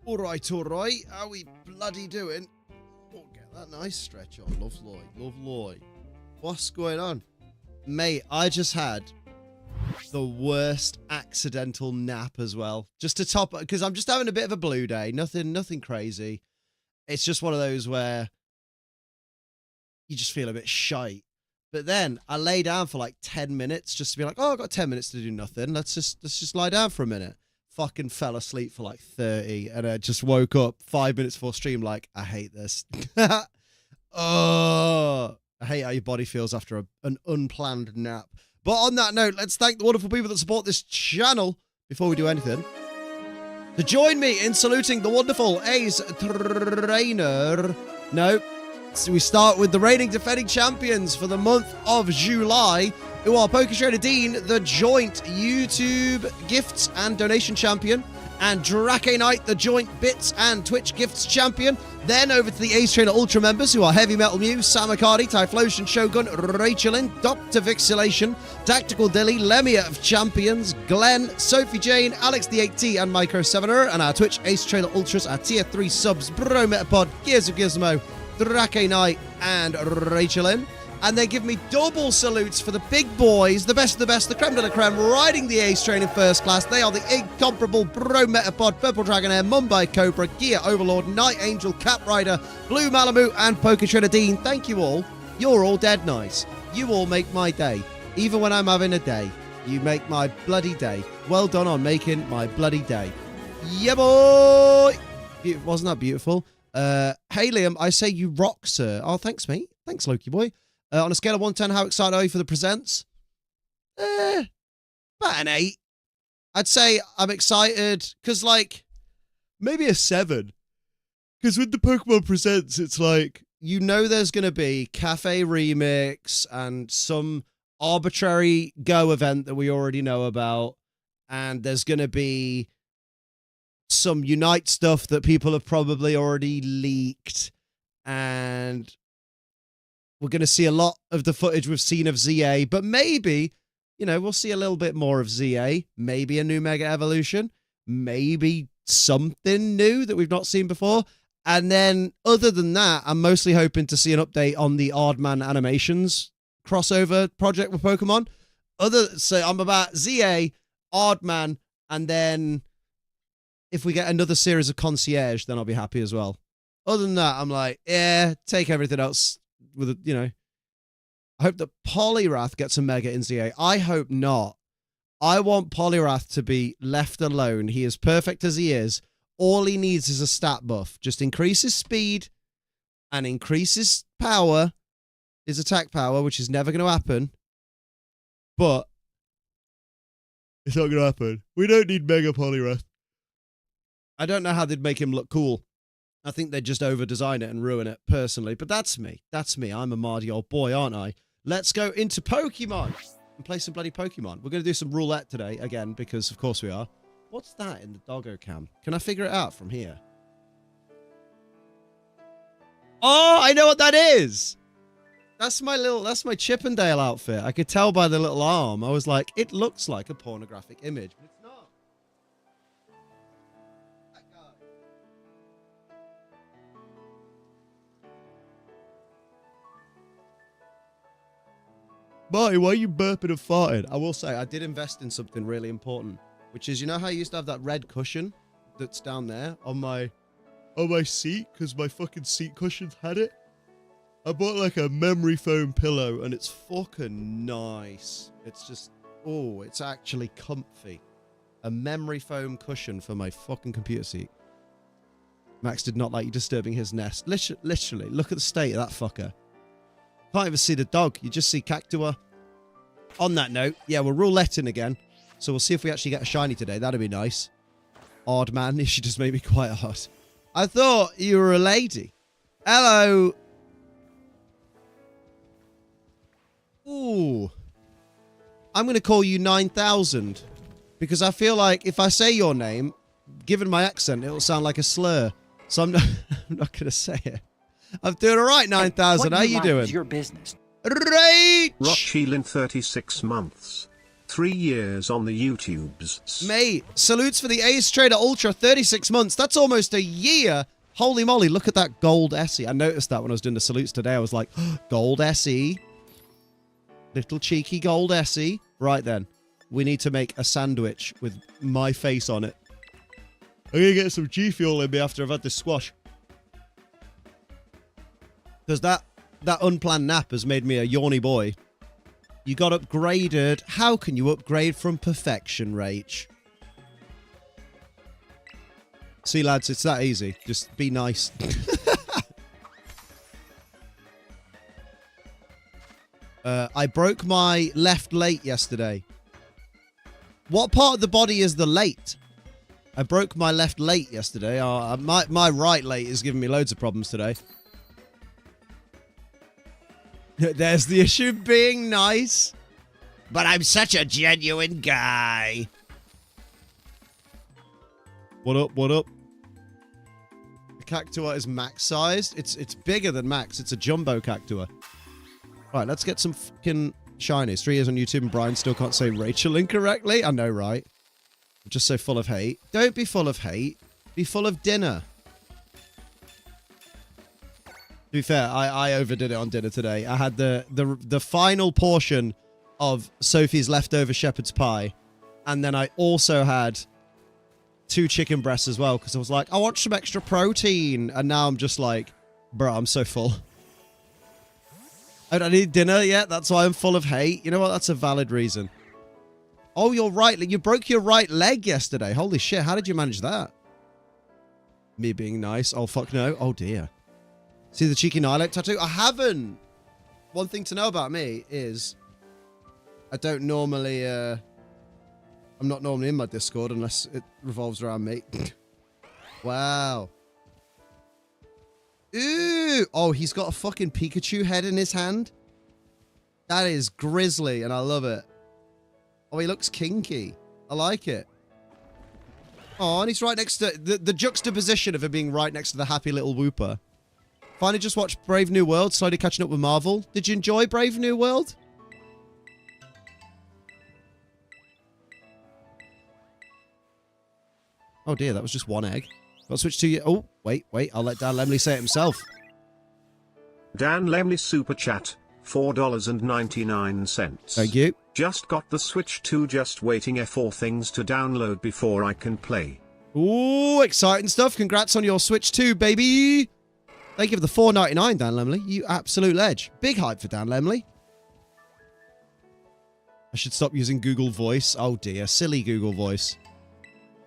All right. How we bloody doing? Oh, get that nice stretch on. Lovely. What's going on? Mate, I just had the worst accidental nap as well. Just to top, because I'm just having a bit of a blue day. Nothing crazy. It's just one of those where you just feel a bit shite. But then I lay down for like 10 minutes just to be like, oh, I've got 10 minutes to do nothing. Let's just lie down for a minute. Fucking fell asleep for like 30 and I just woke up 5 minutes before stream like, I hate this. Oh, I hate how your body feels after an unplanned nap. But on that note, let's thank the wonderful people that support this channel before we do anything. To join me in saluting the wonderful Ace Trainer. No, so we start with the reigning defending champions for the month of July, who are Pokétrader Dean, the joint YouTube gifts and donation champion, and Drake Knight, the joint bits and Twitch gifts champion. Then over to the Ace Trainer Ultra members, who are Heavy Metal Mew, Samakadi, Typhlosion Shogun, Rachelin, Dr. Vixilation, Tactical Dilly, Lemia of Champions, Glenn, Sophie Jane, Alex the 8T, and Micro 7er, and our Twitch Ace Trainer Ultras, our Tier 3 subs, Bro Metapod, Gears of Gizmo, Drake Knight, and Rachelin. And they give me double salutes for the big boys, the best of the best, the creme de la creme, riding the Ace Train in first class. They are the incomparable Bro Metapod, Purple Dragonair, Mumbai Cobra, Gear Overlord, Night Angel, Cap Rider, Blue Malamu, and Pokétrader Dean. Thank you all. You're all dead nice. You all make my day. Even when I'm having a day, you make my bloody day. Well done on making my bloody day. Yeah, boy! Wasn't that beautiful? Hey, Liam, I say you rock, sir. Oh, thanks, mate. Thanks, Loki boy. On a scale of 1 to 10, how excited are you for the presents? About an 8. I'd say I'm excited because, like, maybe a 7. Because with the Pokemon presents, it's like, you know there's going to be Cafe Remix and some arbitrary Go event that we already know about. And there's going to be some Unite stuff that people have probably already leaked. And we're going to see a lot of the footage we've seen of ZA, but maybe, you know, we'll see a little bit more of ZA, maybe a new Mega Evolution, maybe something new that we've not seen before. And then other than that, I'm mostly hoping to see an update on the Oddman Animations crossover project with Pokemon. So I'm about ZA, Oddman, and then if we get another series of Concierge, then I'll be happy as well. Other than that, I'm like, yeah, take everything else with a, you know. I hope that Poliwrath gets a Mega in ZA. I hope not. I want Poliwrath to be left alone. He is perfect as he is. All he needs is a stat buff. Just increase his speed and increase his power, his attack power, which is never going to happen. But it's not going to happen. We don't need Mega Poliwrath. I don't know how they'd make him look cool. I think they just over-design it and ruin it, personally. But that's me. That's me. I'm a mardy old boy, aren't I? Let's go into Pokemon and play some bloody Pokemon. We're going to do some roulette today, again, because of course we are. What's that in the doggo cam? Can I figure it out from here? Oh, I know what that is! That's my Chippendale outfit. I could tell by the little arm. I was like, it looks like a pornographic image, but it's not. That guy. Marty, why are you burping and farting? I will say, I did invest in something really important, which is, you know how I used to have that red cushion that's down there on my seat, because my fucking seat cushions had it? I bought like a memory foam pillow, and it's fucking nice. It's just, oh, it's actually comfy. A memory foam cushion for my fucking computer seat. Max did not like you disturbing his nest. Literally, look at the state of that fucker. Can't even see the dog. You just see Cactua. On that note, yeah, we're rouletting again. So we'll see if we actually get a shiny today. That'd be nice. Odd man, you should just make me quite hard. I thought you were a lady. Hello. Ooh. I'm going to call you 9000. Because I feel like if I say your name, given my accent, it'll sound like a slur. So I'm not going to say it. I'm doing all right, 9000. How you doing? Your business. Right. Rocksheel 36 months. 3 years on the YouTubes. Mate, salutes for the Ace Trader Ultra, 36 months. That's almost a year. Holy moly, look at that gold SE. I noticed that when I was doing the salutes today. I was like, oh, gold SE. Little cheeky gold SE. Right then, we need to make a sandwich with my face on it. I'm going to get some G Fuel in me after I've had this squash. Because that unplanned nap has made me a yawny boy. You got upgraded. How can you upgrade from perfection, Rach? See, lads, it's that easy. Just be nice. I broke my left late yesterday. What part of the body is the late? I broke my left late yesterday. My right late is giving me loads of problems today. There's the issue, being nice. But I'm such a genuine guy. What up, what up? The Cactua is max sized. It's bigger than max. It's a jumbo Cactua. Right, let's get some fucking shinies. 3 years on YouTube and Brian still can't say Rachel incorrectly. I know, right? I'm just so full of hate. Don't be full of hate. Be full of dinner. To be fair, I overdid it on dinner today. I had the final portion of Sophie's leftover shepherd's pie. And then I also had 2 chicken breasts as well. Because I was like, I want some extra protein. And now I'm just like, bro, I'm so full. I don't need dinner yet. That's why I'm full of hate. You know what? That's a valid reason. Oh, you're right. You broke your right leg yesterday. Holy shit. How did you manage that? Me being nice. Oh, fuck no. Oh, dear. See the cheeky Nihilate tattoo? I haven't. One thing to know about me is I don't normally, I'm not normally in my Discord unless it revolves around me. Wow. Ooh. Oh, he's got a fucking Pikachu head in his hand. That is grisly and I love it. Oh, he looks kinky. I like it. Oh, and he's right next to the juxtaposition of him being right next to the happy little Wooper. Finally just watched Brave New World, slowly catching up with Marvel. Did you enjoy Brave New World? Oh dear, that was just one egg. Got to switch to you. Oh, wait. I'll let Dan Lemley say it himself. Dan Lemley Super Chat, $4.99. Thank you. Just got the Switch 2, just waiting for things to download before I can play. Ooh, exciting stuff. Congrats on your Switch 2, baby. Thank you for the $4.99, Dan Lemley. You absolute ledge. Big hype for Dan Lemley. I should stop using Google Voice. Oh dear, silly Google Voice.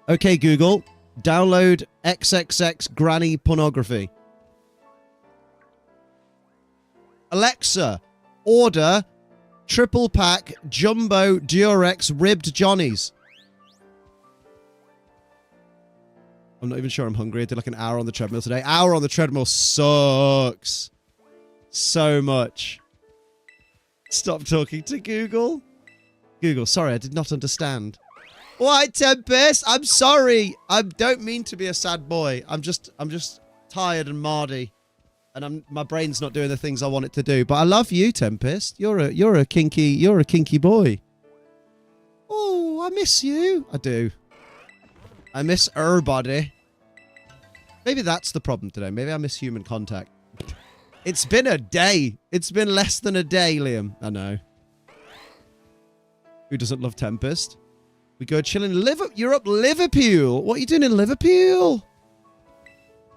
Okay, Google, download XXX Granny Pornography. Alexa, order triple pack Jumbo Durex Ribbed Johnnies. I'm not even sure I'm hungry. I did like an hour on the treadmill today. Hour on the treadmill sucks. So much. Stop talking to Google. Google, sorry, I did not understand. Why, Tempest? I'm sorry. I don't mean to be a sad boy. I'm just tired and mardy. And my brain's not doing the things I want it to do. But I love you, Tempest. You're a kinky boy. Oh, I miss you. I do. I miss everybody. Maybe that's the problem today. Maybe I miss human contact. It's been a day. It's been less than a day, Liam. I know. Who doesn't love Tempest? We go chilling in Liverpool. You're up Liverpool. What are you doing in Liverpool?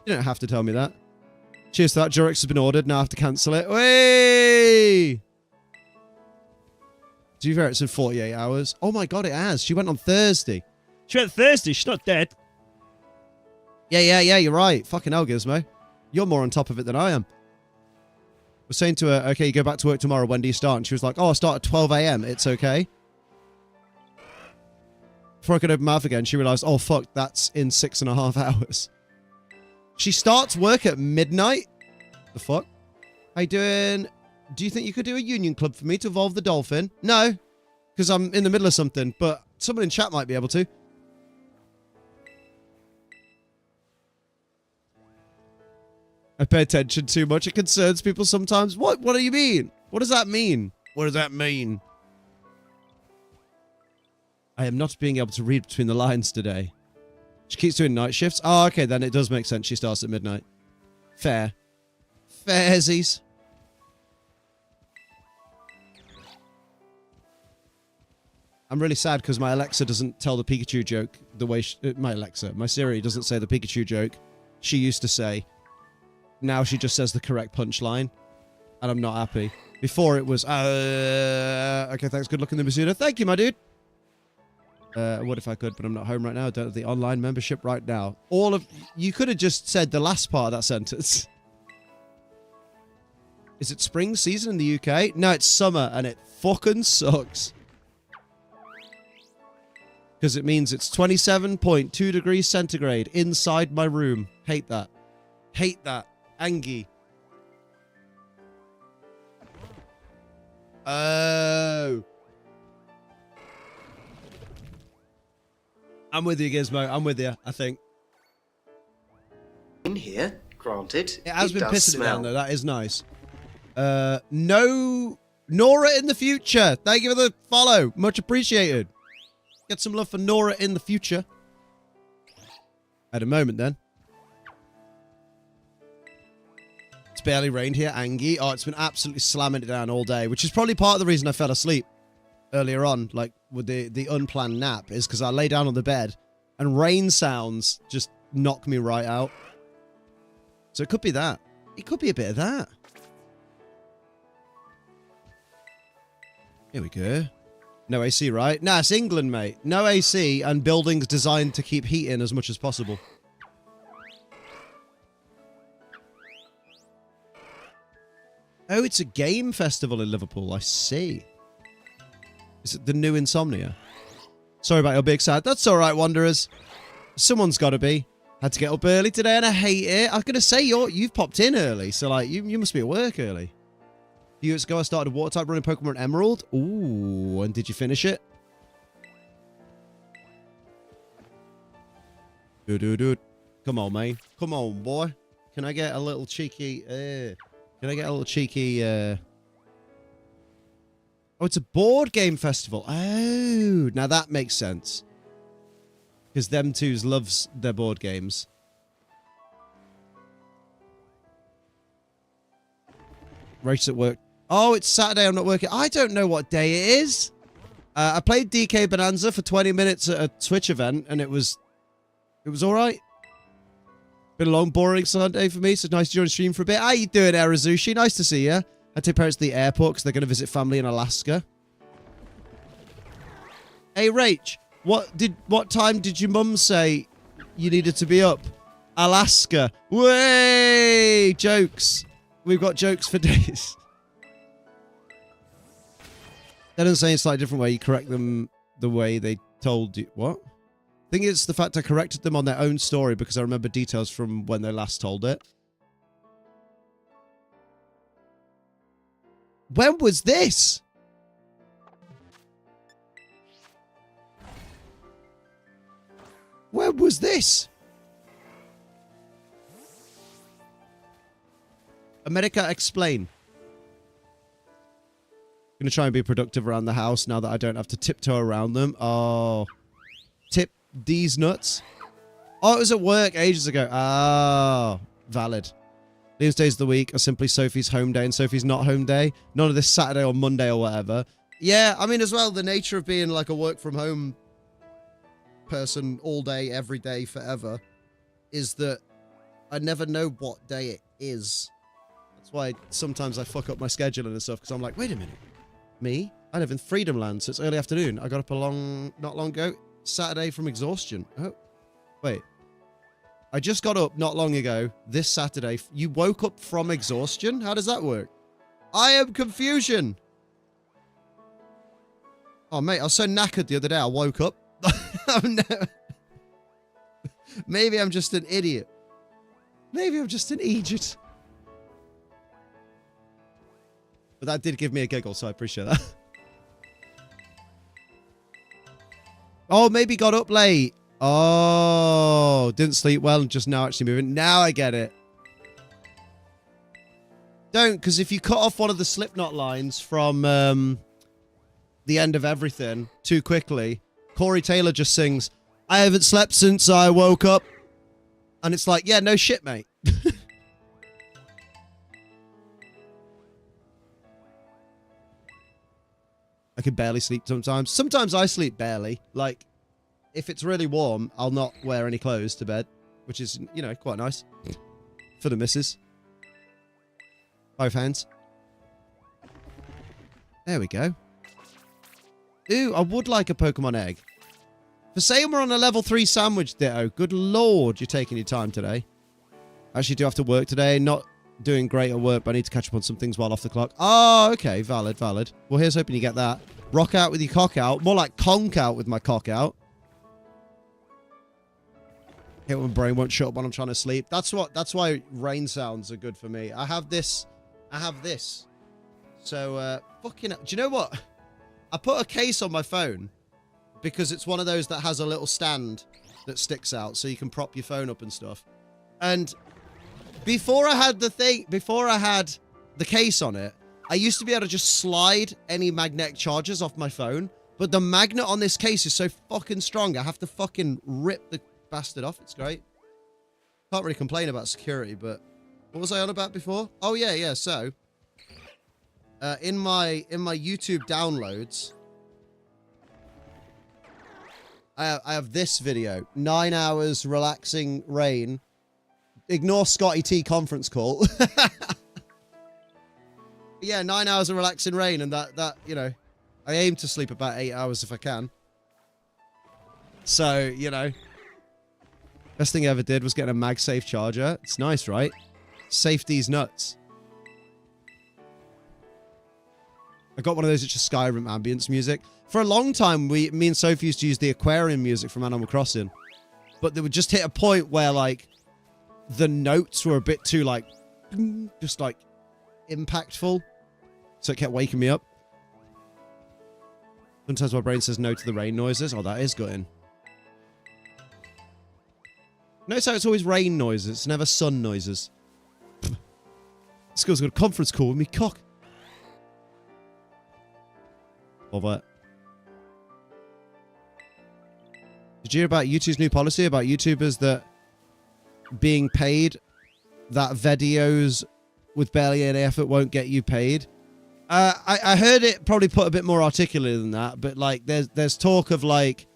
You don't have to tell me that. Cheers to that. Durex has been ordered. Now I have to cancel it. Way! To be fair, it's in 48 hours. Oh my god, it has. She went on Thursday. She went Thursday. She's not dead. Yeah, you're right. Fucking hell, Gizmo. You're more on top of it than I am. We're saying to her, okay, you go back to work tomorrow. When do you start? And she was like, oh, I start at 12 a.m. It's okay. Before I could open my mouth again, she realized, oh, fuck, that's in 6.5 hours. She starts work at midnight. The fuck? How you doing? Do you think you could do a union club for me to evolve the dolphin? No, because I'm in the middle of something, but someone in chat might be able to. I pay attention too much. It concerns people sometimes. What do you mean? What does that mean? What does that mean? I am not being able to read between the lines today. She keeps doing night shifts. Oh, okay, then it does make sense. She starts at midnight. Fair. Fairsies. I'm really sad because my Alexa doesn't tell the Pikachu joke the way my Siri doesn't say the Pikachu joke she used to say. Now she just says the correct punchline. And I'm not happy. Before it was, okay, thanks, good luck in the Masuda. Thank you, my dude. What if I could, but I'm not home right now. I don't have the online membership right now. You could have just said the last part of that sentence. Is it spring season in the UK? No, it's summer, and it fucking sucks. Because it means it's 27.2 degrees centigrade inside my room. Hate that. Hate that. Angie. Oh. I'm with you, Gizmo. I'm with you, I think. In here, granted. It has been pissing smell. it down, though. That is nice. No. Nora in the future. Thank you for the follow. Much appreciated. Get some love for Nora in the future. At a moment, then. It's barely rained here, Angie. Oh, it's been absolutely slamming it down all day, which is probably part of the reason I fell asleep earlier on, like with the unplanned nap, is because I lay down on the bed and rain sounds just knock me right out. So it could be that. It could be a bit of that. Here we go. No AC, right? Nah, it's England, mate. No AC and buildings designed to keep heat in as much as possible. Oh, it's a game festival in Liverpool. I see. Is it the new Insomnia? Sorry about your big sad. That's all right, Wanderers. Someone's got to be. Had to get up early today and I hate it. I was going to say, you've popped in early. So, like, you must be at work early. A few years ago, I started a water type running Pokemon Emerald. Ooh, and did you finish it? Dude. Come on, man. Come on, boy. Can I get a little cheeky... Can I get a little cheeky... Oh, it's a board game festival. Oh, now that makes sense. Because them twos loves their board games. Race at work. Oh, it's Saturday. I'm not working. I don't know what day it is. I played DK Bonanza for 20 minutes at a Twitch event, and it was all right. Been a long, boring Sunday for me, so nice to join the stream for a bit. How you doing, Arazushi? Nice to see you. I take parents to the airport because they're going to visit family in Alaska. Hey, Rach, what time did your mum say you needed to be up? Alaska. Way! Jokes. We've got jokes for days. They don't say it a slightly different way. You correct them the way they told you. What? I think it's the fact I corrected them on their own story because I remember details from when they last told it. When was this? When was this? America, explain. I'm going to try and be productive around the house now that I don't have to tiptoe around them. Oh. Tip these nuts. Oh, it was at work ages ago. Oh, valid. Liam's days of the week are simply Sophie's home day and Sophie's not home day. None of this Saturday or Monday or whatever. Yeah, I mean, as well, the nature of being like a work from home person all day, every day, forever, is that I never know what day it is. That's why sometimes I fuck up my scheduling and stuff, because I'm like, wait a minute. Me? I live in Freedom Land, so it's early afternoon. I got up not long ago. Saturday from exhaustion. Oh, wait. I just got up not long ago, this Saturday. You woke up from exhaustion? How does that work? I am confusion. Oh, mate, I was so knackered the other day, I woke up. Maybe I'm just an idiot. Maybe I'm just an idiot. But that did give me a giggle, so I appreciate that. Oh, maybe got up late. Oh, didn't sleep well and just now actually moving. Now I get it. Don't, because if you cut off one of the Slipknot lines from the end of everything too quickly, Corey Taylor just sings, I haven't slept since I woke up. And it's like, yeah, no shit, mate. I can barely sleep sometimes. Sometimes I sleep barely. Like, if it's really warm, I'll not wear any clothes to bed, which is, you know, quite nice for the missus. Both hands. There we go. Ooh, I would like a Pokemon egg. For saying we're on a level 3 sandwich, Ditto. Good lord, you're taking your time today. I actually do have to work today. Not doing great at work, but I need to catch up on some things while off the clock. Oh, okay. Valid, valid. Well, here's hoping you get that. Rock out with your cock out. More like conk out with my cock out. Hate when my brain won't shut up when I'm trying to sleep. That's why rain sounds are good for me. I have this. So, fucking... Do you know what? I put a case on my phone because it's one of those that has a little stand that sticks out so you can prop your phone up and stuff. And before I had the case on it, I used to be able to just slide any magnetic charges off my phone. But the magnet on this case is so fucking strong, I have to fucking rip the bastard off. It's great. Can't really complain about security, but what was I on about before? Oh yeah. So, in my YouTube downloads, I have this video: 9 hours relaxing rain. Ignore Scotty T conference call. Yeah, 9 hours of relaxing rain, and that you know, I aim to sleep about 8 hours if I can. So, you know, best thing I ever did was get a MagSafe charger. It's nice, right? Safety's nuts. I got one of those, it's just Skyrim ambience music. For a long time, me and Sophie used to use the aquarium music from Animal Crossing. But they would just hit a point where, like, the notes were a bit too, like, just, like, impactful. So it kept waking me up. Sometimes my brain says no to the rain noises. Oh, that is gutting. Notice how it's always rain noises. It's never sun noises. This girl's got a conference call with me cock. Love it. Did you hear about YouTube's new policy about YouTubers that being paid that videos with barely any effort won't get you paid? I heard it probably put a bit more articulate than that, but like there's talk of like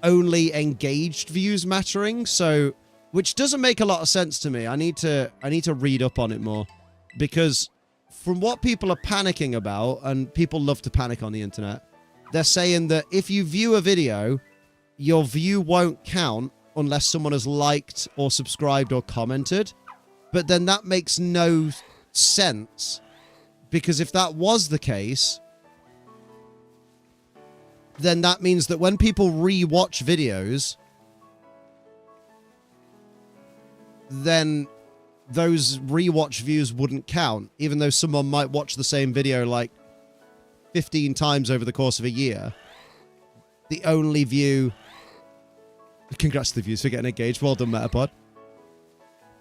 only engaged views mattering, so which doesn't make a lot of sense to me. I need to read up on it more, because from what people are panicking about, and people love to panic on the internet, they're saying that if you view a video, your view won't count unless someone has liked or subscribed or commented. But then that makes no sense, because if that was the case, then that means that when people re-watch videos, then those rewatch views wouldn't count, even though someone might watch the same video like 15 times over the course of a year. The only view... Congrats to the views for getting engaged. Well done, Metapod.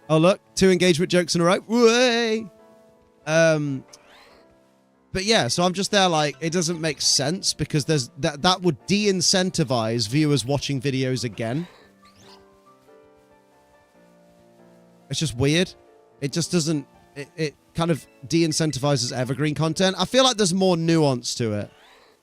Oh, look. 2 engagement jokes in a row. Way! But yeah, so I'm just there like, it doesn't make sense because there's that would de-incentivize viewers watching videos again. It's just weird. It just doesn't... It kind of de-incentivizes evergreen content. I feel like there's more nuance to it.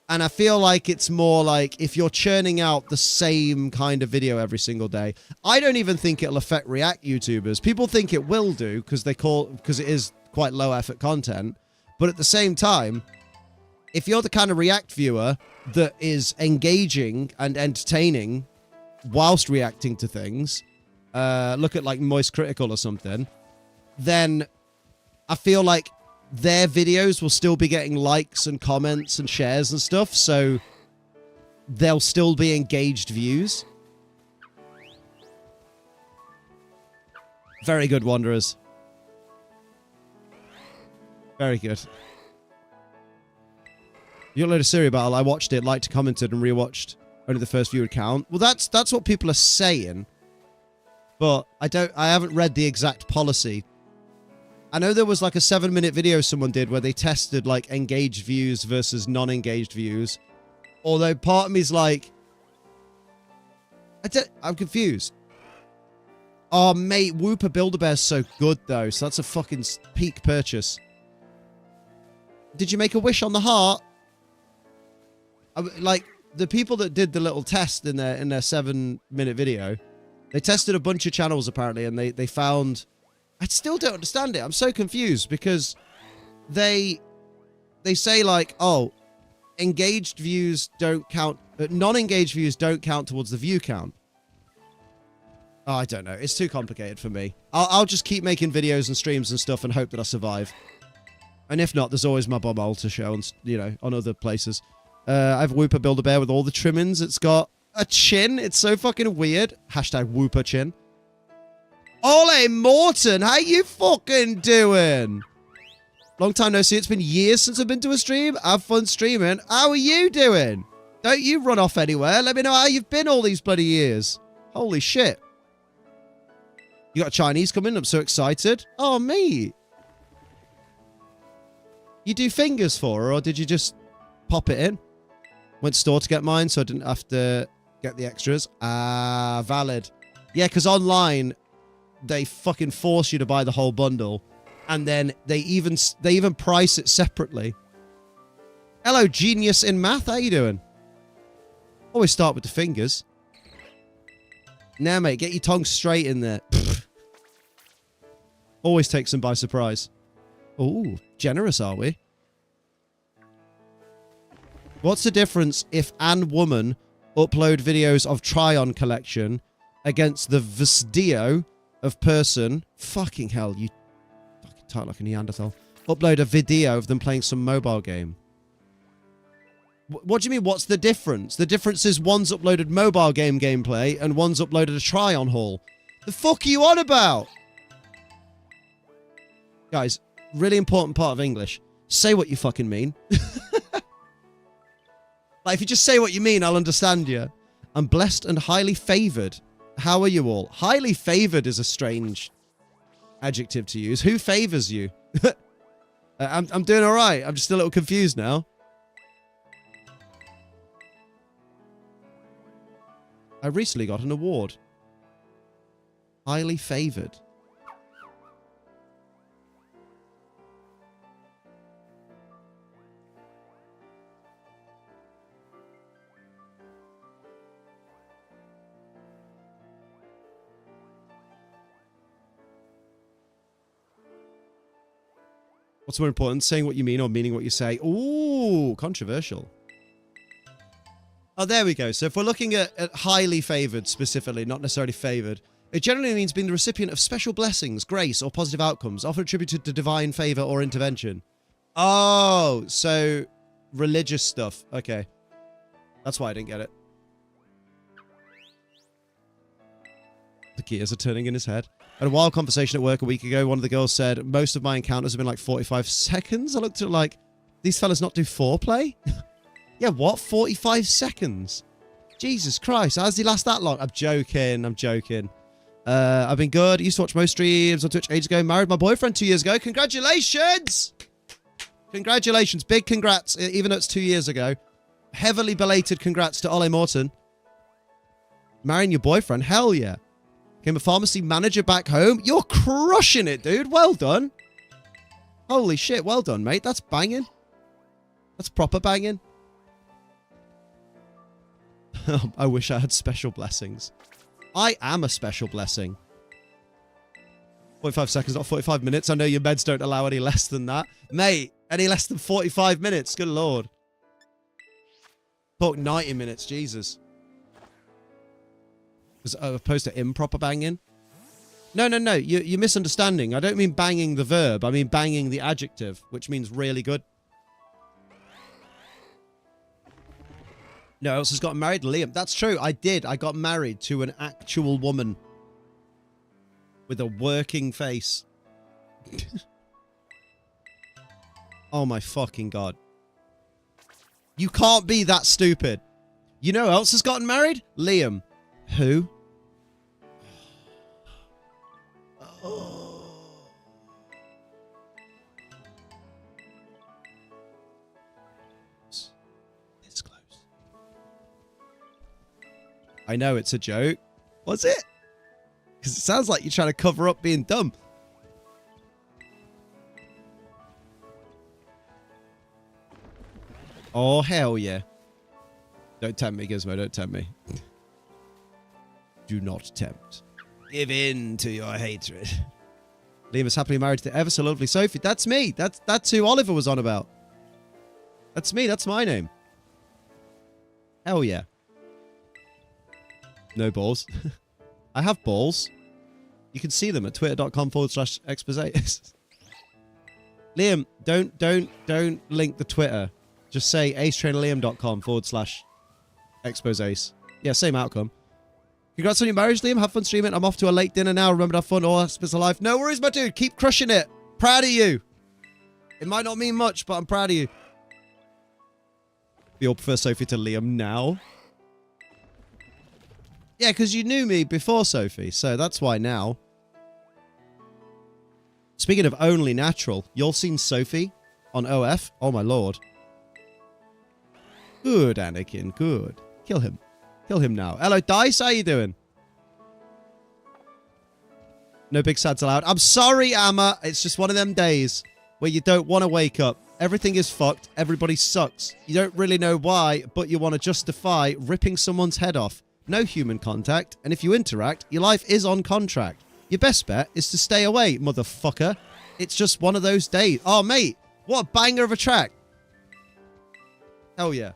And I feel like it's more like if you're churning out the same kind of video every single day. I don't even think it'll affect React YouTubers. People think it will do because it is quite low effort content. But at the same time, if you're the kind of React viewer that is engaging and entertaining whilst reacting to things, look at like Moist Critical or something, then I feel like their videos will still be getting likes and comments and shares and stuff, so they'll still be engaged views. Very good, Wanderers. Very good. You uploaded a Siri battle. I watched it, liked, commented, and rewatched. Only the first viewer count. Well, that's what people are saying, but I haven't read the exact policy. I know there was like a 7-minute video someone did where they tested like engaged views versus non-engaged views. Although part of me is like, I'm confused. Oh, mate, Whooper Build-A-Bear's so good though, so that's a fucking peak purchase. Did you make a wish on the heart? Like, the people that did the little test in their 7-minute video, they tested a bunch of channels apparently, and they found... I still don't understand it. I'm so confused because they say like, oh, engaged views don't count, non-engaged views don't count towards the view count. Oh, I don't know. It's too complicated for me. I'll just keep making videos and streams and stuff and hope that I survive. And if not, there's always my Bob Alter show on, you know, on other places. I have Whooper Build-A-Bear with all the trimmings. It's got a chin. It's so fucking weird. Hashtag Whooper chin. Ole Morton, how you fucking doing? Long time no see. It's been years since I've been to a stream. Have fun streaming. How are you doing? Don't you run off anywhere. Let me know how you've been all these bloody years. Holy shit. You got Chinese coming. I'm so excited. Oh, me. You do fingers for her, or did you just pop it in? Went to store to get mine, so I didn't have to get the extras. Ah, valid. Yeah, because online... they fucking force you to buy the whole bundle, and then they even price it separately. Hello, genius in math. How you doing? Always start with the fingers. Now, mate, get your tongue straight in there. Always takes them by surprise. Ooh, generous are we? What's the difference if Ann Woman upload videos of Try-On collection against the Vsdio of person? Fucking hell, you fucking talk like a Neanderthal. Upload a video of them playing some mobile game. What do you mean, what's the difference? The difference is one's uploaded mobile game gameplay and one's uploaded a Try-On haul. The fuck are you on about? Guys, really important part of English. Say what you fucking mean. Like, if you just say what you mean, I'll understand you. I'm blessed and highly favored. How are you all? Highly favored is a strange adjective to use. Who favors you? I'm doing all right. I'm just a little confused now. I recently got an award. Highly favored. What's more important, saying what you mean or meaning what you say? Ooh, controversial. Oh, there we go. So if we're looking at highly favored specifically, not necessarily favored, it generally means being the recipient of special blessings, grace, or positive outcomes, often attributed to divine favor or intervention. Oh, so religious stuff. Okay. That's why I didn't get it. The gears are turning in his head. had a wild conversation at work a week ago. One of the girls said, most of my encounters have been like 45 seconds. I looked at it like, these fellas not do foreplay? Yeah, what? 45 seconds? Jesus Christ, how does he last that long? I'm joking. I've been good. I used to watch most streams on Twitch ages ago. Married my boyfriend 2 years ago. Congratulations! Congratulations. Big congrats, even though it's 2 years ago. Heavily belated congrats to Ole Morton. Marrying your boyfriend? Hell yeah. Became a pharmacy manager back home. You're crushing it, dude. Well done. Holy shit, well done, mate. That's banging. That's proper banging. I wish I had special blessings. I am a special blessing. 45 seconds, not 45 minutes. I know your meds don't allow any less than that. Mate, any less than 45 minutes. Good lord. Talk 90 minutes, Jesus. As opposed to improper banging. No. You're misunderstanding. I don't mean banging the verb. I mean banging the adjective, which means really good. No, else has gotten married. Liam. That's true. I did. I got married to an actual woman with a working face. Oh my fucking god. You can't be that stupid. You know who else has gotten married? Liam. Who? Oh. It's close. I know it's a joke. Was it? Because it sounds like you're trying to cover up being dumb. Oh, hell yeah. Don't tempt me, Gizmo. Don't tempt me. Do not tempt. Give in to your hatred. Liam is happily married to the ever so lovely Sophie. That's me. That's who Oliver was on about. That's me. That's my name. Hell yeah. No balls. I have balls. You can see them at twitter.com/expose. Liam, don't link the Twitter. Just say acetrainerliam.com/expose. Yeah, same outcome. Congrats on your marriage, Liam. Have fun streaming. I'm off to a late dinner now. Remember to have fun. All aspects of life. No worries, my dude. Keep crushing it. Proud of you. It might not mean much, but I'm proud of you. We all prefer Sophie to Liam now. Yeah, because you knew me before Sophie, so that's why now. Speaking of only natural, you all seen Sophie on OF? Oh my lord. Good, Anakin, good. Kill him. Kill him now. Hello, Dice, how you doing? No big sads allowed. I'm sorry, Amma. It's just one of them days where you don't want to wake up. Everything is fucked. Everybody sucks. You don't really know why, but you want to justify ripping someone's head off. No human contact, and if you interact, your life is on contract. Your best bet is to stay away, motherfucker. It's just one of those days. Oh, mate, what a banger of a track. Hell yeah.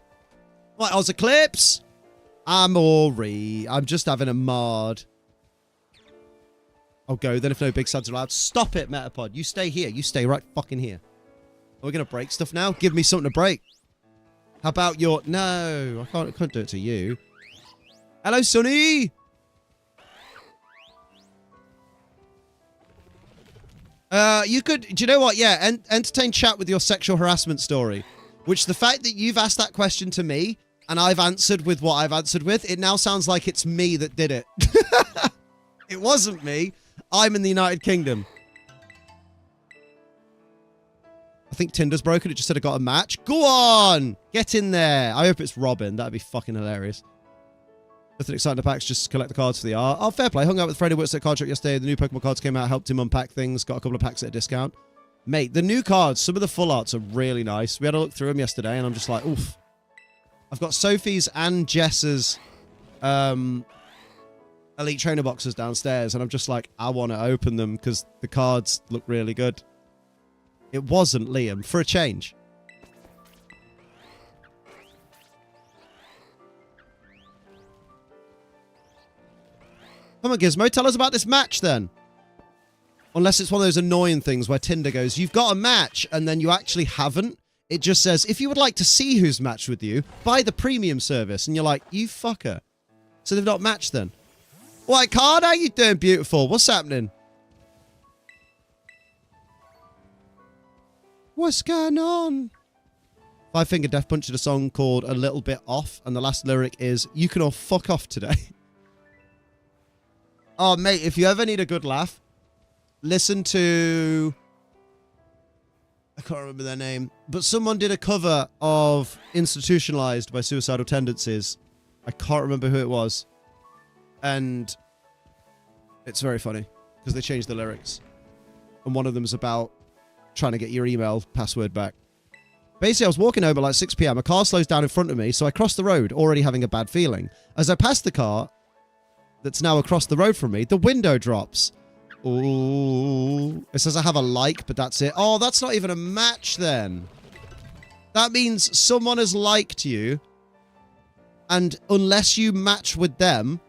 Right, Oz Eclipse. I'm alright. I'm just having a mod. I'll go then if no big suds are allowed. Stop it, Metapod. You stay here. You stay right fucking here. Are we going to break stuff now? Give me something to break. How about your... No, I can't do it to you. Hello, Sonny. You could... Do you know what? Yeah, entertain chat with your sexual harassment story. Which the fact that you've asked that question to me and I've answered with what I've answered with, it now sounds like it's me that did it. It wasn't me. I'm in the United Kingdom. I think Tinder's broken. It just said I got a match. Go on! Get in there. I hope it's Robin. That'd be fucking hilarious. Nothing exciting to packs. Just collect the cards for the art. Oh, fair play. Hung out with a friend who works at a card shop yesterday. The new Pokemon cards came out. Helped him unpack things. Got a couple of packs at a discount. Mate, the new cards, some of the full arts are really nice. We had a look through them yesterday, and I'm just like, oof. I've got Sophie's and Jess's Elite Trainer boxes downstairs, and I'm just like, I want to open them because the cards look really good. It wasn't Liam, for a change. Come on, Gizmo, tell us about this match then. Unless it's one of those annoying things where Tinder goes, you've got a match, and then you actually haven't. It just says, if you would like to see who's matched with you, buy the premium service. And you're like, you fucker. So they've not matched then. White card, how you doing, beautiful? What's happening? What's going on? Five Finger Death Punch did a song called A Little Bit Off, and the last lyric is, you can all fuck off today. Oh, mate, if you ever need a good laugh, listen to... I can't remember their name, but someone did a cover of Institutionalized by Suicidal Tendencies. I can't remember who it was. And it's very funny, because they changed the lyrics. And one of them is about trying to get your email password back. Basically, I was walking home at like 6 p.m. A car slows down in front of me, so I cross the road, already having a bad feeling. As I pass the car that's now across the road from me, the window drops. Ooh. It says I have a like, but that's it. Oh, that's not even a match then. That means someone has liked you, and unless you match with them,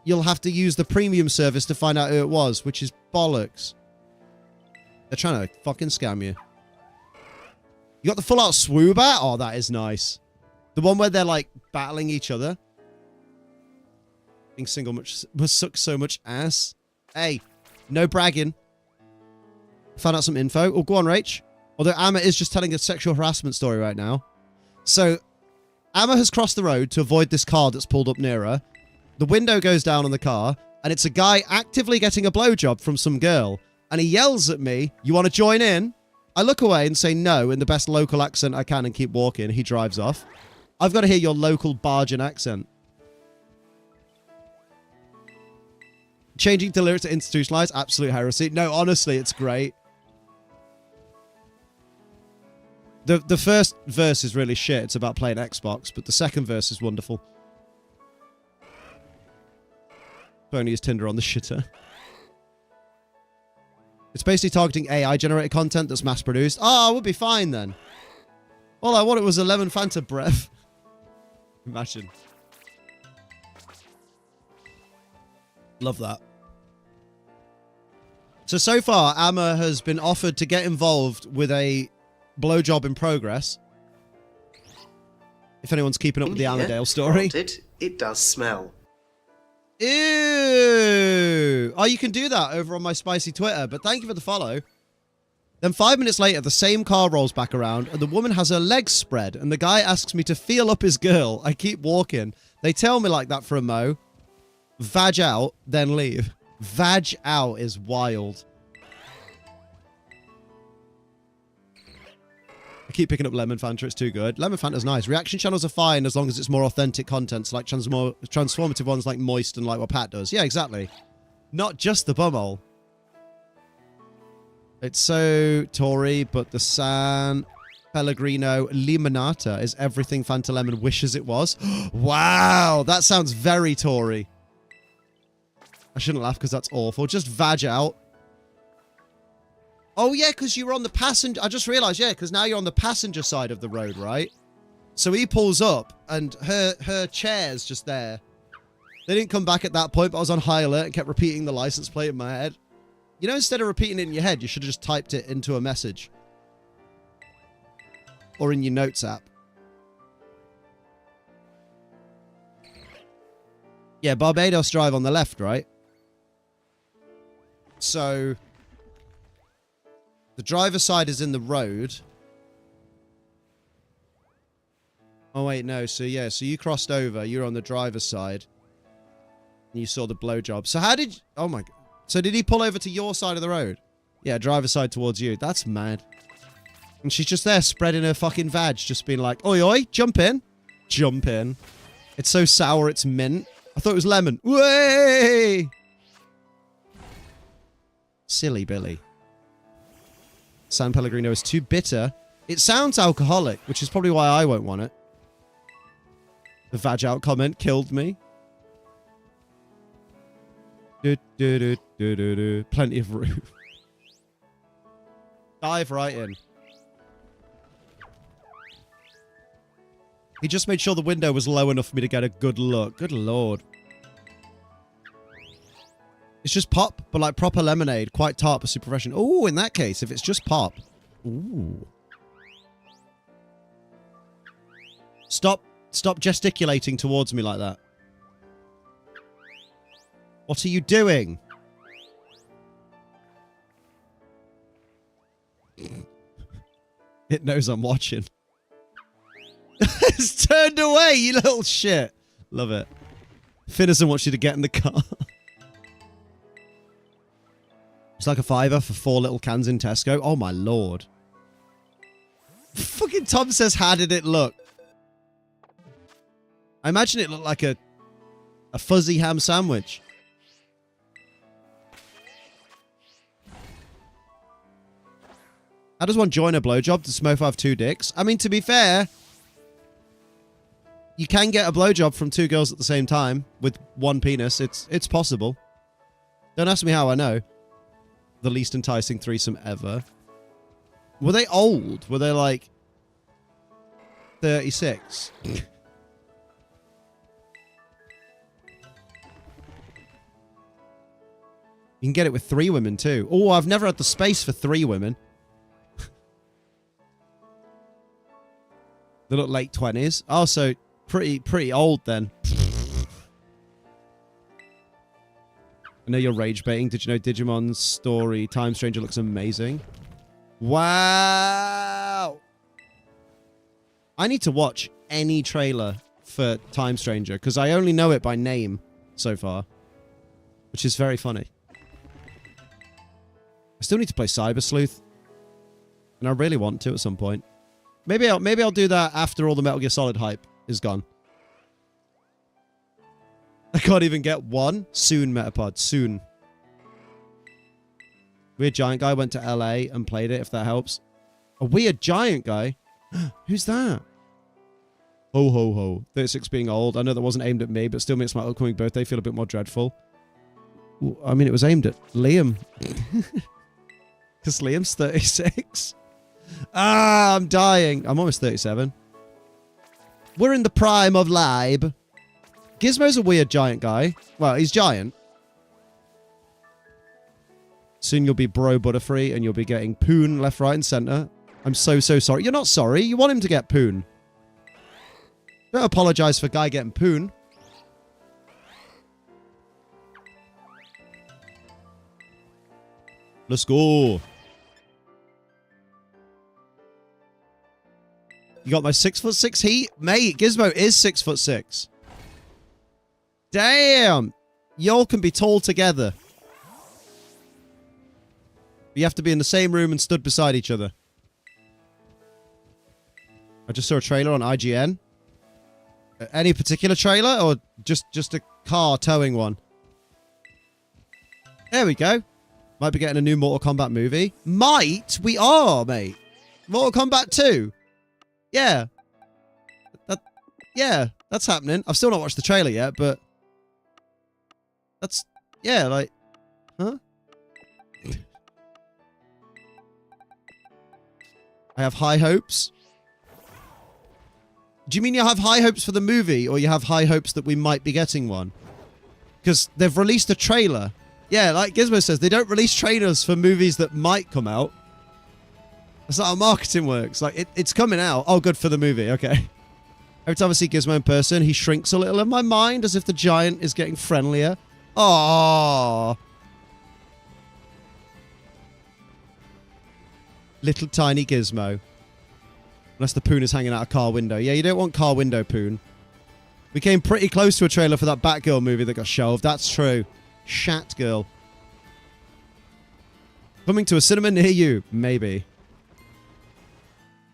you'll have to use the premium service to find out who it was, which is bollocks. They're trying to fucking scam you. You got the full-out swoobat? Oh, that is nice. The one where they're, like, battling each other. Being single must suck so much ass. Hey, no bragging. Found out some info. Oh, go on, Rach. Although Amma is just telling a sexual harassment story right now. So, Amma has crossed the road to avoid this car that's pulled up near her. The window goes down on the car, and it's a guy actively getting a blowjob from some girl. And he yells at me, you want to join in? I look away and say no in the best local accent I can and keep walking. He drives off. I've got to hear your local bargain accent. Changing the lyrics to institutionalize, absolute heresy. No, honestly, it's great. The first verse is really shit. It's about playing Xbox, but the second verse is wonderful. Only use Tinder on the shitter. It's basically targeting AI-generated content that's mass-produced. Oh, I would be fine then. All I wanted was a lemon Fanta breath. Imagine. Love that. So far, Amma has been offered to get involved with a blowjob in progress. If anyone's keeping up with the Amadale story. It does smell. Ew! Oh, you can do that over on my spicy Twitter, but thank you for the follow. Then 5 minutes later, the same car rolls back around, and the woman has her legs spread, and the guy asks me to feel up his girl. I keep walking. They tell me like that for a mo. Vag out, then leave. Vag out is wild. I keep picking up Lemon Fanta, it's too good. Lemon Fanta's nice. Reaction channels are fine as long as it's more authentic content, so like transformative ones like Moist and like what Pat does. Yeah, exactly. Not just the bumhole. It's so Tory, but the San Pellegrino Limonata is everything Fanta Lemon wishes it was. Wow, that sounds very Tory. I shouldn't laugh because that's awful. Just vag out. Oh, yeah, because you were on the passenger... I just realised, yeah, because now you're on the passenger side of the road, right? So he pulls up, and her chair's just there. They didn't come back at that point, but I was on high alert and kept repeating the license plate in my head. You know, instead of repeating it in your head, you should have just typed it into a message. Or in your notes app. Yeah, Barbados Drive on the left, right? So... the driver's side is in the road. Oh, wait, no. So, yeah. So, you crossed over. You're on the driver's side. And you saw the blowjob. So, how did... oh, my... so, did he pull over to your side of the road? Yeah, driver's side towards you. That's mad. And she's just there spreading her fucking vag. Just being like, oi, oi, jump in. Jump in. It's so sour, it's mint. I thought it was lemon. Way! Silly Billy. San Pellegrino is too bitter. It sounds alcoholic, which is probably why I won't want it. The vag out comment killed me. Plenty of room. Dive right in. He just made sure the window was low enough for me to get a good look. Good lord. It's just pop, but like proper lemonade. Quite tart, but super refreshing. Ooh, in that case, if it's just pop. Ooh. Stop gesticulating towards me like that. What are you doing? It knows I'm watching. It's turned away, you little shit. Love it. Finn doesn't want you to get in the car. It's like a $5 for 4 little cans in Tesco. Oh my lord. Fucking Tom says, how did it look? I imagine it looked like a fuzzy ham sandwich. How does one join a blowjob? Does Smurf have 2 dicks? I mean, to be fair, you can get a blowjob from 2 girls at the same time with 1 penis. It's possible. Don't ask me how I know. The least enticing threesome ever. Were they old? Were they like 36? You can get it with 3 women too. Oh, I've never had the space for 3 women. They look late 20s. Oh, so pretty old then. I know you're rage baiting. Did you know Digimon's story Time Stranger looks amazing? Wow. I need to watch any trailer for Time Stranger because I only know it by name so far, which is very funny. I still need to play Cyber Sleuth, and I really want to at some point. Maybe I'll do that after all the Metal Gear Solid hype is gone. I can't even get one. Soon, Metapod. Soon. Weird Giant Guy went to LA and played it, if that helps. A Weird Giant Guy? Who's that? Ho, ho, ho. 36 being old. I know that wasn't aimed at me, but still makes my upcoming birthday feel a bit more dreadful. I mean, it was aimed at Liam. Because Liam's 36. Ah, I'm dying. I'm almost 37. We're in the prime of live. Gizmo's a weird giant guy. Well, he's giant. Soon you'll be bro butterfree and you'll be getting poon left, right, and center. I'm so sorry. You're not sorry. You want him to get poon. Don't apologize for guy getting poon. Let's go. You got my 6'6" heat? Mate, Gizmo is 6'6". Damn! Y'all can be tall together. You have to be in the same room and stood beside each other. I just saw a trailer on IGN. Any particular trailer or just a car towing one? There we go. Might be getting a new Mortal Kombat movie. Might? We are, mate. Mortal Kombat 2. Yeah. Yeah, that's happening. I've still not watched the trailer yet, but... That's... Yeah, like... Huh? I have high hopes. Do you mean you have high hopes for the movie, or you have high hopes that we might be getting one? Because they've released a trailer. Yeah, like Gizmo says, they don't release trailers for movies that might come out. That's not how marketing works. Like, it's coming out. Oh, good for the movie. Okay. Every time I see Gizmo in person, he shrinks a little in my mind as if the giant is getting friendlier. Aww. Little tiny Gizmo. Unless the poon is hanging out a car window. Yeah, you don't want car window poon. We came pretty close to a trailer for that Batgirl movie that got shelved. That's true. Shat Girl. Coming to a cinema near you. Maybe.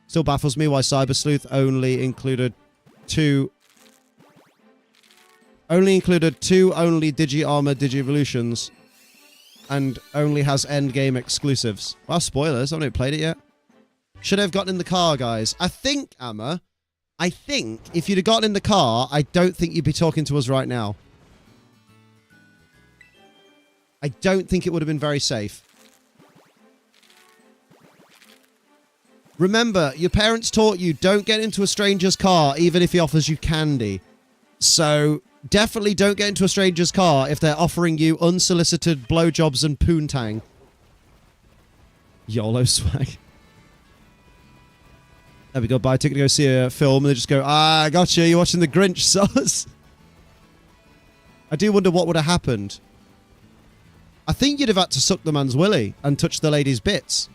Still baffles me why Cyber Sleuth only included two Digi-Armor Digi-Evolutions and only has endgame exclusives. Well, spoilers. I haven't played it yet. Should have gotten in the car, guys. I think, Amma, if you'd have gotten in the car, I don't think you'd be talking to us right now. I don't think it would have been very safe. Remember, your parents taught you don't get into a stranger's car even if he offers you candy. So, definitely don't get into a stranger's car if they're offering you unsolicited blowjobs and poontang. YOLO swag. There we go, buy a ticket to go see a film and they just go, ah, gotcha, you're watching The Grinch, sus. I do wonder what would have happened. I think you'd have had to suck the man's willy and touch the lady's bits.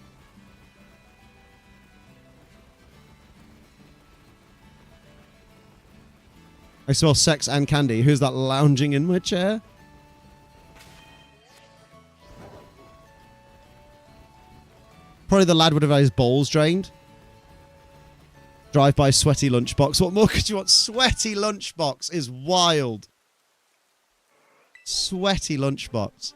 I smell sex and candy. Who's that lounging in my chair? Probably the lad would have had his balls drained. Drive by sweaty lunchbox. What more could you want? Sweaty lunchbox is wild. Sweaty lunchbox.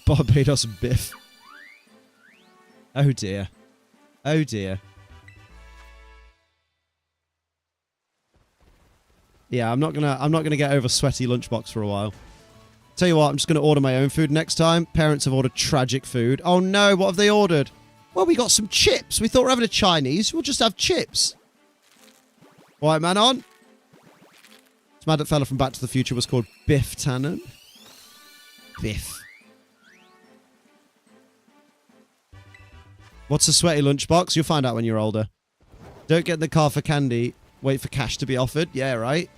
Barbados Biff. Oh dear. Oh dear. Yeah, I'm not gonna get over sweaty lunchbox for a while. Tell you what, I'm just gonna order my own food next time. Parents have ordered tragic food. Oh no, what have they ordered? Well, we got some chips. We thought we were having a Chinese. We'll just have chips. Right, man on. This mad fella from Back to the Future was called Biff Tannen. Biff. What's a sweaty lunchbox? You'll find out when you're older. Don't get in the car for candy. Wait for cash to be offered. Yeah, right.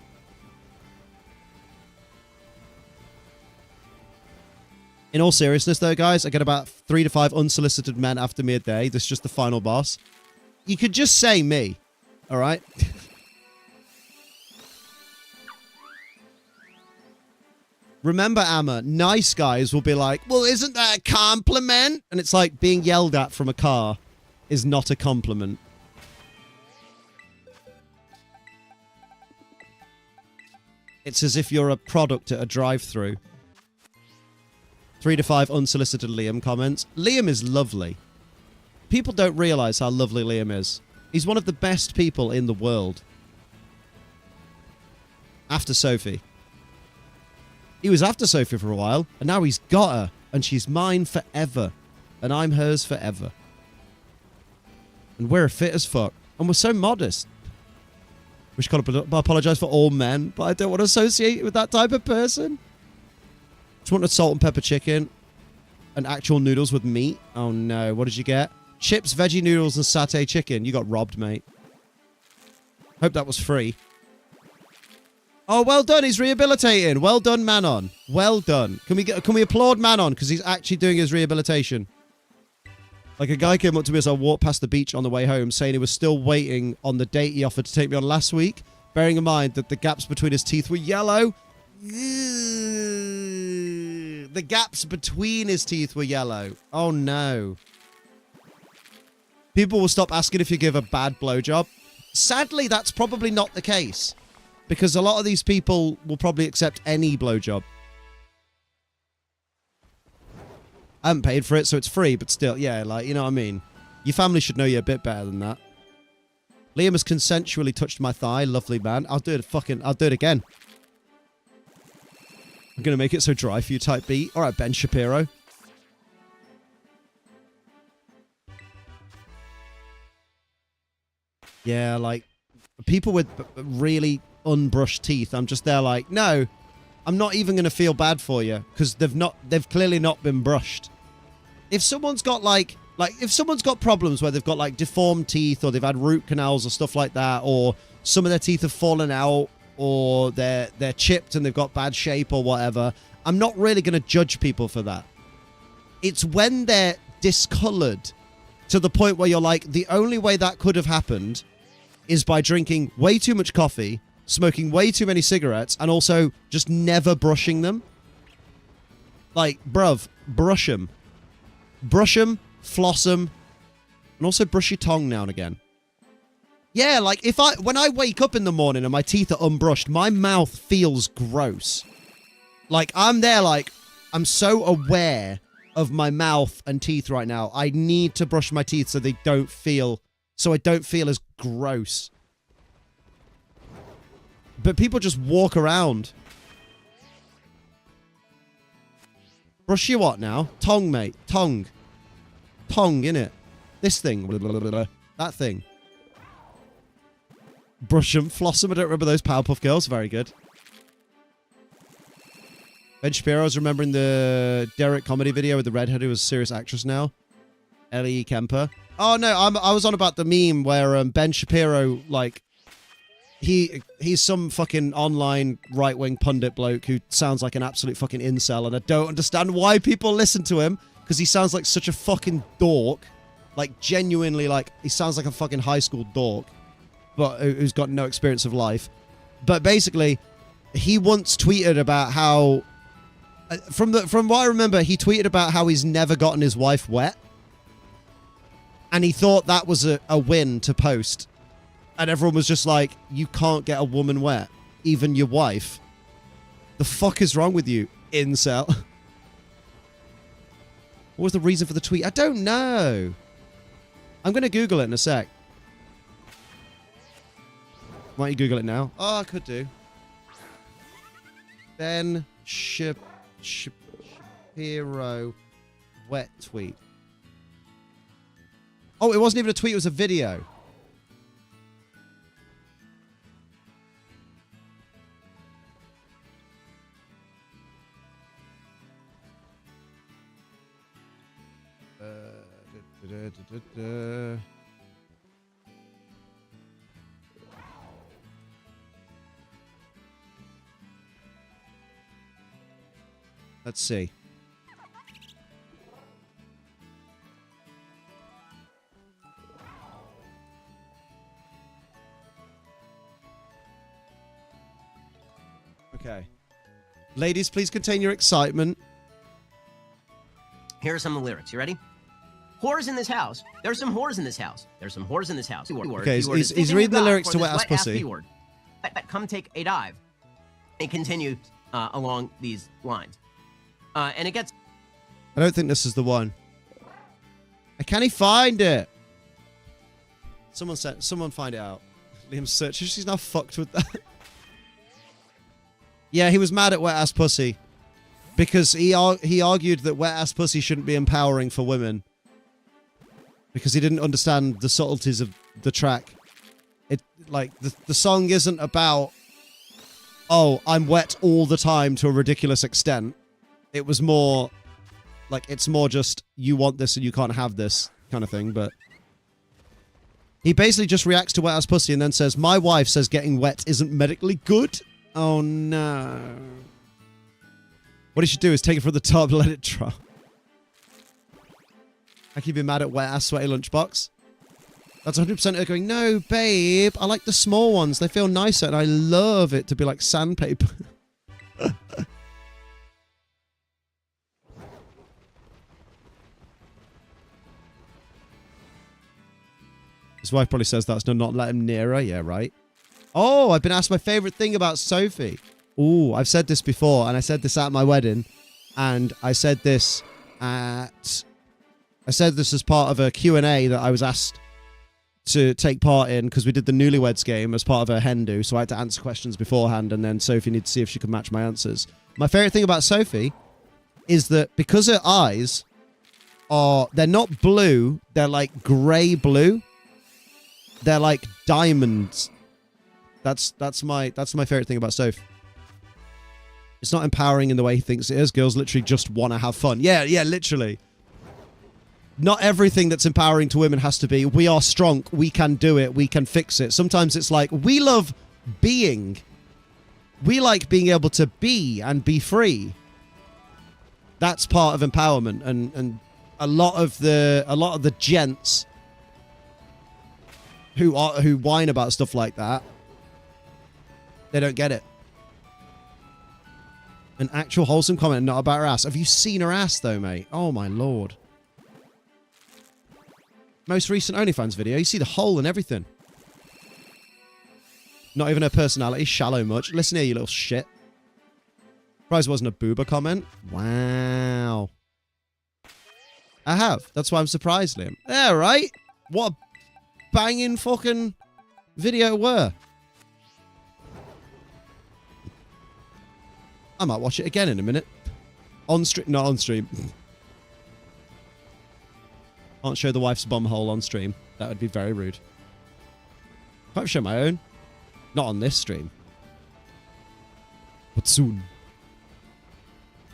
In all seriousness, though, guys, I get about 3 to 5 unsolicited men after me a day. This is just the final boss. You could just say me. All right? Remember, Amma, nice guys will be like, well, isn't that a compliment? And it's like being yelled at from a car is not a compliment. It's as if you're a product at a drive-thru. 3 to 5 unsolicited Liam comments. Liam is lovely. People don't realize how lovely Liam is. He's one of the best people in the world. After Sophie. He was after Sophie for a while, and now he's got her, and she's mine forever, and I'm hers forever. And we're fit as fuck, and we're so modest. We should apologize for all men, but I don't want to associate with that type of person. Just wanted salt and pepper chicken, and actual noodles with meat. Oh no, what did you get? Chips, veggie noodles, and satay chicken. You got robbed, mate. Hope that was free. Oh, well done. He's rehabilitating. Well done, Manon. Well done. Can we applaud Manon because he's actually doing his rehabilitation? Like a guy came up to me as I walked past the beach on the way home saying he was still waiting on the date he offered to take me on last week, bearing in mind that the gaps between his teeth were yellow. The gaps between his teeth were yellow. Oh, no. People will stop asking if you give a bad blowjob. Sadly, that's probably not the case. Because a lot of these people will probably accept any blowjob. I haven't paid for it, so it's free, but still, yeah, like, you know what I mean? Your family should know you a bit better than that. Liam has consensually touched my thigh. Lovely, man. I'll do it again. I'm going to make it so dry for you, type B. All right, Ben Shapiro. Yeah, like, people with really unbrushed teeth, I'm just there like, no, I'm not even going to feel bad for you because they've clearly not been brushed. If someone's got if someone's got problems where they've got like deformed teeth or they've had root canals or stuff like that, or some of their teeth have fallen out or they're chipped and they've got bad shape or whatever, I'm not really going to judge people for that. It's when they're discolored to the point where you're like, the only way that could have happened is by drinking way too much coffee, smoking way too many cigarettes, and also just never brushing them. Like, bruv, brush them. Brush them, floss them, and also brush your tongue now and again. Yeah, like, when I wake up in the morning and my teeth are unbrushed, my mouth feels gross. Like, I'm there, like, I'm so aware of my mouth and teeth right now. I need to brush my teeth so I don't feel as gross. But people just walk around. Brush your what now? Tongue, mate. Tongue. Tongue, innit? This thing. That thing. Brush them, floss them. I don't remember those Powerpuff Girls. Very good. Ben Shapiro's remembering the Derek comedy video with the redhead who was a serious actress now. Ellie Kemper. Oh, no, I was on about the meme where Ben Shapiro, like, he's some fucking online right-wing pundit bloke who sounds like an absolute fucking incel, and I don't understand why people listen to him, because he sounds like such a fucking dork. Like, genuinely, like, he sounds like a fucking high school dork, but who's got no experience of life. But basically, he once tweeted about how, from what I remember, he tweeted about how he's never gotten his wife wet. And he thought that was a win to post. And everyone was just like, you can't get a woman wet. Even your wife. The fuck is wrong with you, incel? What was the reason for the tweet? I don't know. I'm going to Google it in a sec. Why don't you Google it now? Oh, I could do. Ben Shapiro wet tweet. Oh, it wasn't even a tweet, it was a video. Let's see. Okay. Ladies, please contain your excitement. Here are some of the lyrics. You ready? Whores in this house. There's some whores in this house. There's some whores in this house. Okay, he's reading the lyrics to Wet Ass Pussy. Come take a dive. It continues along these lines. And it gets... I don't think this is the one. Can he find it? Someone find it out. Liam searches. He's now fucked with that. Yeah, he was mad at Wet Ass Pussy. Because he argued that Wet Ass Pussy shouldn't be empowering for women. Because he didn't understand the subtleties of the track. The song isn't about, oh, I'm wet all the time to a ridiculous extent. It was more, like, it's more just, you want this and you can't have this kind of thing, but... He basically just reacts to Wet Ass Pussy and then says, my wife says getting wet isn't medically good. Oh, no. What he should do is take it from the top and let it drop. I keep being mad at Wet Ass Sweaty Lunchbox. That's 100% her going, no, babe, I like the small ones. They feel nicer, and I love it to be like sandpaper. His wife probably says that's not let him near her. Yeah, right. Oh, I've been asked my favorite thing about Sophie. Ooh, I've said this before, and I said this at my wedding, and I said this as part of a Q&A that I was asked to take part in because we did the Newlyweds game as part of a hen do, so I had to answer questions beforehand, and then Sophie needed to see if she could match my answers. My favorite thing about Sophie is that because her eyes they're not blue, they're like grey blue. They're like diamonds. That's my favorite thing about Soph. It's not empowering in the way he thinks it is. Girls literally just want to have fun. Yeah, literally. Not everything that's empowering to women has to be, we are strong, we can do it, we can fix it. Sometimes it's like, we love being. We like being able to be and be free. That's part of empowerment. And a lot of the gents who whine about stuff like that, they don't get it. An actual wholesome comment, not about her ass. Have you seen her ass, though, mate? Oh, my lord. Most recent OnlyFans video, you see the hole and everything. Not even her personality, shallow much. Listen here, you little shit. Surprised it wasn't a boober comment. Wow. I have. That's why I'm surprised, Liam. Yeah, right? What a banging fucking video it were. I might watch it again in a minute. On stream. Not on stream. Can't show the wife's bum hole on stream. That would be very rude. Can't show my own. Not on this stream. But soon.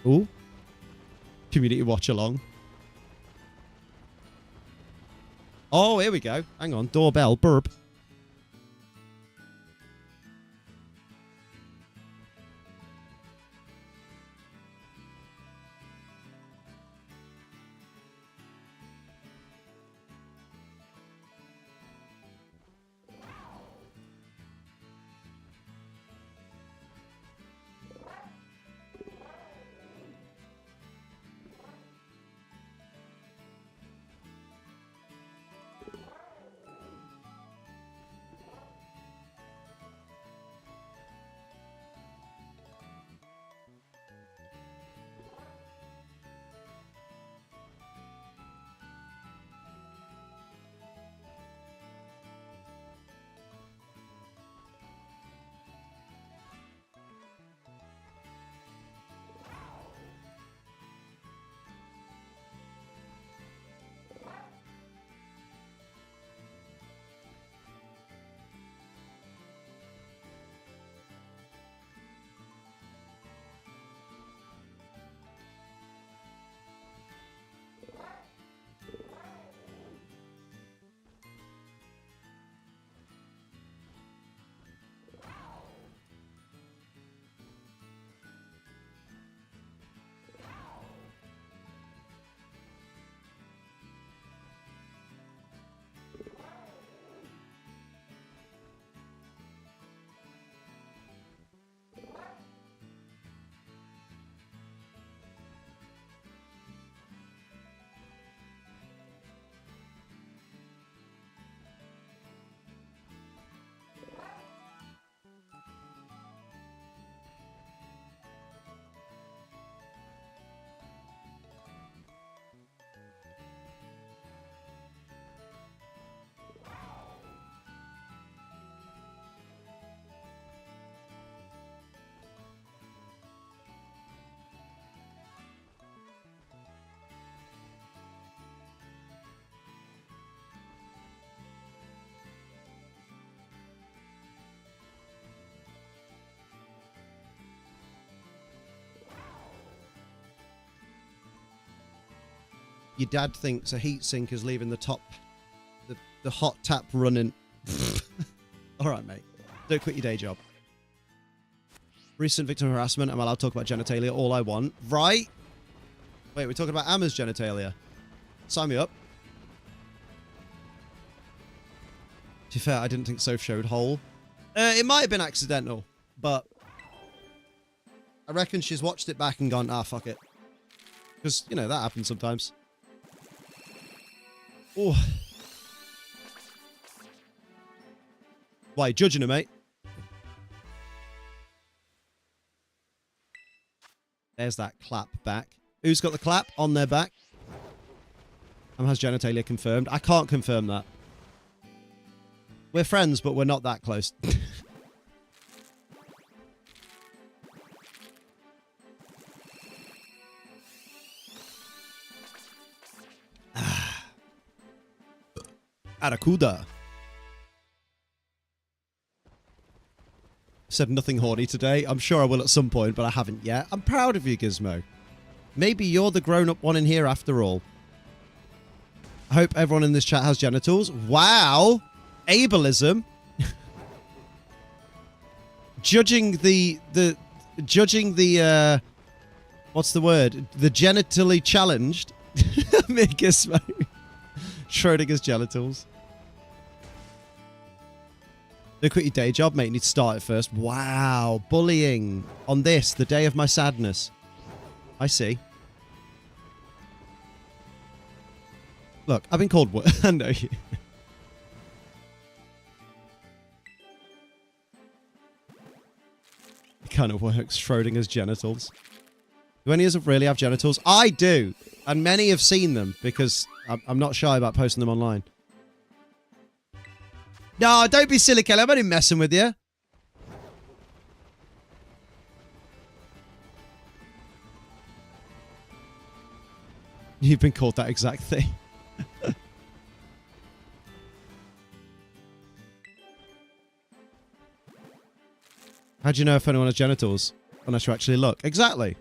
Ooh. Community watch along. Oh, here we go. Hang on. Doorbell. Burp. Your dad thinks a heatsink is leaving the hot tap running. All right, mate. Don't quit your day job. Recent victim harassment. I'm allowed to talk about genitalia all I want. Right? Wait, we're talking about Emma's genitalia. Sign me up. To be fair, I didn't think Soph showed whole. It might have been accidental, but I reckon she's watched it back and gone, ah, fuck it. Because, you know, that happens sometimes. Oh. Why, judging her, mate? There's that clap back. Who's got the clap on their back? Has genitalia confirmed? I can't confirm that. We're friends, but we're not that close. Aracuda. Said nothing horny today. I'm sure I will at some point, but I haven't yet. I'm proud of you, Gizmo. Maybe you're the grown-up one in here after all. I hope everyone in this chat has genitals. Wow. Ableism. Judging the what's the word? The genitally challenged. Me, Gizmo. Schrodinger's genitals. Don't quit your day job, mate. You need to start it first. Wow. Bullying. On this, the day of my sadness. I see. Look, I've been called... I know you. It kind of works. Schrodinger's genitals. Do any of us really have genitals? I do. And many have seen them because I'm not shy about posting them online. No, don't be silly, Kelly. I'm only messing with you. You've been called that exact thing. How do you know if anyone has genitals? Unless you actually look. Exactly.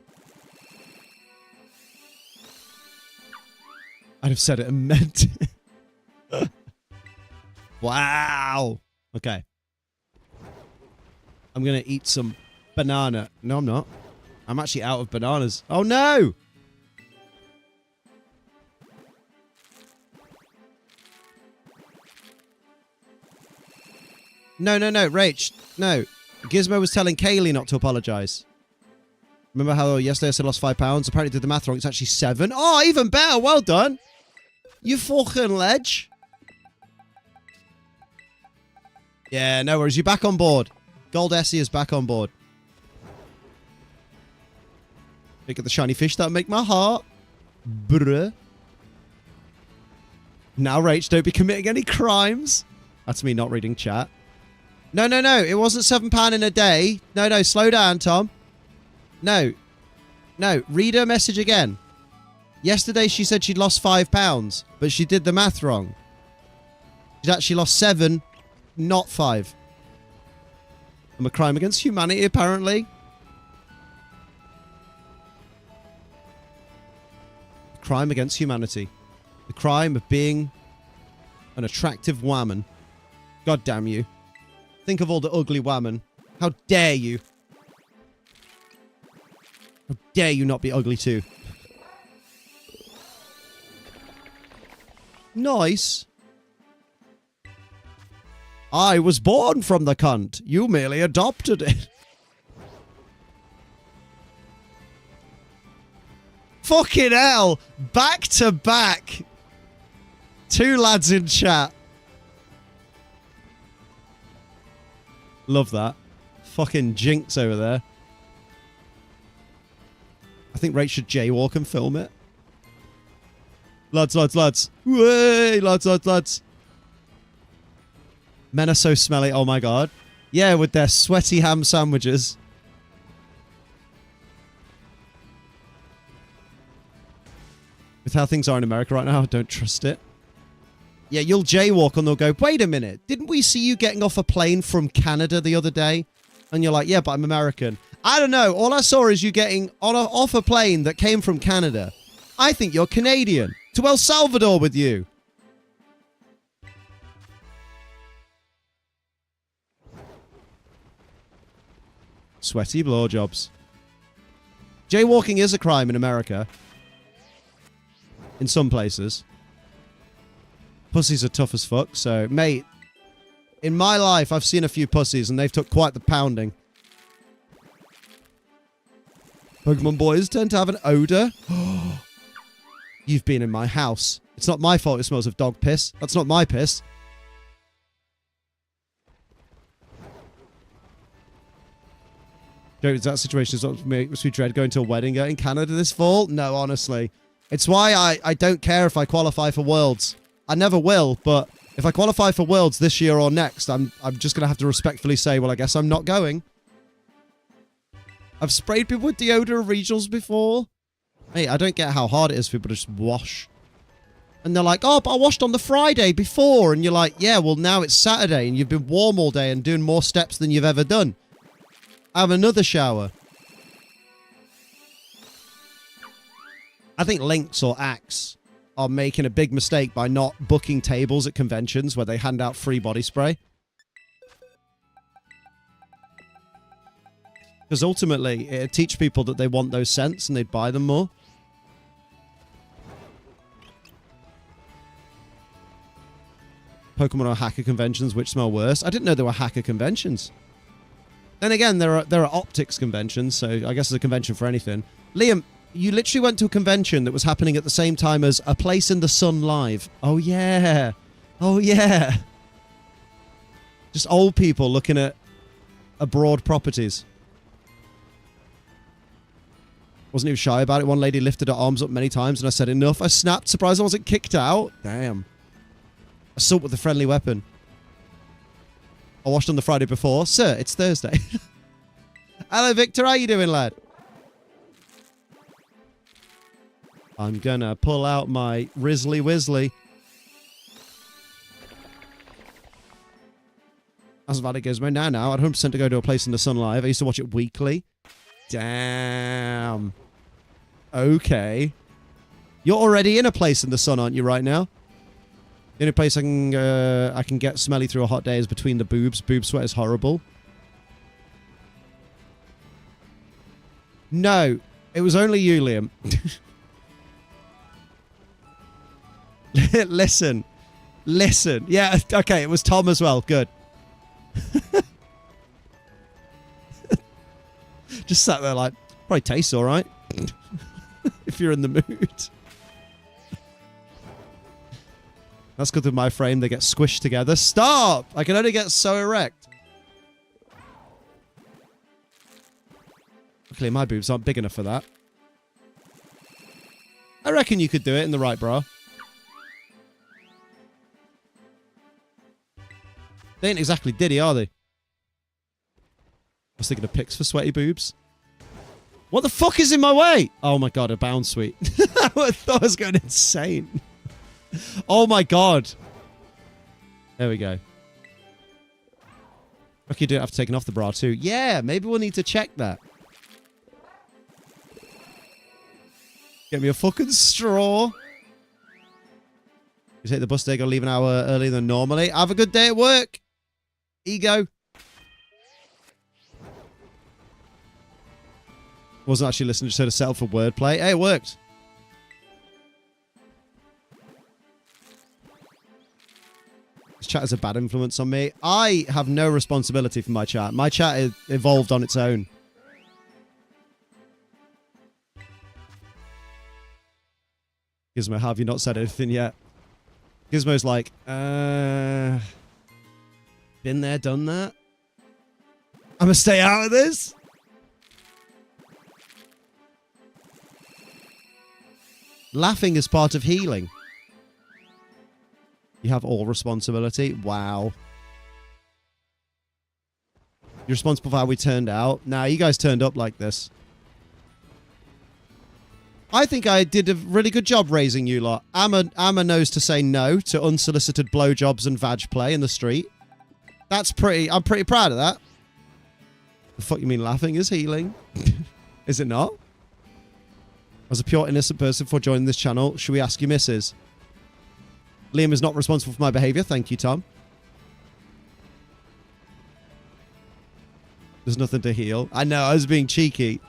I'd have said it and meant it. Wow. Okay. I'm going to eat some banana. No, I'm not. I'm actually out of bananas. Oh, no. No, Rach. No. Gizmo was telling Kaylee not to apologize. Remember how yesterday I said I lost £5? Apparently did the math wrong. It's actually 7. Oh, even better. Well done. You fucking ledge. Yeah, no worries. You're back on board. Gold Essie is back on board. Look at the shiny fish that make my heart. Bruh. Now, Rach, don't be committing any crimes. That's me not reading chat. No. It wasn't £7 in a day. No. Slow down, Tom. No. Read her message again. Yesterday, she said she'd lost £5, but she did the math wrong. She'd actually lost 7, not 5. I'm a crime against humanity, apparently. A crime against humanity. The crime of being an attractive woman. God damn you. Think of all the ugly women. How dare you? How dare you not be ugly too? Nice. I was born from the cunt. You merely adopted it. Fucking hell. Back to back. 2 lads in chat. Love that. Fucking jinx over there. I think Rach should jaywalk and film it. Lads. Way, lads. Men are so smelly. Oh my god. Yeah, with their sweaty ham sandwiches. With how things are in America right now, I don't trust it. Yeah, you'll jaywalk and they'll go, wait a minute, didn't we see you getting off a plane from Canada the other day? And you're like, yeah, but I'm American. I don't know. All I saw is you getting off a plane that came from Canada. I think you're Canadian. to El Salvador with you. Sweaty blowjobs. Jaywalking is a crime in America. In some places. Pussies are tough as fuck, so, mate, in my life, I've seen a few pussies, and they've took quite the pounding. Pokemon boys tend to have an odor. You've been in my house. It's not my fault it smells of dog piss. That's not my piss. That situation is what makes me dread going to a wedding in Canada this fall. No, honestly. It's why I don't care if I qualify for Worlds. I never will, but if I qualify for Worlds this year or next, I'm just going to have to respectfully say, well, I guess I'm not going. I've sprayed people with deodorant at regionals before. Hey, I don't get how hard it is for people to just wash. And they're like, oh, but I washed on the Friday before. And you're like, yeah, well, now it's Saturday and you've been warm all day and doing more steps than you've ever done. Have another shower. I think Lynx or Axe are making a big mistake by not booking tables at conventions where they hand out free body spray. Because ultimately, it'd teach people that they want those scents and they'd buy them more. Pokemon are hacker conventions, which smell worse. I didn't know there were hacker conventions. Then again, there are optics conventions, so I guess there's a convention for anything. Liam, you literally went to a convention that was happening at the same time as A Place in the Sun Live. Oh, yeah. Oh, yeah. Just old people looking at abroad properties. Wasn't even shy about it. One lady lifted her arms up many times, and I said, enough. I snapped. Surprised I wasn't kicked out. Damn. Assault with a friendly weapon. I washed on the Friday before. Sir, it's Thursday. Hello, Victor. How you doing, lad? I'm gonna pull out my Risley Wisley. That's about it goes now. I'd 100% to go to A Place in the Sun Live. I used to watch it weekly. Damn. Okay. You're already in A Place in the Sun, aren't you, right now? The only place I can get smelly through a hot day is between the boobs. Boob sweat is horrible. No, it was only you, Liam. Listen. Yeah, okay, it was Tom as well. Good. Just sat there like, probably tastes all right. If you're in the mood. That's good with my frame. They get squished together. Stop! I can only get so erect. Luckily, my boobs aren't big enough for that. I reckon you could do it in the right bra. They ain't exactly diddy, are they? I was thinking of pics for sweaty boobs. What the fuck is in my way? Oh my god, a bound suite. I thought I was going insane. Oh my god. There we go. Lucky you didn't have to take off the bra too. Yeah, maybe we'll need to check that. Get me a fucking straw. You take the bus today, go leave an hour earlier than normally. Have a good day at work. Ego. Wasn't actually listening, just heard a settle for wordplay. Hey, it worked. This chat is a bad influence on me. I have no responsibility for my chat. My chat evolved on its own. Gizmo, have you not said anything yet? Gizmo's like, been there, done that. I'm gonna stay out of this. Laughing is part of healing. You have all responsibility. Wow. You're responsible for how we turned out. Nah, you guys turned up like this. I think I did a really good job raising you lot. Amma knows to say no to unsolicited blowjobs and vag play in the street. That's pretty... I'm pretty proud of that. The fuck you mean laughing is healing? Is it not? As a pure innocent person before joining this channel, should we ask you, Mrs.? Liam is not responsible for my behavior. Thank you, Tom. There's nothing to heal. I know, I was being cheeky.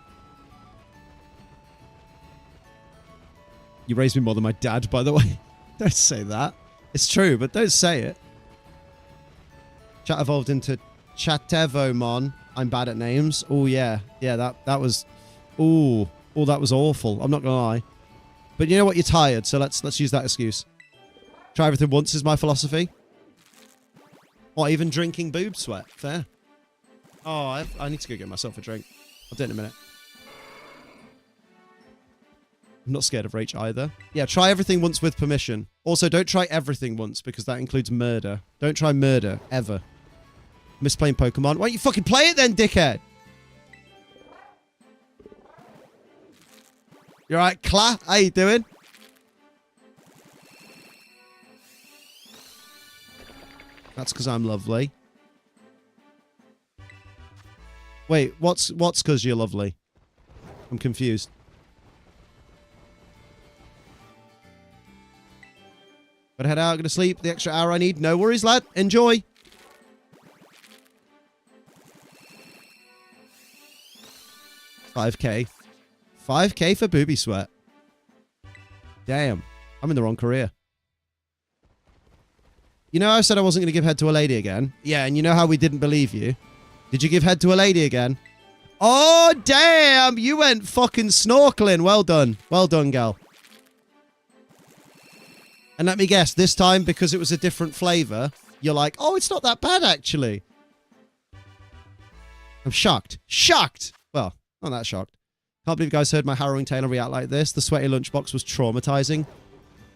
You raised me more than my dad, by the way. Don't say that. It's true, but don't say it. Chat evolved into Chatevomon. I'm bad at names. Oh, yeah. Yeah, that was... Ooh. Oh, that was awful. I'm not going to lie. But you know what? You're tired, so let's use that excuse. Try everything once is my philosophy. Or even drinking boob sweat. Fair. Oh, I need to go get myself a drink. I'll do it in a minute. I'm not scared of Rach either. Yeah, try everything once with permission. Also, don't try everything once, because that includes murder. Don't try murder, ever. Miss playing Pokemon. Why don't you fucking play it then, dickhead? You alright, Cla? How you doing? That's because I'm lovely. Wait, what's because you're lovely? I'm confused. Gotta head out, gonna sleep. The extra hour I need. No worries, lad. Enjoy. $5K. $5K for booby sweat. Damn. I'm in the wrong career. You know I said I wasn't going to give head to a lady again? Yeah, and you know how we didn't believe you? Did you give head to a lady again? Oh, damn! You went fucking snorkeling. Well done. Well done, gal. And let me guess, this time, because it was a different flavor, you're like, oh, it's not that bad, actually. I'm shocked. Shocked! Well, not that shocked. Can't believe you guys heard my harrowing tale and react like this. The sweaty lunchbox was traumatizing.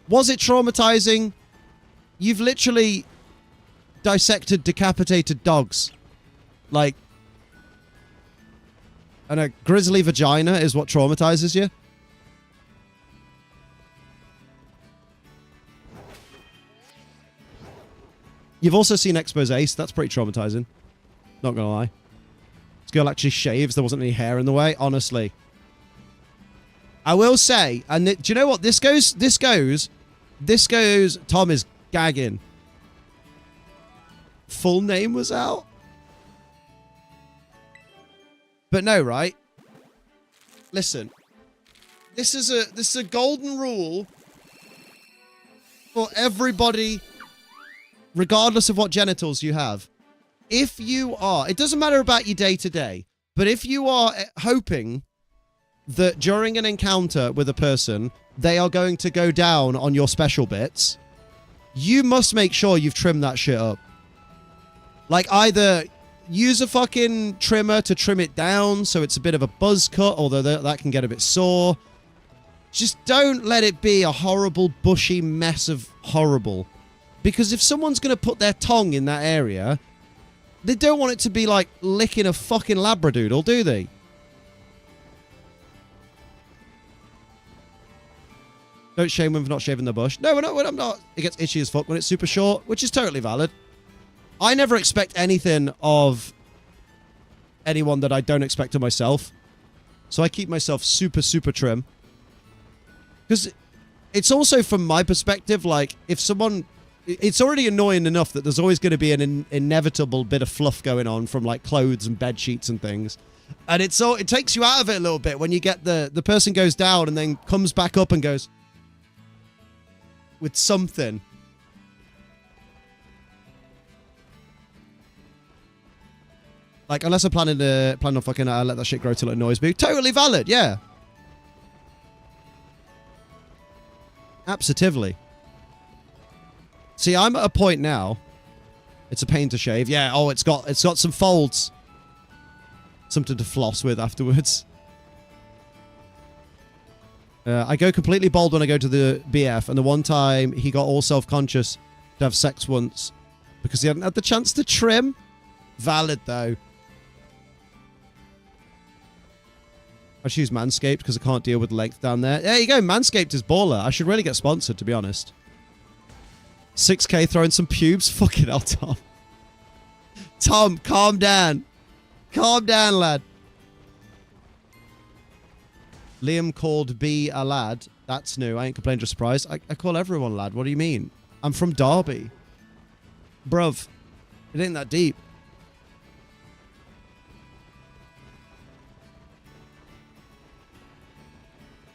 Was it traumatizing? You've literally dissected decapitated dogs. Like, and a grisly vagina is what traumatizes you? You've also seen Expo's Ace. That's pretty traumatizing. Not gonna lie. This girl actually shaves. There wasn't any hair in the way. Honestly. I will say, and do you know what? This goes, Tom is gagging. Full name was out. But no, right? Listen. This is a golden rule for everybody, regardless of what genitals you have. If you are, it doesn't matter about your day to day, but if you are hoping that during an encounter with a person, they are going to go down on your special bits, you must make sure you've trimmed that shit up. Like, either use a fucking trimmer to trim it down so it's a bit of a buzz cut, although that can get a bit sore. Just don't let it be a horrible, bushy mess of horrible. Because if someone's going to put their tongue in that area, they don't want it to be like licking a fucking labradoodle, do they? Don't shame them for not shaving the bush. No, I'm not. It gets itchy as fuck when it's super short, which is totally valid. I never expect anything of anyone that I don't expect of myself. So I keep myself super, super trim. Because it's also, from my perspective, like, if someone... It's already annoying enough that there's always going to be an inevitable bit of fluff going on from, like, clothes and bed sheets and things. And it takes you out of it a little bit when you get the person goes down and then comes back up and goes... with something. Like, unless I'm planning on fucking let that shit grow till it annoys me. Totally valid, yeah. Absolutely. See, I'm at a point now. It's a pain to shave. Yeah, oh, it's got some folds. Something to floss with afterwards. I go completely bald when I go to the BF, and the one time he got all self-conscious to have sex once because he hadn't had the chance to trim. Valid, though. I choose Manscaped because I can't deal with length down there. There you go. Manscaped is baller. I should really get sponsored, to be honest. 6K throwing some pubes? Fucking hell, Tom. Tom, calm down. Calm down, lad. Liam called B a lad. That's new. I ain't complaining, just surprised. I call everyone lad. What do you mean? I'm from Derby. Bruv. It ain't that deep.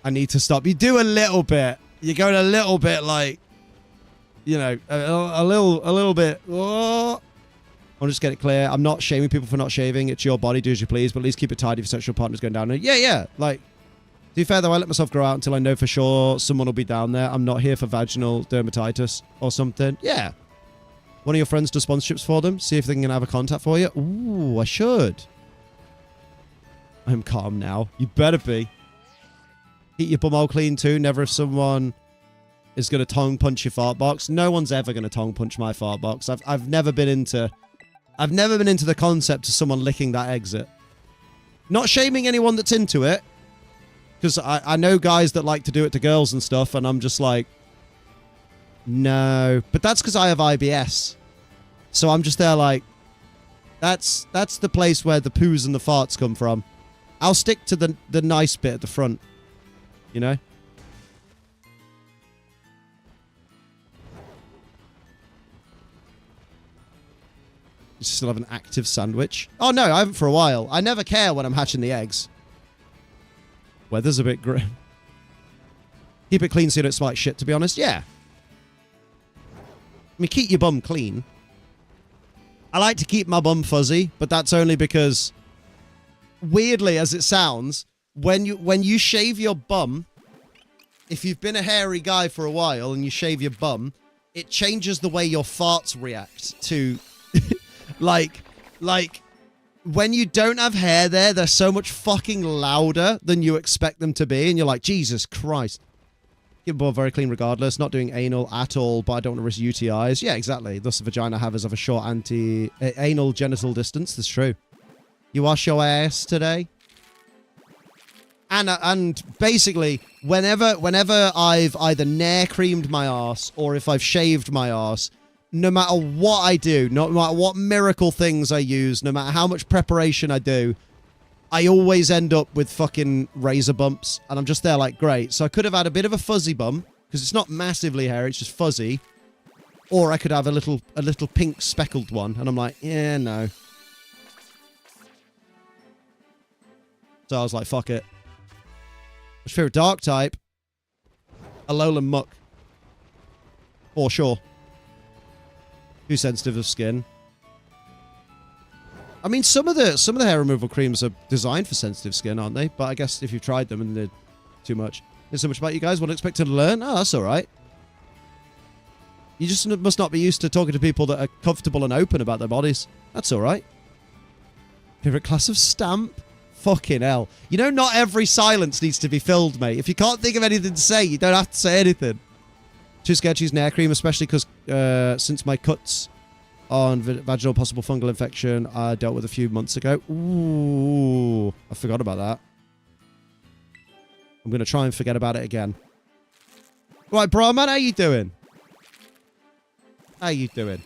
I need to stop. You do a little bit. You're going a little bit like, you know, a little bit. Oh. I'll just get it clear. I'm not shaming people for not shaving. It's your body. Do as you please. But at least keep it tidy if your sexual partner's going down. Yeah. Like, to be fair, though, I let myself grow out until I know for sure someone will be down there. I'm not here for vaginal dermatitis or something. Yeah. One of your friends does sponsorships for them. See if they can have a contact for you. Ooh, I should. I'm calm now. You better be. Keep your bumhole clean too. Never if someone is going to tongue punch your fart box. No one's ever going to tongue punch my fart box. I've never been into the concept of someone licking that exit. Not shaming anyone that's into it. Because I know guys that like to do it to girls and stuff, and I'm just like, no. But that's because I have IBS. So I'm just there like, that's the place where the poos and the farts come from. I'll stick to the nice bit at the front. You know? You still have an active sandwich? Oh no, I haven't for a while. I never care when I'm hatching the eggs. Weather's a bit grim. Keep it clean so you don't smell like shit, to be honest. Yeah. I mean, keep your bum clean. I like to keep my bum fuzzy, but that's only because, weirdly as it sounds, when you shave your bum, if you've been a hairy guy for a while and you shave your bum, it changes the way your farts react to, like, when you don't have hair there, they're so much fucking louder than you expect them to be, and you're like, Jesus Christ. Keep bum very clean regardless, not doing anal at all, but I don't want to risk UTIs. Yeah, exactly. Thus the vagina I have is of a short anal genital distance. That's true. You wash your ass today? And basically, whenever I've either nair creamed my arse or if I've shaved my arse, no matter what I do, no matter what miracle things I use, no matter how much preparation I do, I always end up with fucking razor bumps. And I'm just there like, great. So I could have had a bit of a fuzzy bum, because it's not massively hairy, it's just fuzzy. Or I could have a little pink speckled one. And I'm like, yeah, no. So I was like, fuck it. What's your favorite dark type? Alolan Muck. For sure. Too sensitive of skin. I mean, some of the hair removal creams are designed for sensitive skin, aren't they? But I guess if you've tried them and they're too much. There's so much about you guys. What expected to learn? Oh, that's all right. You just must not be used to talking to people that are comfortable and open about their bodies. That's all right. Favorite class of stamp? Fucking hell. You know, not every silence needs to be filled, mate. If you can't think of anything to say, you don't have to say anything. Too scared to use nair cream, especially because since my cuts on vaginal possible fungal infection I dealt with a few months ago. Ooh, I forgot about that. I'm going to try and forget about it again. Right, bro, man, how you doing? How you doing?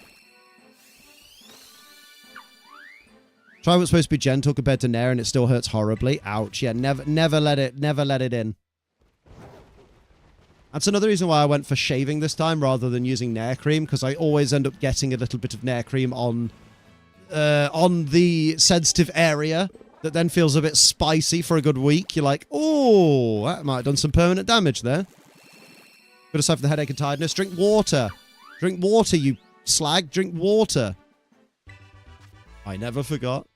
Try what's supposed to be gentle compared to nair and it still hurts horribly. Ouch. Yeah, never let it in. That's another reason why I went for shaving this time rather than using nair cream, because I always end up getting a little bit of nair cream on the sensitive area that then feels a bit spicy for a good week. You're like, oh, that might have done some permanent damage there. But aside from the headache and tiredness, drink water. Drink water, you slag. Drink water. I never forgot.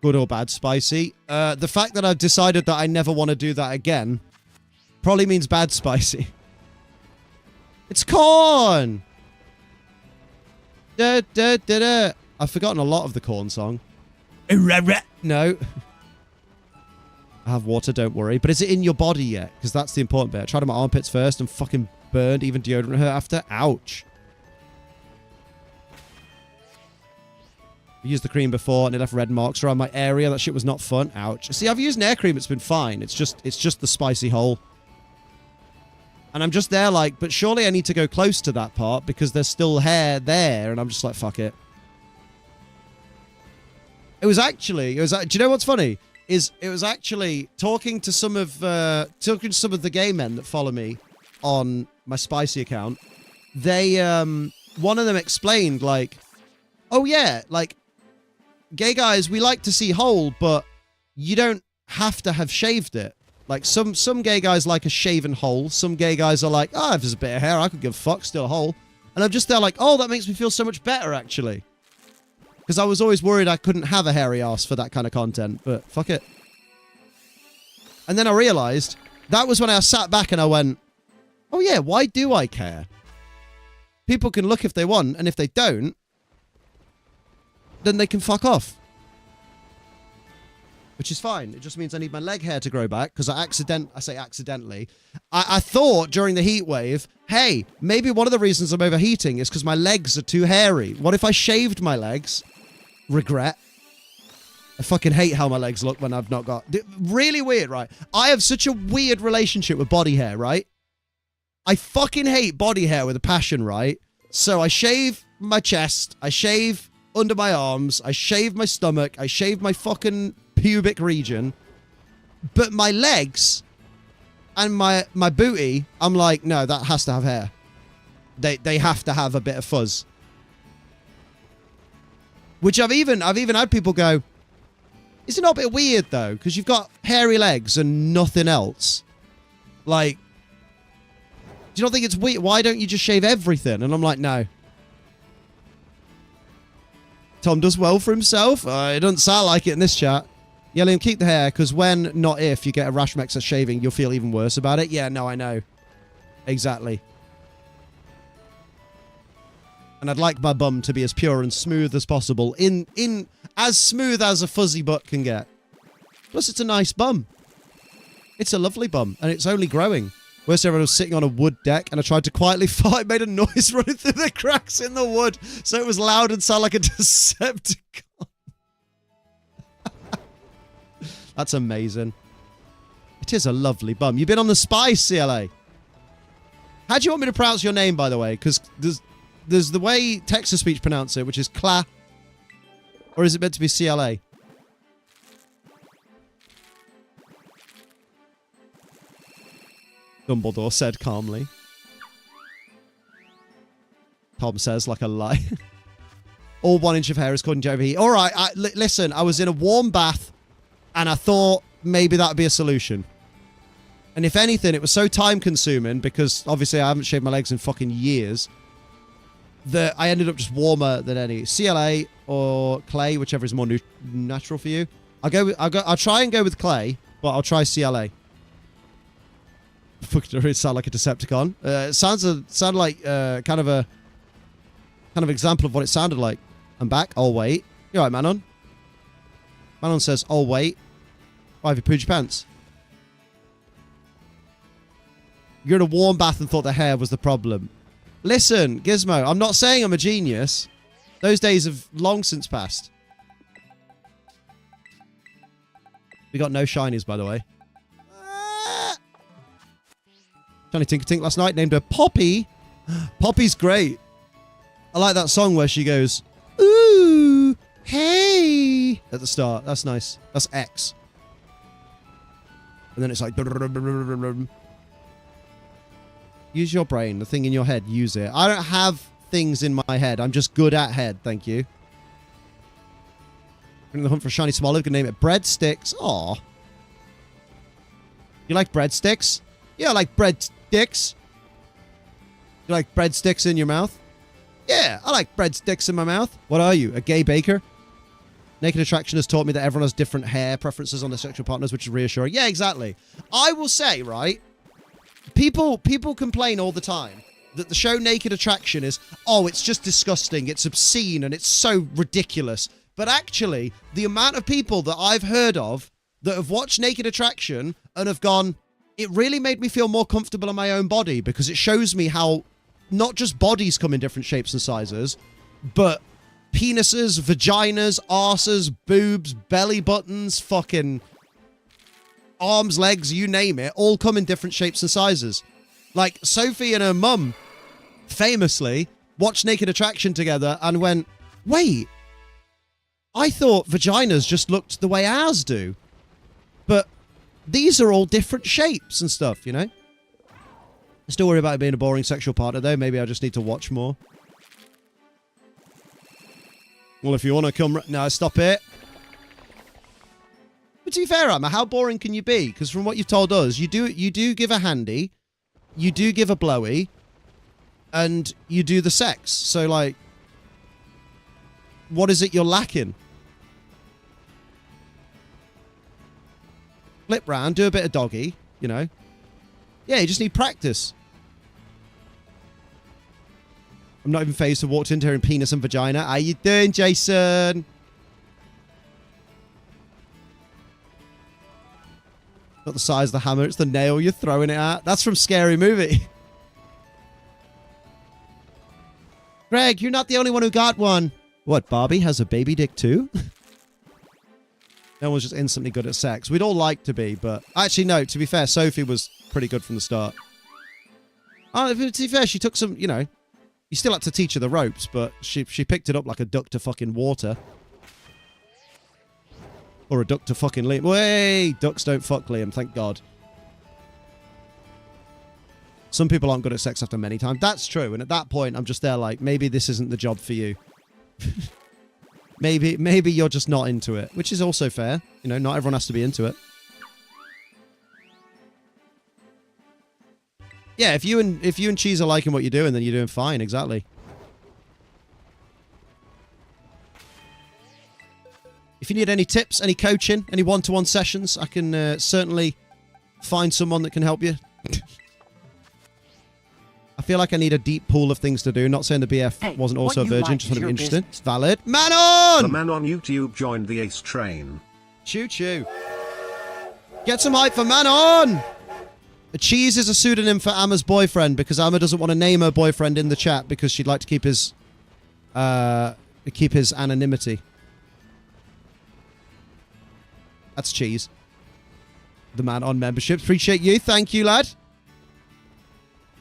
Good or bad spicy? The fact that I've decided that I never want to do that again probably means bad spicy. It's corn! Da, da, da, da. I've forgotten a lot of the corn song. No. I have water, don't worry. But is it in your body yet? Because that's the important bit. I tried on my armpits first and fucking burned, even deodorant hurt after. Ouch. I used the cream before and it left red marks around my area. That shit was not fun. Ouch. See, I've used nair cream. It's been fine. It's just the spicy hole. And I'm just there like, but surely I need to go close to that part because there's still hair there. And I'm just like, fuck it. It was actually, do you know what's funny? It was actually talking to some of the gay men that follow me on my spicy account. They, one of them explained, like, oh yeah, like, gay guys, we like to see hole, but you don't have to have shaved it. Like, some gay guys like a shaven hole. Some gay guys are like, oh, if there's a bit of hair, I could give a fuck, still a hole. And I'm just there like, oh, that makes me feel so much better, actually. Because I was always worried I couldn't have a hairy ass for that kind of content, but fuck it. And then I realized, that was when I sat back and I went, oh yeah, why do I care? People can look if they want, and if they don't, then they can fuck off. Which is fine. It just means I need my leg hair to grow back, because I say accidentally. I thought during the heat wave, hey, maybe one of the reasons I'm overheating is because my legs are too hairy. What if I shaved my legs? Regret. I fucking hate how my legs look when I've not got... Really weird, right? I have such a weird relationship with body hair, right? I fucking hate body hair with a passion, right? So I shave my chest, I shave under my arms, I shave my stomach, I shave my fucking pubic region, but my legs and my booty, I'm like, no, that has to have hair. They have to have a bit of fuzz. Which I've even had people go, is it not a bit weird though? Because you've got hairy legs and nothing else. Like, do you not think it's weird? Why don't you just shave everything? And I'm like, no. Tom does well for himself. It doesn't sound like it in this chat. Yeah, Liam, keep the hair, because when, not if, you get a rash from excess shaving, you'll feel even worse about it. Yeah, no, I know. Exactly. And I'd like my bum to be as pure and smooth as possible. In as smooth as a fuzzy butt can get. Plus, it's a nice bum. It's a lovely bum, and it's only growing. Worst ever, I was sitting on a wood deck, and I tried to quietly fart. It made a noise running through the cracks in the wood, so it was loud and sounded like a Decepticon. That's amazing. It is a lovely bum. You've been on the Spice, CLA. How do you want me to pronounce your name, by the way? Because there's the way text-to-speech pronounce it, which is Cla. Or is it meant to be CLA? Dumbledore said calmly. Tom says like a lie. All 1 inch of hair is causing to overheat. All right, listen, I was in a warm bath, and I thought maybe that would be a solution. And if anything, it was so time-consuming, because obviously I haven't shaved my legs in fucking years, that I ended up just warmer than any. CLA or clay, whichever is more natural for you. I'll try and go with clay, but I'll try CLA. It sound like a Decepticon. It sounded like kind of example of what it sounded like. I'm back. Oh wait. You alright, Manon? Manon says, "Oh wait. Why have you pooed your pants?" You're in a warm bath and thought the hair was the problem. Listen, Gizmo, I'm not saying I'm a genius. Those days have long since passed. We got no shinies, by the way. Johnny Tinker Tink last night named her Poppy. Poppy's great. I like that song where she goes, ooh, hey, at the start. That's nice. That's X. And then it's like... Use your brain. The thing in your head. Use it. I don't have things in my head. I'm just good at head. Thank you. In the hunt for a shiny Smoliv. Gonna name it Breadsticks. Aw. You like breadsticks? Yeah, I like breadsticks. You like breadsticks in your mouth? Yeah, I like breadsticks in my mouth. What are you, a gay baker? Naked Attraction has taught me that everyone has different hair preferences on their sexual partners, which is reassuring. Yeah, exactly. I will say, right, people complain all the time that the show Naked Attraction is, oh, it's just disgusting, it's obscene, and it's so ridiculous. But actually, the amount of people that I've heard of that have watched Naked Attraction and have gone, it really made me feel more comfortable in my own body, because it shows me how not just bodies come in different shapes and sizes, but penises, vaginas, arses, boobs, belly buttons, fucking arms, legs, you name it, all come in different shapes and sizes. Like, Sophie and her mum famously watched Naked Attraction together and went, wait, I thought vaginas just looked the way ours do. But these are all different shapes and stuff, you know? I still worry about it being a boring sexual partner, though. Maybe I just need to watch more. Well, if you want to come... No, stop it. But to be fair, Emma, how boring can you be? Because from what you've told us, you do give a handy, you do give a blowy, and you do the sex. So, like, what is it you're lacking? Flip round, do a bit of doggy, you know. Yeah, you just need practice. I'm not even phased to walked into her in penis and vagina. How you doing, Jason? Not the size of the hammer, it's the nail you're throwing it at. That's from Scary Movie. Greg, you're not the only one who got one. What, Barbie has a baby dick too? No one's just instantly good at sex. We'd all like to be, but... Actually, no, to be fair, Sophie was pretty good from the start. Oh, to be fair, she took some, you know... You still had to teach her the ropes, but she picked it up like a duck to fucking water. Or a duck to fucking Liam. Way! Ducks don't fuck Liam, thank God. Some people aren't good at sex after many times. That's true, and at that point, I'm just there like, maybe this isn't the job for you. Maybe you're just not into it, which is also fair. You know, not everyone has to be into it. Yeah, if you and Cheese are liking what you're doing, then you're doing fine. Exactly. If you need any tips, any coaching, any one-to-one sessions, I can certainly find someone that can help you. I feel like I need a deep pool of things to do. Not saying the BF wasn't also a virgin, just want to be interested. It's valid. Manon! The man on YouTube joined the Ace train. Choo-choo. Get some hype for Manon! Cheese is a pseudonym for Amma's boyfriend because Amma doesn't want to name her boyfriend in the chat because she'd like to keep his anonymity. That's Cheese. The man on memberships. Appreciate you. Thank you, lad.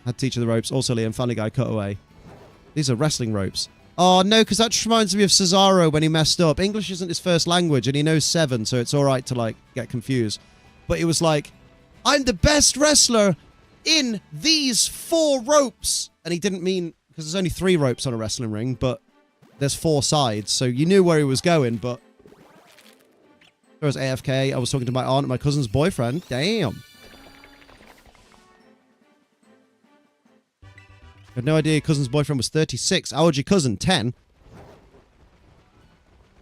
Had teacher the ropes. Also, Liam, Family Guy, cut away. These are wrestling ropes. Oh, no, because that just reminds me of Cesaro when he messed up. English isn't his first language, and he knows 7, so it's all right to, like, get confused. But it was like, I'm the best wrestler in these 4 ropes. And he didn't mean, because there's only 3 ropes on a wrestling ring, but there's 4 sides, so you knew where he was going, but... There was AFK. I was talking to my aunt and my cousin's boyfriend. Damn. I had no idea your cousin's boyfriend was 36. How old's your cousin? 10?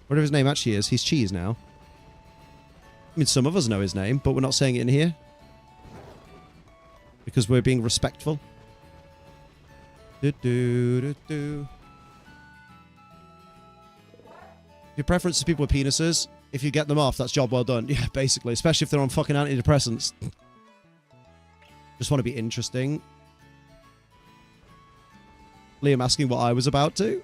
Whatever his name actually is. He's Cheese now. I mean, some of us know his name, but we're not saying it in here. Because we're being respectful. Do-do-do-do. Your preference is people with penises. If you get them off, that's job well done. Yeah, basically. Especially if they're on fucking antidepressants. Just want to be interesting. Liam asking what I was about to.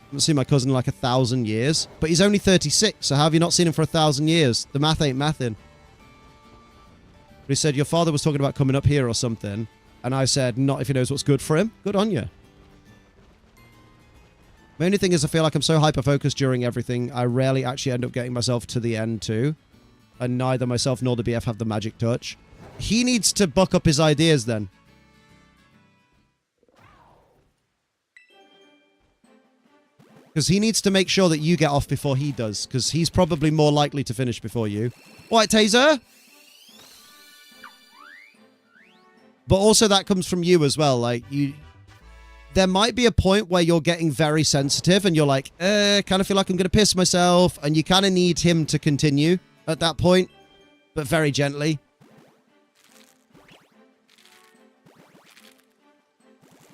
I haven't seen my cousin in like 1,000 years. But he's only 36, so how have you not seen him for 1,000 years? The math ain't mathing. But he said, your father was talking about coming up here or something. And I said, not if he knows what's good for him. Good on you. My only thing is I feel like I'm so hyper-focused during everything, I rarely actually end up getting myself to the end too. And neither myself nor the BF have the magic touch. He needs to buck up his ideas then. Because he needs to make sure that you get off before he does. Because he's probably more likely to finish before you. Alright, Taser? But also that comes from you as well. Like, you... There might be a point where you're getting very sensitive and you're like, kind of feel like I'm going to piss myself. And you kind of need him to continue at that point. But very gently.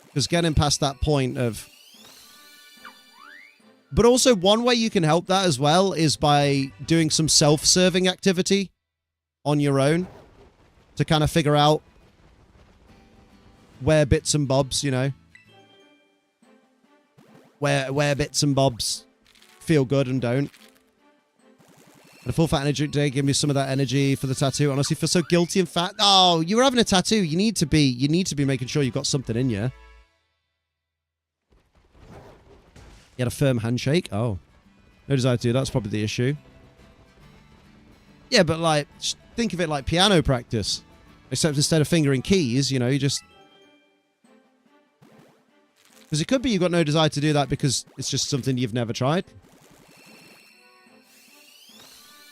Because getting past that point of... But also one way you can help that as well is by doing some self-serving activity on your own. To kind of figure out where bits and bobs, you know. Where bits and bobs feel good and don't. And a full fat energy today give me some of that energy for the tattoo. Honestly, feel so guilty and fat. Oh, you were having a tattoo. You need to be making sure you've got something in you. He had a firm handshake. Oh. No desire to do that. That's probably the issue. Yeah, but like, just think of it like piano practice. Except instead of fingering keys, you know, you just... Because it could be you've got no desire to do that because it's just something you've never tried.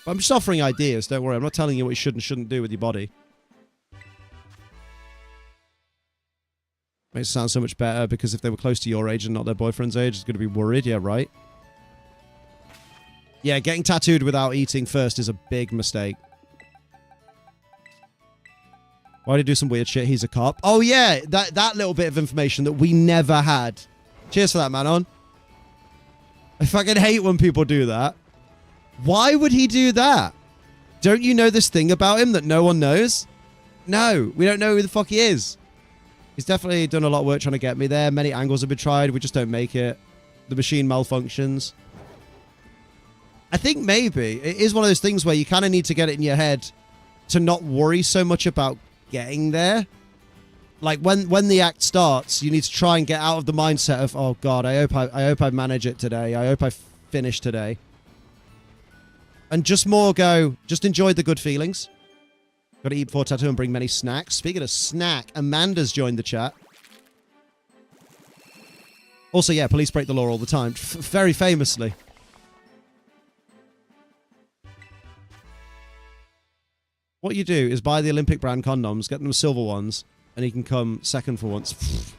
But I'm just offering ideas, don't worry. I'm not telling you what you should and shouldn't do with your body. Makes it sound so much better because if they were close to your age and not their boyfriend's age, it's going to be worried. Yeah, right. Yeah, getting tattooed without eating first is a big mistake. Why did he do some weird shit? He's a cop. Oh, yeah. That little bit of information that we never had. Cheers for that, Manon. I fucking hate when people do that. Why would he do that? Don't you know this thing about him that no one knows? No, we don't know who the fuck he is. He's definitely done a lot of work trying to get me there. Many angles have been tried. We just don't make it. The machine malfunctions. I think maybe it is one of those things where you kind of need to get it in your head to not worry so much about getting there. Like when the act starts, you need to try and get out of the mindset of, oh God, I hope I manage it today. I hope I finish today. And just more go, just enjoy the good feelings. Got to eat before tattoo and bring many snacks. Speaking of snack, Amanda's joined the chat. Also, yeah, police break the law all the time. Very famously. What you do is buy the Olympic brand condoms, get them silver ones, and you can come second for once.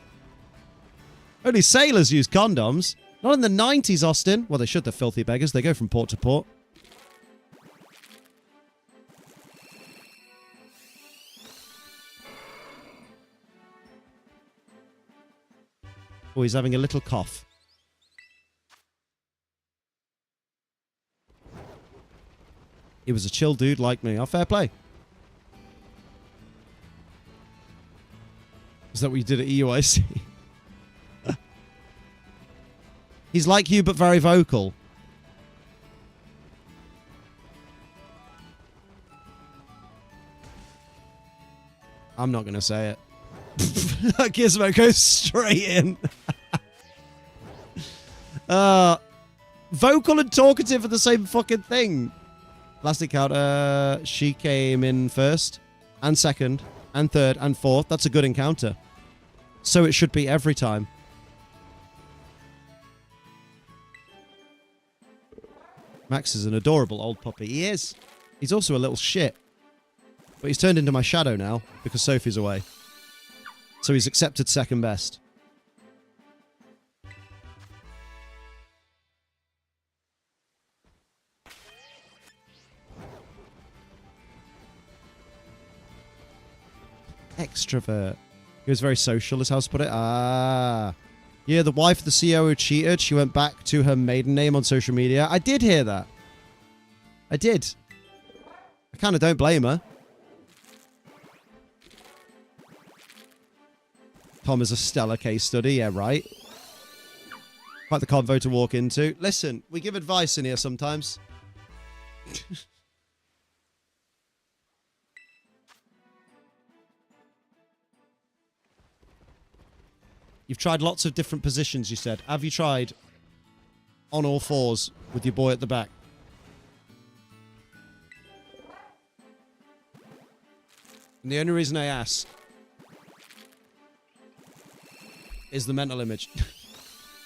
Only sailors use condoms. Not in the 90s, Austin. Well, they should, the filthy beggars. They go from port to port. Oh, he's having a little cough. He was a chill dude like me. Oh, fair play. Is that what you did at EUIC? He's like you, but very vocal. I'm not going to say it. Gizmo goes straight in. Vocal and talkative are the same fucking thing. Plastic counter. She came in first and second and third and fourth. That's a good encounter. So it should be every time. Max is an adorable old puppy. He is. He's also a little shit. But he's turned into my shadow now because Sophie's away. So he's accepted second best. Extrovert. He was very social, is how to put it. Ah. Yeah, the wife of the CEO who cheated, she went back to her maiden name on social media. I did hear that. I did. I kind of don't blame her. Tom is a stellar case study, yeah, right? Quite the convo to walk into. Listen, we give advice in here sometimes. You've tried lots of different positions, you said. Have you tried on all fours with your boy at the back? And the only reason I ask is the mental image.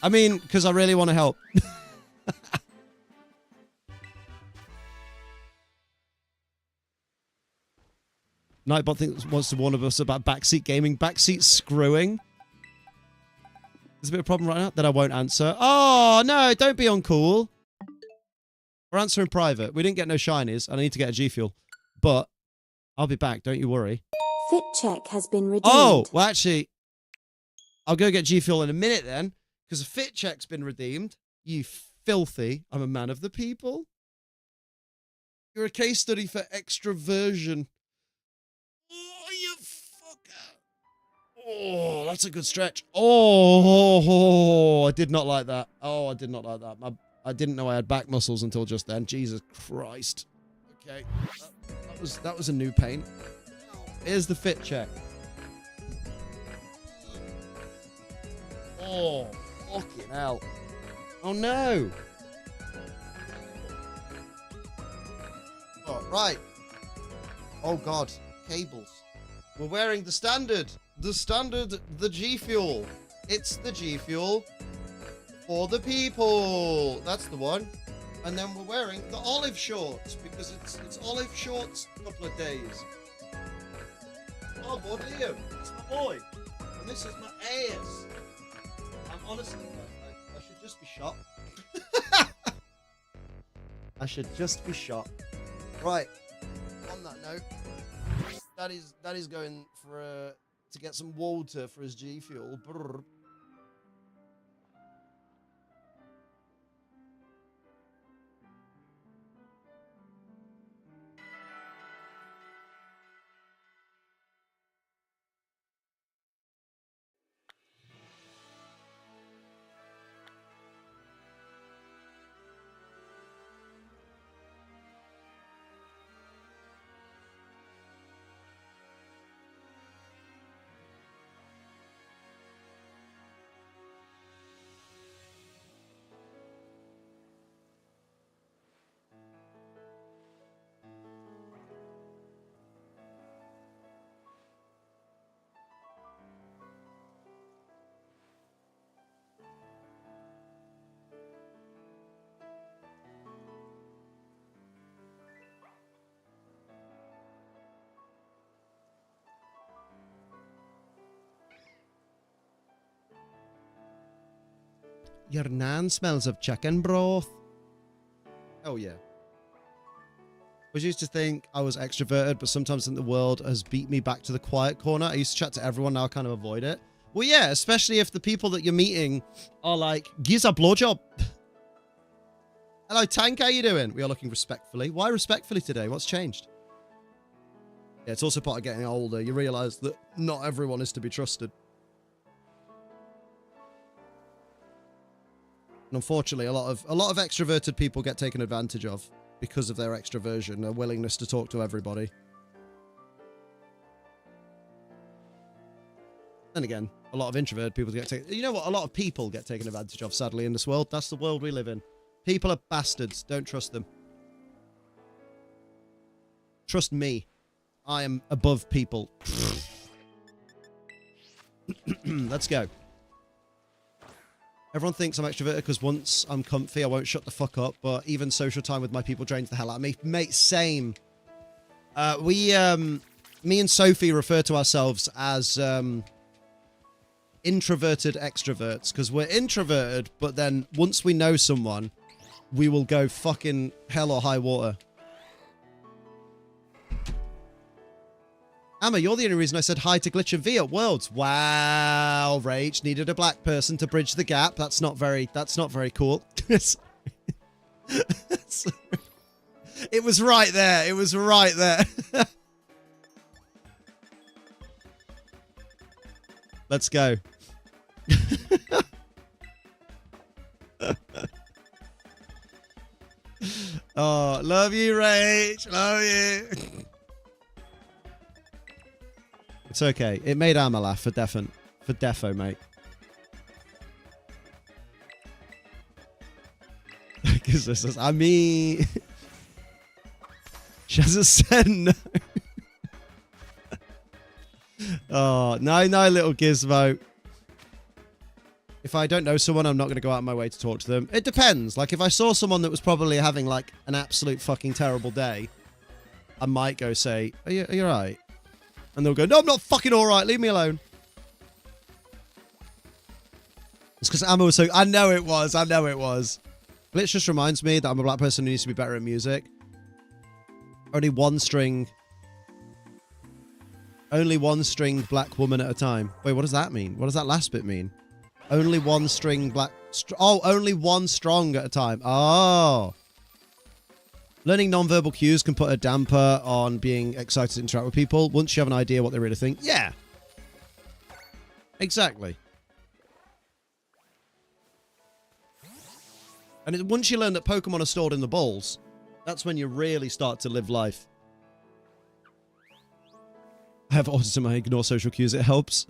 I mean, because I really want to help. Nightbot thinks wants to warn us about backseat gaming. Backseat screwing. There's a bit of a problem right now that I won't answer. Oh, no, don't be uncool. We're answering private. We didn't get no shinies. I need to get a G Fuel. But I'll be back. Don't you worry. Fit check has been redeemed. Oh, well, actually, I'll go get G Fuel in a minute then. Because a fit check's been redeemed. You filthy. I'm a man of the people. You're a case study for extroversion. Oh, you fucker. Oh, that's a good stretch. Oh, I did not like that. Oh, I did not like that. I didn't know I had back muscles until just then. Jesus Christ. Okay. That was a new pain. Here's the fit check. Oh, fucking hell. Oh no. Oh, right. Oh god. Cables. We're wearing the standard. The G Fuel. It's the G Fuel for the people. That's the one. And then we're wearing the olive shorts because it's olive shorts a couple of days. Oh, boy, Liam. It's my boy. And this is my ass. I'm honestly, I should just be shot. I should just be shot. Right. On that note, Daddy's going for to get some water for his G Fuel. Brr. Your nan smells of chicken broth. Oh yeah. I used to think I was extroverted, but sometimes the world has beat me back to the quiet corner. I used to chat to everyone, now I kind of avoid it. Well, yeah, especially if the people that you're meeting are like, gives a blowjob. Hello, Tank, how you doing? We are looking respectfully. Why respectfully today? What's changed? Yeah, it's also part of getting older. You realize that not everyone is to be trusted. And unfortunately, a lot of extroverted people get taken advantage of because of their extroversion, their willingness to talk to everybody. Then again, a lot of introverted people get taken... You know what? A lot of people get taken advantage of, sadly, in this world. That's the world we live in. People are bastards. Don't trust them. Trust me. I am above people. Let's go. Everyone thinks I'm extroverted because once I'm comfy, I won't shut the fuck up. But even social time with my people drains the hell out of me. Mate, same. Me and Sophie refer to ourselves as introverted extroverts because we're introverted, but then once we know someone, we will go fucking hell or high water. Amma, you're the only reason I said hi to Glitch and V at Worlds. Wow, Rage needed a black person to bridge the gap. That's not very cool. It was right there. It was right there. Let's go. Oh, love you, Rage. Love you. It's okay. It made Amma laugh for defo, mate. Because this is, I mean, she hasn't said no. Oh, no, little gizmo. If I don't know someone, I'm not going to go out of my way to talk to them. It depends. Like, if I saw someone that was probably having, like, an absolute fucking terrible day, I might go say, are you all right? And they'll go, no, I'm not fucking all right. Leave me alone. It's because Amma was so... I know it was. Glitch just reminds me that I'm a black person who needs to be better at music. Only one string black woman at a time. Wait, what does that mean? What does that last bit mean? Only one string black... only one strong at a time. Oh. Learning non-verbal cues can put a damper on being excited to interact with people once you have an idea what they really think. Yeah. Exactly. And once you learn that Pokemon are stored in the balls, that's when you really start to live life. I have autism, I ignore social cues, it helps.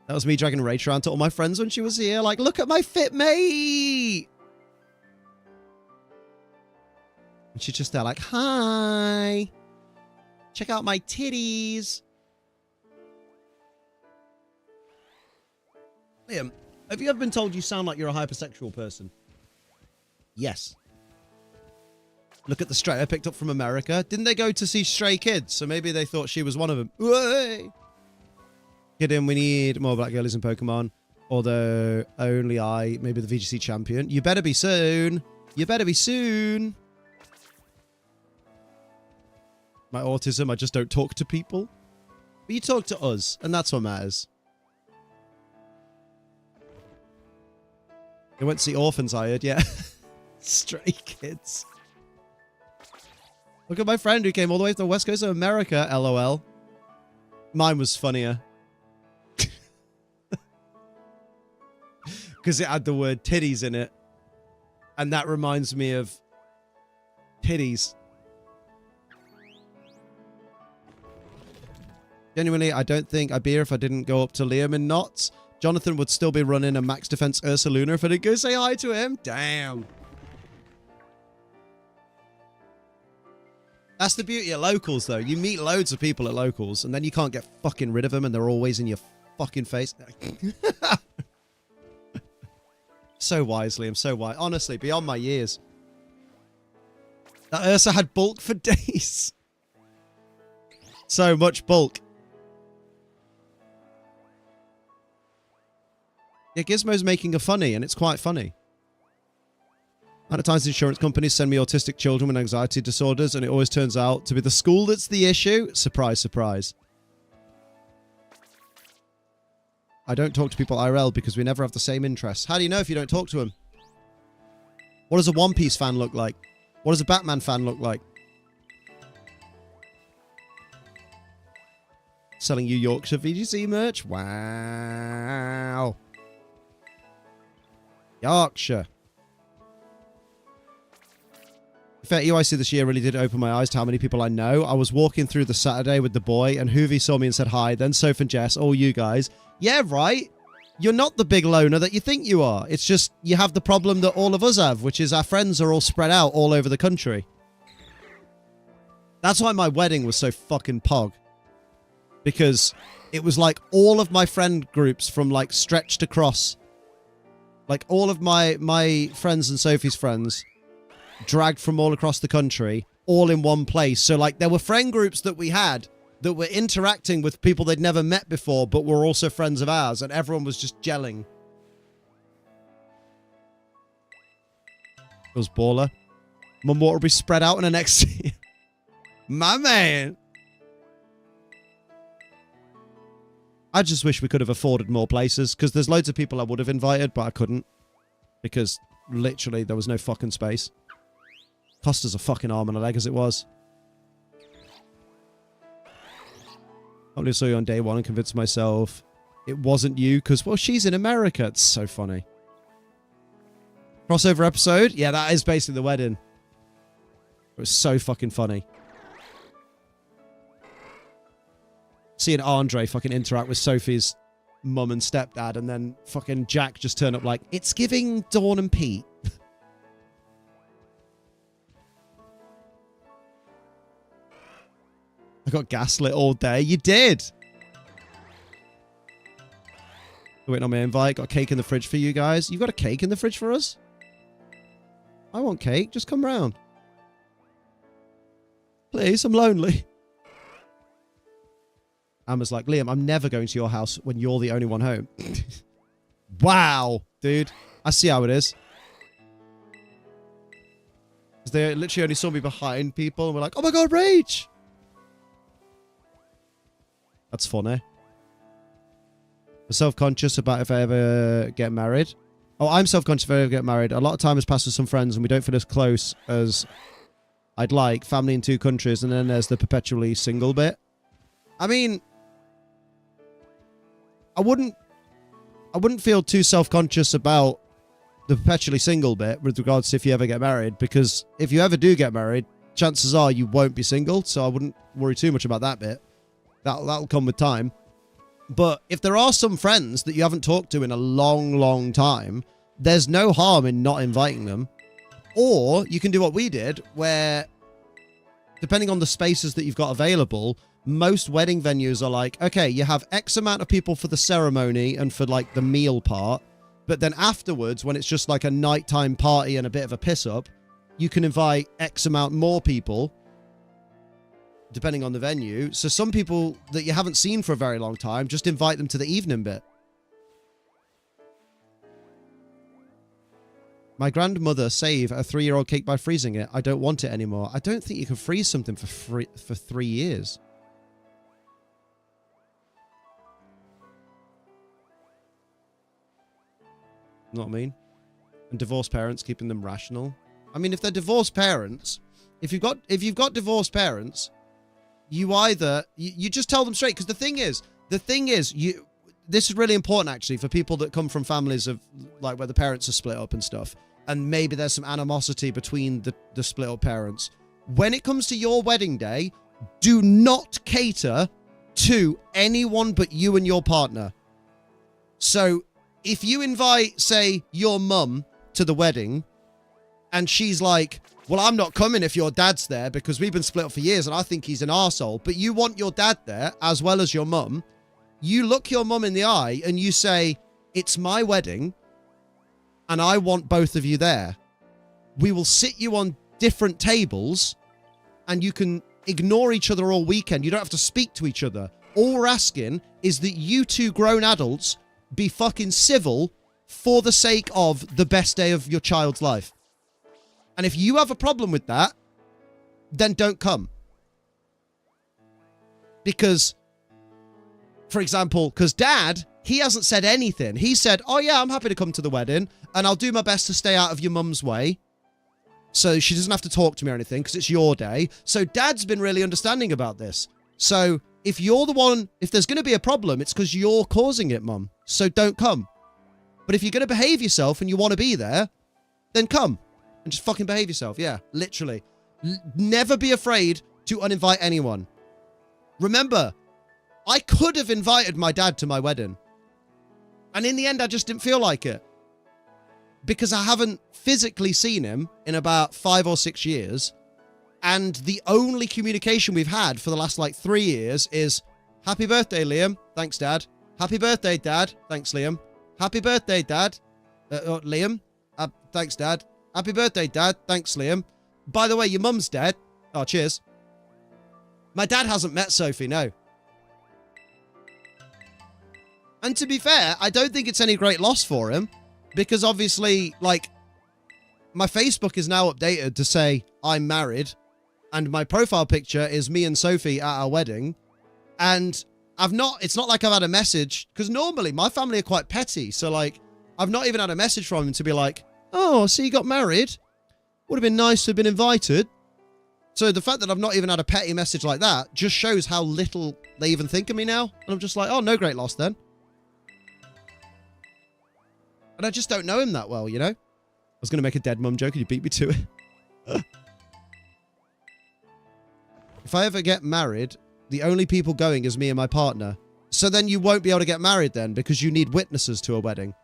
That was me dragging Rach around to all my friends when she was here. Like, look at my fit mate. And she's just there like, hi. Check out my titties. Liam, have you ever been told you sound like you're a hypersexual person? Yes. Look at the stray I picked up from America. Didn't they go to see Stray Kids? So maybe they thought she was one of them. Way. Kidding, we need more black girlies in Pokemon. Although, only I, maybe the VGC champion. You better be soon. You better be soon. My autism, I just don't talk to people. But you talk to us, and that's what matters. They went to see Orphans, I heard, yeah. Stray Kids. Look at my friend who came all the way from the west coast of America, LOL. Mine was funnier. Because it had the word titties in it. And that reminds me of titties. Genuinely, I don't think I'd be here if I didn't go up to Liam in knots. Jonathan would still be running a max defense Ursaluna if I didn't go say hi to him. Damn. That's the beauty of locals, though. You meet loads of people at locals, and then you can't get fucking rid of them, and they're always in your fucking face. So wise, Liam, so wise. Honestly, beyond my years. That Ursa had bulk for days. So much bulk. Yeah, Gizmo's making a funny, and it's quite funny. At times, insurance companies send me autistic children with anxiety disorders, and it always turns out to be the school that's the issue. Surprise, surprise. I don't talk to people IRL because we never have the same interests. How do you know if you don't talk to them? What does a One Piece fan look like? What does a Batman fan look like? Selling you Yorkshire VGC merch? Wow. Yorkshire. In fact, EYC this year really did open my eyes to how many people I know. I was walking through the Saturday with the boy, and Hoovy saw me and said hi. Then Soph and Jess, all you guys. Yeah, right. You're not the big loner that you think you are. It's just you have the problem that all of us have, which is our friends are all spread out all over the country. That's why my wedding was so fucking pog. Because it was like all of my friend groups from like stretched across. Like all of my friends and Sophie's friends dragged from all across the country, all in one place. So like there were friend groups that we had that were interacting with people they'd never met before, but were also friends of ours, and everyone was just gelling. It was baller. Mum water will be spread out in the next year. My man. I just wish we could have afforded more places, because there's loads of people I would have invited, but I couldn't. Because literally there was no fucking space. Cost us a fucking arm and a leg as it was. I only saw you on day one and convinced myself it wasn't you, because, well, she's in America. It's so funny. Crossover episode? Yeah, that is basically the wedding. It was so fucking funny. Seeing Andre fucking interact with Sophie's mum and stepdad, and then fucking Jack just turn up like, it's giving Dawn and Pete. I got gaslit all day. You did. Waiting on my invite. Got a cake in the fridge for you guys. You got a cake in the fridge for us? I want cake. Just come round. Please, I'm lonely. Amber's like, Liam, I'm never going to your house when you're the only one home. Wow, dude. I see how it is. Because they literally only saw me behind people and were like, oh my god, Rage! That's funny. I'm self-conscious about if I ever get married. Oh, I'm self-conscious if I ever get married. A lot of time has passed with some friends and we don't feel as close as I'd like. Family in 2 countries, and then there's the perpetually single bit. I mean, I wouldn't feel too self-conscious about the perpetually single bit with regards to if you ever get married, because if you ever do get married, chances are you won't be single, so I wouldn't worry too much about that bit. That'll come with time. But if there are some friends that you haven't talked to in a long, long time, there's no harm in not inviting them. Or you can do what we did, where depending on the spaces that you've got available, most wedding venues are like, okay, you have X amount of people for the ceremony and for like the meal part. But then afterwards, when it's just like a nighttime party and a bit of a piss up, you can invite X amount more people, depending on the venue. So some people that you haven't seen for a very long time, just invite them to the evening bit. My grandmother saved a 3-year-old cake by freezing it. I don't want it anymore. I don't think you can freeze something for 3 years. Know what I mean? And divorced parents, keeping them rational. I mean, if they're divorced parents, if you've got divorced parents, you either you just tell them straight. Because the thing is, this is really important actually for people that come from families of like where the parents are split up and stuff, and maybe there's some animosity between the split up parents. When it comes to your wedding day, do not cater to anyone but you and your partner. So if you invite, say, your mum to the wedding, and she's like, well, I'm not coming if your dad's there because we've been split up for years and I think he's an arsehole, but you want your dad there as well as your mum, you look your mum in the eye and you say, it's my wedding and I want both of you there. We will sit you on different tables and you can ignore each other all weekend. You don't have to speak to each other. All we're asking is that you two grown adults be fucking civil for the sake of the best day of your child's life. And if you have a problem with that, then don't come. Because, for example, because Dad, he hasn't said anything. He said, oh yeah, I'm happy to come to the wedding and I'll do my best to stay out of your mum's way. So she doesn't have to talk to me or anything because it's your day. So Dad's been really understanding about this. So if you're the one, if there's going to be a problem, it's because you're causing it, Mum. So don't come. But if you're going to behave yourself and you want to be there, then come. And just fucking behave yourself. Yeah, literally. Never be afraid to uninvite anyone. Remember, I could have invited my dad to my wedding. And in the end, I just didn't feel like it. Because I haven't physically seen him in about 5 or 6 years. And the only communication we've had for the last, 3 years is, happy birthday, Liam. Thanks, Dad. Happy birthday, Dad. Thanks, Liam. Happy birthday, Dad. Liam. Thanks, Dad. Happy birthday, Dad. Thanks, Liam. By the way, your mum's dead. Oh, cheers. My dad hasn't met Sophie, no. And to be fair, I don't think it's any great loss for him. Because obviously, my Facebook is now updated to say I'm married. And my profile picture is me and Sophie at our wedding. And it's not like I've had a message. Because normally, my family are quite petty. So, I've not even had a message from him to be like, oh, so you got married? Would have been nice to have been invited. So the fact that I've not even had a petty message like that just shows how little they even think of me now. And I'm just like, oh, no great loss then. And I just don't know him that well, you know? I was going to make a dead mum joke and you beat me to it. If I ever get married, the only people going is me and my partner. So then you won't be able to get married then because you need witnesses to a wedding.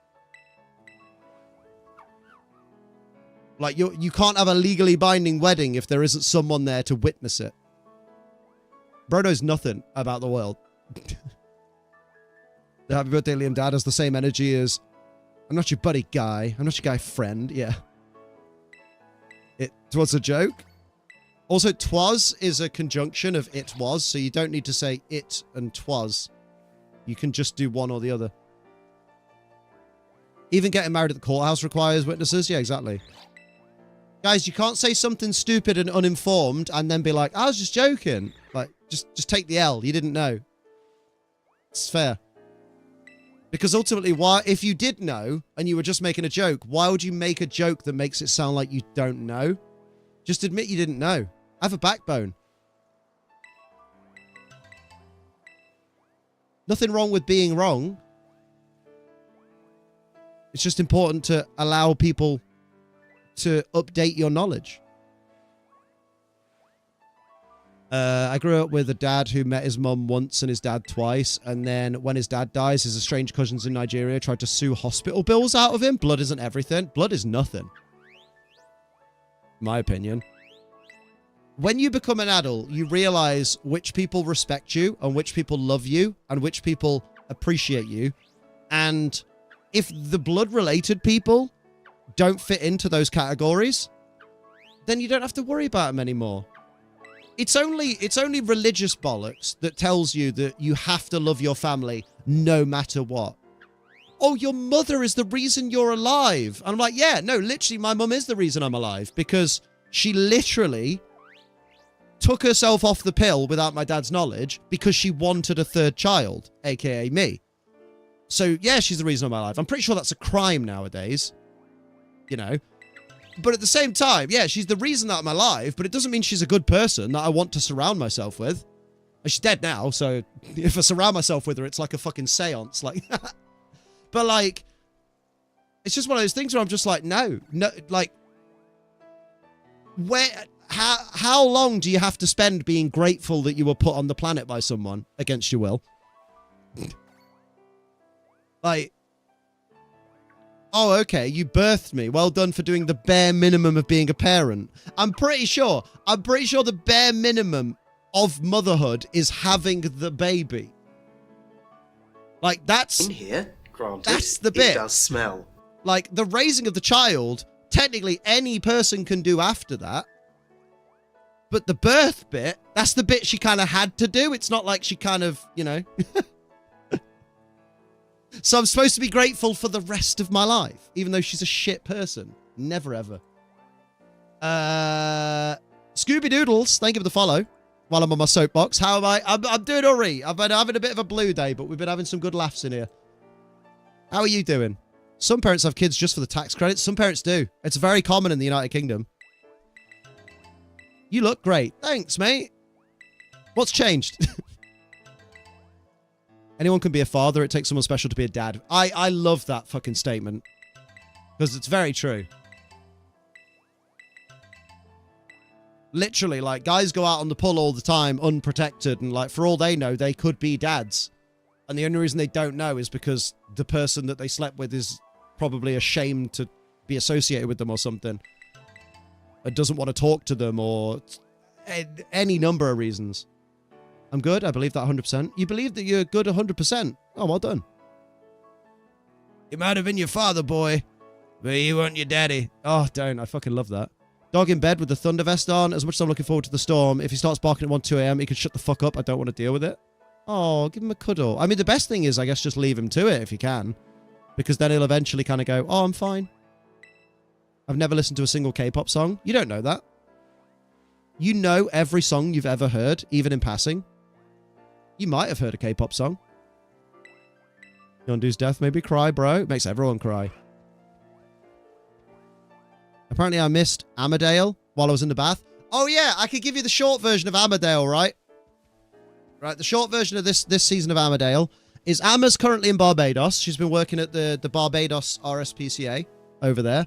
You can't have a legally binding wedding if there isn't someone there to witness it. Bro knows nothing about the world. The happy birthday, Liam Dad has the same energy as, I'm not your buddy guy. I'm not your guy friend. Yeah. It was a joke. Also, twas is a conjunction of it was, so you don't need to say it and twas. You can just do one or the other. Even getting married at the courthouse requires witnesses. Yeah, exactly. Guys, you can't say something stupid and uninformed and then be like, I was just joking. Just take the L. You didn't know. It's fair. Because ultimately, if you did know and you were just making a joke, why would you make a joke that makes it sound like you don't know? Just admit you didn't know. Have a backbone. Nothing wrong with being wrong. It's just important to allow people to update your knowledge. I grew up with a dad who met his mum once and his dad twice. And then when his dad dies, his estranged cousins in Nigeria tried to sue hospital bills out of him. Blood isn't everything. Blood is nothing. My opinion. When you become an adult, you realize which people respect you and which people love you and which people appreciate you. And if the blood-related people don't fit into those categories, then you don't have to worry about them anymore. It's only religious bollocks that tells you that you have to love your family no matter what. Oh, your mother is the reason you're alive. And I'm like, yeah, no, literally, my mum is the reason I'm alive because she literally took herself off the pill without my dad's knowledge because she wanted a third child, aka me. So, yeah, she's the reason I'm alive. I'm pretty sure that's a crime nowadays, you know. But at the same time, yeah, she's the reason that I'm alive, but it doesn't mean she's a good person that I want to surround myself with. And she's dead now, so if I surround myself with her, it's like a fucking seance. Like, but, like, it's just one of those things where I'm just like, no, like, how long do you have to spend being grateful that you were put on the planet by someone against your will? Like, oh, okay, you birthed me. Well done for doing the bare minimum of being a parent. I'm pretty sure the bare minimum of motherhood is having the baby. Like, that's... In here, granted, that's the bit. It does smell. Like, the raising of the child, technically any person can do after that. But the birth bit, that's the bit she kind of had to do. It's not like she kind of, you know... So I'm supposed to be grateful for the rest of my life, even though she's a shit person. Never ever. Scooby Doodles, thank you for the follow. While I'm on my soapbox, how am I? I'm doing alright. I've been having a bit of a blue day, but we've been having some good laughs in here. How are you doing? Some parents have kids just for the tax credits. Some parents do. It's very common in the United Kingdom. You look great. Thanks, mate. What's changed? Anyone can be a father. It takes someone special to be a dad. I love that fucking statement. Because it's very true. Literally, like, guys go out on the pull all the time, unprotected, and, like, for all they know, they could be dads. And the only reason they don't know is because the person that they slept with is probably ashamed to be associated with them or something. Or doesn't want to talk to them, or any number of reasons. I'm good. I believe that 100%. You believe that you're good 100%. Oh, well done. It might have been your father, boy, but you weren't your daddy. Oh, don't. I fucking love that. Dog in bed with the thunder vest on. As much as I'm looking forward to the storm, if he starts barking at 1, 2 a.m., he can shut the fuck up. I don't want to deal with it. Oh, give him a cuddle. I mean, the best thing is, I guess, just leave him to it if you can. Because then he'll eventually kind of go, oh, I'm fine. I've never listened to a single K-pop song. You don't know that. You know every song you've ever heard, even in passing. You might have heard a K-pop song. Yondu's death made me cry, bro. It makes everyone cry. Apparently I missed Amadale while I was in the bath. Oh yeah, I could give you the short version of Amadale, right? Right, the short version of this season of Amadale is Emma's currently in Barbados. She's been working at the Barbados RSPCA over there.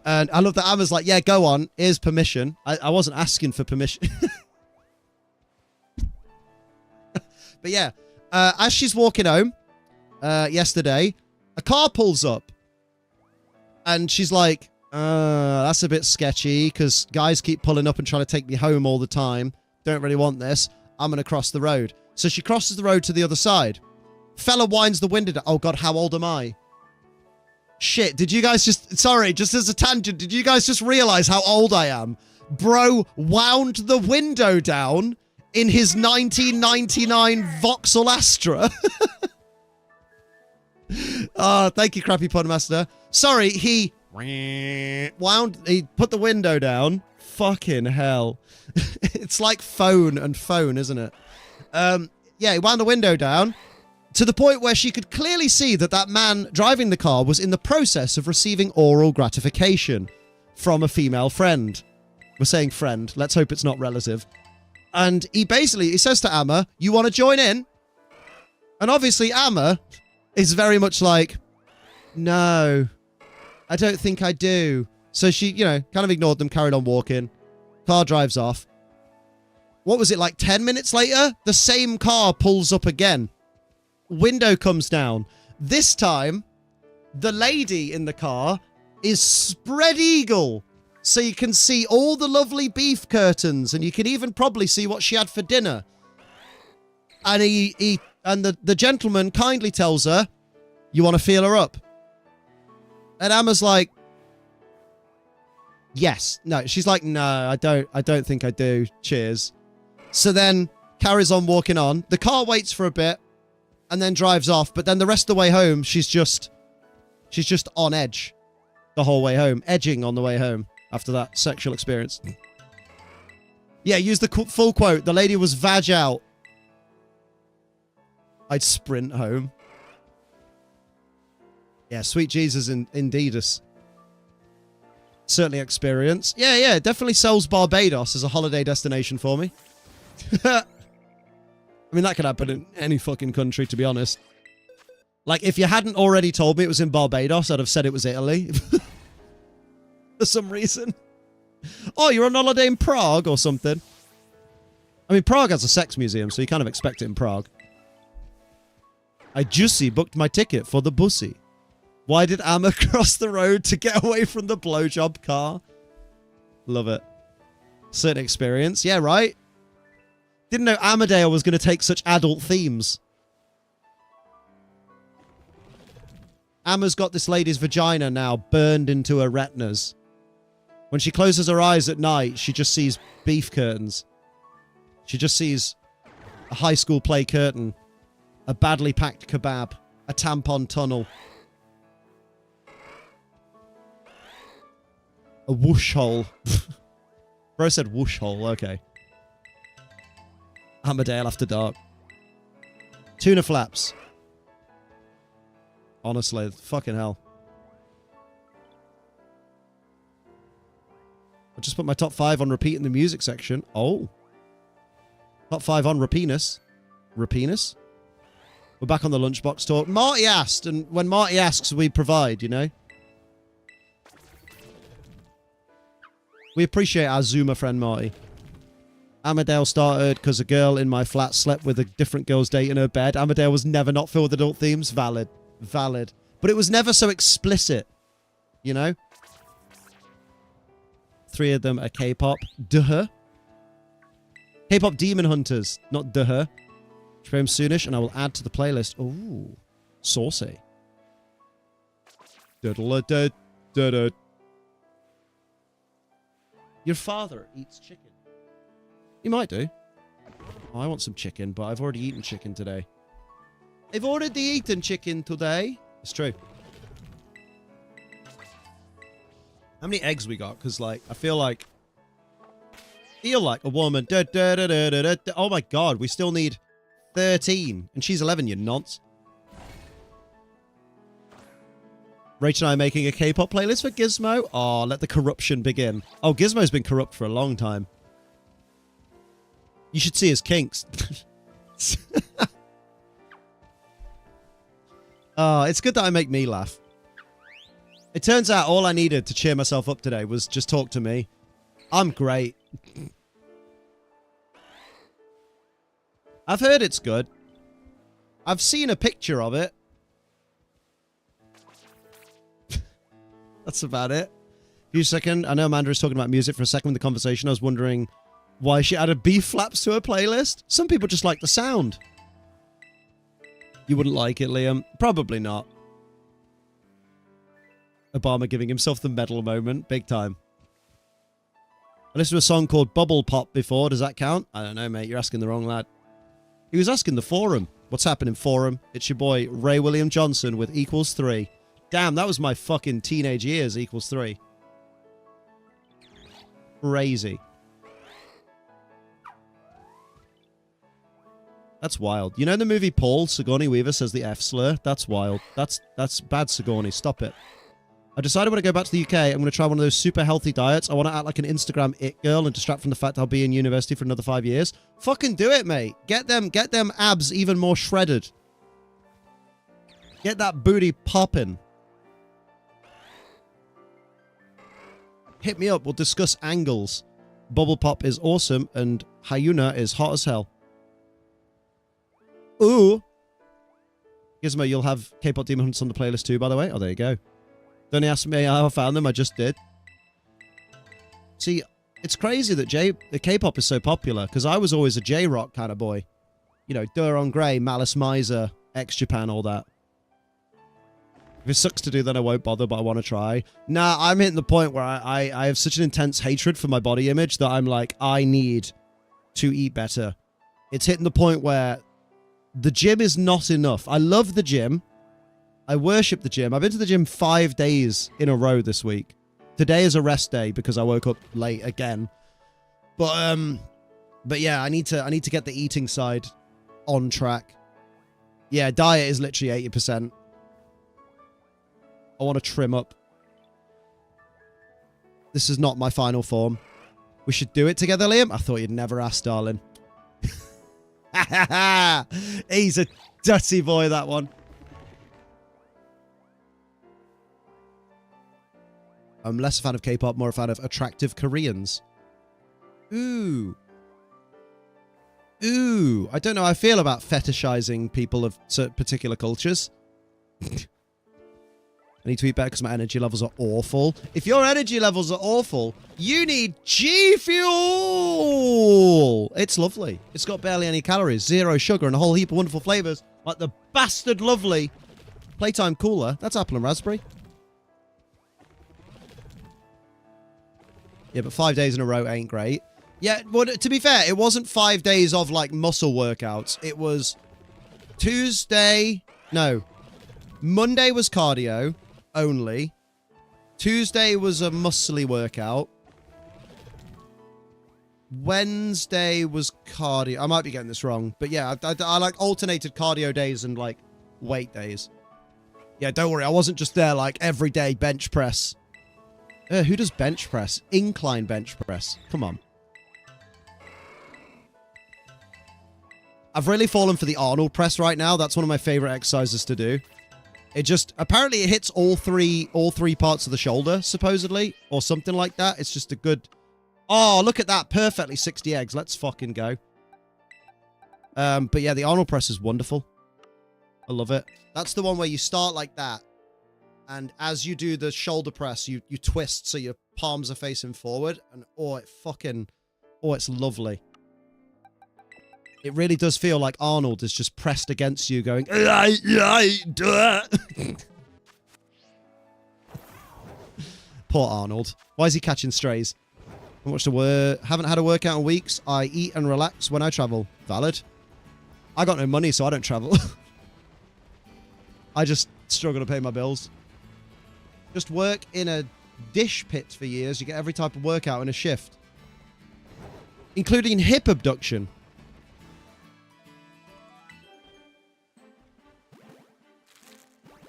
And I love that Emma's like, yeah, go on. Here's permission. I wasn't asking for permission. But yeah, as she's walking home yesterday, a car pulls up. And she's like, that's a bit sketchy because guys keep pulling up and trying to take me home all the time. Don't really want this. I'm going to cross the road. So she crosses the road to the other side. Fella winds the window down. Oh, God, how old am I? Shit, did you guys just... Sorry, just as a tangent, did you guys just realize how old I am? Bro wound the window down in his 1999 Vauxhall Astra. Oh, thank you, Crappy Podmaster. Sorry, he put the window down. Fucking hell. It's like phone and phone, isn't it? Yeah, he wound the window down to the point where she could clearly see that man driving the car was in the process of receiving oral gratification from a female friend. We're saying friend. Let's hope it's not relative. And he says to Amma, you want to join in? And obviously Amma is very much like, no, I don't think I do. So she, kind of ignored them, carried on walking. Car drives off. what was it, like 10 minutes later? The same car pulls up again. Window comes down. This time, the lady in the car is spread eagle. So you can see all the lovely beef curtains, and you can even probably see what she had for dinner. And the gentleman kindly tells her, you want to feel her up? And Emma's like, yes. No, she's like, no, I don't think I do. Cheers. So then carries on walking on. The car waits for a bit and then drives off. But then the rest of the way home, she's just on edge the whole way home. Edging on the way home after that sexual experience. Yeah, use the full quote. The lady was vag out. I'd sprint home. Yeah, sweet Jesus indeedus. Certainly experience. Yeah, definitely sells Barbados as a holiday destination for me. I mean, that could happen in any fucking country, to be honest. Like, if you hadn't already told me it was in Barbados, I'd have said it was Italy. For some reason. Oh, you're on holiday in Prague or something? I mean, Prague has a sex museum, so you kind of expect it in Prague. I juicy booked my ticket for the bussy. Why did Amma cross the road to get away from the blowjob car? Love it. Certain experience. Yeah, right? Didn't know Amadale was going to take such adult themes. Amma's got this lady's vagina now burned into her retinas. When she closes her eyes at night, she just sees beef curtains. She just sees a high school play curtain, a badly packed kebab, a tampon tunnel, a whoosh hole. Bro said whoosh hole, okay. Hammerdale after dark. Tuna flaps. Honestly, fucking hell. I just put my top 5 on repeat in the music section. Oh. Top 5 on Rapinus. Rapinus? We're back on the lunchbox talk. Marty asked, and when Marty asks, we provide, you know? We appreciate our Zoomer friend Marty. Amadale started because a girl in my flat slept with a different girl's date in her bed. Amadale was never not filled with adult themes. Valid. Valid. But it was never so explicit. You know? 3 of them are K-pop. Duh. K-pop Demon Hunters. Not duh. Stream soonish, and I will add to the playlist. Ooh. Saucy. Diddle-a-dud-dud-dud. Your father eats chicken. He might do. Oh, I want some chicken, but I've already eaten chicken today. I've already eaten chicken today. It's true. How many eggs we got? Because, like, I feel like a woman. Oh, my God. We still need 13. And she's 11, you nonce. Rachel and I are making a K-pop playlist for Gizmo. Oh, let the corruption begin. Oh, Gizmo's been corrupt for a long time. You should see his kinks. Oh, it's good that I make me laugh. It turns out all I needed to cheer myself up today was just talk to me. I'm great. I've heard it's good. I've seen a picture of it. That's about it. Few second. I know Amanda is talking about music for a second in the conversation. I was wondering why she added beef flaps to her playlist. Some people just like the sound. You wouldn't like it, Liam. Probably not. Obama giving himself the medal moment. Big time. I listened to a song called Bubble Pop before. Does that count? I don't know, mate. You're asking the wrong lad. He was asking the forum. What's happening, forum? It's your boy, Ray William Johnson with Equals 3. Damn, that was my fucking teenage years, Equals 3. Crazy. That's wild. You know the movie Paul, Sigourney Weaver says the F slur? That's wild. That's bad, Sigourney. Stop it. I decided when I go back to the UK, I'm going to try one of those super healthy diets. I want to act like an Instagram it girl and distract from the fact I'll be in university for another 5 years. Fucking do it, mate. Get them abs even more shredded. Get that booty popping. Hit me up. We'll discuss angles. Bubble Pop is awesome, and Hyuna is hot as hell. Ooh. Gizmo, you'll have K-pop Demon Hunters on the playlist too, by the way. Oh, there you go. Don't ask me how I found them, I just did. See, it's crazy that the K-pop is so popular, because I was always a J-rock kind of boy. You know, Duron Grey, Malice Miser, X-Japan, all that. If it sucks to do, then I won't bother, but I want to try. Nah, I'm hitting the point where I have such an intense hatred for my body image that I'm like, I need to eat better. It's hitting the point where the gym is not enough. I love the gym. I worship the gym. I've been to the gym 5 days in a row this week. Today is a rest day because I woke up late again. But yeah, I need to get the eating side on track. Yeah, diet is literally 80%. I want to trim up. This is not my final form. We should do it together, Liam. I thought you'd never ask, darling. He's a dirty boy, that one. I'm less a fan of K-pop, more a fan of attractive Koreans. Ooh. Ooh. I don't know how I feel about fetishizing people of certain particular cultures. I need to eat better because my energy levels are awful. If your energy levels are awful, you need G Fuel. It's lovely. It's got barely any calories, 0 sugar, and a whole heap of wonderful flavors, like the bastard lovely Playtime Cooler. That's apple and raspberry. Yeah, but 5 days in a row ain't great. Yeah, well, to be fair, it wasn't 5 days of, like, muscle workouts. It was Monday was cardio only. Tuesday was a muscly workout. Wednesday was cardio. I might be getting this wrong, but yeah, I like alternated cardio days and, like, weight days. Yeah, don't worry, I wasn't just there, like, every day bench press. Who does bench press? Incline bench press. Come on. I've really fallen for the Arnold press right now. That's one of my favorite exercises to do. It just, apparently it hits all three parts of the shoulder, supposedly, or something like that. It's just a good, oh, look at that. Perfectly 60 eggs. Let's fucking go. But yeah, the Arnold press is wonderful. I love it. That's the one where you start like that. And as you do the shoulder press, you twist so your palms are facing forward. And oh, it's lovely. It really does feel like Arnold is just pressed against you going, poor Arnold. Why is he catching strays? Haven't had a workout in weeks. I eat and relax when I travel. Valid. I got no money, so I don't travel. I just struggle to pay my bills. Just work in a dish pit for years. You get every type of workout in a shift. Including hip abduction.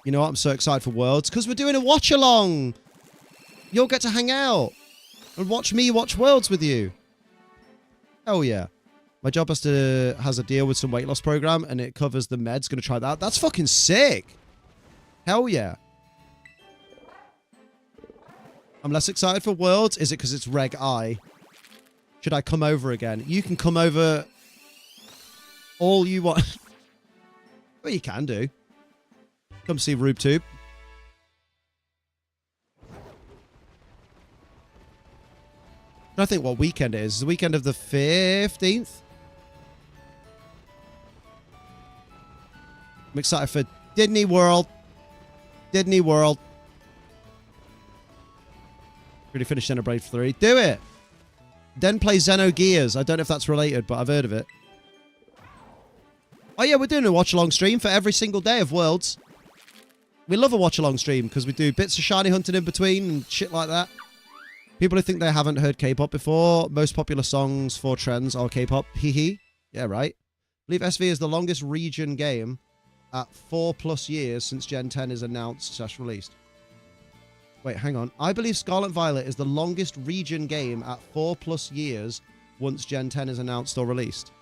You know what? I'm so excited for Worlds because we're doing a watch along. You'll get to hang out and watch me watch Worlds with you. Oh yeah. My job has a deal with some weight loss program and it covers the meds. Gonna try that. That's fucking sick. Hell yeah. I'm less excited for Worlds. Is it because it's Reg I? Should I come over again? You can come over all you want. Well, you can do. Come see RubeTube. I think what weekend it is. It's the weekend of the 15th. I'm excited for Disney World. Disney World. Really finished Xenoblade 3. Do it! Then play Xenogears. I don't know if that's related, but I've heard of it. Oh yeah, we're doing a watch-along stream for every single day of Worlds. We love a watch-along stream because we do bits of shiny hunting in between and shit like that. People who think they haven't heard K-pop before, most popular songs for trends are K-pop. Hee. Yeah, right. I believe SV is the longest region game at 4+ years since Gen 10 is announced/released. Wait, hang on. I believe Scarlet Violet is the longest region game at 4+ years once Gen 10 is announced or released.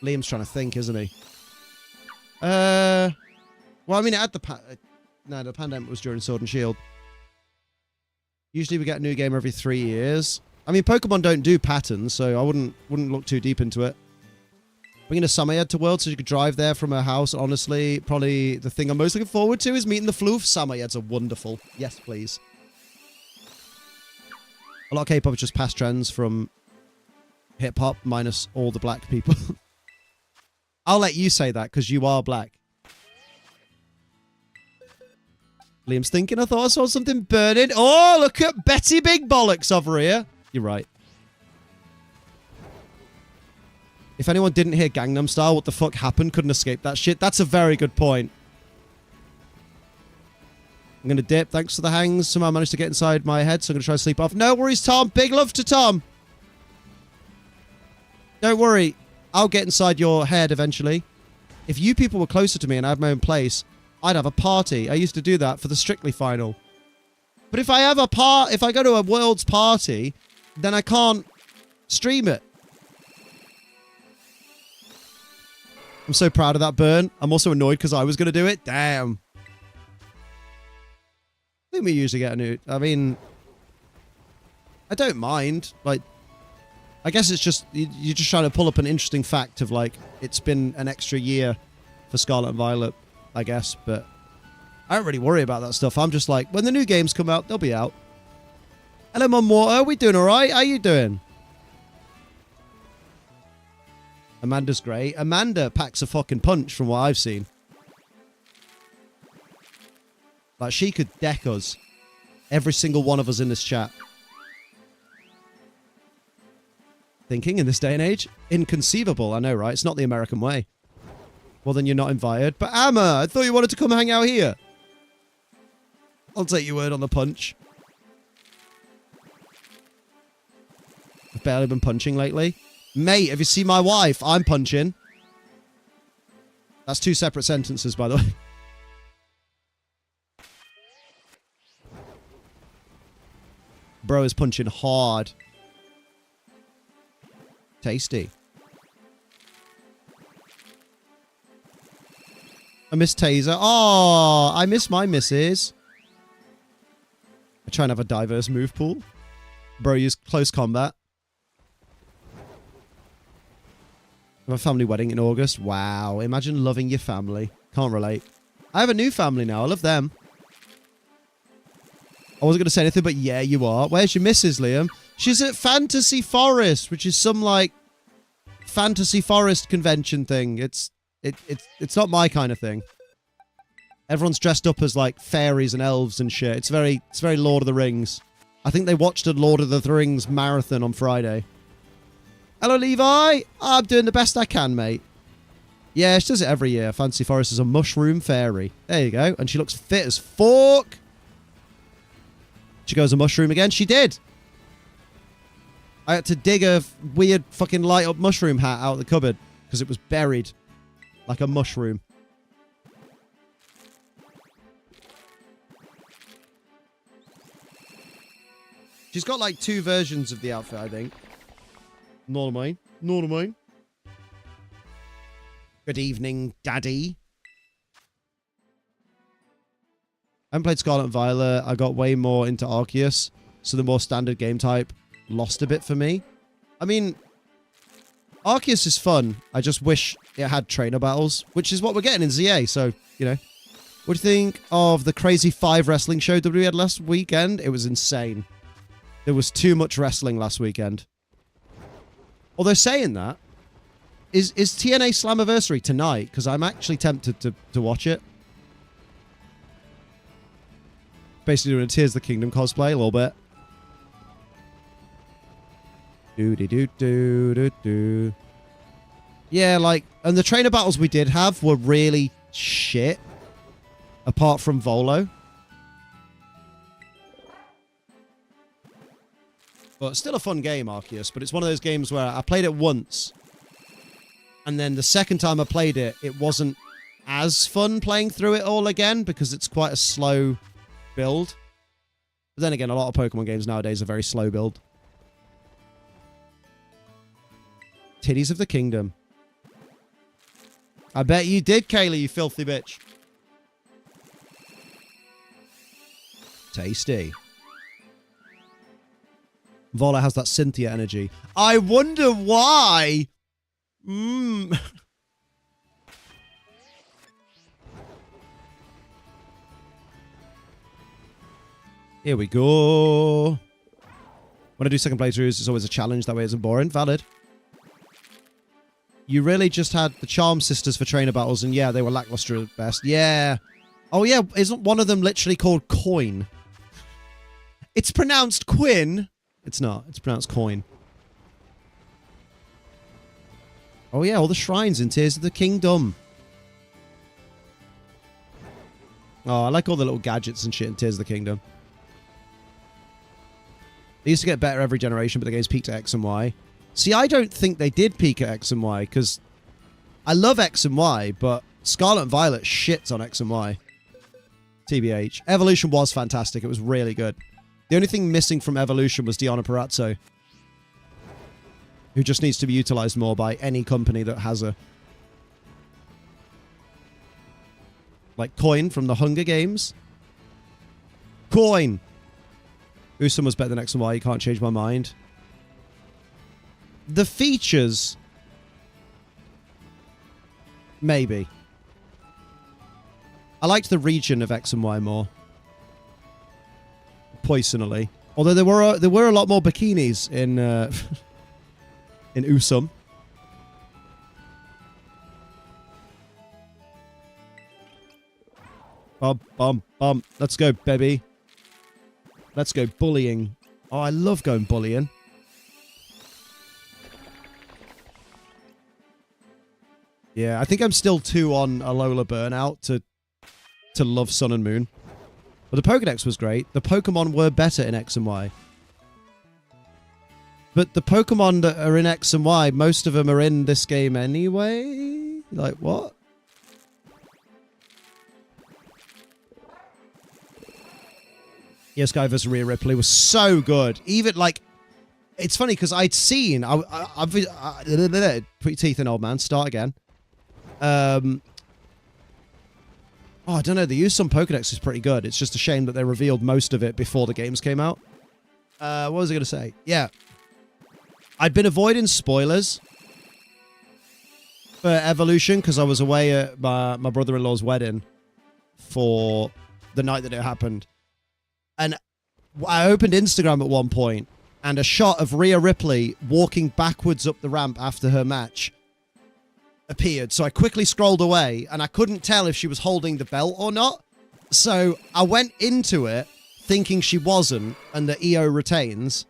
Liam's trying to think, isn't he? Well, I mean, at the no, the pandemic was during Sword and Shield. Usually we get a new game every 3 years. I mean, Pokemon don't do patterns, so I wouldn't look too deep into it. Bringing a Samayed to World so you could drive there from her house. Honestly, probably the thing I'm most looking forward to is meeting the Floof. Samayeds are wonderful. Yes, please. A lot of K-pop is just past trends from hip-hop minus all the black people. I'll let you say that because you are black. Liam's thinking, I thought I saw something burning. Oh, look at Betty Big Bollocks over here. You're right. If anyone didn't hear Gangnam Style, what the fuck happened? Couldn't escape that shit. That's a very good point. I'm going to dip. Thanks for the hangs. Somehow I managed to get inside my head, so I'm going to try to sleep off. No worries, Tom. Big love to Tom. Don't worry. I'll get inside your head eventually. If you people were closer to me and I had my own place, I'd have a party. I used to do that for the Strictly final. But if I have if I go to a Worlds party, then I can't stream it. I'm so proud of that burn. I'm also annoyed because I was going to do it. Damn. I think we usually get a new... I mean... I don't mind. Like... I guess it's just... You're just trying to pull up an interesting fact of, like, it's been an extra year for Scarlet and Violet, I guess, but... I don't really worry about that stuff. I'm just like, when the new games come out, they'll be out. Hello, Mum Water. We doing alright? How you doing? Amanda's great. Amanda packs a fucking punch from what I've seen. Like, she could deck us. Every single one of us in this chat. Thinking in this day and age? Inconceivable, I know, right? It's not the American way. Well, then you're not invited. But Amma, I thought you wanted to come hang out here. I'll take your word on the punch. I've barely been punching lately. Mate, have you seen my wife? I'm punching. That's 2 separate sentences, by the way. Bro is punching hard. Tasty. I miss Taser. Oh, I miss my misses. I try and have a diverse move pool. Bro, use close combat. I have a family wedding in August. Wow. Imagine loving your family. Can't relate. I have a new family now. I love them. I wasn't going to say anything, but yeah, you are. Where's your missus, Liam? She's at Fantasy Forest, which is some, like, Fantasy Forest convention thing. It's not my kind of thing. Everyone's dressed up as, like, fairies and elves and shit. It's very Lord of the Rings. I think they watched a Lord of the Rings marathon on Friday. Hello, Levi. I'm doing the best I can, mate. Yeah, she does it every year. Fantasy Forest is a mushroom fairy. There you go. And she looks fit as fuck. She goes a mushroom again. She did. I had to dig a weird fucking light up mushroom hat out of the cupboard because it was buried like a mushroom. She's got like 2 versions of the outfit, I think. Not of mine. Not of mine. Good evening, Daddy. I haven't played Scarlet and Violet. I got way more into Arceus, so the more standard game type lost a bit for me. I mean, Arceus is fun. I just wish it had trainer battles, which is what we're getting in ZA, so, you know. What do you think of the crazy 5 wrestling show that we had last weekend? It was insane. There was too much wrestling last weekend. Although saying that, is TNA Slammiversary tonight? Because I'm actually tempted to watch it. Basically doing a Tears of the Kingdom cosplay a little bit. Do-de-do-do-do-do. Yeah, like, and the trainer battles we did have were really shit. Apart from Volo. But still a fun game, Arceus. But it's one of those games where I played it once. And then the second time I played it, it wasn't as fun playing through it all again because it's quite a slow build. But then again, a lot of Pokemon games nowadays are very slow build. Titties of the Kingdom. I bet you did, Kaylee, you filthy bitch. Tasty. Vola has that Cynthia energy. I wonder why. Mmm. Here we go. When I do second playthroughs, it's always a challenge. That way it isn't boring. Valid. You really just had the Charm Sisters for trainer battles, and yeah, they were lackluster at best. Yeah. Oh yeah, isn't one of them literally called Coin? It's pronounced Quinn. It's not. It's pronounced Coin. Oh yeah, all the shrines in Tears of the Kingdom. Oh, I like all the little gadgets and shit in Tears of the Kingdom. They used to get better every generation, but the games peaked at X and Y. See, I don't think they did peak at X and Y, because I love X and Y, but Scarlet and Violet shits on X and Y. TBH. Evolution was fantastic. It was really good. The only thing missing from Evolution was Diana Perazzo, who just needs to be utilized more by any company that has her. Like Coin from the Hunger Games. Coin! Usum was better than X and Y. You can't change my mind. The features... maybe. I liked the region of X and Y more. Personally. Although there were a lot more bikinis in in Usum. Bum, bum, bum. Let's go, baby. Let's go bullying. Oh, I love going bullying. Yeah, I think I'm still too on Alola Burnout to love Sun and Moon. But the Pokédex was great. The Pokemon were better in X and Y. But the Pokemon that are in X and Y, most of them are in this game anyway? Like, what? Yes, Guy vs. Rhea Ripley was so good. Even, like, it's funny because I'd seen... put your teeth in, old man. Start again. Oh, I don't know. The use on Pokédex is pretty good. It's just a shame that they revealed most of it before the games came out. What was I going to say? Yeah. I'd been avoiding spoilers for Evolution because I was away at my brother-in-law's wedding for the night that it happened. And I opened Instagram at one point, and a shot of Rhea Ripley walking backwards up the ramp after her match appeared. So I quickly scrolled away, and I couldn't tell if she was holding the belt or not. So I went into it thinking she wasn't, and the EO retains.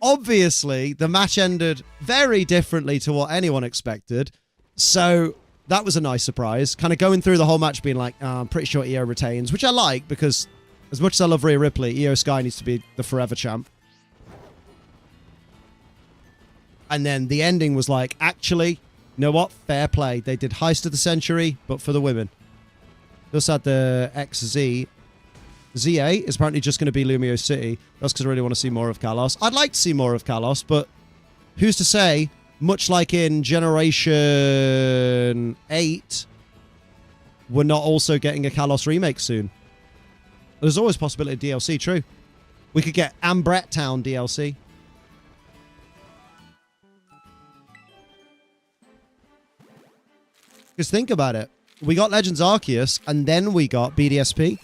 Obviously, the match ended very differently to what anyone expected. So that was a nice surprise. Kind of going through the whole match being like, oh, I'm pretty sure EO retains, which I like because as much as I love Rhea Ripley, EO Sky needs to be the forever champ. And then the ending was like, actually, you know what? Fair play. They did Heist of the Century, but for the women. They also had the XZ. ZA is apparently just going to be Lumio City. That's because I really want to see more of Kalos. I'd like to see more of Kalos, but who's to say, much like in Generation 8, we're not also getting a Kalos remake soon. There's always possibility of DLC, true. We could get Ambret Town DLC. Because think about it. We got Legends Arceus, and then we got BDSP.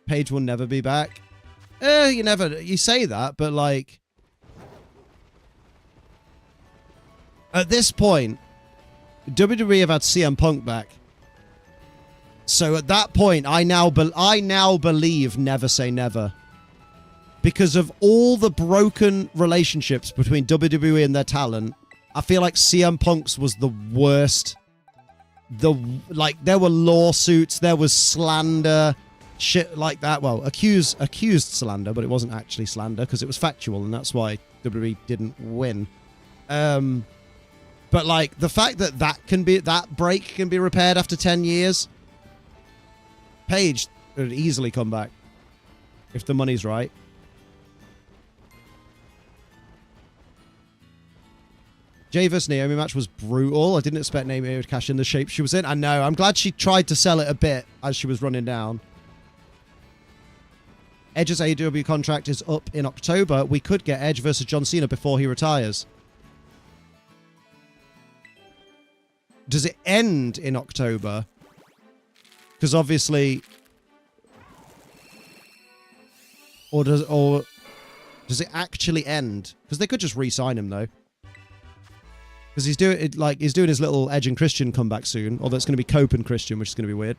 Paige will never be back. You say that, but like... At this point, WWE have had CM Punk back. So at that point, I now believe never say never. Because of all the broken relationships between WWE and their talent, I feel like CM Punk's was the worst. There were lawsuits, there was slander, shit like that. Well, accused slander, but it wasn't actually slander because it was factual, and that's why WWE didn't win. But like the fact that that break can be repaired after 10 years, Paige would easily come back if the money's right. Jay vs. Naomi match was brutal. I didn't expect Naomi to cash in the shape she was in. I know. I'm glad she tried to sell it a bit as she was running down. Edge's AEW contract is up in October. We could get Edge versus John Cena before he retires. Does it end in October? Because obviously... Or does it actually end? Because they could just re-sign him, though. Because he's doing his little Edge and Christian comeback soon. Although it's going to be Cope and Christian, which is going to be weird.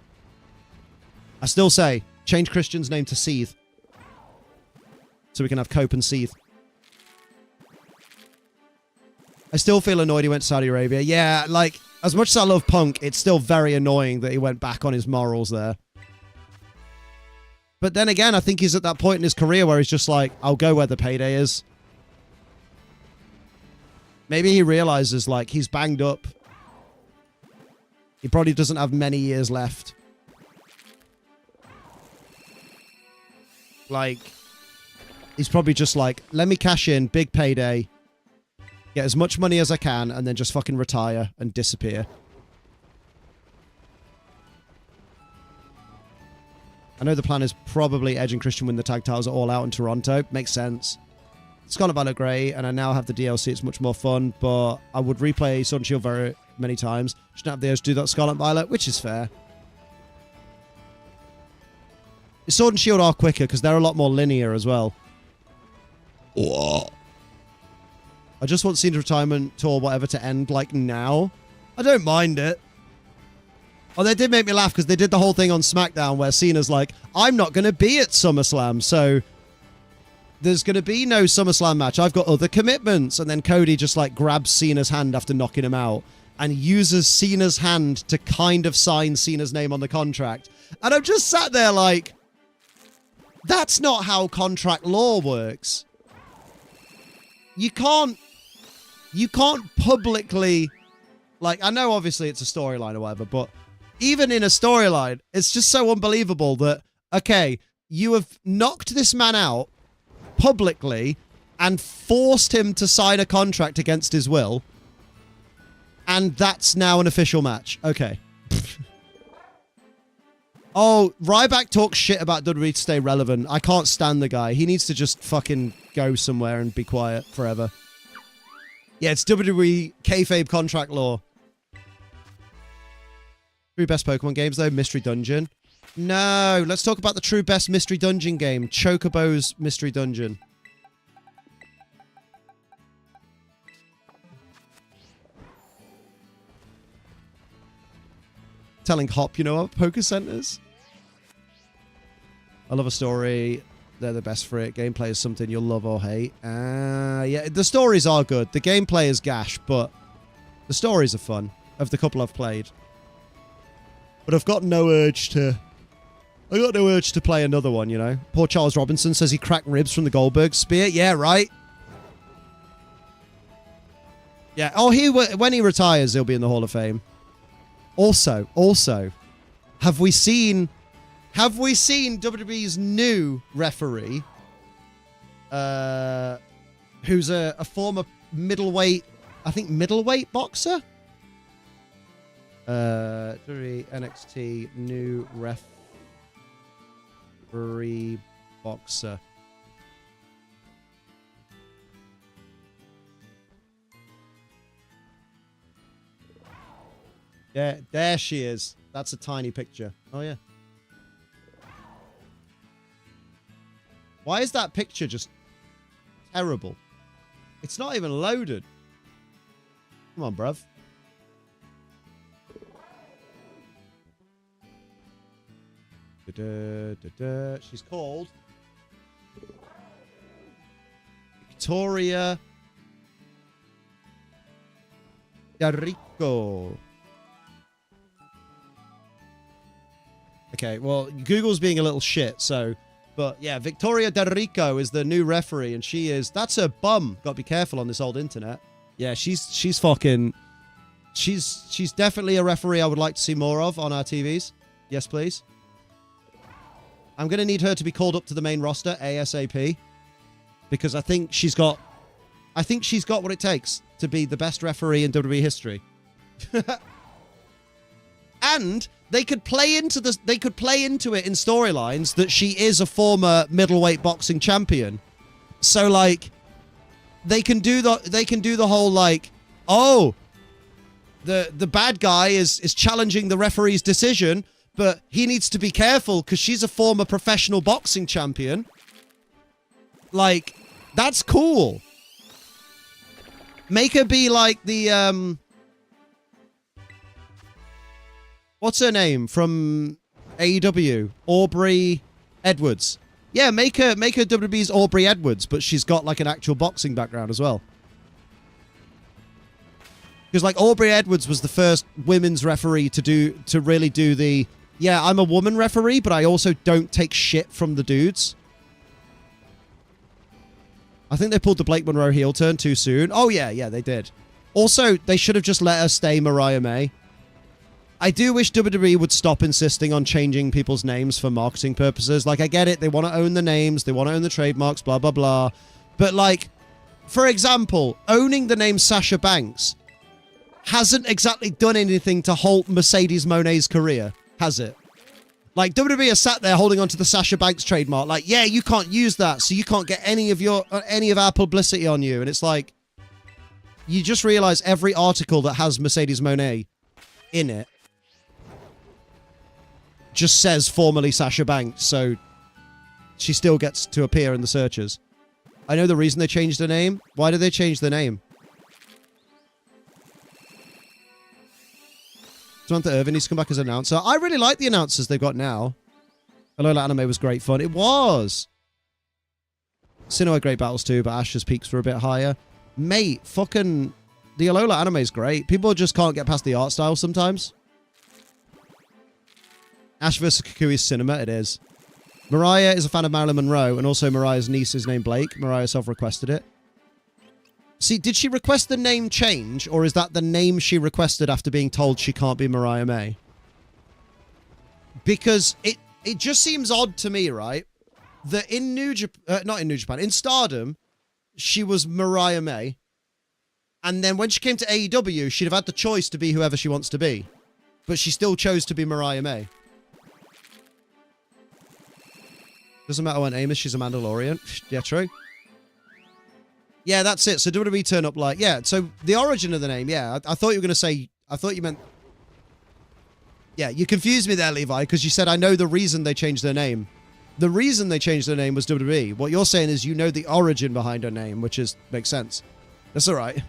I still say, change Christian's name to Seeth. So we can have Cope and Seeth. I still feel annoyed he went to Saudi Arabia. Yeah, like, as much as I love Punk, it's still very annoying that he went back on his morals there. But then again, I think he's at that point in his career where he's just like, I'll go where the payday is. Maybe he realizes, like, he's banged up. He probably doesn't have many years left. Like, he's probably just like, let me cash in, big payday, get as much money as I can, and then just fucking retire and disappear. I know the plan is probably Edge and Christian win the tag titles All Out in Toronto. Makes sense. Scarlet Violet great, and I now have the DLC. It's much more fun, but I would replay Sword and Shield very many times. Just don't have the urge to do that Scarlet Violet, which is fair. Sword and Shield are quicker because they're a lot more linear as well. I just want Cena's retirement tour, whatever, to end, like, now. I don't mind it. Oh, they did make me laugh because they did the whole thing on SmackDown where Cena's like, I'm not going to be at SummerSlam, so there's going to be no SummerSlam match. I've got other commitments. And then Cody just, like, grabs Cena's hand after knocking him out and uses Cena's hand to kind of sign Cena's name on the contract. And I'm just sat there like, that's not how contract law works. You can't publicly, like, I know obviously it's a storyline or whatever, but even in a storyline, it's just so unbelievable that, okay, you have knocked this man out publicly and forced him to sign a contract against his will, and that's now an official match. Okay. Oh, Ryback talks shit about WWE to stay relevant. I can't stand the guy. He needs to just fucking go somewhere and be quiet forever. Yeah, it's WWE kayfabe contract law. 3 best Pokemon games, though. Mystery Dungeon. No, let's talk about the true best Mystery Dungeon game. Chocobo's Mystery Dungeon. Telling Hop, you know what? Poker Centers. I love a story. They're the best for it. Gameplay is something you'll love or hate. Yeah, the stories are good. The gameplay is gash, but the stories are fun. Of the couple I've played. But I've got no urge to... I got no urge to play another one, you know? Poor Charles Robinson says he cracked ribs from the Goldberg spear. Yeah, right? Yeah. Oh, when he retires, he'll be in the Hall of Fame. Also, have we seen WWE's new referee, who's a former middleweight boxer? WWE NXT new referee boxer. Yeah, there she is. That's a tiny picture. Oh, yeah. Why is that picture just terrible? It's not even loaded. Come on, bruv. She's called Victoria Darico. Okay, well, Google's being a little shit, so... But, yeah, Victoria Darico is the new referee, and she is... That's her bum. Got to be careful on this old internet. Yeah, she's fucking... She's definitely a referee I would like to see more of on our TVs. Yes, please. I'm going to need her to be called up to the main roster ASAP. Because I think she's got I think she's got what it takes to be the best referee in WWE history. And they could play into it in storylines that she is a former middleweight boxing champion. So like they can do the whole like, oh, the bad guy is challenging the referee's decision, but he needs to be careful because she's a former professional boxing champion. Like, that's cool. Make her be like the what's her name from AEW? Aubrey Edwards. Yeah, make her WWE's Aubrey Edwards, but she's got like an actual boxing background as well. Because like Aubrey Edwards was the first women's referee to really do the, yeah, I'm a woman referee, but I also don't take shit from the dudes. I think they pulled the Blake Monroe heel turn too soon. Oh yeah, they did. Also, they should have just let her stay Mariah May. I do wish WWE would stop insisting on changing people's names for marketing purposes. Like, I get it. They want to own the names. They want to own the trademarks, blah, blah, blah. But, like, for example, owning the name Sasha Banks hasn't exactly done anything to halt Mercedes Moné's career, has it? Like, WWE has sat there holding onto the Sasha Banks trademark. Like, yeah, you can't use that, so you can't get any of our publicity on you. And it's like, you just realize every article that has Mercedes Moné in it just says formerly Sasha Banks, so she still gets to appear in the searches. I know the reason they changed the name. Why did they change the name? Samantha Irvin needs to come back as an announcer. I really like the announcers they've got now. Alola Anime was great fun. It was! Sinnoh had great battles too, but Ash's peaks were a bit higher. Mate, fucking... The Alola Anime is great. People just can't get past the art style sometimes. Ash vs. Kukui's cinema, it is. Mariah is a fan of Marilyn Monroe, and also Mariah's niece is named Blake. Mariah self-requested it. See, did she request the name change, or is that the name she requested after being told she can't be Mariah May? Because it just seems odd to me, right? That in in Stardom, she was Mariah May. And then when she came to AEW, she'd have had the choice to be whoever she wants to be. But she still chose to be Mariah May. Doesn't matter when Amos, she's a Mandalorian. Yeah, true. Yeah, that's it. So WWE turn up like, yeah, so the origin of the name, yeah. I thought you were going to say, I thought you meant... Yeah, you confused me there, Levi, because you said, I know the reason they changed their name. The reason they changed their name was WWE. What you're saying is you know the origin behind her name, which makes sense. That's all right.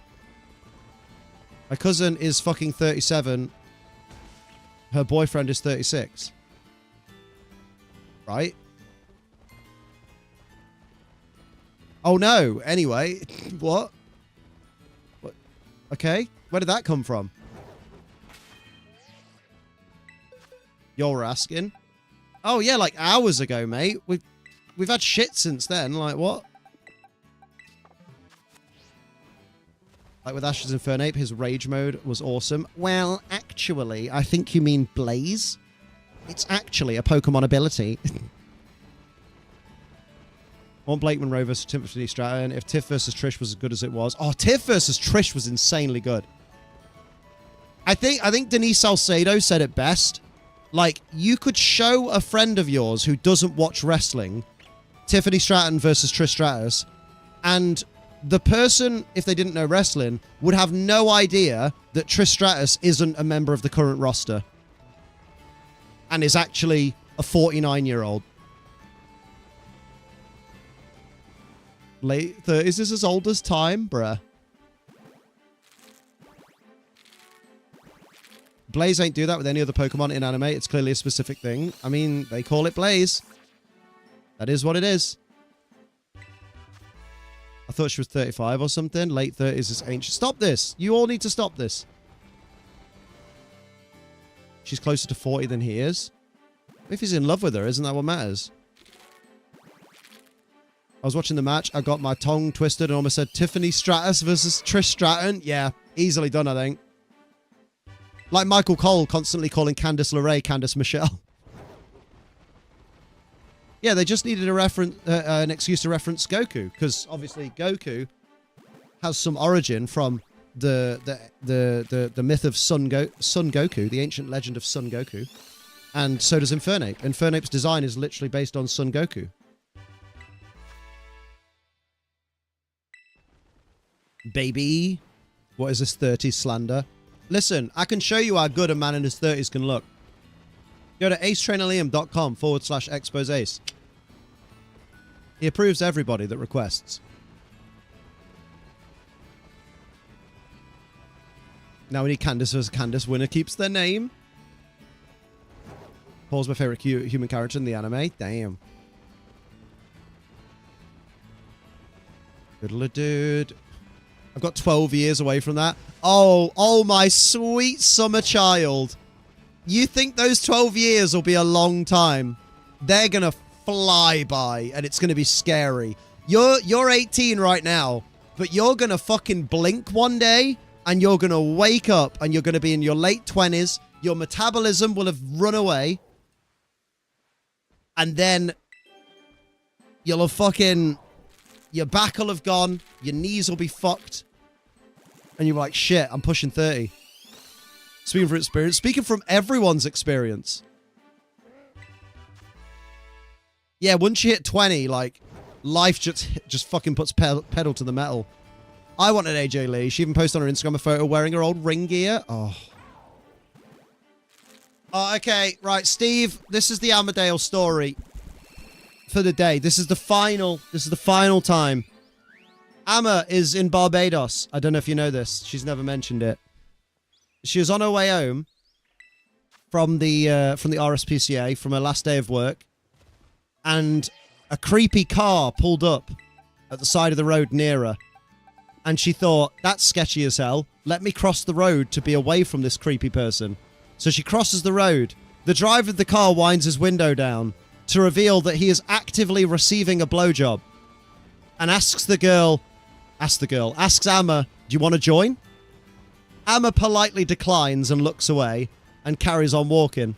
My cousin is fucking 37. Her boyfriend is 36. Right? Oh no. Anyway, what? What? Okay. Where did that come from? You're asking? Oh yeah, like hours ago, mate. We've had shit since then. Like what? Like with Ashes Infernape, his rage mode was awesome. Well, actually, I think you mean Blaze. It's actually a Pokemon ability. I want Blake Monroe versus Tiffany Stratton. If Tiff versus Trish was as good as it was. Oh, Tiff versus Trish was insanely good. I think Denise Salcedo said it best. Like, you could show a friend of yours who doesn't watch wrestling Tiffany Stratton versus Trish Stratus, and the person, if they didn't know wrestling, would have no idea that Trish Stratus isn't a member of the current roster and is actually a 49-year-old. Late 30s is as old as time, bruh. Blaze ain't do that with any other Pokemon in anime. It's clearly a specific thing. I mean, they call it Blaze. That is what it is. I thought she was 35 or something. Late 30s is ancient. Stop this. You all need to stop this. She's closer to 40 than he is. If he's in love with her, isn't that what matters? I was watching the match. I got my tongue twisted and almost said Tiffany Stratus versus Trish Stratton. Yeah, easily done, I think. Like Michael Cole constantly calling Candice LeRae Candice Michelle. Yeah, they just needed a reference, an excuse to reference Goku, because obviously Goku has some origin from the myth of Son Goku, the ancient legend of Son Goku. And so does Infernape. Infernape's design is literally based on Son Goku. Baby. What is this 30s slander? Listen, I can show you how good a man in his 30s can look. Go to acetrainerliam.com/exposeace. He approves everybody that requests. Now we need Candace as Candace. Winner keeps their name. Paul's my favorite human character in the anime. Damn. Diddle-a-dude. I've got 12 years away from that. Oh, my sweet summer child. You think those 12 years will be a long time? They're going to fly by, and it's going to be scary. You're 18 right now, but you're going to fucking blink one day, and you're going to wake up, and you're going to be in your late 20s. Your metabolism will have run away. And then you'll have fucking... Your back will have gone. Your knees will be fucked. And you're like, shit, I'm pushing 30. Speaking from experience. Speaking from everyone's experience. Yeah, once you hit 20, like, life just fucking puts pedal to the metal. I wanted AJ Lee. She even posted on her Instagram a photo wearing her old ring gear. Oh, okay. Right, Steve, this is the Amadale story for the day. This is the final time. Amma is in Barbados. I don't know if you know this. She's never mentioned it. She was on her way home from the RSPCA, from her last day of work, and a creepy car pulled up at the side of the road near her. And she thought, that's sketchy as hell. Let me cross the road to be away from this creepy person. So she crosses the road. The driver of the car winds his window down to reveal that he is actively receiving a blowjob, and asks Amma, do you want to join? Amma politely declines and looks away and carries on walking.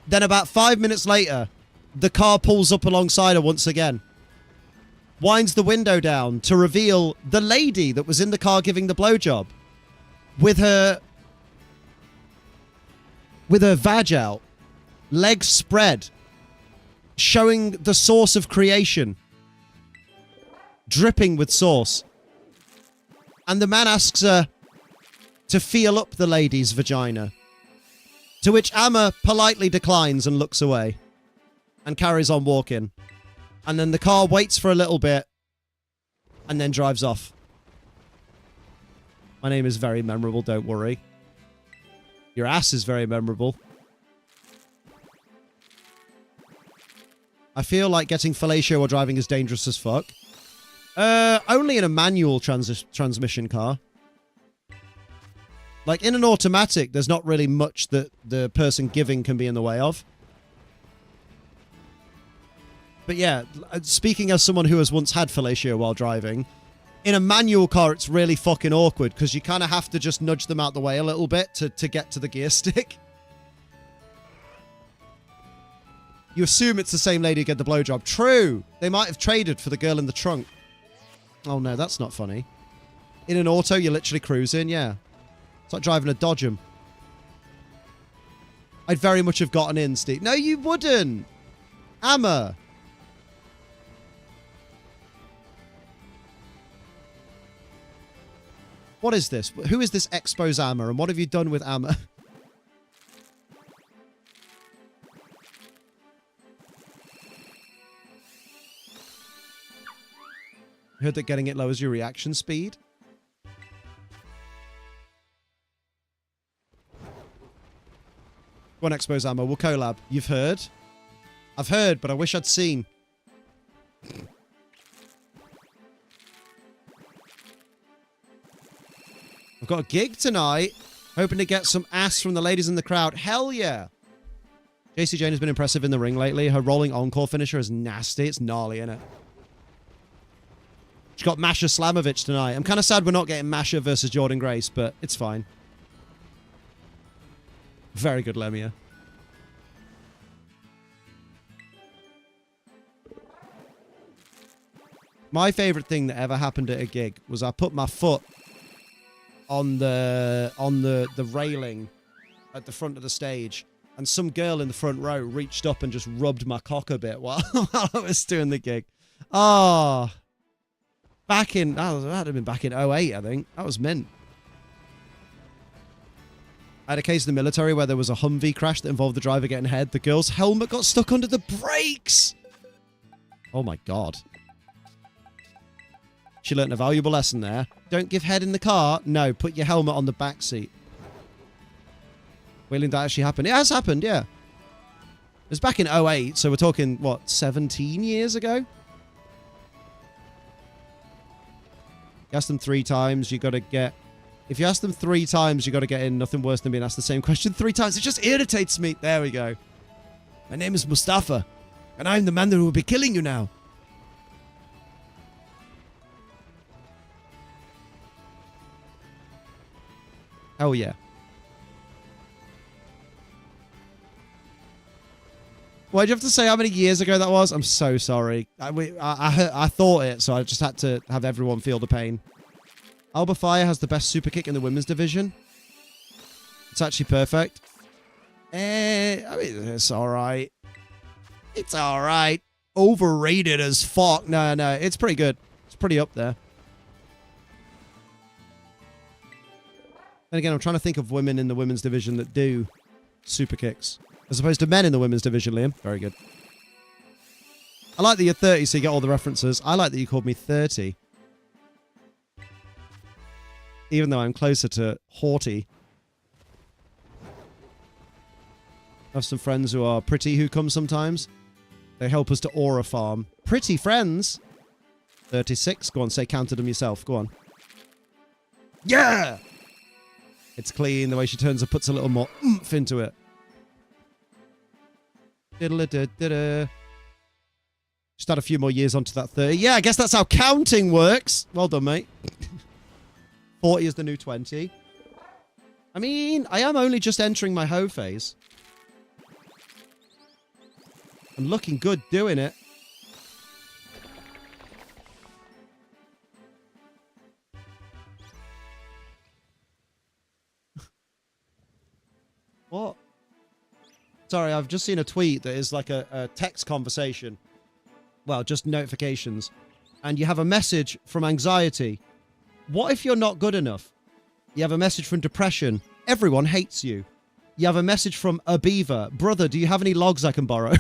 Then about 5 minutes later, the car pulls up alongside her once again, winds the window down to reveal the lady that was in the car giving the blowjob with her vag out, legs spread, showing the source of creation, dripping with sauce. And the man asks her to feel up the lady's vagina, to which Amma politely declines and looks away and carries on walking. And then the car waits for a little bit and then drives off. My name is very memorable, don't worry. Your ass is very memorable. I feel like getting fellatio while driving is dangerous as fuck. Only in a manual transmission car. Like, in an automatic, there's not really much that the person giving can be in the way of. But yeah, speaking as someone who has once had fellatio while driving, in a manual car, it's really fucking awkward because you kind of have to just nudge them out the way a little bit to get to the gear stick. You assume it's the same lady who get the blowjob. True! They might have traded for the girl in the trunk. Oh no, that's not funny. In an auto, you're literally cruising, yeah. It's like driving a Dodgem. I'd very much have gotten in, Steve. No, you wouldn't! Amma! What is this? Who is this Expose Amma, and what have you done with Amma? Heard that getting it lowers your reaction speed. Go on, Expose Ammo. We'll collab. You've heard? I've heard, but I wish I'd seen. I've got a gig tonight. Hoping to get some ass from the ladies in the crowd. Hell yeah. JC Jane has been impressive in the ring lately. Her rolling encore finisher is nasty. It's gnarly, isn't it? She's got Masha Slamovich tonight. I'm kind of sad we're not getting Masha versus Jordan Grace, but it's fine. Very good, Lemia. My favorite thing that ever happened at a gig was I put my foot on the railing at the front of the stage, and some girl in the front row reached up and just rubbed my cock a bit while I was doing the gig. Oh, that would have been back in 08, I think. That was mint. I had a case in the military where there was a Humvee crash that involved the driver getting head. The girl's helmet got stuck under the brakes. Oh my God. She learnt a valuable lesson there. Don't give head in the car. No, put your helmet on the back seat. Willing that actually happened. It has happened, yeah. It was back in 08, so we're talking, what, 17 years ago? You ask them 3 times, you got to get... If you ask them 3 times, you got to get in. Nothing worse than being asked the same question 3 times. It just irritates me. There we go. My name is Mustafa, and I'm the man that will be killing you now. Hell yeah. Why'd you have to say how many years ago that was? I'm so sorry. I thought it, so I just had to have everyone feel the pain. Alba Fire has the best super kick in the women's division. It's actually perfect. I mean, it's alright. It's alright. Overrated as fuck. No, it's pretty good. It's pretty up there. And again, I'm trying to think of women in the women's division that do super kicks. As opposed to men in the women's division, Liam. Very good. I like that you're 30, so you get all the references. I like that you called me 30. Even though I'm closer to haughty. I have some friends who are pretty who come sometimes. They help us to aura farm. Pretty friends. 36. Go on, say counted them yourself. Go on. Yeah! It's clean. The way she turns and puts a little more oomph into it. Just add a few more years onto that 30. Yeah, I guess that's how counting works. Well done, mate. 40 is the new 20. I mean, I am only just entering my hoe phase. I'm looking good doing it. What? Sorry, I've just seen a tweet that is like a text conversation. Well, just notifications. And you have a message from anxiety. What if you're not good enough? You have a message from depression. Everyone hates you. You have a message from a beaver. Brother, do you have any logs I can borrow?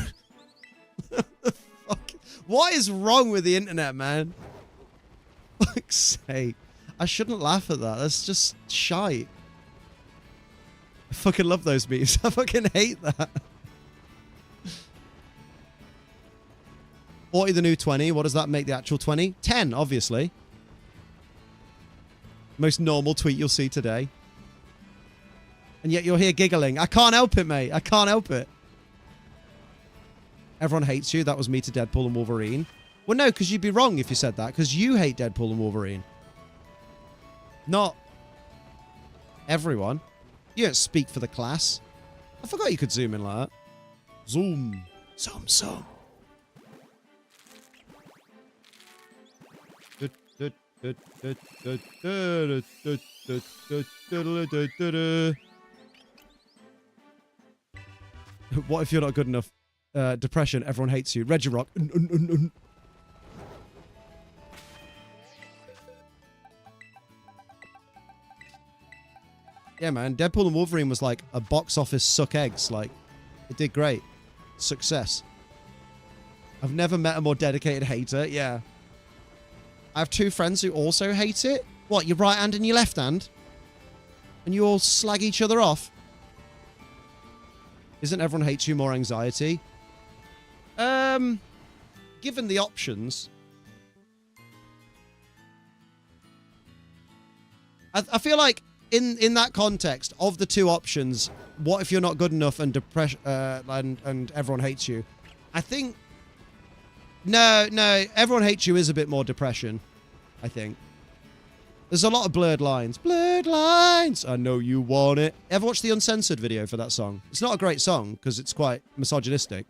Fuck. What is wrong with the internet, man? Fuck's sake. I shouldn't laugh at that. That's just shite. I fucking love those memes. I fucking hate that. 40 the new 20. What does that make the actual 20? 10, obviously. Most normal tweet you'll see today. And yet you're here giggling. I can't help it, mate. I can't help it. Everyone hates you. That was me to Deadpool and Wolverine. Well, no, because you'd be wrong if you said that. Because you hate Deadpool and Wolverine. Not everyone. You don't speak for the class. I forgot you could zoom in like that. Zoom. Zoom, zoom. What if you're not good enough? Depression, everyone hates you. Regirock. Yeah, man. Deadpool and Wolverine was like a box office suck eggs. Like, it did great. Success. I've never met a more dedicated hater. Yeah. I have 2 friends who also hate it. What, your right hand and your left hand? And you all slag each other off? Isn't everyone hates you more anxiety? Given the options... I feel like in that context, of the 2 options, what if you're not good enough and depression and everyone hates you? I think... No, everyone hates you is a bit more depression, I think. There's a lot of blurred lines. Blurred lines! I know you want it. Ever watch the Uncensored video for that song? It's not a great song, because it's quite misogynistic.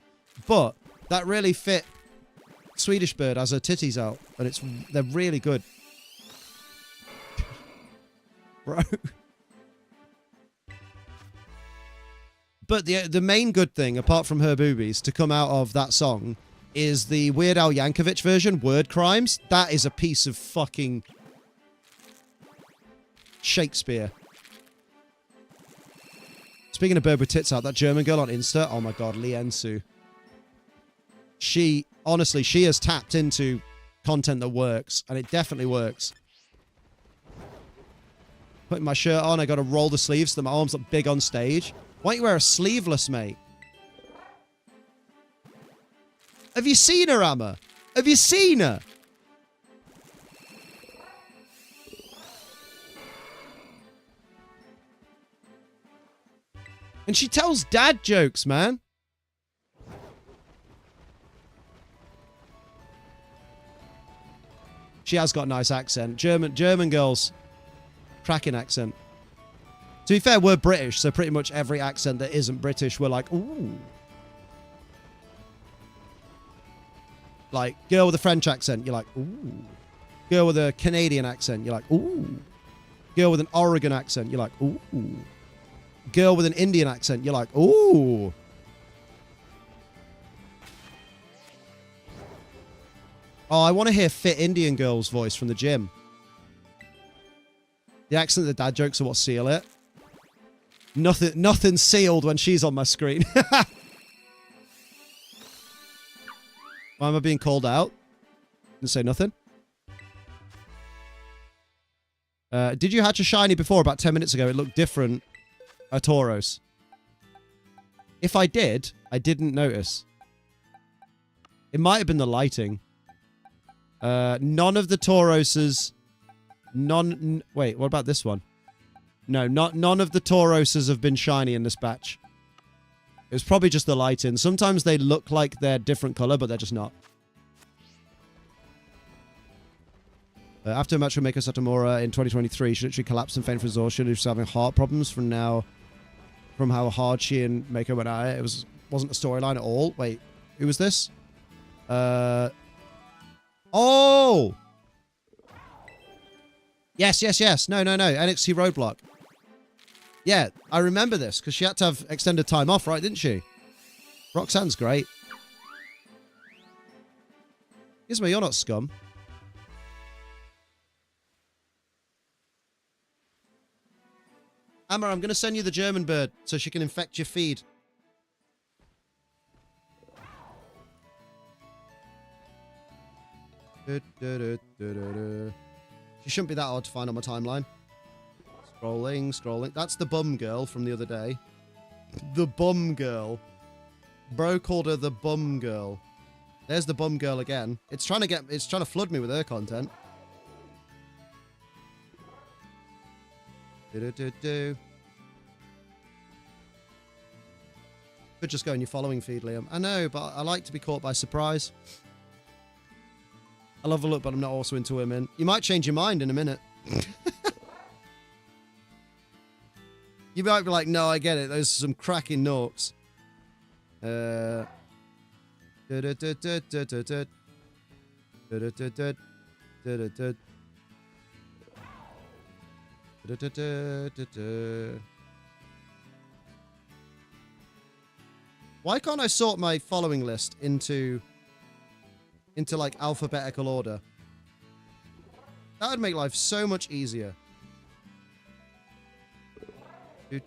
But that really fit Swedish bird has her titties out, and they're really good. Bro. But the main good thing, apart from her boobies, to come out of that song is the Weird Al Yankovic version, Word Crimes. That is a piece of fucking Shakespeare. Speaking of bird with tits out, that German girl on Insta, oh my god, Liensu. Honestly, she has tapped into content that works, and it definitely works. Putting my shirt on, I got to roll the sleeves so that my arms look big on stage. Why don't you wear a sleeveless, mate? Have you seen her, Amma? Have you seen her? And she tells dad jokes, man. She has got a nice accent. German girls, cracking accent. To be fair, we're British, so pretty much every accent that isn't British, we're like, ooh. Like, girl with a French accent, you're like, ooh. Girl with a Canadian accent, you're like, ooh. Girl with an Oregon accent, you're like, ooh. Girl with an Indian accent, you're like, ooh. Oh, I want to hear fit Indian girl's voice from the gym. The accent of the dad jokes are what seal it. Nothing's sealed when she's on my screen. Why am I being called out? Didn't say nothing. Did you hatch a shiny before? About 10 minutes ago. It looked different. A Tauros. If I did, I didn't notice. It might have been the lighting. None of the Tauroses... Wait, what about this one? No, none of the Tauroses have been shiny in this batch. It was probably just the lighting. Sometimes they look like they're different color, but they're just not. After a match with Meiko Satomura in 2023, she literally collapsed and fainted from exhaustion. She was having heart problems from how hard she and Meiko went at it. It wasn't a storyline at all. Wait, who was this? Oh! Yes. No. NXT Roadblock. Yeah, I remember this, because she had to have extended time off, right, didn't she? Roxanne's great. Gizmo, you're not scum. Amma, I'm going to send you the German bird so she can infect your feed. She shouldn't be that hard to find on my timeline. Scrolling. That's the bum girl from the other day. The bum girl. Bro called her the bum girl. There's the bum girl again. It's trying to flood me with her content. Could just go in your following feed, Liam. I know, but I like to be caught by surprise. I love a look, but I'm not also into women. You might change your mind in a minute. You might be like, no, I get it. Those are some cracking norks. Why can't I sort my following list into like alphabetical order? That would make life so much easier. Wait,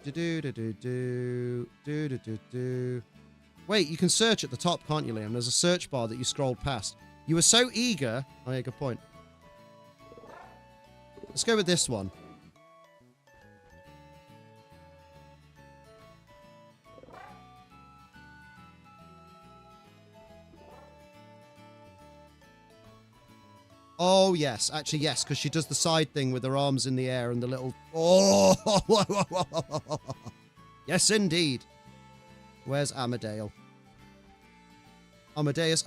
you can search at the top, can't you, Liam? There's a search bar that you scrolled past. You were so eager. Oh, yeah, good point. Let's go with this one. Oh, yes. Actually, yes, because she does the side thing with her arms in the air and the little... Oh! Yes, indeed. Where's Amadale? Amadeus.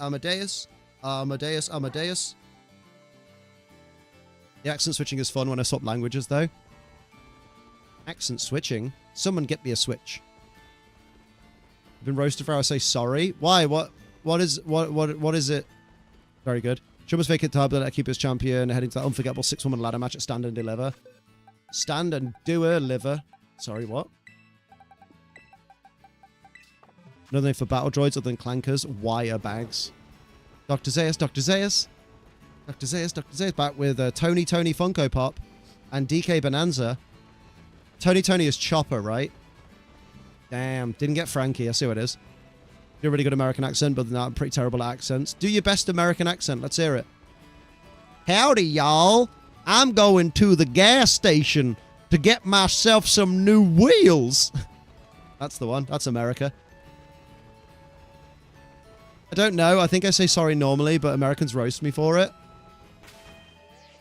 The accent switching is fun when I swap languages, though. Accent switching? Someone get me a switch. I've been roasted for how I say sorry. Why? What is it? Very good. Chumba's vacant time, but keep his champion, heading to that unforgettable 6-woman ladder match at Stand and Deliver. Stand and Deliver. Sorry, what? Another name for battle droids other than clankers. Wire bags. Dr. Zayas, Dr. Zayas. Dr. Zayas, Dr. Zayas. Back with Tony Funko Pop and DK Bonanza. Tony is Chopper, right? Damn. Didn't get Frankie. I see what it is. You're a really good American accent, but I'm pretty terrible at accents. Do your best American accent. Let's hear it. Howdy, y'all. I'm going to the gas station to get myself some new wheels. That's the one. That's America. I don't know. I think I say sorry normally, but Americans roast me for it.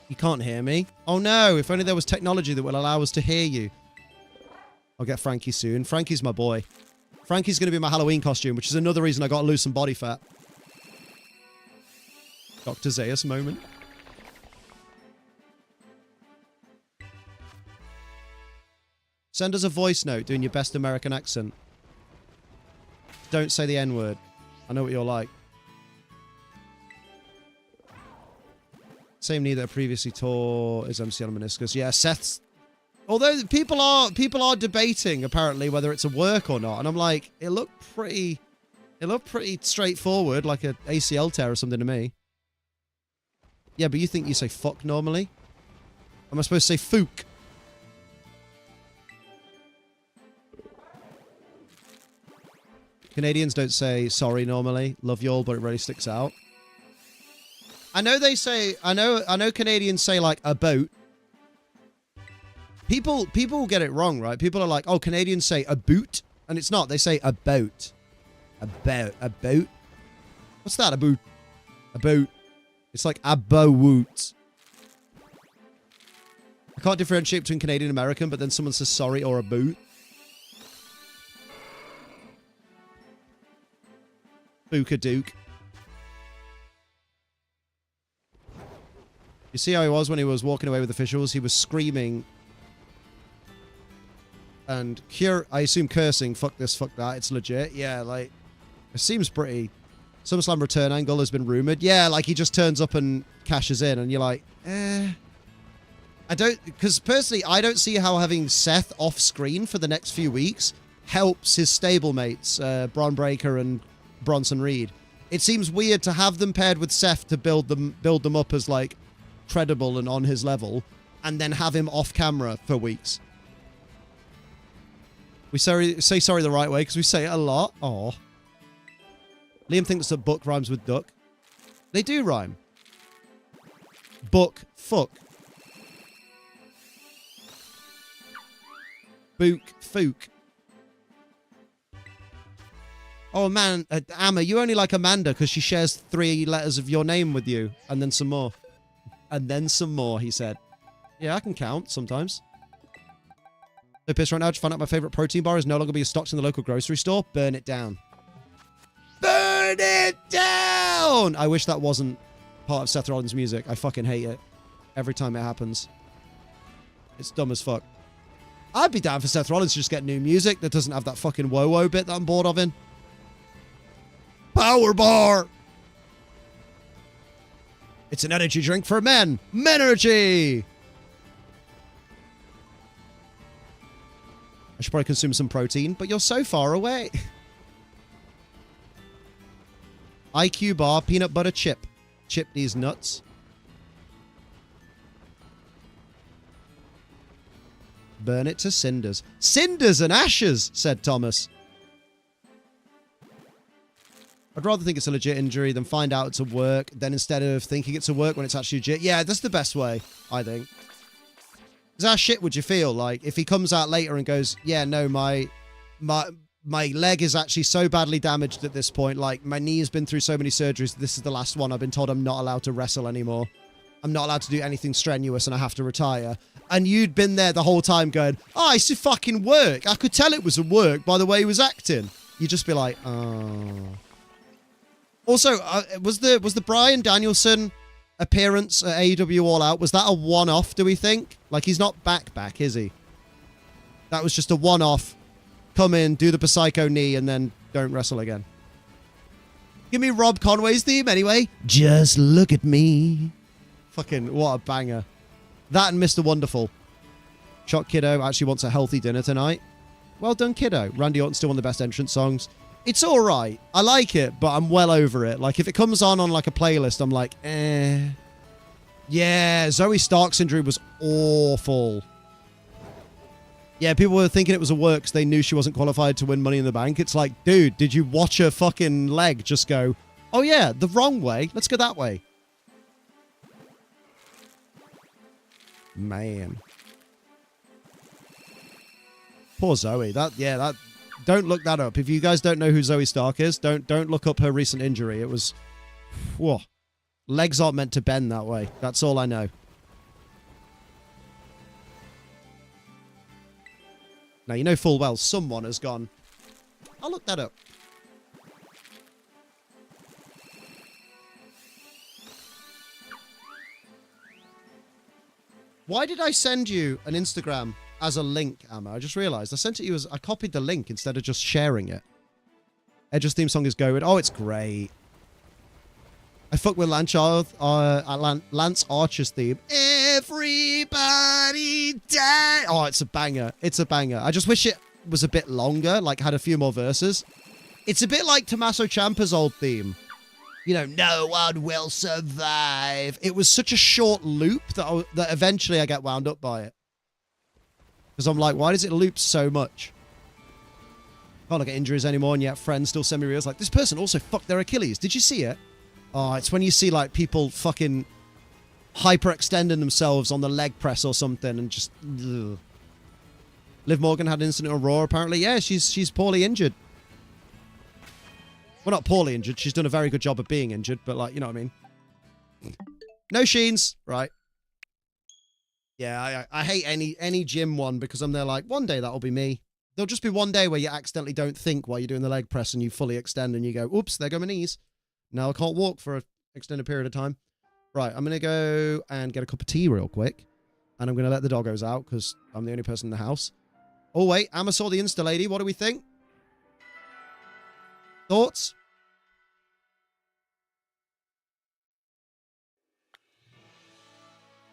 You can't hear me. Oh, no. If only there was technology that will allow us to hear you. I'll get Frankie soon. Frankie's my boy. Frankie's going to be my Halloween costume, which is another reason I got to lose some body fat. Dr. Zayas moment. Send us a voice note doing your best American accent. Don't say the N-word. I know what you're like. Same knee that I previously tore is MCL meniscus. Yeah, Seth's... Although people are debating, apparently, whether it's a work or not. And I'm like, it looked pretty straightforward, like an ACL tear or something to me. Yeah, but you think you say fuck normally? Am I supposed to say fook? Canadians don't say sorry normally. Love y'all, but it really sticks out. I know they say... I know Canadians say, like, a boat. People get it wrong, right? People are like, oh, Canadians say a boot. And it's not. They say a boat. A boat? What's that? A boot? A boat. It's like a boat. I can't differentiate between Canadian and American, but then someone says sorry or a boot. Book-a-dook. You see how he was when he was walking away with officials? He was screaming and I assume cursing, fuck this, fuck that, it's legit. Yeah, like, it seems pretty... SummerSlam return angle has been rumored. Yeah, like, he just turns up and cashes in, and you're like, I don't... Because, personally, I don't see how having Seth off-screen for the next few weeks helps his stablemates, Braun Breaker and Bronson Reed. It seems weird to have them paired with Seth to build them up as, like, credible and on his level, and then have him off-camera for weeks. We say sorry the right way, because we say it a lot. Aw. Liam thinks that book rhymes with duck. They do rhyme. Book, fuck. Book, fook. Oh, man, Amma, you only like Amanda because she shares 3 letters of your name with you. And then some more. And then some more, he said. Yeah, I can count sometimes. So pissed right now. Just found out my favorite protein bar is no longer being stocked in the local grocery store. Burn it down. Burn it down! I wish that wasn't part of Seth Rollins' music. I fucking hate it. Every time it happens. It's dumb as fuck. I'd be down for Seth Rollins to just get new music that doesn't have that fucking whoa-whoa bit that I'm bored of in. Power bar! It's an energy drink for men. Menergy! I should probably consume some protein, but you're so far away. IQ bar, peanut butter chip. Chip these nuts. Burn it to cinders. Cinders and ashes, said Thomas. I'd rather think it's a legit injury than find out it's a work, then instead of thinking it's a work when it's actually legit. Yeah, that's the best way, I think. How shit would you feel like if he comes out later and goes, yeah, no, my leg is actually so badly damaged at this point, like my knee has been through so many surgeries, this is the last one. I've been told I'm not allowed to wrestle anymore. I'm not allowed to do anything strenuous and I have to retire. And you'd been there the whole time going, oh, it's a fucking work. I could tell it was a work by the way he was acting. You'd just be like, oh. Also, was the Bryan Danielson appearance at AEW All Out, was that a one-off, do we think? Like, he's not back, is he? That was just a one-off. Come in, do the Psycho knee, and then don't wrestle again. Give me Rob Conway's theme anyway. Just look at me. Fucking what a banger. That and Mr. Wonderful. Shock Kiddo actually wants a healthy dinner tonight. Well done, Kiddo. Randy Orton's still one of the best entrance songs. It's all right. I like it, but I'm well over it. Like, if it comes on like a playlist, I'm like, eh. Yeah, Zoe Stark's injury was awful. Yeah, people were thinking it was a work because they knew she wasn't qualified to win Money in the Bank. It's like, dude, did you watch her fucking leg just go, oh yeah, the wrong way. Let's go that way. Man. Poor Zoe. Don't look that up. If you guys don't know who Zoe Stark is, don't look up her recent injury. It was, whoa. Legs aren't meant to bend that way. That's all I know. Now, you know full well someone has gone, I'll look that up. Why did I send you an Instagram as a link, Amma? I just realized I sent it to you as I copied the link instead of just sharing it. Edge's theme song is Go. Oh, it's great. I fuck with Lance Archer's theme. Everybody die. Oh, it's a banger. It's a banger. I just wish it was a bit longer, like had a few more verses. It's a bit like Tommaso Ciampa's old theme. You know, no one will survive. It was such a short loop that eventually I get wound up by it. Because I'm like, why does it loop so much? Can't look at injuries anymore, and yet friends still send me reels like, this person also fucked their Achilles. Did you see it? Oh, it's when you see, like, people fucking hyperextending themselves on the leg press or something and just... Ugh. Liv Morgan had an incident on Raw, apparently. Yeah, she's poorly injured. Well, not poorly injured. She's done a very good job of being injured, but, like, you know what I mean? No Sheens. Right. Yeah, I hate any gym one because I'm there like, one day that'll be me. There'll just be one day where you accidentally don't think while you're doing the leg press and you fully extend and you go, oops, there go my knees. Now I can't walk for an extended period of time. Right, I'm going to go and get a cup of tea real quick. And I'm going to let the doggos out because I'm the only person in the house. Oh, wait, Amma saw the Insta lady. What do we think? Thoughts?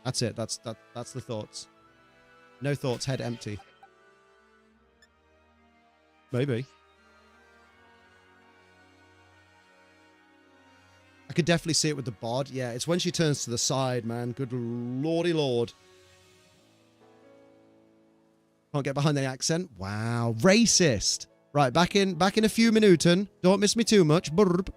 That's it. That's the thoughts. No thoughts, head empty. Maybe. I could definitely see it with the bod. Yeah, it's when she turns to the side, man. Good lordy lord. Can't get behind the accent. Wow. Racist. Right, back in a few minuten. Don't miss me too much. Burp.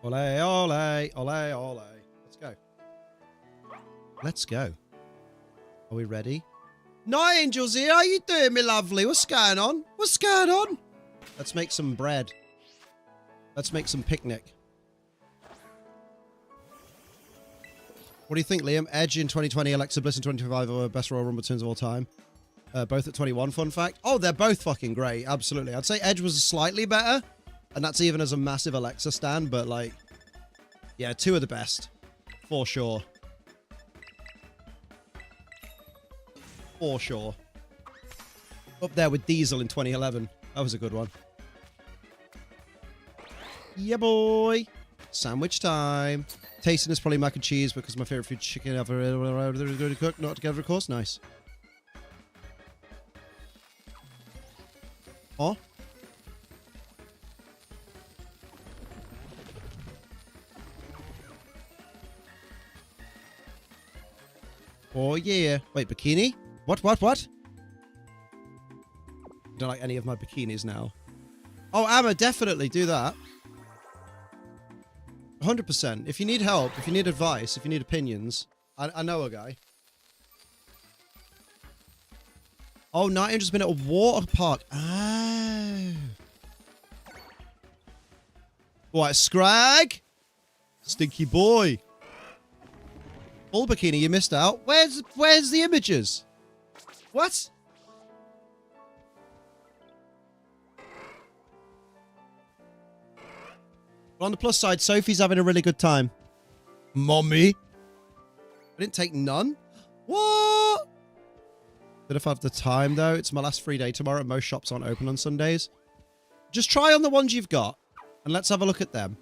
Ole, ole, ole, ole. Let's go. Let's go. Are we ready? Nigel's here. How you doing, me lovely? What's going on? What's going on? Let's make some bread. Let's make some picnic. What do you think, Liam? Edge in 2020, Alexa Bliss in 2025 are best Royal Rumble tunes of all time. Both at 21, fun fact. Oh, they're both fucking great. Absolutely. I'd say Edge was slightly better. And that's even as a massive Alexa stan. But, like, yeah, two of the best. For sure. For sure. Up there with Diesel in 2011. That was a good one. Yeah, boy. Sandwich time. Tasting is probably mac and cheese because my favorite food chicken ever really cooked. Not together, of course. Nice. Oh. Oh, yeah. Wait, bikini? What? Don't like any of my bikinis now. Oh, Amma, definitely do that. 100%. If you need help, if you need advice, if you need opinions, I know a guy. Oh, Night Angel's been at a water park. Oh. What, Scrag? Stinky boy. Full bikini, you missed out. Where's the images? What? But on the plus side, Sophie's having a really good time. Mommy? I didn't take none? What? But if I have the time, though, it's my last free day tomorrow. Most shops aren't open on Sundays. Just try on the ones you've got, and let's have a look at them.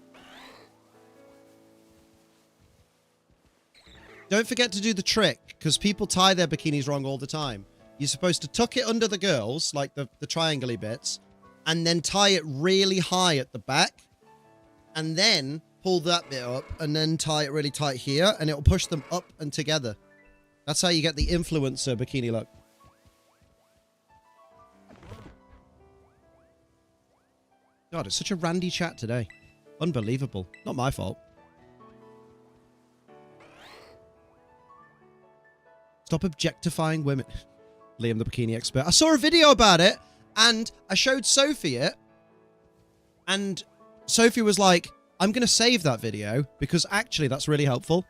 Don't forget to do the trick, because people tie their bikinis wrong all the time. You're supposed to tuck it under the girls, like the triangle-y bits, and then tie it really high at the back, and then pull that bit up, and then tie it really tight here, and it'll push them up and together. That's how you get the influencer bikini look. God, it's such a randy chat today. Unbelievable. Not my fault. Stop objectifying women. Liam, the bikini expert. I saw a video about it, and I showed Sophie it, and Sophie was like, I'm going to save that video, because actually that's really helpful.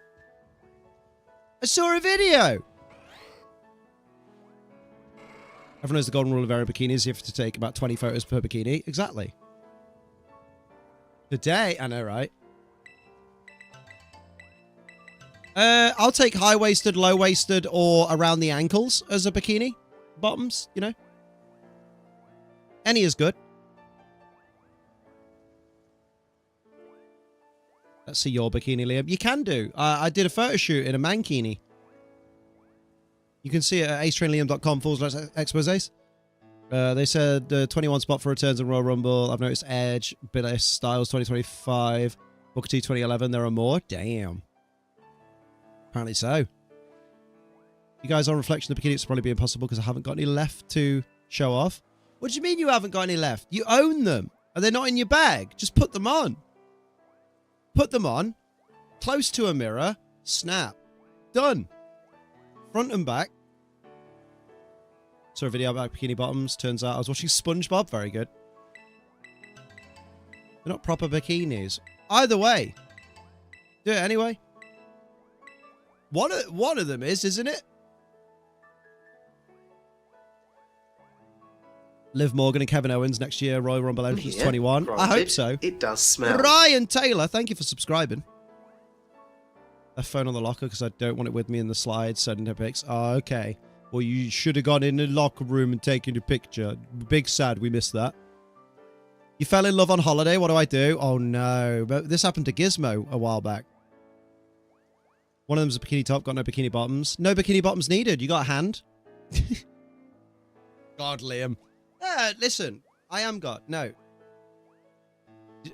I saw a video! Everyone knows the golden rule of wearing bikinis. You have to take about 20 photos per bikini. Exactly. Today, I know, right? I'll take high-waisted, low-waisted, or around the ankles as a bikini. Bottoms, you know. Any is good. Let's see your bikini, Liam. You can do. I did a photo shoot in a mankini. You can see it at acetrainliam.com/exposés. They said 21 spot for returns in Royal Rumble. I've noticed Edge, Billy Styles 2025, Booker T 2011. There are more. Damn. Apparently so. You guys, on reflection, the bikini, it's probably be impossible because I haven't got any left to show off. What do you mean you haven't got any left? You own them. Are they not in your bag? Just put them on. Put them on. Close to a mirror. Snap. Done. Front and back. Saw a video about bikini bottoms. Turns out I was watching SpongeBob. Very good. They're not proper bikinis. Either way. Do it anyway. One of them is, isn't it? Liv Morgan and Kevin Owens next year. Royal Rumble entrance 21. I hope so. It does smell. Ryan Taylor, thank you for subscribing. A phone on the locker because I don't want it with me in the slides. Sending her pics. Oh, okay. Well, you should have gone in the locker room and taken a picture. Big sad we missed that. You fell in love on holiday. What do I do? Oh, no. But this happened to Gizmo a while back. One of them's a bikini top, got no bikini bottoms. No bikini bottoms needed. You got a hand. God, Liam. Listen. I am God. No.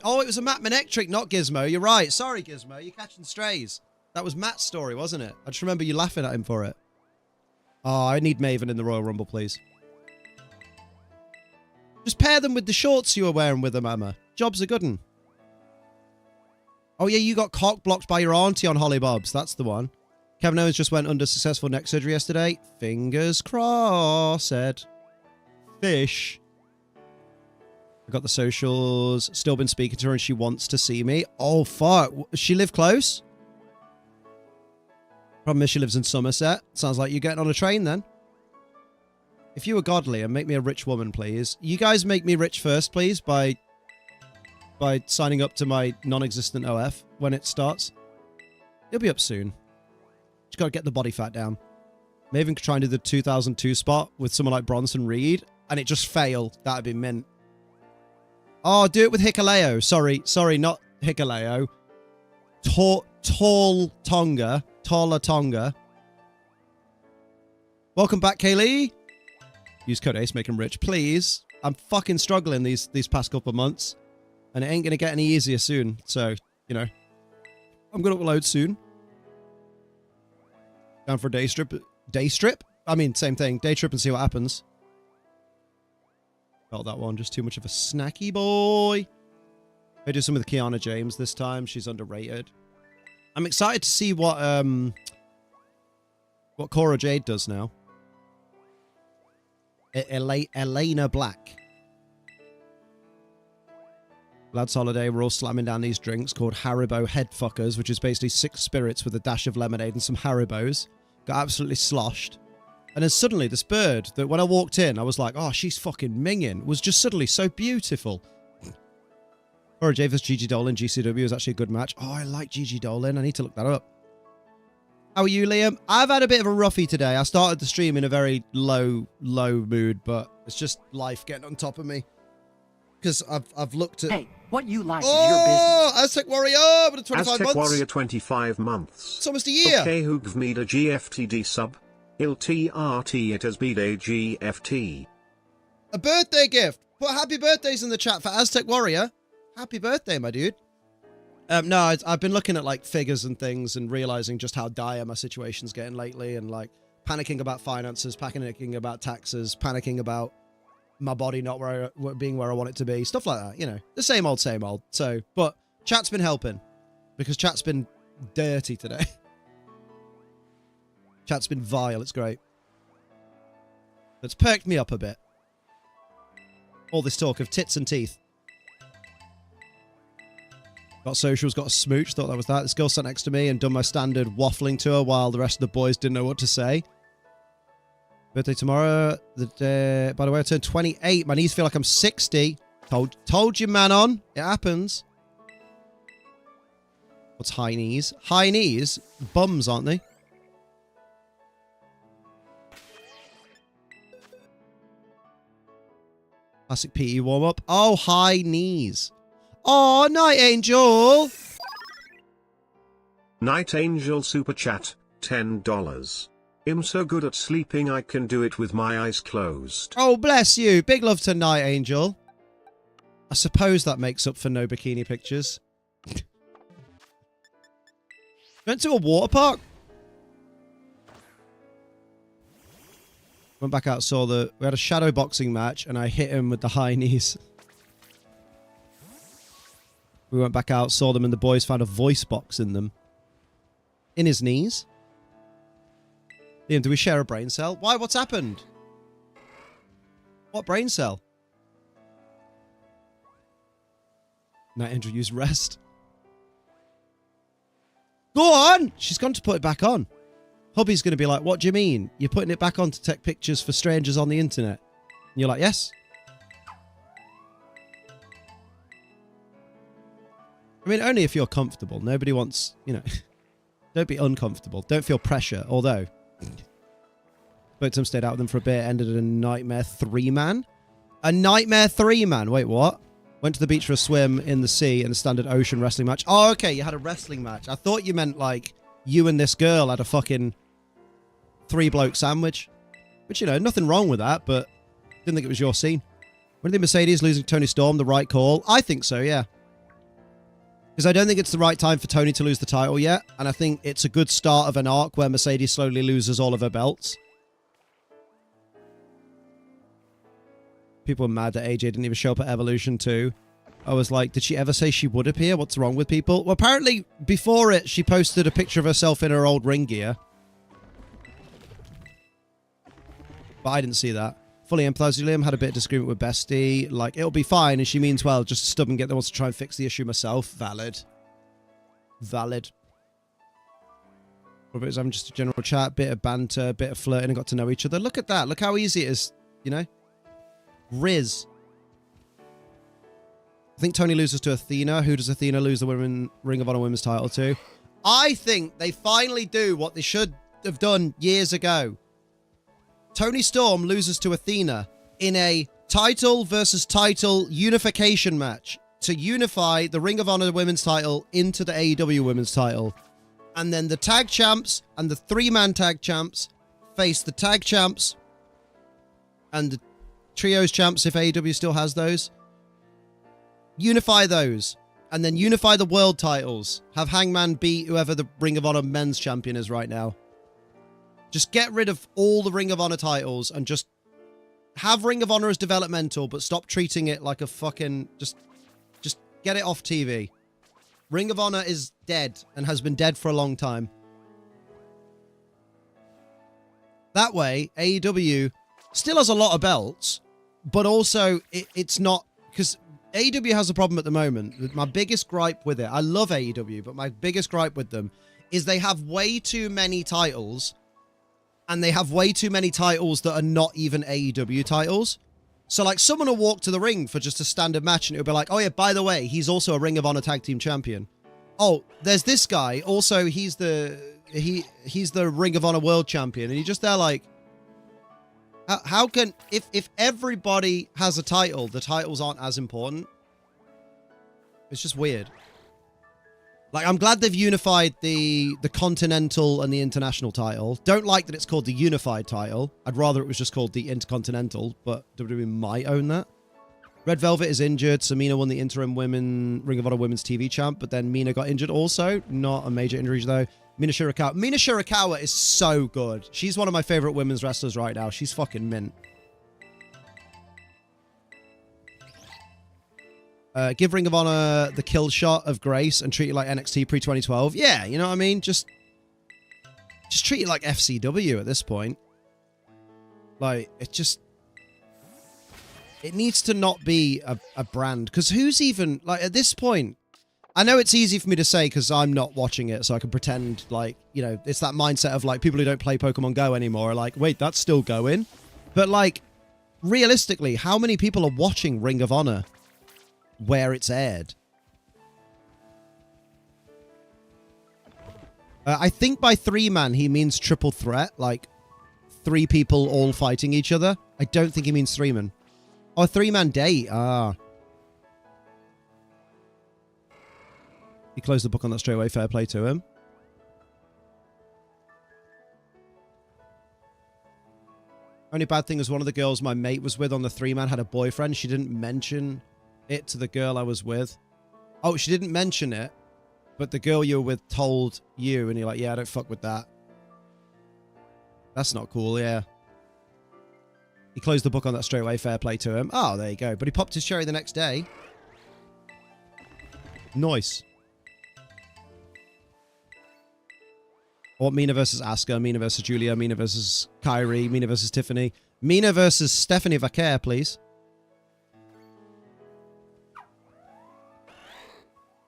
Oh, it was a Matt Manectric, not Gizmo. You're right. Sorry, Gizmo. You're catching strays. That was Matt's story, wasn't it? I just remember you laughing at him for it. Oh, I need Maven in the Royal Rumble, please. Just pair them with the shorts you were wearing with them, Emma. Job's a good one. Oh, yeah, you got cock blocked by your auntie on Holly Bobs. That's the one. Kevin Owens just went under successful neck surgery yesterday. Fingers crossed. Fish. I got the socials. Still been speaking to her and she wants to see me. Oh, fuck. Does she live close? Problem is she lives in Somerset. Sounds like you're getting on a train then. If you were godly, and make me a rich woman, please. You guys make me rich first, please, by signing up to my non-existent OF when it starts. It'll be up soon. Just got to get the body fat down. Maybe even try and do the 2002 spot with someone like Bronson Reed, and it just failed. That'd be mint. Oh, do it with Hikaleo. Sorry, not Hikaleo. Tall Tonga. Taller Tonga. Welcome back, Kaylee. Use code ACE, make him rich, please. I'm fucking struggling these past couple of months, and it ain't gonna get any easier soon. So, you know, I'm gonna upload soon. Down for a day strip. Day strip? I mean, same thing. Day trip and see what happens. Felt that one. Just too much of a snacky boy. I do some with Kiana James this time. She's underrated. I'm excited to see what Cora Jade does now. Elena Black. Lads holiday, we're all slamming down these drinks called Haribo Headfuckers, which is basically 6 spirits with a dash of lemonade and some Haribos. Got absolutely sloshed. And then suddenly this bird that when I walked in, I was like, oh, she's fucking minging, was just suddenly so beautiful. Cora Jade vs Gigi Dolan, GCW was actually a good match. Oh, I like Gigi Dolan. I need to look that up. How are you, Liam? I've had a bit of a roughie today. I started the stream in a very low mood, but it's just life getting on top of me. Because I've looked at... Hey, what you like is your business. Oh, Aztec Warrior with a 25 Aztec months. Warrior 25 months. It's almost a year. Okay, who give me the GFTD sub? Il TRT it has been a GFT. A birthday gift. Put happy birthdays in the chat for Aztec Warrior. Happy birthday, my dude. No, I've been looking at like figures and things and realizing just how dire my situation's getting lately, and like panicking about finances, panicking about taxes, panicking about my body not being where I want it to be, stuff like that. You know, the same old, same old. So, but chat's been helping because chat's been dirty today. Chat's been vile. It's great. It's perked me up a bit. All this talk of tits and teeth. Got socials, got a smooch, thought that was that. This girl sat next to me and done my standard waffling to her while the rest of the boys didn't know what to say. Birthday tomorrow. By the way, I turned 28. My knees feel like I'm 60. Told you, Manon. It happens. What's high knees? High knees? Bums, aren't they? Classic PE warm-up. Oh, high knees. Oh, Night Angel. Night Angel Super Chat, $10. I'm so good at sleeping I can do it with my eyes closed. Oh, bless you. Big love to Night Angel. I suppose that makes up for no bikini pictures. Went to a water park. Went back out, saw we had a shadow boxing match, and I hit him with the high knees. We went back out, saw them, and the boys found a voice box in them. In his knees. Liam, do we share a brain cell? Why? What's happened? What brain cell? Night Angel used rest. Go on! She's gone to put it back on. Hubby's going to be like, what do you mean? You're putting it back on to take pictures for strangers on the internet? And you're like, yes. I mean, only if you're comfortable. Nobody wants, you know, don't be uncomfortable. Don't feel pressure. Although, spoke to him, stayed out with them for a bit, ended in a Nightmare 3-man. A Nightmare 3-man? Wait, what? Went to the beach for a swim in the sea in a standard ocean wrestling match. Oh, okay, you had a wrestling match. I thought you meant, like, you and this girl had a fucking 3-bloke sandwich. Which, you know, nothing wrong with that, but didn't think it was your scene. When did Mercedes losing Tony Storm the right call? I think so, yeah. Because I don't think it's the right time for Tony to lose the title yet. And I think it's a good start of an arc where Mercedes slowly loses all of her belts. People are mad that AJ didn't even show up at Evolution 2. I was like, did she ever say she would appear? What's wrong with people? Well, apparently, before it, she posted a picture of herself in her old ring gear. But I didn't see that. Fully empathize with Liam, had a bit of disagreement with Bestie. Like, it'll be fine, and she means well, just a stubborn git that wants to try and fix the issue myself. Valid. Valid. What about having just a general chat, bit of banter, bit of flirting, and got to know each other. Look at that. Look how easy it is, you know? Riz. I think Tony loses to Athena. Who does Athena lose the Ring of Honor Women's title to? I think they finally do what they should have done years ago. Tony Storm loses to Athena in a title versus title unification match to unify the Ring of Honor Women's title into the AEW Women's title. And then the tag champs and the three-man tag champs face the tag champs and the trios champs, if AEW still has those. Unify those. And then unify the world titles. Have Hangman beat whoever the Ring of Honor men's champion is right now. Just get rid of all the Ring of Honor titles and just have Ring of Honor as developmental, but stop treating it like a fucking... Just get it off TV. Ring of Honor is dead and has been dead for a long time. That way, AEW still has a lot of belts, but also it's not... Because AEW has a problem at the moment. My biggest gripe with it... I love AEW, but my biggest gripe with them is they have way too many titles... And they have way too many titles that are not even AEW titles. So, like, someone will walk to the ring for just a standard match and it'll be like, oh, yeah, by the way, he's also a Ring of Honor Tag Team Champion. Oh, there's this guy. Also, he's the Ring of Honor World Champion. And you're just there like, how can... If everybody has a title, the titles aren't as important. It's just weird. Like, I'm glad they've unified the Continental and the International title. Don't like that it's called the Unified title. I'd rather it was just called the Intercontinental, but WWE might own that. Red Velvet is injured. Samina won the interim Ring of Honor Women's TV champ, but then Mina got injured also. Not a major injury, though. Mina Shirakawa. Mina Shirakawa is so good. She's one of my favorite women's wrestlers right now. She's fucking mint. Give Ring of Honor the kill shot of Grace and treat it like NXT pre-2012. Yeah, you know what I mean? Just treat it like FCW at this point. Like, it needs to not be a brand. Because who's even, like, at this point, I know it's easy for me to say because I'm not watching it, so I can pretend, like, you know, it's that mindset of, like, people who don't play Pokemon Go anymore are like, wait, that's still going? But, like, realistically, how many people are watching Ring of Honor where it's aired? I think by three-man he means triple threat, like 3 people all fighting each other. I don't think he means three-man. Oh, 3-man date. Ah. He closed the book on that straight away. Fair play to him. Only bad thing is one of the girls my mate was with on the 3-man had a boyfriend. She didn't mention it to the girl I was with. Oh, she didn't mention it, but the girl you were with told you, and you're like, yeah, I don't fuck with that. That's not cool, yeah. He closed the book on that straight away. Fair play to him. Oh, there you go. But he popped his cherry the next day. Nice. Or Mina versus Asuka, Mina versus Julia, Mina versus Kyrie, Mina versus Tiffany. Mina versus Stephanie Vaquer, please.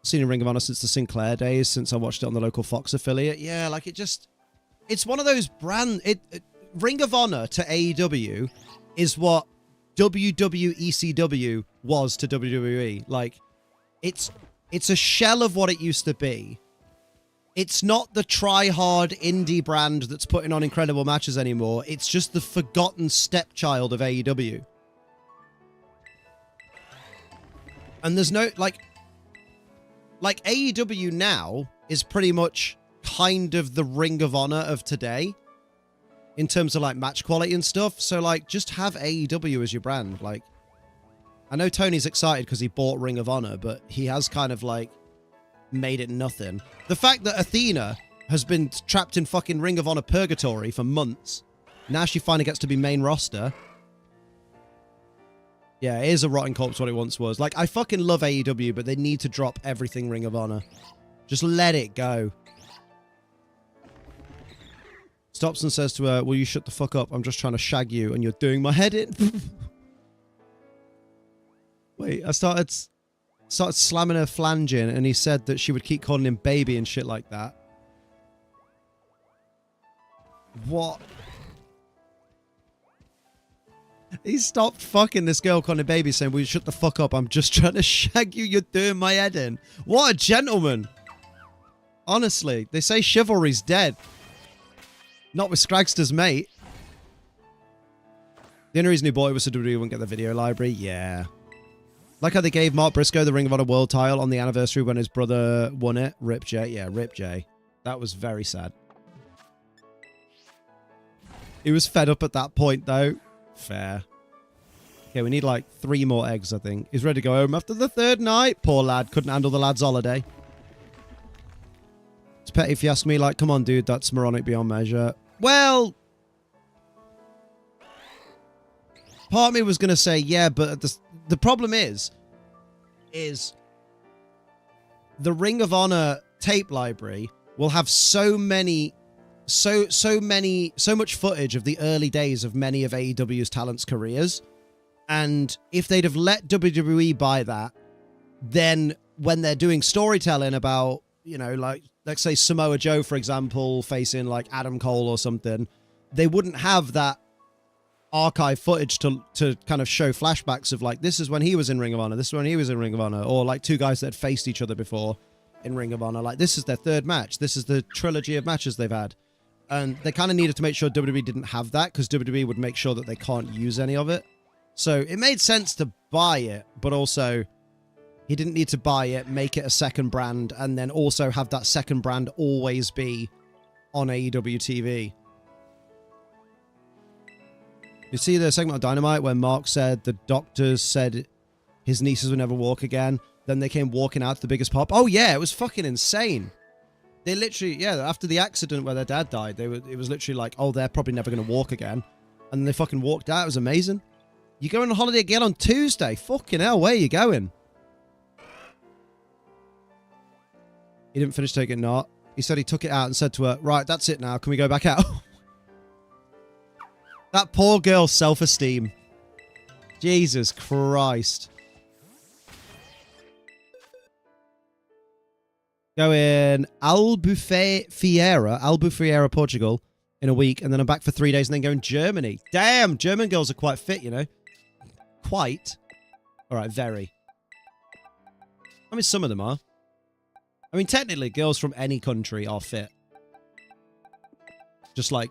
Seen in Ring of Honor since the Sinclair days, since I watched it on the local Fox affiliate. Yeah, like it's one of those Ring of Honor to AEW is what WWECW was to WWE. Like, it's a shell of what it used to be. It's not the try-hard indie brand that's putting on incredible matches anymore. It's just the forgotten stepchild of AEW. And there's no, like AEW now is pretty much kind of the Ring of Honor of today in terms of like match quality and stuff. So like just have AEW as your brand. Like, I know Tony's excited because he bought Ring of Honor, but he has kind of like made it nothing. The fact that Athena has been trapped in fucking Ring of Honor purgatory for months. Now she finally gets to be main roster. Yeah, it is a rotten corpse what it once was. Like, I fucking love AEW, but they need to drop everything Ring of Honor. Just let it go. Stops and says to her, will you shut the fuck up? I'm just trying to shag you and you're doing my head in. Wait, I started slamming her flange in and he said that she would keep calling him baby and shit like that. What? He stopped fucking this girl calling him baby saying, will you shut the fuck up? I'm just trying to shag you. You're doing my head in. What a gentleman. Honestly, they say chivalry's dead. Not with Scragster's mate. The only reason he bought it was so WWE wouldn't get the video library. Yeah. Like how they gave Mark Briscoe the Ring of Honor World title on the anniversary when his brother won it. Rip J. Yeah, Rip J. That was very sad. He was fed up at that point, though. Fair. Okay, we need like 3 more eggs, I think. He's ready to go home after the 3rd night. Poor lad. Couldn't handle the lad's holiday. It's petty if you ask me. Like, come on, dude. That's moronic beyond measure. Well, part of me was going to say, yeah, but the problem is the Ring of Honor tape library will have so much footage of the early days of many of AEW's talents' careers. And if they'd have let WWE buy that, then when they're doing storytelling about, you know, like, let's say Samoa Joe, for example, facing like Adam Cole or something, they wouldn't have that archive footage to kind of show flashbacks of like, this is when he was in Ring of Honor, this is when he was in Ring of Honor, or like 2 guys that had faced each other before in Ring of Honor. Like, this is their 3rd match. This is the trilogy of matches they've had. And they kind of needed to make sure WWE didn't have that because WWE would make sure that they can't use any of it. So it made sense to buy it, but also he didn't need to buy it, make it a second brand, and then also have that second brand always be on AEW TV. You see the segment of Dynamite where Mark said the doctors said his nieces would never walk again. Then they came walking out to the biggest pop. Oh yeah, it was fucking insane. They literally, yeah, after the accident where their dad died, it was literally like, oh, they're probably never going to walk again. And then they fucking walked out. It was amazing. You going on holiday again on Tuesday? Fucking hell, where are you going? He didn't finish taking it, not. He said he took it out and said to her, right, that's it now. Can we go back out? That poor girl's self-esteem. Jesus Christ. Going Albufeira, Portugal in a week, and then I'm back for 3 days and then going Germany. Damn, German girls are quite fit, you know. Quite. All right, very. I mean, some of them are. I mean, technically, girls from any country are fit. Just like,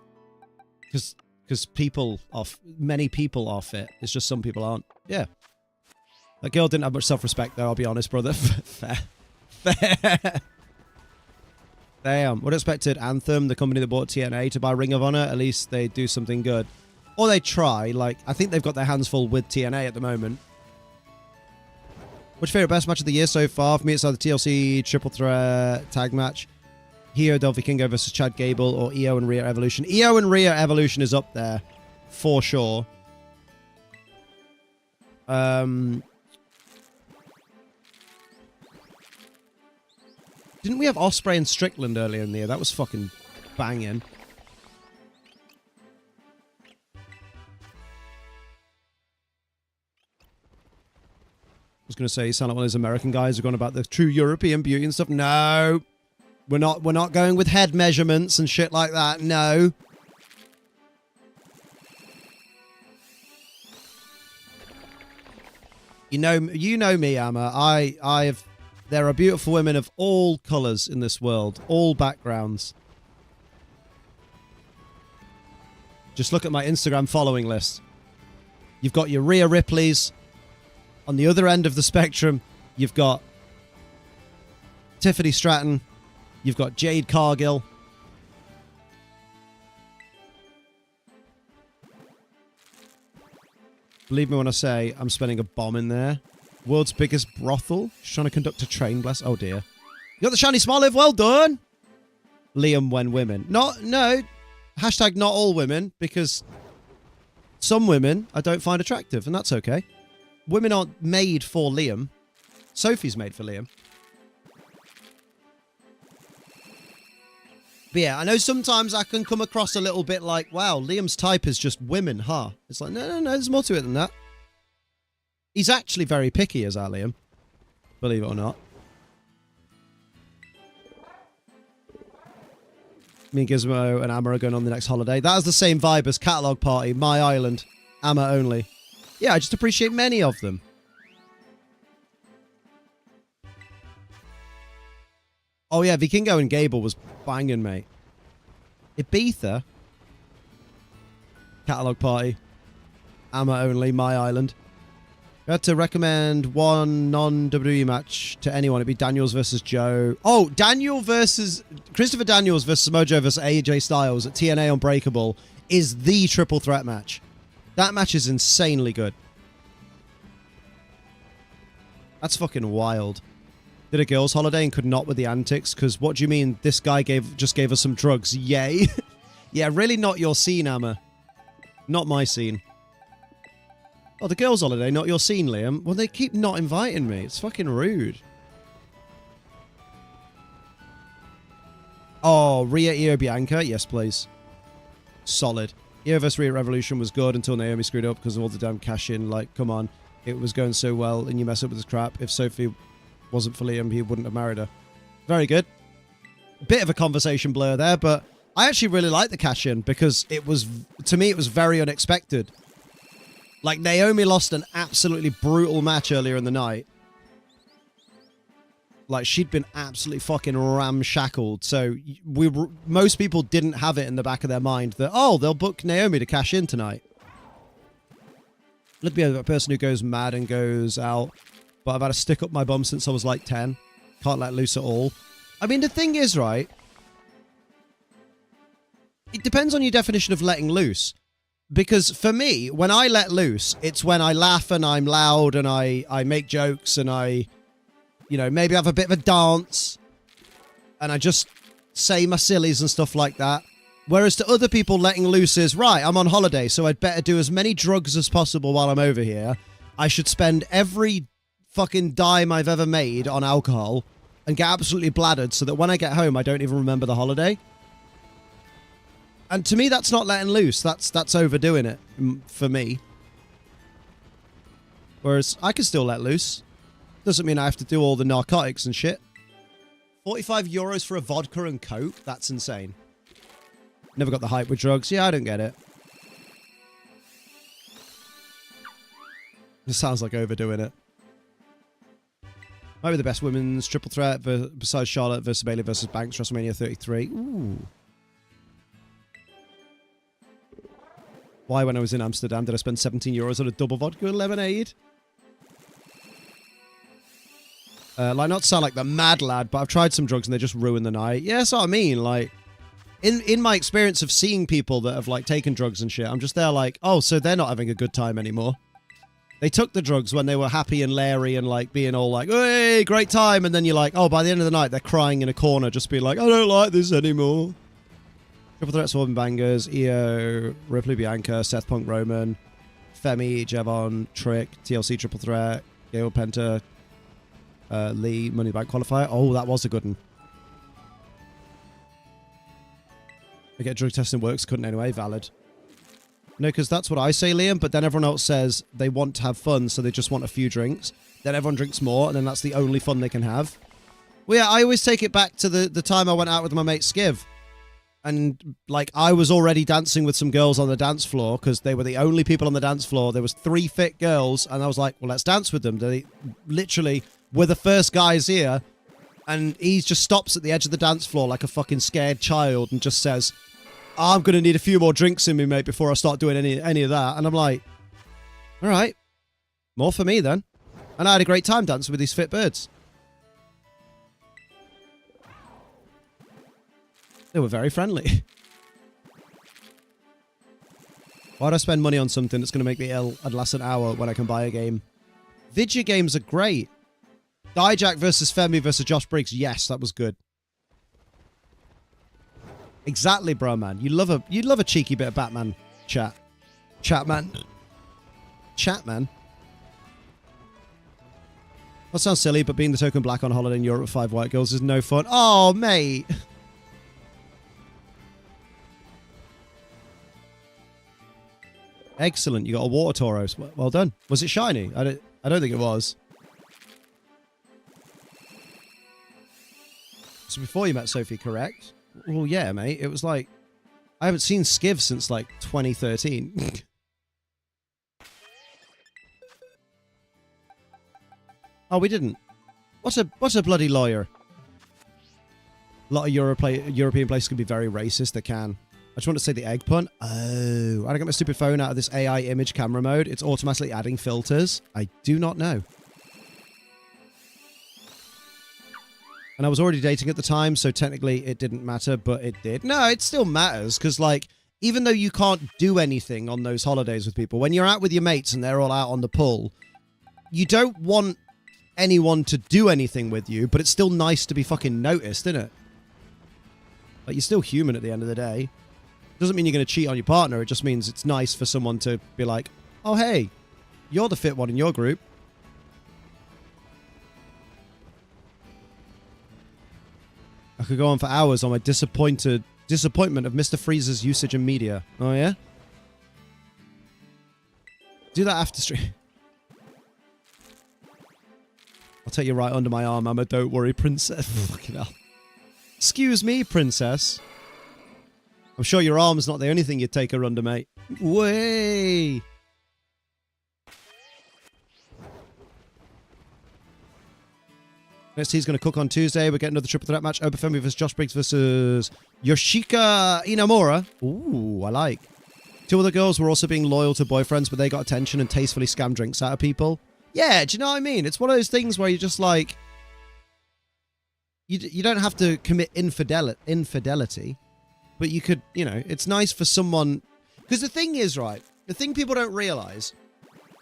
because many people are fit. It's just some people aren't. Yeah. That girl didn't have much self-respect, though, I'll be honest, brother. Fair. Fair. Damn. Would have expected Anthem, the company that bought TNA, to buy Ring of Honor. At least they do something good. Or they try. Like, I think they've got their hands full with TNA at the moment. What's your favorite best match of the year so far? For me, it's either TLC Triple Threat Tag Match, Hio Delphi Kingo versus Chad Gable, or Io and Rhea Evolution. Io and Rhea Evolution is up there, for sure. Didn't we have Ospreay and Strickland earlier in the year? That was fucking banging. I was going to say, you sound like one of those American guys who are going about the true European beauty and stuff. No. We're not going with head measurements and shit like that. No. You know me, Amma. There are beautiful women of all colours in this world, all backgrounds. Just look at my Instagram following list. You've got your Rhea Ripleys. On the other end of the spectrum, you've got Tiffany Stratton. You've got Jade Cargill. Believe me when I say I'm spending a bomb in there. World's biggest brothel. She's trying to conduct a train, bless. Oh, dear. You got the shiny smile live. Well done. Liam when women. No. Hashtag not all women, because some women I don't find attractive, and that's okay. women aren't made for Liam. Sophie's made for Liam. But yeah, I know sometimes I can come across a little bit like, wow, Liam's type is just women, huh? It's like, no, there's more to it than that. He's actually very picky, is our Liam. Believe it or not. Me and Gizmo and Amma are going on the next holiday. That is the same vibe as Catalog Party, My Island, Amma only. Yeah, I just appreciate many of them. Oh yeah, Vikingo and Gable was banging, mate. Ibiza. Catalog Party. Amma only, My Island. I had to recommend one non-WWE match to anyone. It'd be Daniels versus Joe. Oh, Christopher Daniels versus Mojo versus AJ Styles at TNA Unbreakable is the triple threat match. That match is insanely good. That's fucking wild. Did a girls' holiday and could not with the antics, because what do you mean this guy just gave us some drugs? Yay. Yeah, really not your scene, Amma. Not my scene. Oh, the girls' holiday, not your scene, Liam. Well, they keep not inviting me. It's fucking rude. Oh, Rhea Io Bianca? Yes, please. Solid. Io vs. Rhea Revolution was good until Naomi screwed up because of all the damn cash-in. Like, come on. It was going so well, and you mess up with this crap. If Sophie wasn't for Liam, he wouldn't have married her. Very good. Bit of a conversation blur there, but I actually really like the cash-in because it was, to me, it was very unexpected. Like, Naomi lost an absolutely brutal match earlier in the night. Like, she'd been absolutely fucking ramshackled. So, most people didn't have it in the back of their mind that, oh, they'll book Naomi to cash in tonight. Let me be a person who goes mad and goes out. But I've had a stick up my bum since I was like 10. Can't let loose at all. I mean, the thing is, right? It depends on your definition of letting loose. Because for me, when I let loose, it's when I laugh and I'm loud and I make jokes and I, you know, maybe have a bit of a dance. And I just say my sillies and stuff like that. Whereas to other people, letting loose is, right, I'm on holiday, so I'd better do as many drugs as possible while I'm over here. I should spend every fucking dime I've ever made on alcohol and get absolutely bladdered so that when I get home, I don't even remember the holiday. And to me, that's not letting loose. That's overdoing it for me. Whereas I can still let loose. Doesn't mean I have to do all the narcotics and shit. 45 euros for a vodka and coke? That's insane. Never got the hype with drugs. Yeah, I don't get it. It sounds like overdoing it. Might be the best women's triple threat besides Charlotte versus Bayley versus Banks, WrestleMania 33. Ooh. Why, when I was in Amsterdam, did I spend 17 euros on a double vodka and lemonade? Like, not to sound like the mad lad, but I've tried some drugs and they just ruin the night. Yeah, that's what I mean. Like, in my experience of seeing people that have, like, taken drugs and shit, I'm just there like, oh, so they're not having a good time anymore. They took the drugs when they were happy and Larry and, like, being all like, hey, great time. And then you're like, oh, by the end of the night, they're crying in a corner, just being like, I don't like this anymore. Triple threats, Woman Bangers, Io, Ripley Bianca, Seth Punk Roman, Femi, Jevon, Trick, TLC Triple Threat, Gail Penta, Lee, Money Bank Qualifier. Oh, that was a good one. I get drug testing works, couldn't anyway, valid. No, because that's what I say, Liam, but then everyone else says they want to have fun, so they just want a few drinks. Then everyone drinks more, and then that's the only fun they can have. Well, yeah, I always take it back to the time I went out with my mate Skiv. And, like, I was already dancing with some girls on the dance floor because they were the only people on the dance floor. There was 3 fit girls, and I was like, well, let's dance with them. They literally were the first guys here, and he just stops at the edge of the dance floor like a fucking scared child and just says, oh, I'm going to need a few more drinks in me, mate, before I start doing any of that. And I'm like, all right, more for me then. And I had a great time dancing with these fit birds. They were very friendly. Why'd I spend money on something that's going to make me ill and last an hour when I can buy a game? Video games are great. Dijak versus Femi versus Josh Briggs. Yes, that was good. Exactly, bro, man. You'd love a cheeky bit of Batman chat. Chat, man. Chat, man. That sounds silly, but being the token black on holiday in Europe with 5 white girls is no fun. Oh, mate. Excellent. You got a water Tauros. Well done. Was it shiny? I don't think it was. So before you met Sophie, correct? Well, yeah, mate. It was like... I haven't seen Skiv since, like, 2013. Oh, we didn't. What a bloody lawyer. A lot of European places can be very racist. They can. I just want to say the egg pun. Oh, I got my stupid phone out of this AI image camera mode. It's automatically adding filters. I do not know. And I was already dating at the time, so technically it didn't matter, but it did. No, it still matters, because, like, even though you can't do anything on those holidays with people, when you're out with your mates and they're all out on the pool, you don't want anyone to do anything with you, but it's still nice to be fucking noticed, isn't it? Like, you're still human at the end of the day. Doesn't mean you're going to cheat on your partner. It just means it's nice for someone to be like, oh, hey, you're the fit one in your group. I could go on for hours on my disappointment of Mr. Freeze's usage in media. Oh, yeah? Do that after stream. I'll take you right under my arm, Emma. Don't worry, princess. Fucking hell. Excuse me, princess. I'm sure your arm's not the only thing you'd take her under, mate. Way. NXT's going to cook on Tuesday. We're getting another triple threat match. Obafemi versus Josh Briggs versus Yoshika Inamura. Ooh, I like. 2 other girls were also being loyal to boyfriends, but they got attention and tastefully scammed drinks out of people. Yeah, do you know what I mean? It's one of those things where you're just like... You don't have to commit infidelity, but you could, you know, it's nice for someone... Because the thing is, right, the thing people don't realise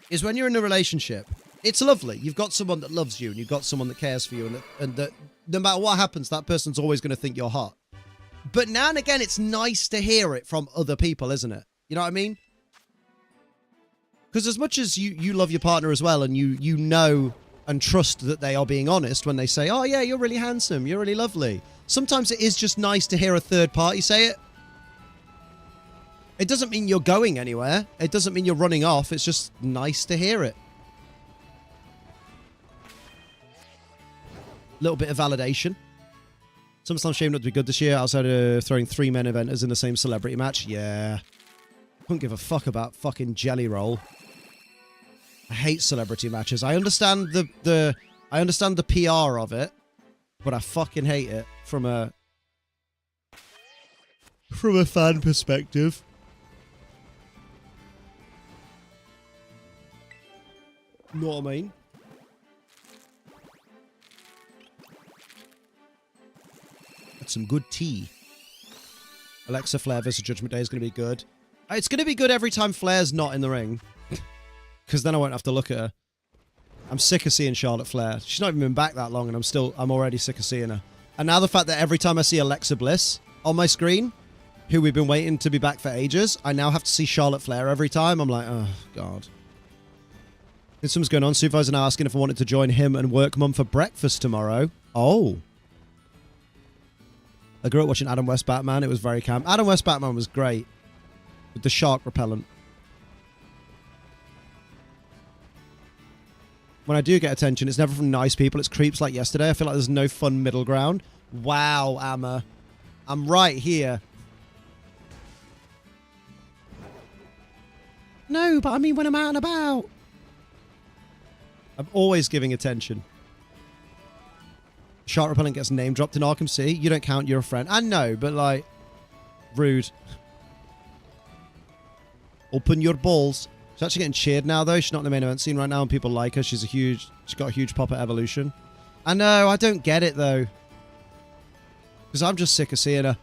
is when you're in a relationship, it's lovely. You've got someone that loves you and you've got someone that cares for you and that no matter what happens, that person's always going to think you're hot. But now and again, it's nice to hear it from other people, isn't it? You know what I mean? Because as much as you love your partner as well and you know and trust that they are being honest when they say, oh yeah, you're really handsome, you're really lovely. Sometimes it is just nice to hear a third party say it. It doesn't mean you're going anywhere. It doesn't mean you're running off. It's just nice to hear it. Little bit of validation. SummerSlam shame not to be good this year outside of throwing 3 men eventers in the same celebrity match. Yeah. Couldn't give a fuck about fucking Jelly Roll. I hate celebrity matches. I understand the PR of it, but I fucking hate it from a fan perspective. Know what I mean? That's some good tea. Alexa Flair versus Judgment Day is going to be good. It's going to be good every time Flair's not in the ring. Because then I won't have to look at her. I'm sick of seeing Charlotte Flair. She's not even been back that long and I'm already sick of seeing her. And now the fact that every time I see Alexa Bliss on my screen, who we've been waiting to be back for ages, I now have to see Charlotte Flair every time. I'm like, oh, God. This one's going on. Supervisor now asking if I wanted to join him and work mum for breakfast tomorrow. Oh. I grew up watching Adam West Batman. It was very camp. Adam West Batman was great. With the shark repellent. When I do get attention, it's never from nice people. It's creeps like yesterday. I feel like there's no fun middle ground. Wow, Amma. I'm right here. No, but I mean when I'm out and about. I'm always giving attention. Shark repellent gets name dropped in Arkham City. You don't count, you're a friend. I know, but like... Rude. Open your balls. She's actually getting cheered now, though. She's not in the main event scene right now, and people like her. She's got a huge pop at Evolution. I know, I don't get it, though. Because I'm just sick of seeing her.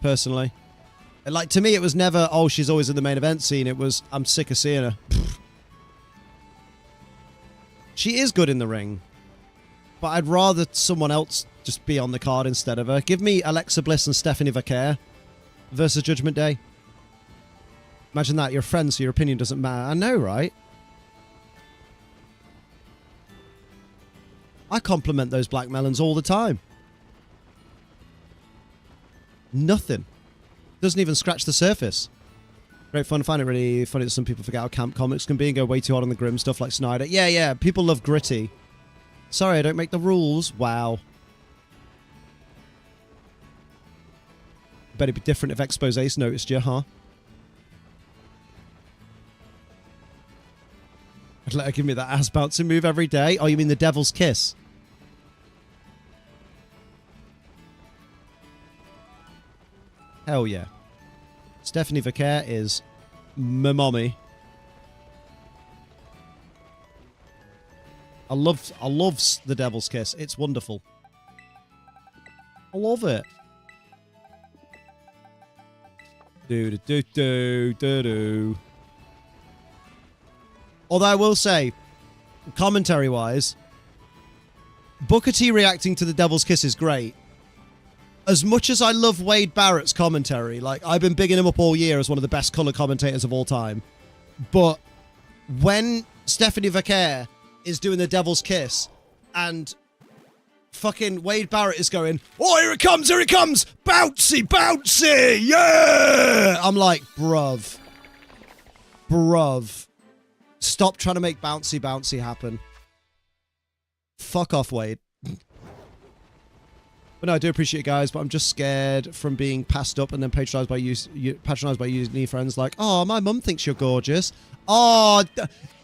Personally. And, like, to me, it was never, oh, she's always in the main event scene. It was, I'm sick of seeing her. She is good in the ring. But I'd rather someone else just be on the card instead of her. Give me Alexa Bliss and Stephanie Vaquer versus Judgment Day. Imagine that. You're friends, so your opinion doesn't matter. I know, right? I compliment those black melons all the time. Nothing. Doesn't even scratch the surface. Great fun. I find it really funny that some people forget how camp comics can be and go way too hard on the grim stuff like Snyder. Yeah. People love gritty. Sorry, I don't make the rules. Wow. Bet it'd be different if Expose Ace noticed you, huh? I'd let her give me that ass bouncing move every day. Oh, you mean the Devil's Kiss? Hell yeah. Stephanie Vicaire is my mommy. I love the Devil's Kiss. It's wonderful. I love it. Do. Although I will say, commentary-wise, Booker T reacting to the Devil's Kiss is great. As much as I love Wade Barrett's commentary, like, I've been bigging him up all year as one of the best color commentators of all time. But when Stephanie Vicaire is doing the Devil's Kiss and fucking Wade Barrett is going, oh, here it comes, bouncy, yeah! I'm like, bruv. Stop trying to make bouncy happen. Fuck off, Wade. But no, I do appreciate it, guys, but I'm just scared from being passed up and then patronized by you new friends like, oh, my mum thinks you're gorgeous. Oh,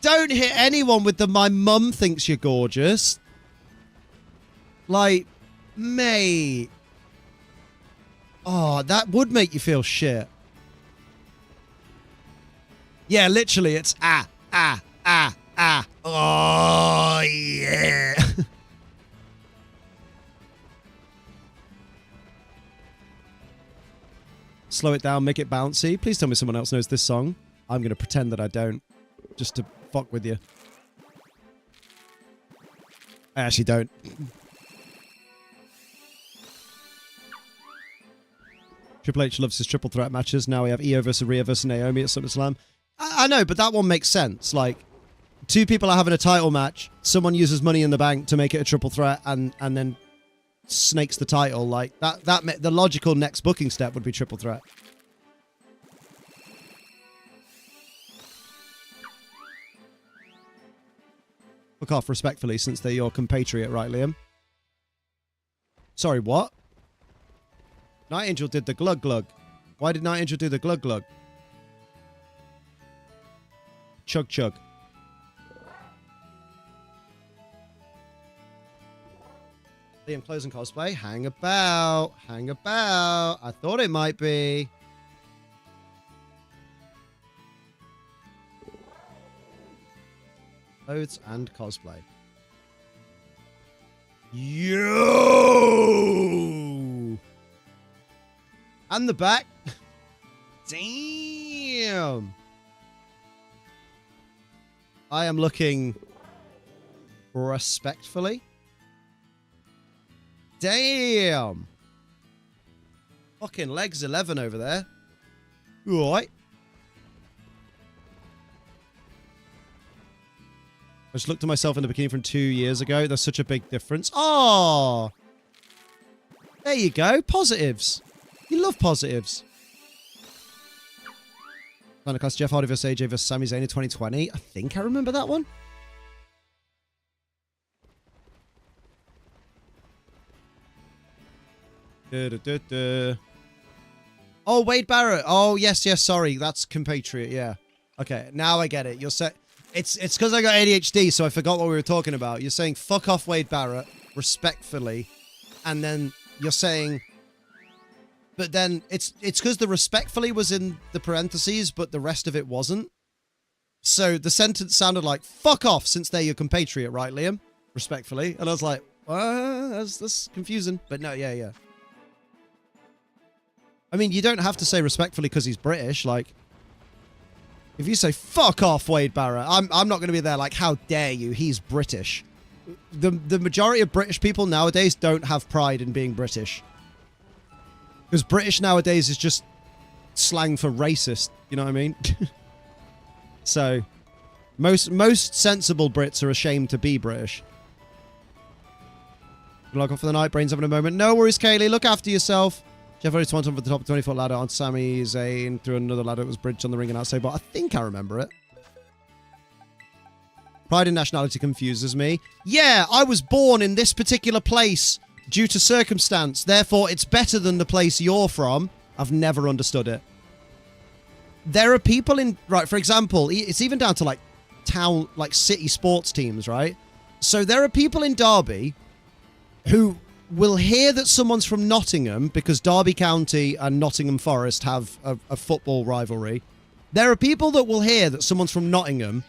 don't hit anyone with the my mum thinks you're gorgeous. Like, mate. Oh, that would make you feel shit. Yeah, literally, it's ah. Oh, yeah. Slow it down, make it bouncy. Please tell me someone else knows this song. I'm going to pretend that I don't, just to fuck with you. I actually don't. Triple H loves his triple threat matches. Now we have Io versus Rhea versus Naomi at SummerSlam. I know, but that one makes sense. Like, two people are having a title match. Someone uses Money in the Bank to make it a triple threat and then snakes the title. Like, the logical next booking step would be triple threat. Fuck off respectfully, since they're your compatriot, right, Liam? Sorry, what? Night Angel did the glug glug. Why did Night Angel do the glug glug? Chug chug. Liam closing cosplay. Hang about. I thought it might be. Clothes and cosplay. Yo! And the back. Damn. I am looking respectfully. Damn. Fucking legs 11 over there. All right. I just looked at myself in the bikini from 2 years ago. There's such a big difference. Oh. There you go. Positives. You love positives. Final class Jeff Hardy vs. AJ vs. Sami Zayn in 2020. I think I remember that one. Oh, Wade Barrett. Oh, yes, sorry. That's compatriot, yeah. Okay, now I get it. You're saying... It's because I got ADHD, so I forgot what we were talking about. You're saying, fuck off Wade Barrett, respectfully. And then you're saying... But then it's because the respectfully was in the parentheses, but the rest of it wasn't. So the sentence sounded like, fuck off, since they're your compatriot, right, Liam? Respectfully. And I was like, that's confusing. But no, yeah. I mean, you don't have to say respectfully because he's British. Like, if you say, fuck off, Wade Barrett, I'm not going to be there like, how dare you, he's British. The majority of British people nowadays don't have pride in being British. Because British nowadays is just slang for racist. You know what I mean? So, most sensible Brits are ashamed to be British. Log off for the night. Brain's having a moment. No worries, Kaylee. Look after yourself. Jeff already swanton for the top 20-foot ladder on Sami Zayn through another ladder. It was bridged on the ring and outside, but I think I remember it. Pride in nationality confuses me. Yeah, I was born in this particular place due to circumstance. Therefore, it's better than the place you're from. I've never understood it. There are people in... Right, for example, it's even down to, like, town... Like, city sports teams, right? So there are people in Derby who will hear that someone's from Nottingham because Derby County and Nottingham Forest have a football rivalry. There are people that will hear that someone's from Nottingham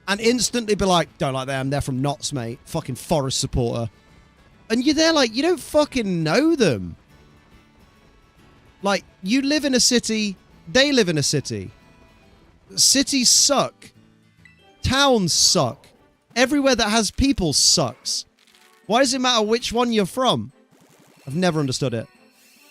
and instantly be like, don't like them, they're from Notts, mate. Fucking Forest supporter. And you're there like, you don't fucking know them. Like, you live in a city, they live in a city. Cities suck. Towns suck. Everywhere that has people sucks. Why does it matter which one you're from? I've never understood it.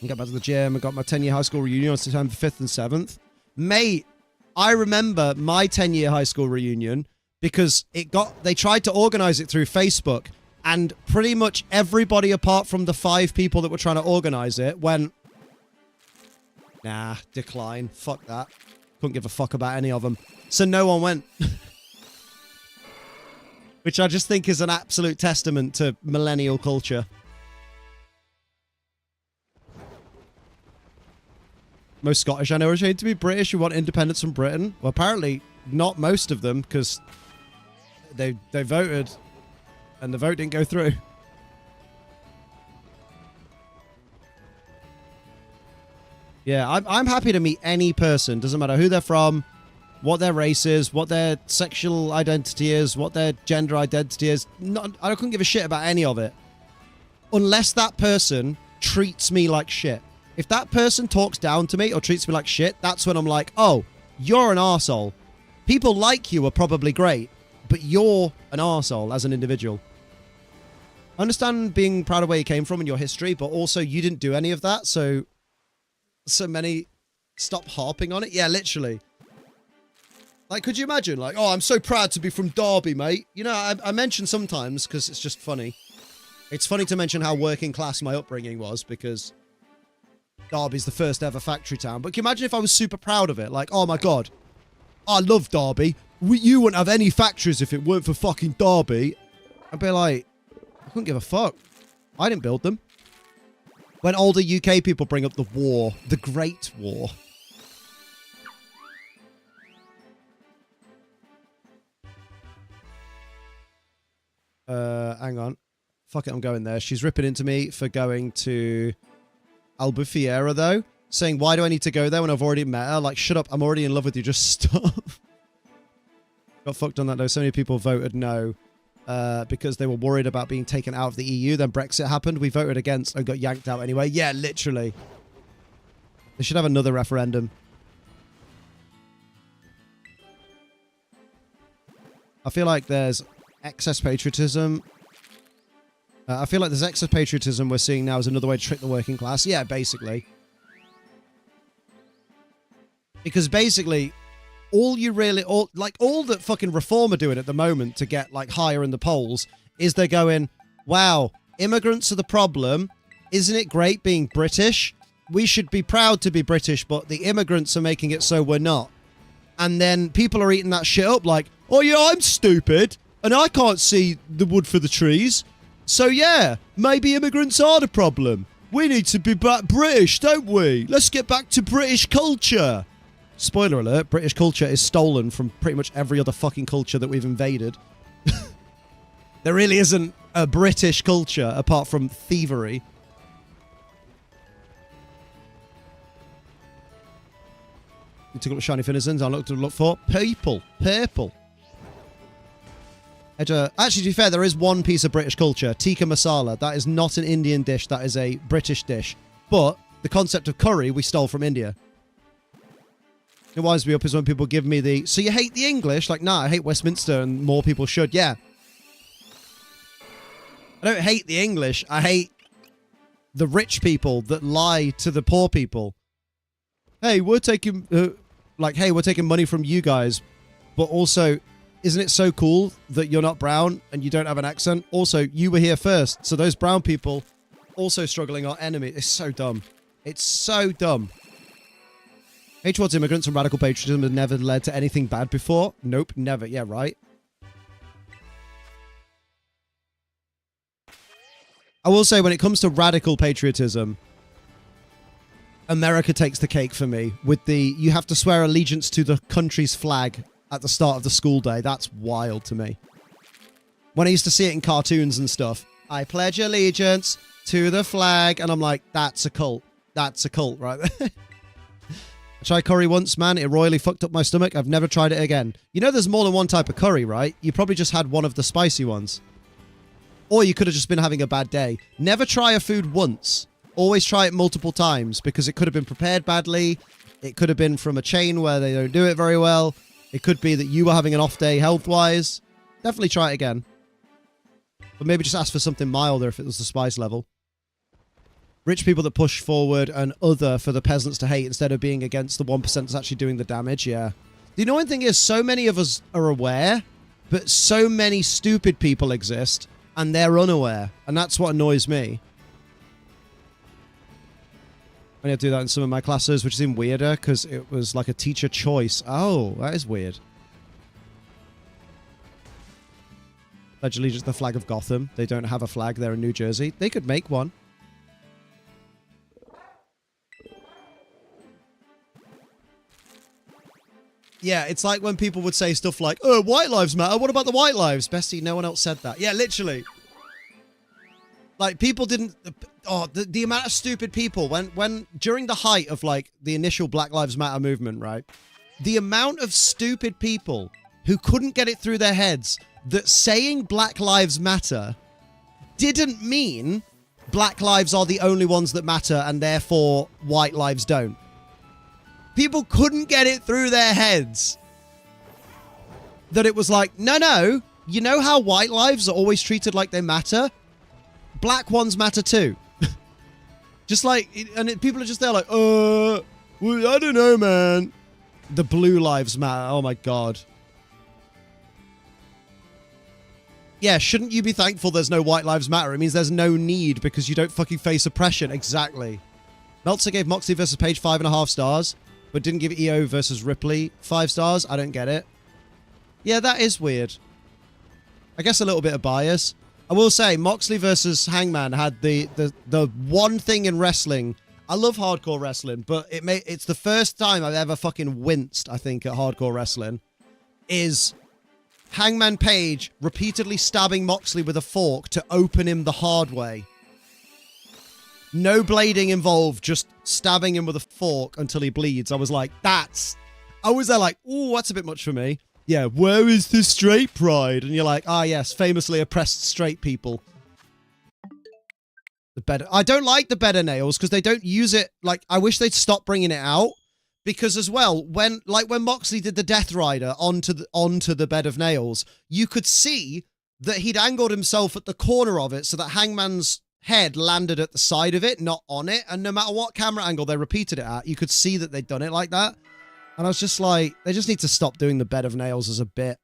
I got back to the gym. I got my 10-year high school reunion on September 5th and 7th. Mate, I remember my 10-year high school reunion because they tried to organize it through Facebook, and pretty much everybody apart from the 5 people that were trying to organize it went, nah, decline. Fuck that. Couldn't give a fuck about any of them. So no one went. Which I just think is an absolute testament to millennial culture. Most Scottish I know are ashamed to be British who want independence from Britain. Well, apparently not most of them, because they voted and the vote didn't go through. Yeah, I'm happy to meet any person. Doesn't matter who they're from, what their race is, what their sexual identity is, what their gender identity is. I couldn't give a shit about any of it. Unless that person treats me like shit. If that person talks down to me or treats me like shit, that's when I'm like, oh, you're an arsehole. People like you are probably great, but you're an arsehole as an individual. I understand being proud of where you came from and your history, but also you didn't do any of that, so many stop harping on it. Yeah, literally. Like, could you imagine? Like, oh, I'm so proud to be from Derby, mate. You know, I mention sometimes because it's just funny. It's funny to mention how working class my upbringing was because Derby's the first ever factory town. But can you imagine if I was super proud of it? Like, oh my God, I love Derby. You wouldn't have any factories if it weren't for fucking Derby. I'd be like, I couldn't give a fuck. I didn't build them. When older UK people bring up the war, the Great War. Hang on. Fuck it, I'm going there. She's ripping into me for going to Albufeira, though. Saying, why do I need to go there when I've already met her? Like, shut up, I'm already in love with you. Just stop. Got fucked on that, though. So many people voted no. Because they were worried about being taken out of the EU. Then Brexit happened. We voted against and got yanked out anyway. Yeah, literally. They should have another referendum. I feel like there's excess patriotism. I feel like there's excess patriotism we're seeing now as another way to trick the working class. Yeah, basically. Because basically, all that fucking Reform are doing at the moment to get like higher in the polls is they're going, wow, immigrants are the problem. Isn't it great being British? We should be proud to be British, but the immigrants are making it so we're not. And then people are eating that shit up like, oh yeah, I'm stupid and I can't see the wood for the trees. So yeah, maybe immigrants are the problem. We need to be back British, don't we? Let's get back to British culture. Spoiler alert, British culture is stolen from pretty much every other fucking culture that we've invaded. There really isn't a British culture apart from thievery. You took up shiny finizens. I looked to look for people. Purple. Actually, to be fair, there is one piece of British culture. Tikka masala. That is not an Indian dish. That is a British dish. But the concept of curry we stole from India. It winds me up is when people give me the, so you hate the English? Like, nah, I hate Westminster and more people should. Yeah. I don't hate the English. I hate the rich people that lie to the poor people. Hey, we're taking, we're taking money from you guys, but also isn't it so cool that you're not brown and you don't have an accent? Also, you were here first, so those brown people also struggling are enemy. It's so dumb. It's so dumb. Hate towards immigrants and radical patriotism have never led to anything bad before. Nope, never. Yeah, right. I will say, when it comes to radical patriotism, America takes the cake for me. With the, you have to swear allegiance to the country's flag at the start of the school day. That's wild to me. When I used to see it in cartoons and stuff, I pledge allegiance to the flag, and I'm like, that's a cult. That's a cult, right there. I tried curry once, man. It royally fucked up my stomach. I've never tried it again. You know there's more than one type of curry, right? You probably just had one of the spicy ones. Or you could have just been having a bad day. Never try a food once. Always try it multiple times, because it could have been prepared badly. It could have been from a chain where they don't do it very well. It could be that you were having an off day health-wise. Definitely try it again. But maybe just ask for something milder if it was the spice level. Rich people that push forward and other for the peasants to hate instead of being against the 1% that's actually doing the damage, yeah. The annoying thing is, so many of us are aware, but so many stupid people exist, and they're unaware. And that's what annoys me. I need to do that in some of my classes, which is even weirder, because it was like a teacher choice. Oh, that is weird. Pledge allegiance to the flag of Gotham. They don't have a flag. They're in New Jersey. They could make one. Yeah, it's like when people would say stuff like, oh, white lives matter. What about the white lives? Bestie, no one else said that. Yeah, literally. Like, people didn't... Oh, the amount of stupid people, when during the height of, like, the initial Black Lives Matter movement, right? The amount of stupid people who couldn't get it through their heads that saying Black Lives Matter didn't mean black lives are the only ones that matter and therefore white lives don't. People couldn't get it through their heads that it was like, no, you know how white lives are always treated like they matter? Black ones matter too. Just like, and people are just there like, well, I don't know, man. The blue lives matter. Oh my God. Yeah, shouldn't you be thankful there's no white lives matter? It means there's no need because you don't fucking face oppression. Exactly. Meltzer gave Moxley versus Page 5.5 stars, but didn't give EO versus Ripley 5 stars. I don't get it. Yeah, that is weird. I guess a little bit of bias. I will say, Moxley versus Hangman had the one thing in wrestling. I love hardcore wrestling, but it's the first time I've ever fucking winced, I think, at hardcore wrestling, is Hangman Page repeatedly stabbing Moxley with a fork to open him the hard way. No blading involved, just stabbing him with a fork until he bleeds. I was like, I was there like, ooh, that's a bit much for me. Yeah, where is the straight pride? And you're like, ah, yes, famously oppressed straight people. I don't like the better nails because they don't use it. Like, I wish they'd stop bringing it out. Because as well, when Moxley did the Death Rider onto the bed of nails, you could see that he'd angled himself at the corner of it so that Hangman's head landed at the side of it, not on it. And no matter what camera angle they repeated it at, you could see that they'd done it like that. And I was just like, they just need to stop doing the bed of nails as a bit.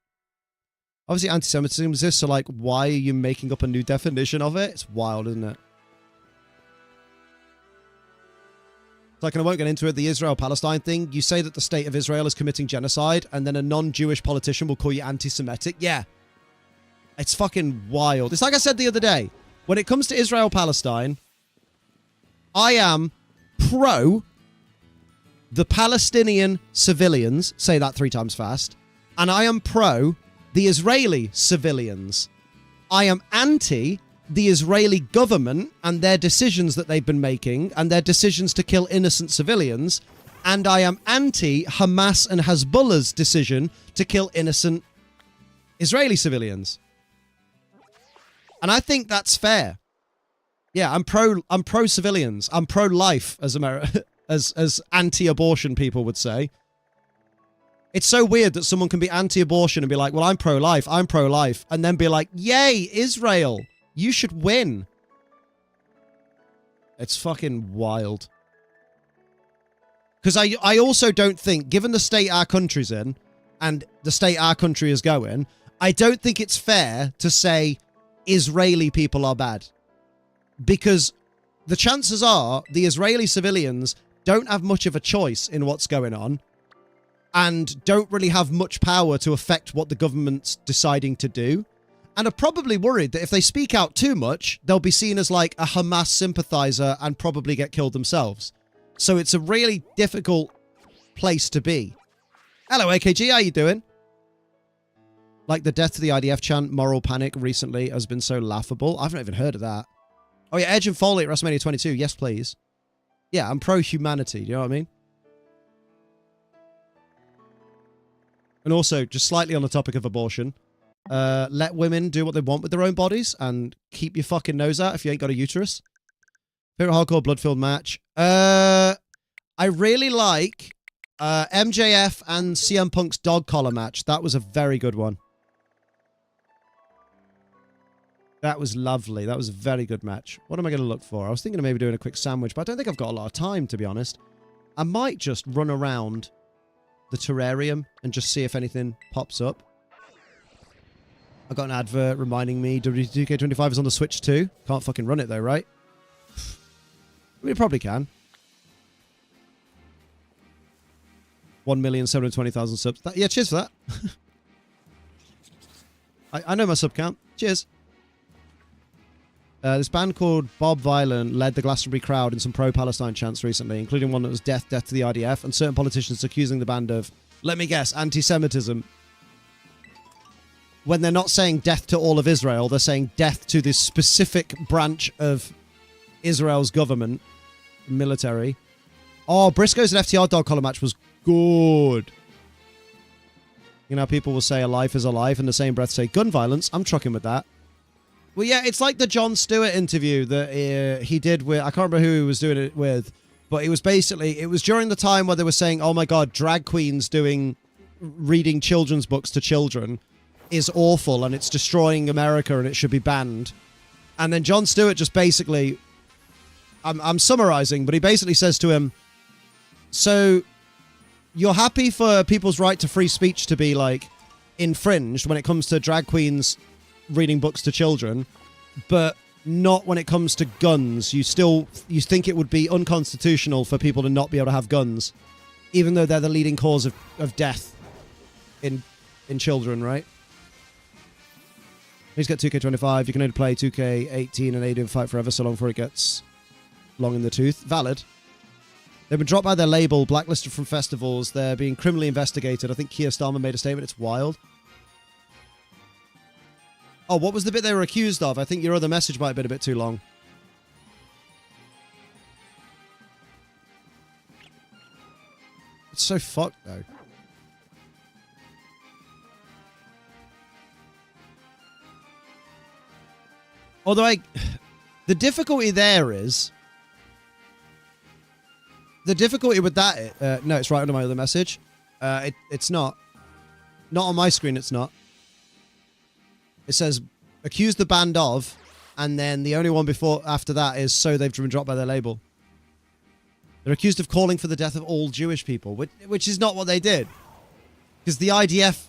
Obviously, anti-Semitism exists, so like, why are you making up a new definition of it? It's wild, isn't it? Like, and I won't get into it, the Israel-Palestine thing, you say that the state of Israel is committing genocide, and then a non-Jewish politician will call you anti-Semitic. Yeah. It's fucking wild. It's like I said the other day, when it comes to Israel-Palestine, I am pro the Palestinian civilians, say that 3 times fast, and I am pro the Israeli civilians. I am anti the Israeli government and their decisions that they've been making and their decisions to kill innocent civilians, and I am anti Hamas and Hezbollah's decision to kill innocent Israeli civilians. And I think that's fair. Yeah, I'm pro civilians. I'm pro life, as as anti-abortion people would say. It's so weird that someone can be anti-abortion and be like, well, I'm pro-life, and then be like, yay, Israel, you should win. It's fucking wild. Because I also don't think, given the state our country's in, and the state our country is going, I don't think it's fair to say Israeli people are bad. Because the chances are the Israeli civilians don't have much of a choice in what's going on and don't really have much power to affect what the government's deciding to do. And are probably worried that if they speak out too much, they'll be seen as like a Hamas sympathizer and probably get killed themselves. So it's a really difficult place to be. Hello, AKG. How you doing? Like the death to the IDF chant, moral panic recently has been so laughable. I've not even heard of that. Oh yeah, Edge and Foley at WrestleMania 22. Yes, please. Yeah, I'm pro-humanity. Do you know what I mean? And also, just slightly on the topic of abortion, let women do what they want with their own bodies and keep your fucking nose out if you ain't got a uterus. Favorite hardcore blood-filled match? I really like MJF and CM Punk's dog collar match. That was a very good one. That was lovely. That was a very good match. What am I going to look for? I was thinking of maybe doing a quick sandwich, but I don't think I've got a lot of time, to be honest. I might just run around the terrarium and just see if anything pops up. I got an advert reminding me WD2K25 is on the Switch too. Can't fucking run it though, right? We probably can. 1,720,000 subs. Yeah, cheers for that. I know my sub count. Cheers. This band called Bob Violent led the Glastonbury crowd in some pro-Palestine chants recently, including one that was death to the IDF, and certain politicians accusing the band of, let me guess, anti-Semitism. When they're not saying death to all of Israel, they're saying death to this specific branch of Israel's government, military. Oh, Briscoe's and FTR dog collar match was good. You know, people will say a life is a life, and in the same breath say gun violence. I'm trucking with that. Well, yeah, it's like the Jon Stewart interview that he did with, I can't remember who he was doing it with, but it was basically, it was during the time where they were saying, oh my God, drag queens reading children's books to children is awful and it's destroying America and it should be banned. And then Jon Stewart just basically, I'm summarizing, but he basically says to him, so you're happy for people's right to free speech to be like infringed when it comes to drag queens reading books to children, but not when it comes to guns. You think it would be unconstitutional for people to not be able to have guns, even though they're the leading cause of death in children, right? He's got 2K25. You can only play 2K18 and AD Fight Forever so long before it gets long in the tooth. Valid. They've been dropped by their label, blacklisted from festivals. They're being criminally investigated. I think Keir Starmer made a statement. It's wild. Oh, what was the bit they were accused of? I think your other message might have been a bit too long. It's so fucked, though. Although the difficulty there is... The difficulty with that... no, it's right under my other message. It's not. Not on my screen, it's not. It says, accuse the band of, and then the only one after that is so they've been dropped by their label. They're accused of calling for the death of all Jewish people, which is not what they did. Because the IDF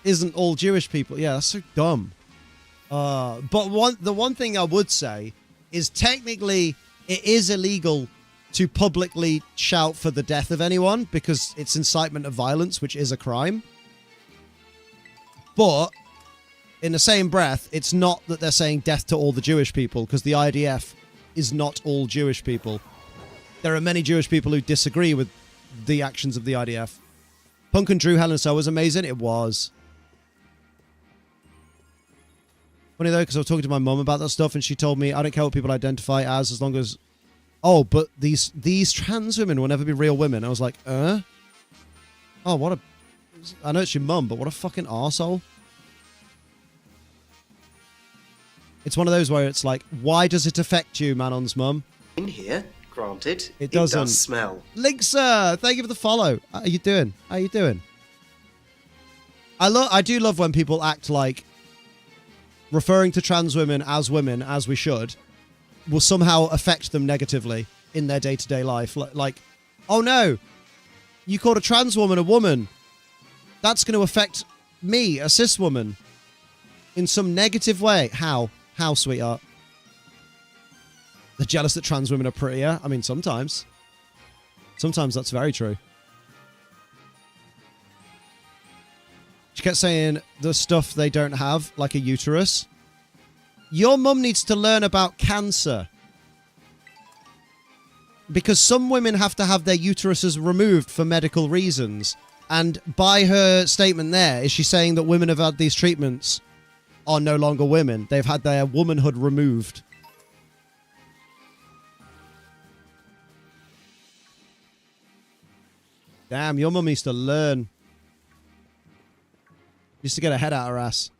isn't all Jewish people. Yeah, that's so dumb. But the one thing I would say is technically it is illegal to publicly shout for the death of anyone because it's incitement of violence, which is a crime. But in the same breath, it's not that they're saying death to all the Jewish people, because the IDF is not all Jewish people. There are many Jewish people who disagree with the actions of the IDF. Punk and Drew Hell in a Cell was amazing. It was. Funny though, because I was talking to my mum about that stuff, and she told me, I don't care what people identify as long as... Oh, but these trans women will never be real women. I was like, Oh, what a... I know it's your mum, but what a fucking arsehole. It's one of those where it's like, why does it affect you, Manon's mum? In here, granted, it doesn't. It does smell. Link, sir, thank you for the follow. How are you doing? How are you doing? I do love when people act like referring to trans women, as we should, will somehow affect them negatively in their day-to-day life. Like, oh no, you called a trans woman a woman. that's going to affect me, a cis woman, in some negative way. How? How, sweetheart? They're jealous that trans women are prettier? I mean, sometimes. Sometimes that's very true. She kept saying the stuff they don't have, like a uterus. Your mum needs to learn about cancer. Because some women have to have their uteruses removed for medical reasons. And by her statement there, is she saying that women have had these treatments are no longer women? They've had their womanhood removed. Damn, your mum needs to learn. Used to get her head out her ass.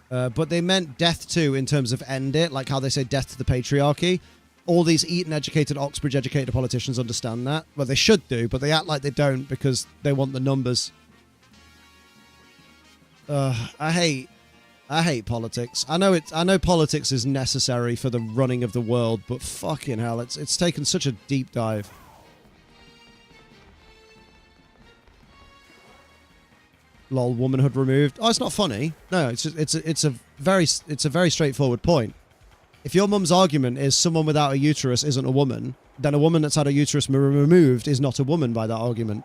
But they meant death too, in terms of end it, like how they say death to the patriarchy. All these Eton-educated, Oxbridge-educated politicians understand that. Well, they should do, but they act like they don't because they want the numbers. I hate politics. I know politics is necessary for the running of the world, but fucking hell, it's taken such a deep dive. Lol, womanhood removed. Oh, it's not funny. No, it's a very straightforward point. If your mum's argument is someone without a uterus isn't a woman, then a woman that's had a uterus removed is not a woman by that argument.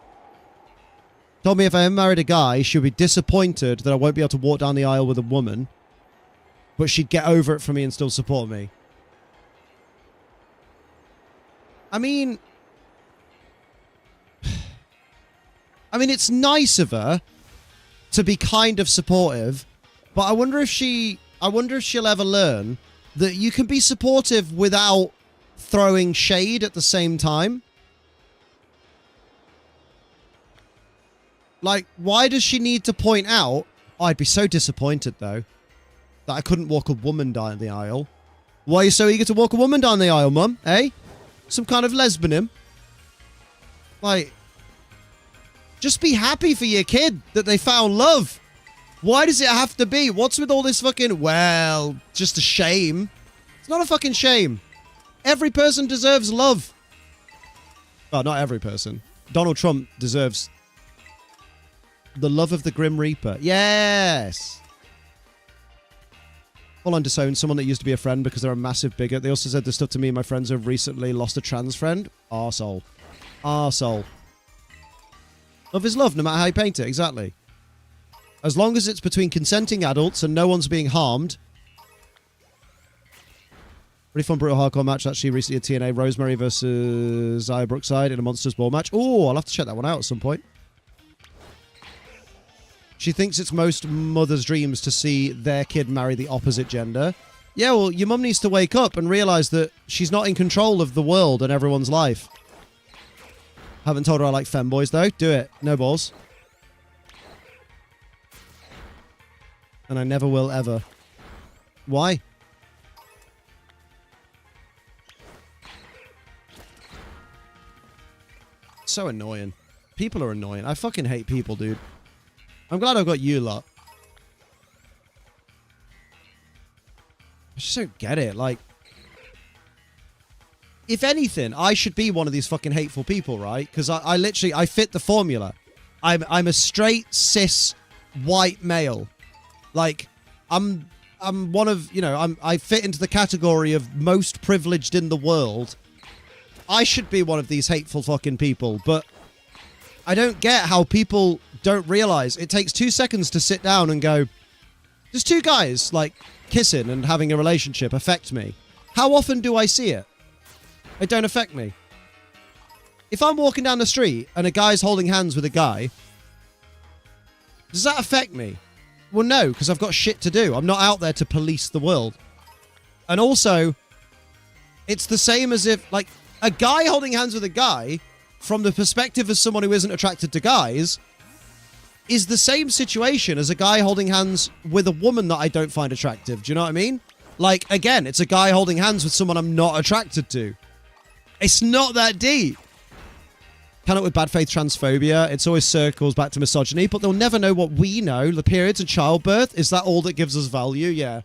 Told me if I ever married a guy, she'll be disappointed that I won't be able to walk down the aisle with a woman, but she'd get over it for me and still support me. I mean, it's nice of her to be kind of supportive, but I wonder if she'll ever learn that you can be supportive without throwing shade at the same time. Like, why does she need to point out, oh, I'd be so disappointed, though, that I couldn't walk a woman down the aisle. Why are you so eager to walk a woman down the aisle, Mum? Eh? Some kind of lesbianism? Like, just be happy for your kid that they found love. Why does it have to be? What's with all this fucking, well, just a shame? It's not a fucking shame. Every person deserves love. Well, not every person. Donald Trump deserves the love of the Grim Reaper. Yes. Full on disowned someone that used to be a friend because they're a massive bigot. They also said this stuff to me and my friends who have recently lost a trans friend. Arsehole. Arsehole. Love is love, no matter how you paint it. Exactly. As long as it's between consenting adults and no one's being harmed. Pretty fun brutal hardcore match actually recently at TNA. Rosemary versus Zaya Brookside in a Monsters Ball match. Oh, I'll have to check that one out at some point. She thinks it's most mothers' dreams to see their kid marry the opposite gender. Yeah, well, your mum needs to wake up and realise that she's not in control of the world and everyone's life. Haven't told her I like femboys, though. Do it. No balls. And I never will, ever. Why? So annoying. People are annoying. I fucking hate people, dude. I'm glad I've got you lot. I just don't get it. Like, if anything, I should be one of these fucking hateful people, right? Because I literally, I fit the formula. I'm a straight, cis, white male. Like, I'm one of, you know, I fit into the category of most privileged in the world. I should be one of these hateful fucking people, but I don't get how people don't realize it takes 2 seconds to sit down and go, does two guys, like, kissing and having a relationship affect me? How often do I see it? It don't affect me. If I'm walking down the street and a guy's holding hands with a guy, does that affect me? Well, no, because I've got shit to do. I'm not out there to police the world. And also, it's the same as if, like, a guy holding hands with a guy, from the perspective of someone who isn't attracted to guys, is the same situation as a guy holding hands with a woman that I don't find attractive. Do you know what I mean? Like, again, it's a guy holding hands with someone I'm not attracted to. It's not that deep. Cannot with bad faith transphobia. It's always circles back to misogyny, but they'll never know what we know. The periods and childbirth. Is that all that gives us value? Yeah.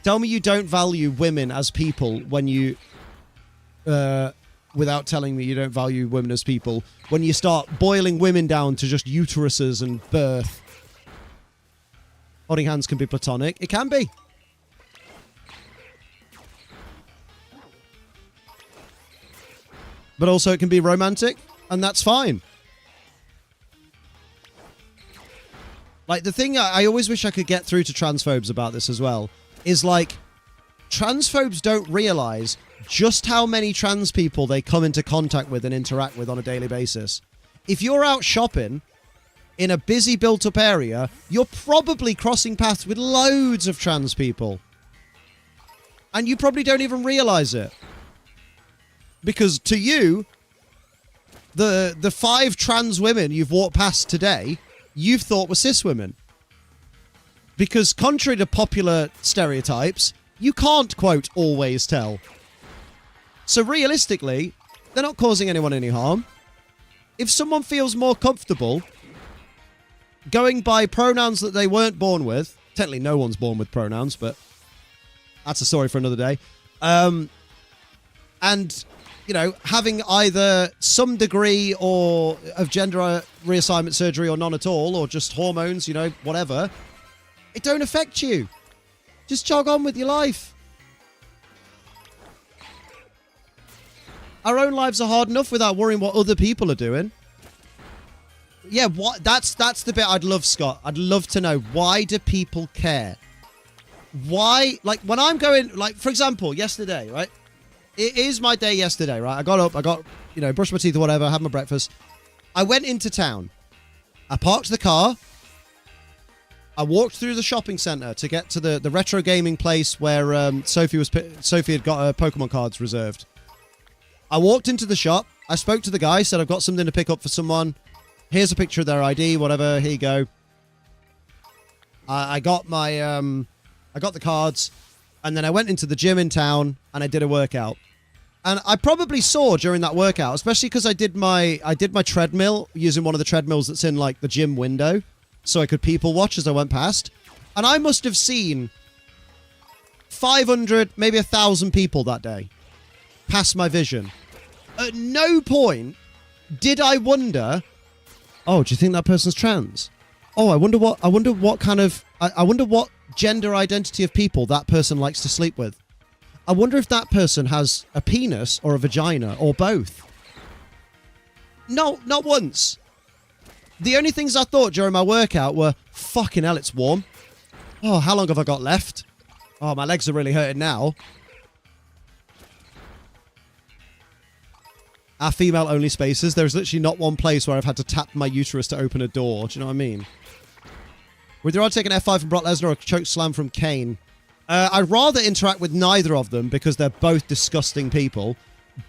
Tell me you don't value women as people when you without telling me you don't value women as people when you start boiling women down to just uteruses and birth. Holding hands can be platonic. It can be. But also it can be romantic, and that's fine. Like, the thing I always wish I could get through to transphobes about this as well is, like, transphobes don't realize just how many trans people they come into contact with and interact with on a daily basis. If you're out shopping in a busy built-up area, you're probably crossing paths with loads of trans people. And you probably don't even realize it. Because to you, the 5 trans women you've walked past today, you've thought were cis women. Because contrary to popular stereotypes, you can't, quote, always tell. So realistically, they're not causing anyone any harm. If someone feels more comfortable going by pronouns that they weren't born with, technically no one's born with pronouns, but that's a story for another day. And, you know, having either some degree of gender reassignment surgery or none at all, or just hormones, you know, whatever, it don't affect you. Just jog on with your life. Our own lives are hard enough without worrying what other people are doing. Yeah, that's the bit I'd love, Scott. I'd love to know, why do people care? Why, like, when I'm going, like, for example, yesterday, right? It is my day yesterday, right? I got up, you know, brushed my teeth or whatever, had my breakfast. I went into town. I parked the car. I walked through the shopping centre to get to the retro gaming place where Sophie had got her Pokemon cards reserved. I walked into the shop. I spoke to the guy, said, I've got something to pick up for someone. Here's a picture of their ID, whatever. Here you go. I got my, I got the cards, and then I went into the gym in town and I did a workout. And I probably saw during that workout, especially because I did my treadmill using one of the treadmills that's in like the gym window, so I could people watch as I went past. And I must have seen 500, maybe 1,000 people that day pass my vision. At no point did I wonder, oh, do you think that person's trans? Oh, I wonder what gender identity of people that person likes to sleep with. I wonder if that person has a penis or a vagina or both. No, not once. The only things I thought during my workout were, fucking hell, it's warm. Oh, how long have I got left? Oh, my legs are really hurting now. Our female-only spaces, there's literally not one place where I've had to tap my uterus to open a door. Do you know what I mean? Would you rather take an F5 from Brock Lesnar or a choke slam from Kane? I'd rather interact with neither of them because they're both disgusting people.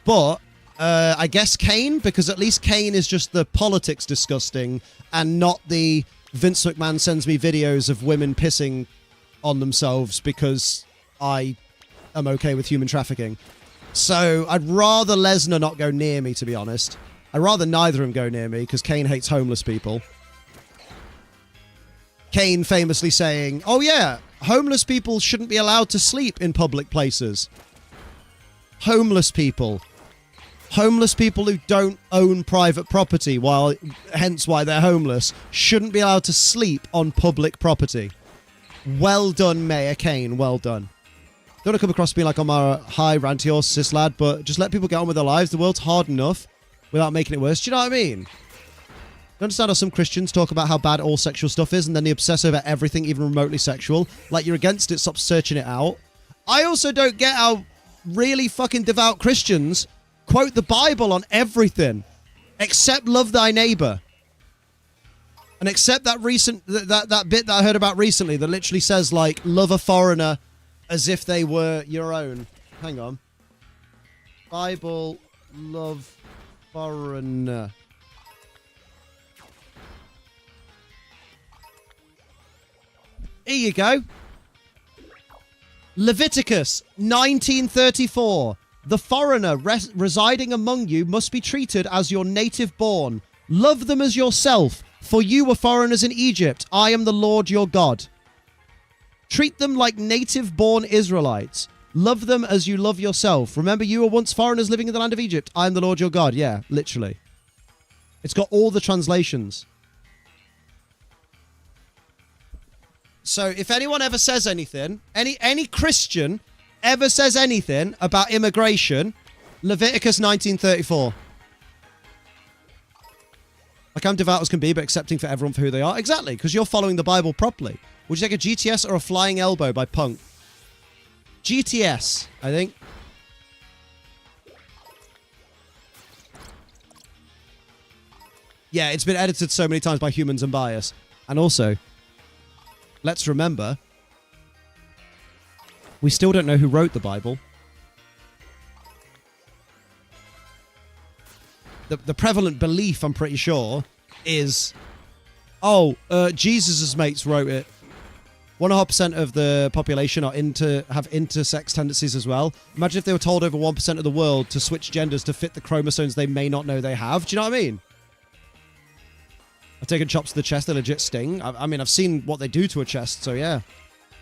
But I guess Kane, because at least Kane is just the politics disgusting and not the Vince McMahon sends me videos of women pissing on themselves because I am okay with human trafficking. So I'd rather Lesnar not go near me, to be honest. I'd rather neither of them go near me because Kane hates homeless people. Kane famously saying, oh yeah, homeless people shouldn't be allowed to sleep in public places. Homeless people. Homeless people who don't own private property, hence why they're homeless, shouldn't be allowed to sleep on public property. Well done, Mayor Kane. Well done. Don't want to come across being like, I'm a high ranty horse cis lad, but just let people get on with their lives. The world's hard enough without making it worse. Do you know what I mean? You understand how some Christians talk about how bad all sexual stuff is and then they obsess over everything, even remotely sexual? Like, you're against it, stop searching it out. I also don't get how really fucking devout Christians quote the Bible on everything except love thy neighbor. And except that that bit that I heard about recently that literally says, like, love a foreigner as if they were your own. Hang on. Bible, love, foreigner. Here you go. Leviticus 19:34. The foreigner residing among you must be treated as your native born. Love them as yourself, for you were foreigners in Egypt. I am the Lord your God. Treat them like native-born Israelites. Love them as you love yourself. Remember, you were once foreigners living in the land of Egypt. I am the Lord your God. Yeah, literally. It's got all the translations. So if anyone ever says anything, any Christian ever says anything about immigration, Leviticus 19:34. Like, I'm devout as can be, but accepting for everyone for who they are. Exactly, because you're following the Bible properly. Would you take a GTS or a Flying Elbow by Punk? GTS, I think. Yeah, it's been edited so many times by humans and bias. And also, let's remember, we still don't know who wrote the Bible. The prevalent belief, I'm pretty sure, is, Jesus' mates wrote it. 1.5% of the population have intersex tendencies as well. Imagine if they were told over 1% of the world to switch genders to fit the chromosomes they may not know they have. Do you know what I mean? I've taken chops to the chest, they legit sting. I mean, I've seen what they do to a chest, so yeah.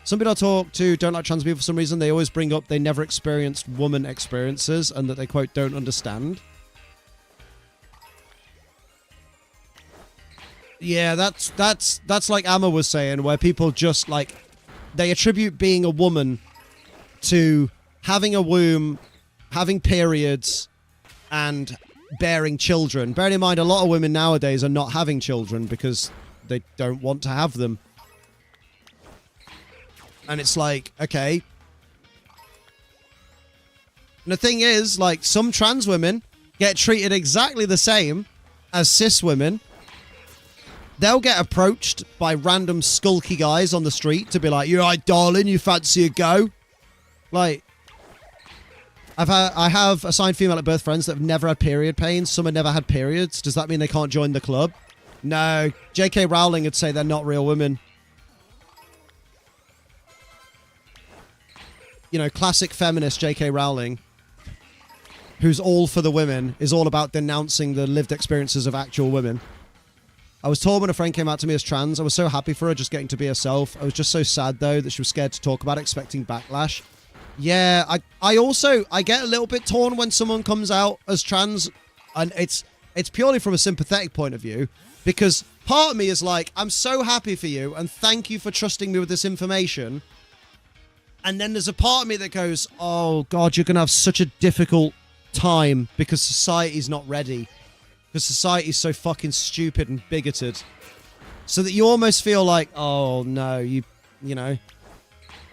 Some people I talk to don't like trans people for some reason. They always bring up they never experienced woman experiences and that they, quote, don't understand. Yeah, that's like Amma was saying, where people just, like, they attribute being a woman to having a womb, having periods, and bearing children. Bearing in mind, a lot of women nowadays are not having children because they don't want to have them. And it's like, okay. And the thing is, like, some trans women get treated exactly the same as cis women. They'll get approached by random skulky guys on the street to be like, "You alright, darling? You fancy a go?" Like, I have assigned female at birth friends that have never had period pain. Some have never had periods. Does that mean they can't join the club? No. J.K. Rowling would say they're not real women. You know, classic feminist J.K. Rowling, who's all for the women, is all about denouncing the lived experiences of actual women. I was told when a friend came out to me as trans. I was so happy for her just getting to be herself. I was just so sad, though, that she was scared to talk about it, expecting backlash. Yeah, I get a little bit torn when someone comes out as trans, and it's purely from a sympathetic point of view, because part of me is like, I'm so happy for you, and thank you for trusting me with this information. And then there's a part of me that goes, oh, God, you're going to have such a difficult time because society's not ready. Because society's so fucking stupid and bigoted. So that you almost feel like, oh, no, you know.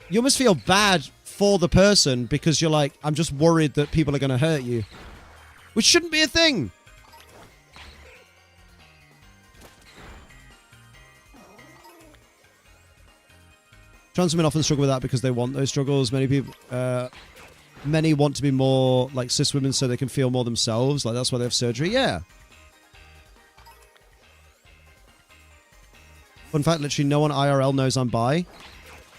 You almost feel bad for the person because you're like, I'm just worried that people are going to hurt you. Which shouldn't be a thing. Trans women often struggle with that because they want those struggles. Many want to be more like cis women so they can feel more themselves. Like, that's why they have surgery. Yeah. Fun fact, literally no one IRL knows I'm bi.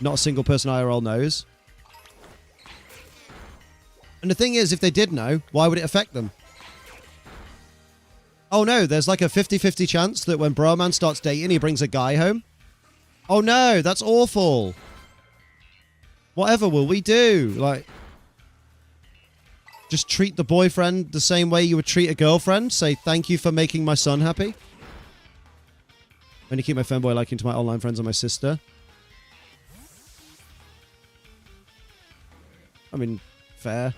Not a single person IRL knows. And the thing is, if they did know, why would it affect them? Oh no, there's like a 50-50 chance that when Broman starts dating, he brings a guy home. Oh no, that's awful. Whatever will we do? Like, just treat the boyfriend the same way you would treat a girlfriend? Say, thank you for making my son happy? Only keep my femboy liking to my online friends and my sister. I mean, fair.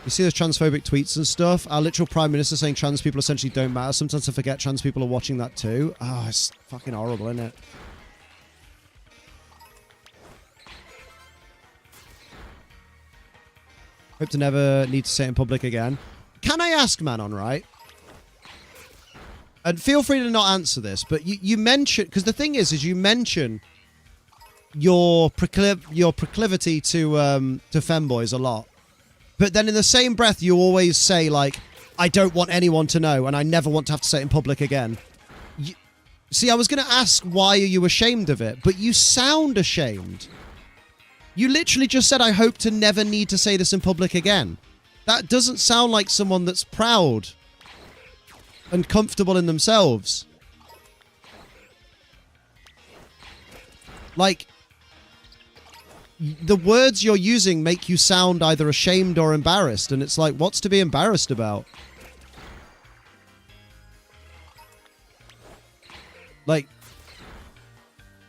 You see those transphobic tweets and stuff? Our literal prime minister saying trans people essentially don't matter. Sometimes I forget trans people are watching that too. Oh, it's fucking horrible, isn't it? Hope to never need to say it in public again. Can I ask, Manon, right? And feel free to not answer this, but you mention, because the thing is you mention your proclivity to femboys a lot, but then in the same breath you always say, like, I don't want anyone to know, and I never want to have to say it in public again. See, I was going to ask why are you ashamed of it, but you sound ashamed. You literally just said, I hope to never need to say this in public again. That doesn't sound like someone that's proud and comfortable in themselves. Like, the words you're using make you sound either ashamed or embarrassed. And it's like, what's to be embarrassed about? Like,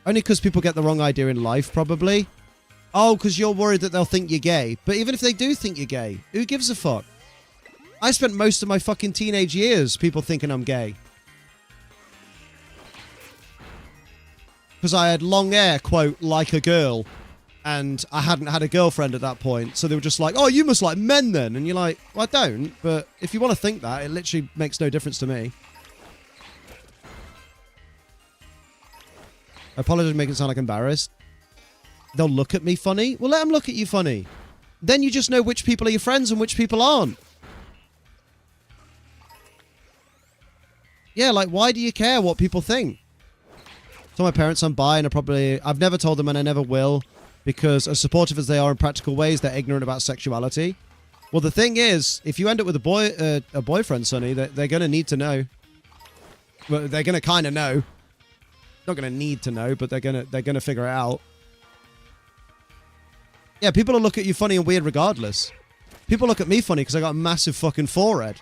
only because people get the wrong idea in life, probably. Oh, because you're worried that they'll think you're gay. But even if they do think you're gay, who gives a fuck? I spent most of my fucking teenage years people thinking I'm gay. Because I had long hair, quote, like a girl. And I hadn't had a girlfriend at that point. So they were just like, oh, you must like men then. And you're like, well, I don't. But if you want to think that, it literally makes no difference to me. I apologize for making it sound like embarrassed. They'll look at me funny. Well, let them look at you funny. Then you just know which people are your friends and which people aren't. Yeah, like, why do you care what people think? Tell my parents I'm bi, and I've never told them and I never will, because as supportive as they are in practical ways, they're ignorant about sexuality. Well, the thing is, if you end up with a boyfriend, Sonny, they're going to need to know. Well, they're going to kind of know. Not going to need to know, but they're going to figure it out. Yeah, people will look at you funny and weird regardless. People look at me funny because I got a massive fucking forehead.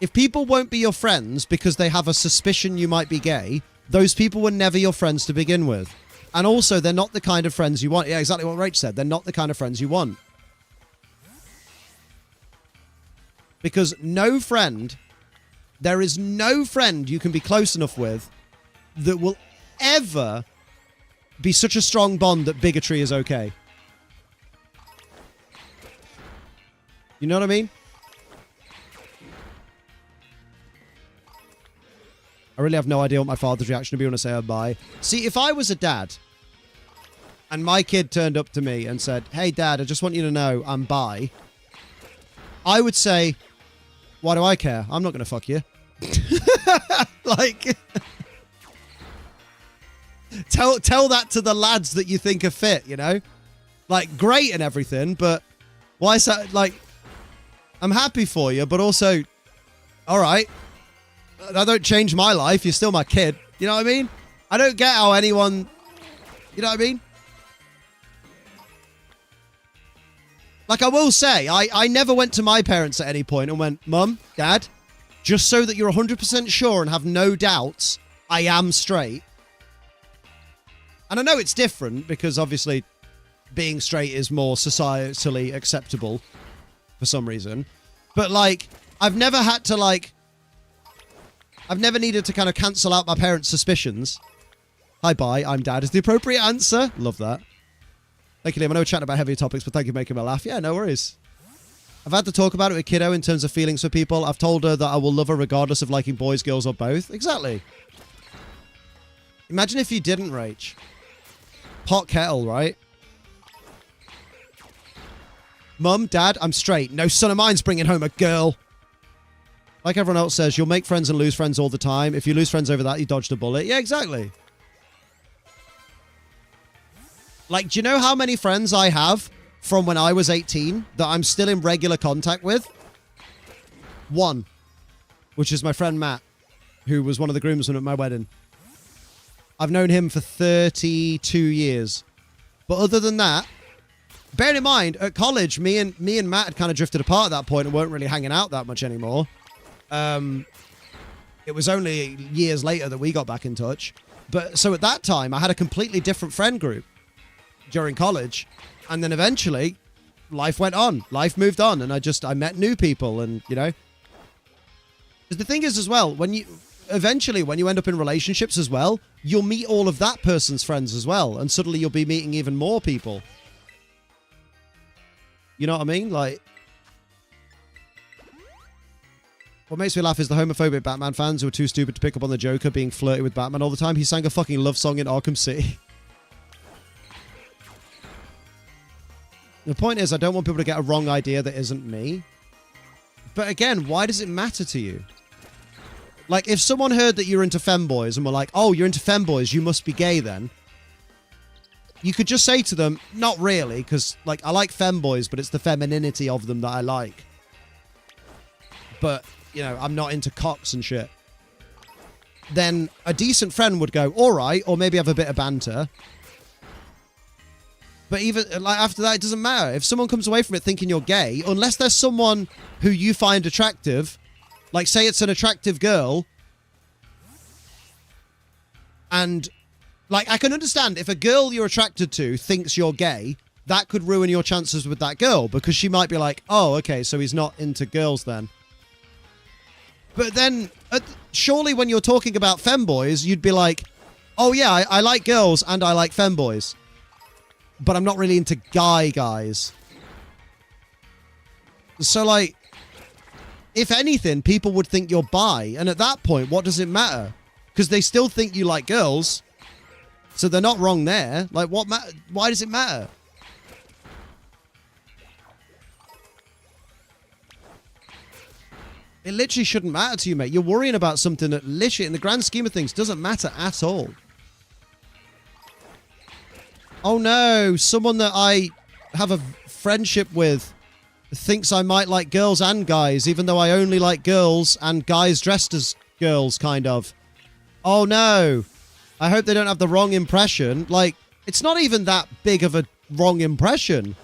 If people won't be your friends because they have a suspicion you might be gay, those people were never your friends to begin with. And also, they're not the kind of friends you want. Yeah, exactly what Rach said. They're not the kind of friends you want. Because there is no friend you can be close enough with that will ever be such a strong bond that bigotry is okay. You know what I mean? I really have no idea what my father's reaction would be when I say I'm bi. See, if I was a dad and my kid turned up to me and said, hey, Dad, I just want you to know I'm bi, I would say, why do I care? I'm not going to fuck you. Like, tell that to the lads that you think are fit, you know? Like, great and everything, but why is that, like, I'm happy for you, but also, all right, that don't change my life. You're still my kid. You know what I mean? I don't get how anyone, you know what I mean? Like, I will say, I never went to my parents at any point and went, Mum, Dad, just so that you're 100% sure and have no doubts, I am straight. And I know it's different because obviously being straight is more societally acceptable for some reason. But, like, I've never had to, like, I've never needed to kind of cancel out my parents' suspicions. Hi, bye, I'm Dad is the appropriate answer. Love that. Thank you, Liam. I know we're chatting about heavier topics, but thank you for making me laugh. Yeah, no worries. I've had to talk about it with kiddo in terms of feelings for people. I've told her that I will love her regardless of liking boys, girls, or both. Exactly. Imagine if you didn't, Rach. Pot kettle, right? Mum, Dad, I'm straight. No son of mine's bringing home a girl. Like everyone else says, you'll make friends and lose friends all the time. If you lose friends over that, you dodged a bullet. Yeah, exactly. Like, do you know how many friends I have from when I was 18 that I'm still in regular contact with? One. Which is my friend Matt, who was one of the groomsmen at my wedding. I've known him for 32 years. But other than that, bear in mind, at college, me and Matt had kind of drifted apart at that point and weren't really hanging out that much anymore. It was only years later that we got back in touch. But so at that time, I had a completely different friend group during college. And then eventually, life went on. Life moved on. And I met new people and, you know. Because the thing is as well, when you end up in relationships as well, you'll meet all of that person's friends as well. And suddenly you'll be meeting even more people. You know what I mean? Like, what makes me laugh is the homophobic Batman fans who are too stupid to pick up on the Joker being flirty with Batman all the time. He sang a fucking love song in Arkham City. The point is, I don't want people to get a wrong idea that isn't me. But again, why does it matter to you? Like, if someone heard that you're into femboys and were like, oh, you're into femboys, you must be gay then. You could just say to them, not really, because, like, I like femboys, but it's the femininity of them that I like. But, you know, I'm not into cocks and shit. then a decent friend would go, all right, or maybe have a bit of banter. But even like after that, it doesn't matter. If someone comes away from it thinking you're gay, unless there's someone who you find attractive, like say it's an attractive girl, and like I can understand if a girl you're attracted to thinks you're gay, that could ruin your chances with that girl because she might be like, oh, okay, so he's not into girls then. But then surely when you're talking about femboys, you'd be like, oh yeah, I like girls and I like femboys. But I'm not really into guys. So, like, if anything, people would think you're bi. And at that point, what does it matter? Because they still think you like girls. So they're not wrong there. Like, why does it matter? It literally shouldn't matter to you, mate. You're worrying about something that literally, in the grand scheme of things, doesn't matter at all. Oh no, someone that I have a friendship with thinks I might like girls and guys, even though I only like girls and guys dressed as girls, kind of. Oh no. I hope they don't have the wrong impression. Like, it's not even that big of a wrong impression.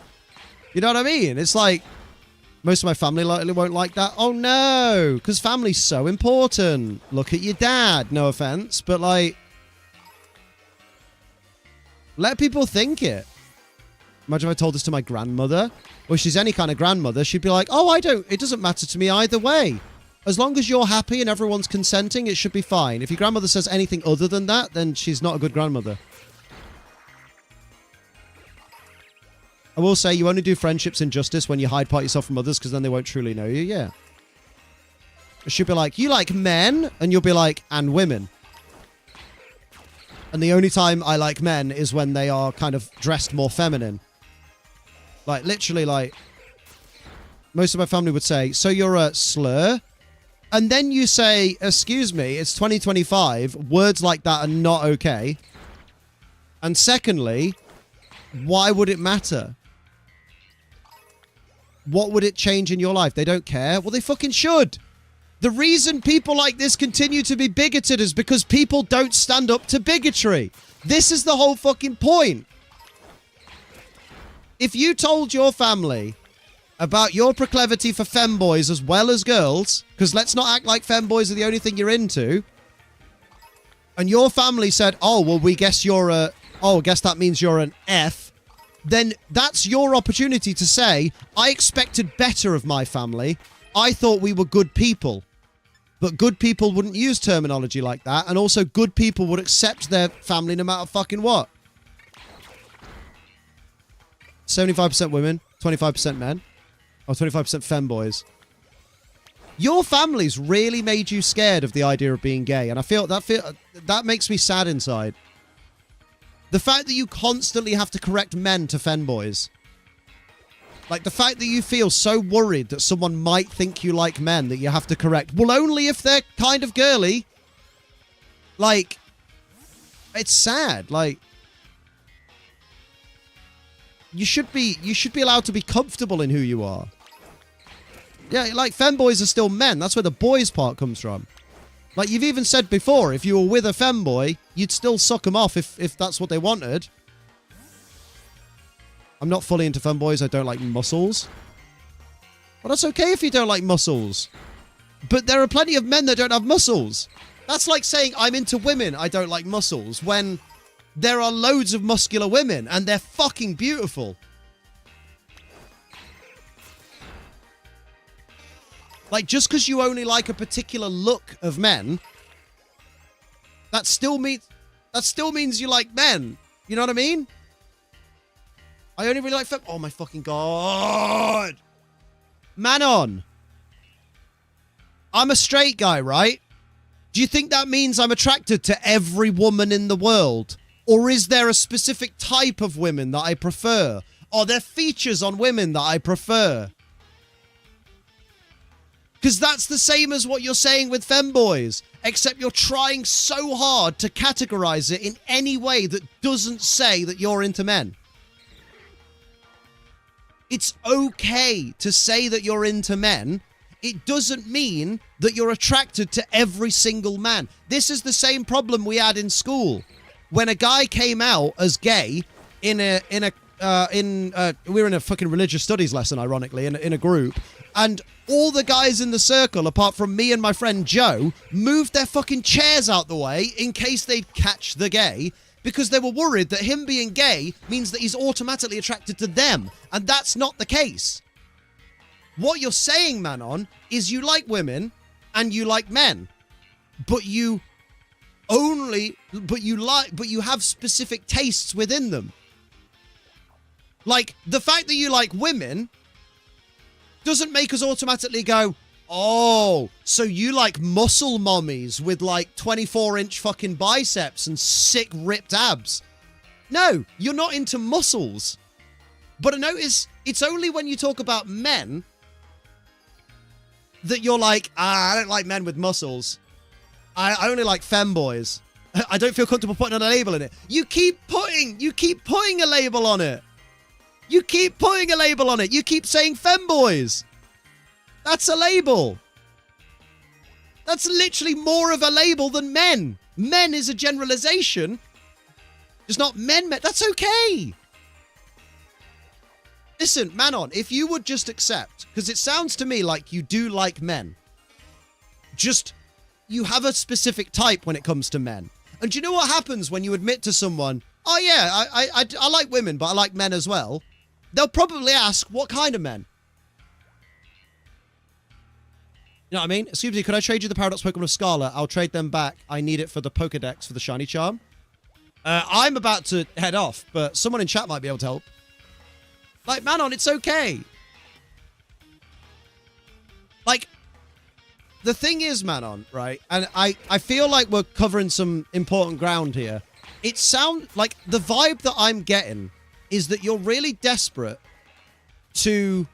You know what I mean? It's like, most of my family likely won't like that. Oh no, because family's so important. Look at your dad, no offense, but like, let people think it. Imagine if I told this to my grandmother. Or if she's any kind of grandmother, she'd be like, oh, it doesn't matter to me either way. As long as you're happy and everyone's consenting, it should be fine. If your grandmother says anything other than that, then she's not a good grandmother. I will say, you only do friendships injustice when you hide part yourself from others, because then they won't truly know you, yeah. She'd be like, you like men? And you'll be like, and women. And the only time I like men is when they are kind of dressed more feminine. Like, literally, like, most of my family would say, so you're a slur? And then you say, excuse me, it's 2025. Words like that are not okay. And secondly, why would it matter? What would it change in your life? They don't care? Well, they fucking should. The reason people like this continue to be bigoted is because people don't stand up to bigotry. This is the whole fucking point. If you told your family about your proclivity for femboys as well as girls, because let's not act like femboys are the only thing you're into, and your family said, oh, well, we guess you're a... oh, I guess that means you're an F, then that's your opportunity to say, I expected better of my family. I thought we were good people. But good people wouldn't use terminology like that, and also good people would accept their family no matter fucking what. 75% women, 25% men, or 25% femboys. Your family's really made you scared of the idea of being gay, and I feel that makes me sad inside. The fact that you constantly have to correct men to femboys. Like, the fact that you feel so worried that someone might think you like men that you have to correct. Well, only if they're kind of girly. Like, it's sad. Like, you should be allowed to be comfortable in who you are. Yeah, like, femboys are still men. That's where the boys part comes from. Like, you've even said before, if you were with a femboy, you'd still suck them off if that's what they wanted. I'm not fully into femboys. I don't like muscles. Well, that's okay if you don't like muscles. But there are plenty of men that don't have muscles. That's like saying I'm into women, I don't like muscles, when there are loads of muscular women and they're fucking beautiful. Like, just because you only like a particular look of men, that still means you like men. You know what I mean? I only really like oh my fucking god. Manon. I'm a straight guy, right? Do you think that means I'm attracted to every woman in the world? Or is there a specific type of women that I prefer? Are there features on women that I prefer? Because that's the same as what you're saying with femboys, except you're trying so hard to categorize it in any way that doesn't say that you're into men. It's okay to say that you're into men it doesn't mean that you're attracted to every single man. This is the same problem we had in school. When a guy came out as gay we were in a fucking religious studies lesson, ironically, in a group, and all the guys in the circle, apart from me and my friend Joe, moved their fucking chairs out the way in case they'd catch the gay, because they were worried that him being gay means that he's automatically attracted to them, and that's not the case. What you're saying, Manon, is you like women and you like men, but you have specific tastes within them. Like, the fact that you like women doesn't make us automatically go, oh, so you like muscle mommies with like 24-inch fucking biceps and sick ripped abs. No, you're not into muscles. But I notice it's only when you talk about men that you're like, I don't like men with muscles. I only like femboys. I don't feel comfortable putting a label in it. You keep putting a label on it. You keep putting a label on it. You keep saying femboys. That's a label. That's literally more of a label than men. Men is a generalization. It's not men. That's okay. Listen, Manon, if you would just accept, because it sounds to me like you do like men. Just, you have a specific type when it comes to men. And do you know what happens when you admit to someone, oh yeah, I like women, but I like men as well? They'll probably ask, what kind of men? You know what I mean? Excuse me, could I trade you the Paradox Pokemon of Scarlet? I'll trade them back. I need it for the Pokedex for the Shiny Charm. I'm about to head off, but someone in chat might be able to help. Like, Manon, it's okay. Like, the thing is, Manon, right? And I feel like we're covering some important ground here. It sounds like the vibe that I'm getting is that you're really desperate to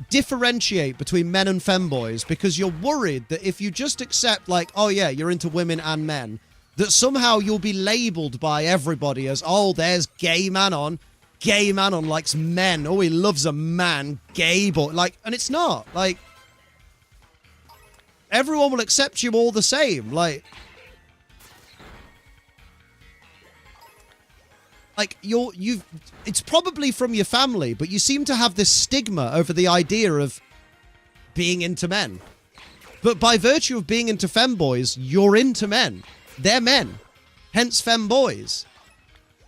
differentiate between men and femboys because you're worried that if you just accept, like, oh yeah, you're into women and men, that somehow you'll be labeled by everybody as, oh, there's gay Manon. Gay Manon likes men. Oh, he loves a man. Gay boy. Like, and it's not. Like, everyone will accept you all the same. Like, it's probably from your family, but you seem to have this stigma over the idea of being into men. But by virtue of being into femboys, you're into men. They're men. Hence femboys.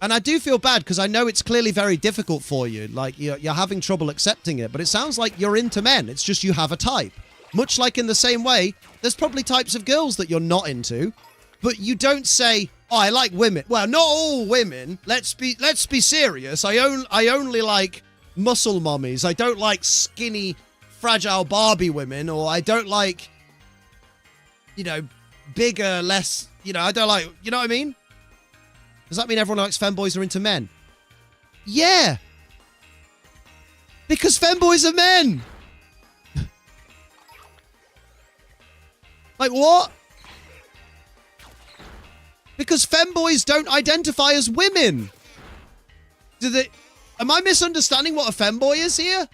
And I do feel bad because I know it's clearly very difficult for you. Like, you're having trouble accepting it, but it sounds like you're into men. It's just you have a type. Much like in the same way, there's probably types of girls that you're not into, but you don't say, oh, I like women. Well, not all women. Let's be serious. I only like muscle mommies. I don't like skinny, fragile Barbie women, or I don't like, bigger, less, I don't like, you know what I mean? Does that mean everyone who likes femboys are into men? Yeah. Because femboys are men. Like, what? Because femboys don't identify as women. Am I misunderstanding what a femboy is here?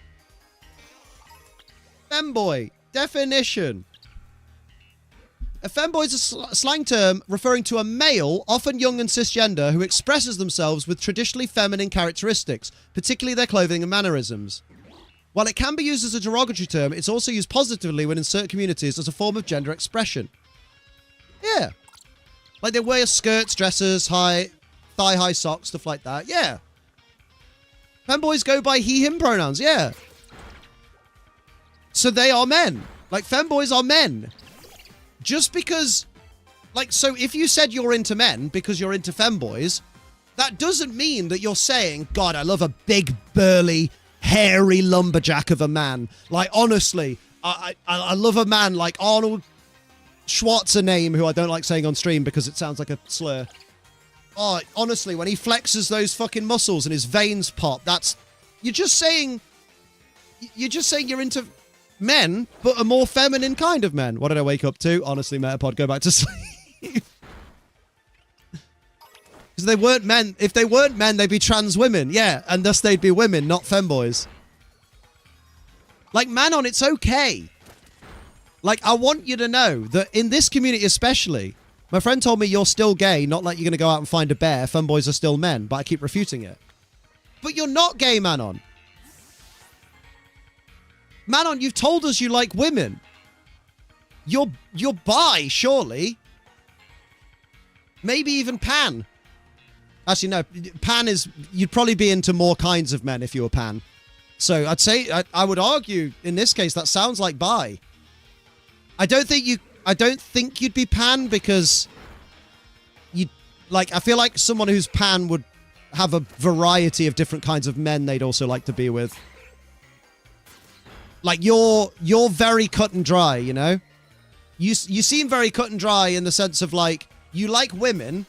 Femboy. Definition. A femboy is a slang term referring to a male, often young and cisgender, who expresses themselves with traditionally feminine characteristics, particularly their clothing and mannerisms. While it can be used as a derogatory term, it's also used positively within certain communities as a form of gender expression. Yeah. Like they wear skirts, dresses, thigh-high socks, stuff like that. Yeah. Femboys go by he, him pronouns. Yeah. So they are men. Like, femboys are men. Just because, like, so if you said you're into men because you're into femboys, that doesn't mean that you're saying, God, I love a big, burly, hairy lumberjack of a man. Like, honestly, I love a man like Arnold Schwarzenegger, who I don't like saying on stream because it sounds like a slur. Oh, honestly, when he flexes those fucking muscles and his veins pop, you're just saying you're into men, but a more feminine kind of men. What did I wake up to? Honestly, Metapod, go back to sleep. Because they weren't men. If they weren't men, they'd be trans women. Yeah, and thus they'd be women, not femboys. Like, Manon, it's okay. Like, I want you to know that in this community especially, my friend told me you're still gay, not like you're going to go out and find a bear. Femboys are still men, but I keep refuting it. But you're not gay, Manon. Manon, you've told us you like women. You're bi, surely. Maybe even pan. Actually, no. Pan is... You'd probably be into more kinds of men if you were pan. So I'd say... I would argue, in this case, that sounds like bi. I don't think you'd be pan because... I feel like someone who's pan would have a variety of different kinds of men they'd also like to be with. Like, you're very cut and dry, you know? You seem very cut and dry in the sense of, like, you like women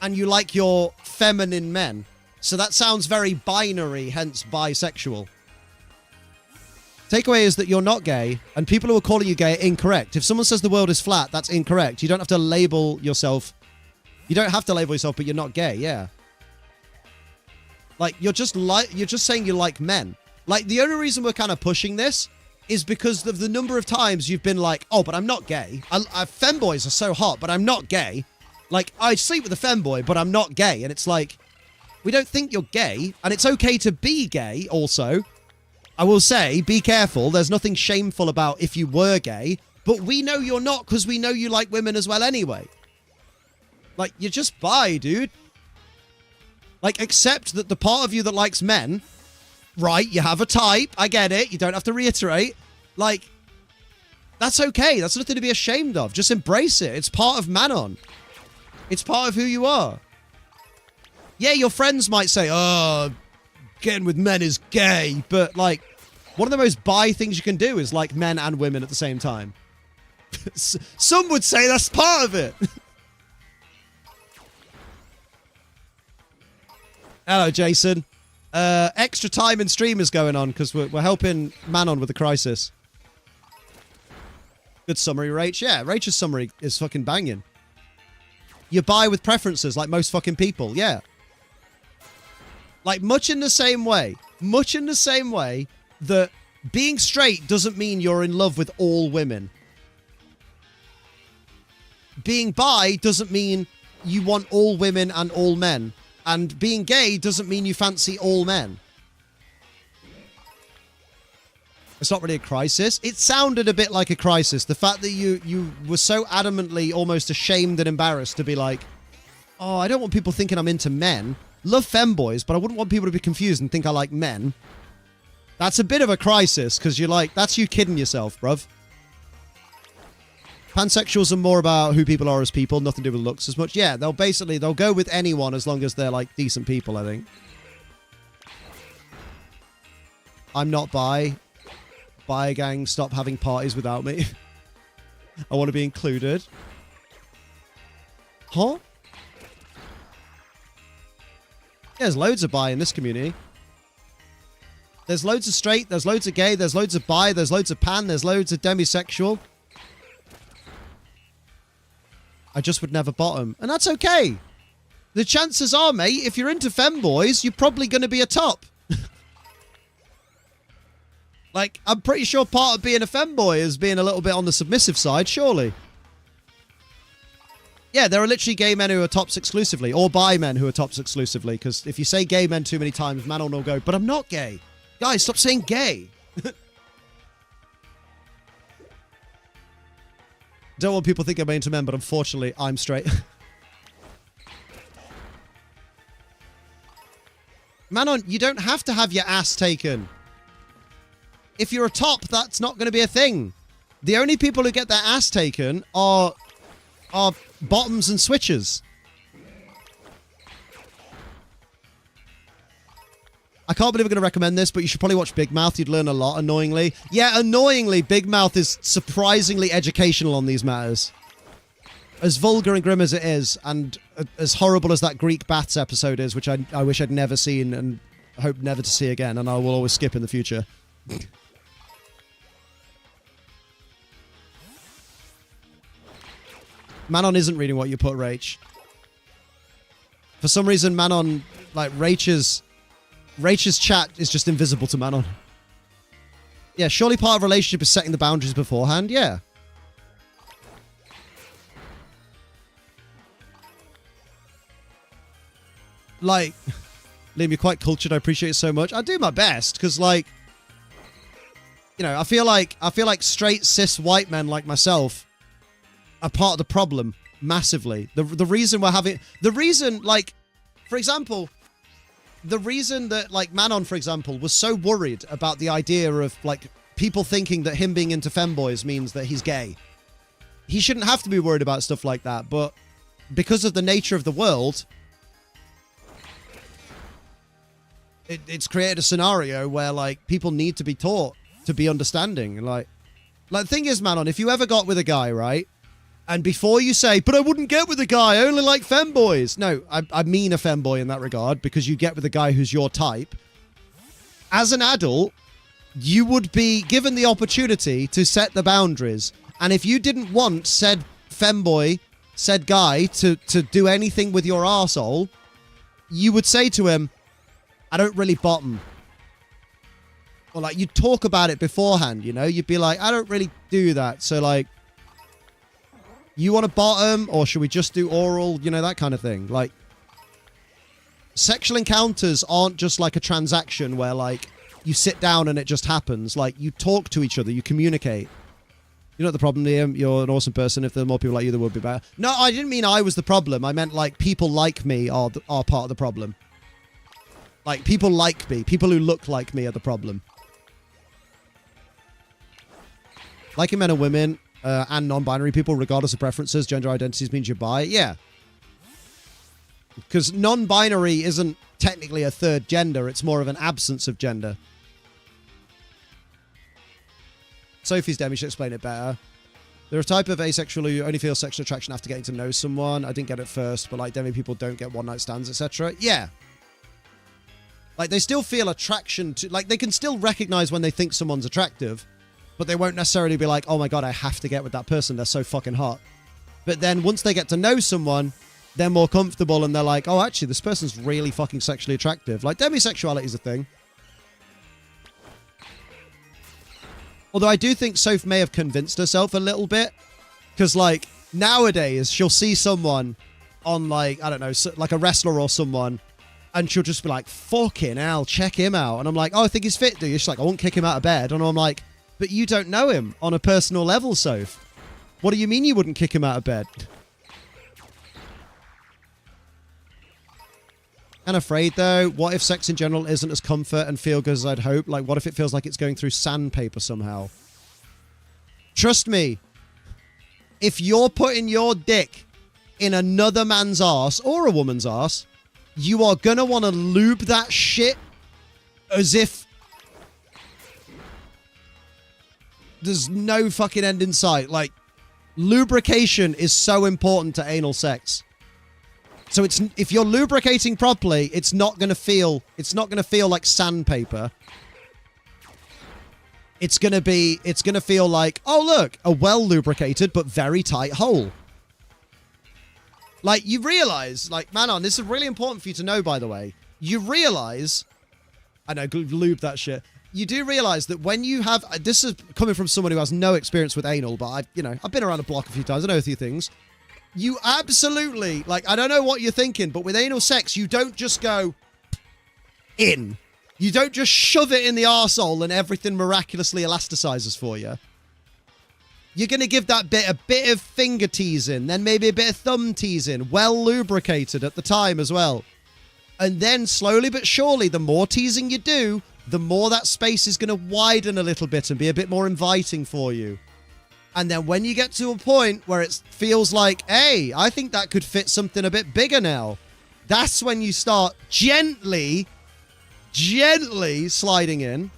and you like your feminine men. So that sounds very binary, hence bisexual. Takeaway is that you're not gay, and people who are calling you gay are incorrect. If someone says the world is flat, that's incorrect. You don't have to label yourself. You don't have to label yourself, but you're not gay, yeah. Like, you're just saying you like men. Like, the only reason we're kind of pushing this is because of the number of times you've been like, oh, but I'm not gay. Femboys are so hot, but I'm not gay. Like, I sleep with a femboy, but I'm not gay. And it's like, we don't think you're gay, and it's okay to be gay also. I will say, be careful. There's nothing shameful about if you were gay, but we know you're not because we know you like women as well anyway. Like, you're just bi, dude. Like, accept that the part of you that likes men... Right, you have a type. I get it. You don't have to reiterate. Like, that's okay. That's nothing to be ashamed of. Just embrace it. It's part of Manon. It's part of who you are. Yeah, your friends might say, oh, getting with men is gay. But, like, one of the most bi things you can do is like men and women at the same time. Some would say that's part of it. Hello, Jason. Extra time in stream is going on because we're helping Manon with the crisis. Good summary, Rach. Yeah, Rach's summary is fucking banging. You bi with preferences like most fucking people. Yeah. Like, much in the same way that being straight doesn't mean you're in love with all women. Being bi doesn't mean you want all women and all men. And being gay doesn't mean you fancy all men. It's not really a crisis. It sounded a bit like a crisis. The fact that you were so adamantly almost ashamed and embarrassed to be like, oh, I don't want people thinking I'm into men. Love femboys, but I wouldn't want people to be confused and think I like men. That's a bit of a crisis, because you're like, that's you kidding yourself, bruv. Pansexuals are more about who people are as people, nothing to do with looks as much. Yeah, they'll go with anyone as long as they're, like, decent people, I think. I'm not bi. Bi gang, stop having parties without me. I want to be included. Huh? Yeah, there's loads of bi in this community. There's loads of straight, there's loads of gay, there's loads of bi, there's loads of pan, there's loads of demisexual. I just would never bottom. And that's okay. The chances are, mate, if you're into femboys, you're probably going to be a top. Like, I'm pretty sure part of being a femboy is being a little bit on the submissive side, surely. Yeah, there are literally gay men who are tops exclusively, or bi men who are tops exclusively, because if you say gay men too many times, Manon will go, but I'm not gay. Guys, stop saying gay. Don't want people thinking I'm into men, but unfortunately, I'm straight. Manon, you don't have to have your ass taken. If you're a top, that's not going to be a thing. The only people who get their ass taken are bottoms and switchers. I can't believe I'm going to recommend this, but you should probably watch Big Mouth. You'd learn a lot, annoyingly. Yeah, annoyingly, Big Mouth is surprisingly educational on these matters. As vulgar and grim as it is, and as horrible as that Greek baths episode is, which I wish I'd never seen and hope never to see again, and I will always skip in the future. Manon isn't reading what you put, Rach. For some reason, Manon, like, Rach's chat is just invisible to Manon. Yeah, surely part of a relationship is setting the boundaries beforehand. Yeah. Like, Liam, you're quite cultured. I appreciate it so much. I do my best because, like, you know, I feel like straight cis white men like myself are part of the problem massively. The reason we're having like, for example, the reason that like Manon, for example, was so worried about the idea of like people thinking that him being into femboys means that he's gay. He shouldn't have to be worried about stuff like that, but because of the nature of the world, it's created a scenario where like people need to be taught to be understanding. Like the thing is, Manon, if you ever got with a guy, right, and before you say, but I wouldn't get with a guy, I only like femboys. No, I mean a femboy in that regard, because you get with a guy who's your type. As an adult, you would be given the opportunity to set the boundaries. And if you didn't want said femboy, said guy to do anything with your arsehole, you would say to him, I don't really bottom. Or like, you'd talk about it beforehand, you know? You'd be like, I don't really do that. So like, you want a bottom, or should we just do oral? You know, that kind of thing. Like, sexual encounters aren't just like a transaction where like you sit down and it just happens. Like, you talk to each other, you communicate. You know what the problem, Liam? You're an awesome person. If there were more people like you, there would be better. No, I didn't mean I was the problem. I meant like people like me are part of the problem. Like, people like me. People who look like me are the problem. Liking men and women and non-binary people, regardless of preferences, gender identities means you're bi. Yeah. Because non-binary isn't technically a third gender. It's more of an absence of gender. Sophie's Demi should explain it better. They're a type of asexual who only feel sexual attraction after getting to know someone. I didn't get it first, but like Demi people don't get one-night stands, etc. Yeah. Like, they still feel attraction to... Like, they can still recognize when they think someone's attractive, but they won't necessarily be like, oh my god, I have to get with that person. They're so fucking hot. But then once they get to know someone, they're more comfortable and they're like, oh, actually, this person's really fucking sexually attractive. Like, demisexuality is a thing. Although I do think Soph may have convinced herself a little bit. Because, like, nowadays, she'll see someone on, like, I don't know, like a wrestler or someone, and she'll just be like, fucking hell, check him out. And I'm like, oh, I think he's fit, do you? She's like, I won't kick him out of bed. And I'm like, but you don't know him on a personal level, Soph. What do you mean you wouldn't kick him out of bed? And afraid, though, what if sex in general isn't as comfort and feel good as I'd hope? Like, what if it feels like it's going through sandpaper somehow? Trust me, if you're putting your dick in another man's arse or a woman's arse, you are gonna want to lube that shit as if there's no fucking end in sight. Like, lubrication is so important to anal sex. So it's, if you're lubricating properly, it's not gonna feel like sandpaper. It's gonna feel like, oh look, a well lubricated but very tight hole. Like, you realize, like, Manon, this is really important for you to know, by the way. You realize, I know, lube that shit. You do realize that when you have, this is coming from someone who has no experience with anal, but I've been around the block a few times. I know a few things. You absolutely, like, I don't know what you're thinking, but with anal sex, you don't just go in. You don't just shove it in the arsehole and everything miraculously elasticizes for you. You're going to give that bit a bit of finger teasing, then maybe a bit of thumb teasing, well lubricated at the time as well. And then slowly but surely, the more teasing you do, the more that space is going to widen a little bit and be a bit more inviting for you. And then when you get to a point where it feels like, hey, I think that could fit something a bit bigger now, that's when you start gently sliding in.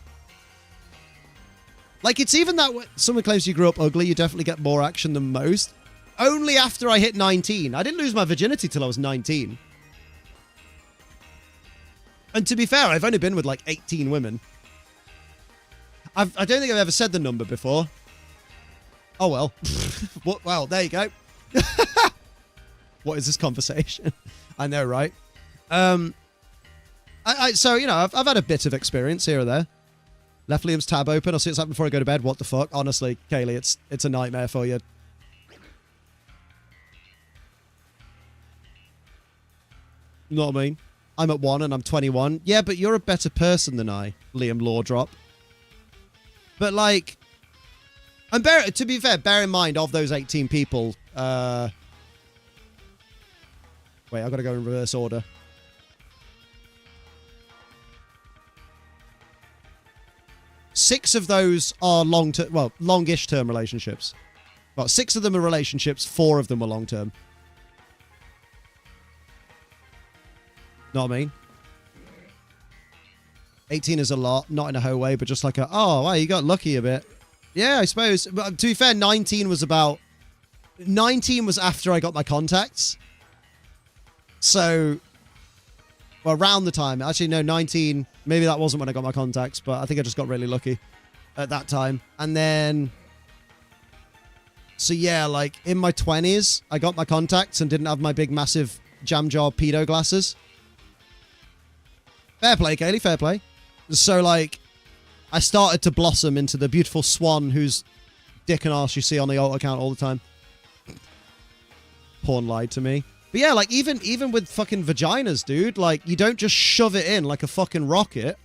Like, it's even that someone claims you grew up ugly, you definitely get more action than most. Only after I hit 19. I didn't lose my virginity till I was 19. And to be fair, I've only been with like 18 women. I don't think I've ever said the number before. Oh, well. Well, there you go. What is this conversation? I know, right? So, you know, I've had a bit of experience here or there. Left Liam's tab open. I'll see what's happening before I go to bed. What the fuck? Honestly, Kaylee, it's a nightmare for you. You know what I mean? I'm at 1 and I'm 21. Yeah, but you're a better person than I, Liam Lawdrop. But like, to be fair, bear in mind of those 18 people. Wait, I've got to go in reverse order. Six of those are longish term relationships. Well, 6 of them are relationships, 4 of them are long term. Know what I mean? 18 is a lot, not in a hoe way, but just like oh, wow, you got lucky a bit. Yeah, I suppose. But to be fair, 19 was after I got my contacts. So, well, around the time. Actually, no, 19, maybe that wasn't when I got my contacts, but I think I just got really lucky at that time. And then, so yeah, like in my 20s, I got my contacts and didn't have my big, massive jam jar pedo glasses. Fair play, Kaylee, fair play. So, like, I started to blossom into the beautiful swan whose dick and arse you see on the alt account all the time. Porn lied to me. But yeah, like, even with fucking vaginas, dude, like, you don't just shove it in like a fucking rocket.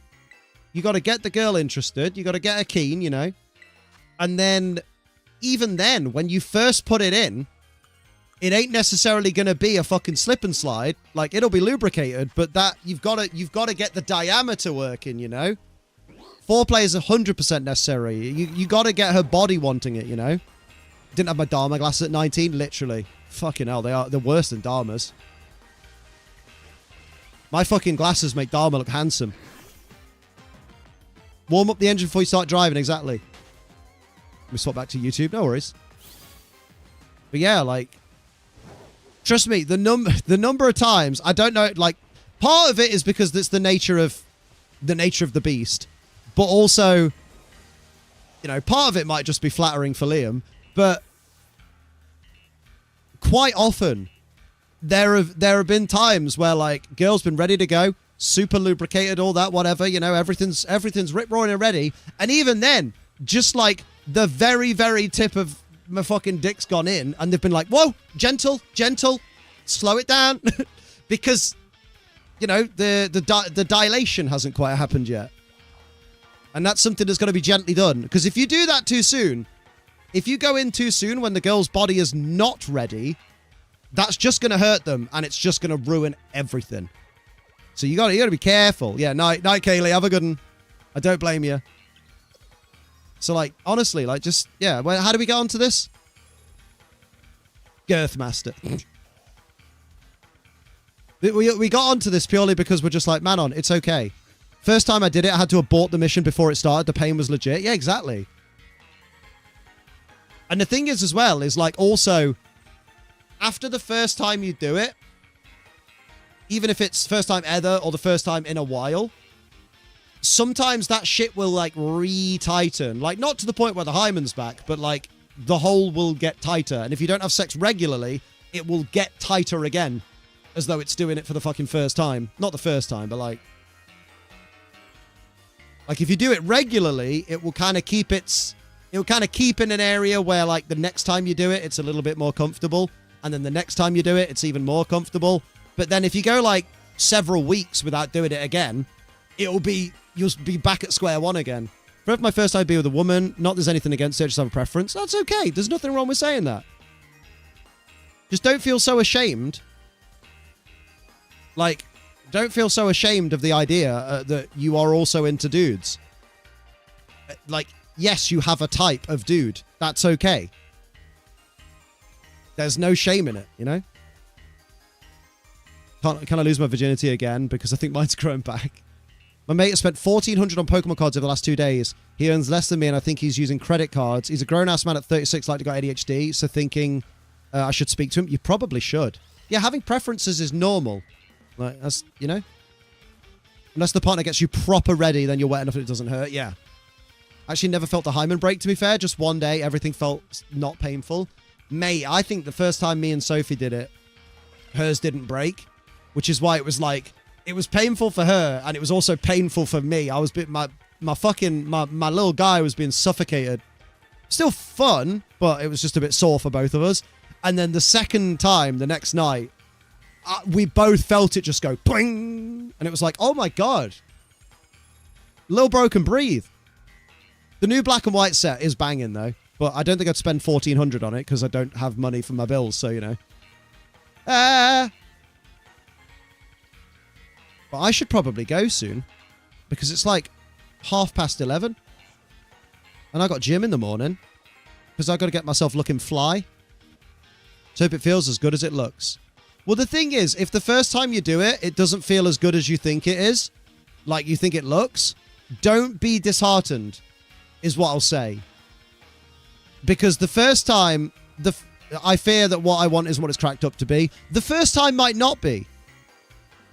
You got to get the girl interested. You got to get her keen, you know. And then, even then, when you first put it in, it ain't necessarily going to be a fucking slip and slide. Like, it'll be lubricated, but that you've got to get the diameter working, you know? Foreplay is 100% necessary. You got to get her body wanting it, you know? Didn't have my Dharma glasses at 19, literally. Fucking hell, they're worse than Dharma's. My fucking glasses make Dharma look handsome. Warm up the engine before you start driving, exactly. Let me swap back to YouTube, no worries. But yeah, like, trust me, the number of times, I don't know, like, part of it is because it's the nature of the beast. But also, you know, part of it might just be flattering for Liam. But quite often, there have been times where, like, girl's been ready to go, super lubricated, all that, whatever, you know, everything's rip-roaring and ready. And even then, just like the very, very tip of my fucking dick's gone in, and they've been like, whoa, gentle, slow it down. Because, you know, the dilation hasn't quite happened yet. And that's something that's got to be gently done. Because if you do that too soon, if you go in too soon when the girl's body is not ready, that's just going to hurt them, and it's just going to ruin everything. So you got to be careful. Yeah, night, Kaylee. Have a good one. I don't blame you. So, like, honestly, like, just, yeah. Well, how do we get onto this? Girthmaster. we got onto this purely because we're just like, man, it's okay. First time I did it, I had to abort the mission before it started. The pain was legit. Yeah, exactly. And the thing is, as well, is like, also, after the first time you do it, even if it's first time ever or the first time in a while, sometimes that shit will, like, re-tighten. Like, not to the point where the hymen's back, but, like, the hole will get tighter. And if you don't have sex regularly, it will get tighter again, as though it's doing it for the fucking first time. Not the first time, but, like, if you do it regularly, it will kind of keep in an area where, like, the next time you do it, it's a little bit more comfortable. And then the next time you do it, it's even more comfortable. But then if you go, like, several weeks without doing it again, you'll be back at square one again. For my first time be with a woman, not there's anything against it, just have a preference. That's okay. There's nothing wrong with saying that. Just don't feel so ashamed. Like, don't feel so ashamed of the idea that you are also into dudes. Like, yes, you have a type of dude. That's okay. There's no shame in it, you know? Can I lose my virginity again? Because I think mine's grown back. My mate has spent 1,400 on Pokemon cards over the last 2 days. He earns less than me, and I think he's using credit cards. He's a grown-ass man at 36, like to got ADHD, so thinking I should speak to him. You probably should. Yeah, having preferences is normal. Like, that's, you know? Unless the partner gets you proper ready, then you're wet enough that it doesn't hurt. Yeah. Actually never felt the hymen break, to be fair. Just one day, everything felt not painful. Mate, I think the first time me and Sophie did it, hers didn't break. Which is why it was like, it was painful for her, and it was also painful for me. I was my little guy was being suffocated. Still fun, but it was just a bit sore for both of us. And then the second time, the next night, we both felt it just go boing, and it was like, oh my god, little bro can breathe. The new black and white set is banging though, but I don't think I'd spend $1,400 on it because I don't have money for my bills, so you know. But I should probably go soon because it's like 11:30, and I got gym in the morning because I got to get myself looking fly. So hope it feels as good as it looks. Well, the thing is, if the first time you do it, it doesn't feel as good as you think it is, like you think it looks, don't be disheartened, is what I'll say. Because the first time, I fear that what I want isn't what it's cracked up to be. The first time might not be.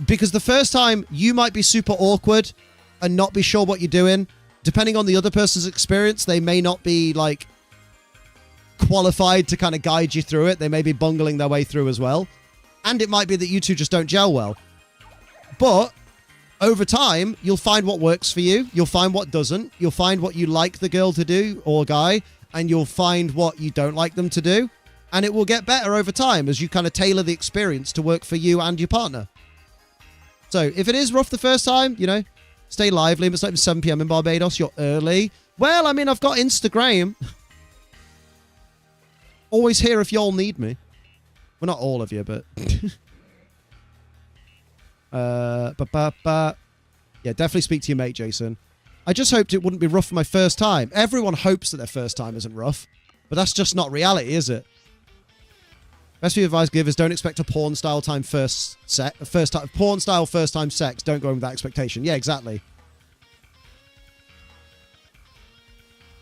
Because the first time, you might be super awkward and not be sure what you're doing. Depending on the other person's experience, they may not be, like, qualified to kind of guide you through it. They may be bungling their way through as well. And it might be that you two just don't gel well. But over time, you'll find what works for you. You'll find what doesn't. You'll find what you like the girl to do or guy. And you'll find what you don't like them to do. And it will get better over time as you kind of tailor the experience to work for you and your partner. So if it is rough the first time, you know, stay lively. It's like 7 p.m. in Barbados. You're early. Well, I mean, I've got Instagram. Always here if y'all need me. Well, not all of you, but... Yeah, definitely speak to your mate, Jason. I just hoped it wouldn't be rough for my first time. Everyone hopes that their first time isn't rough, but that's just not reality, is it? Best piece of advice give is don't expect a porn-style first time sex. Don't go in with that expectation. Yeah, exactly.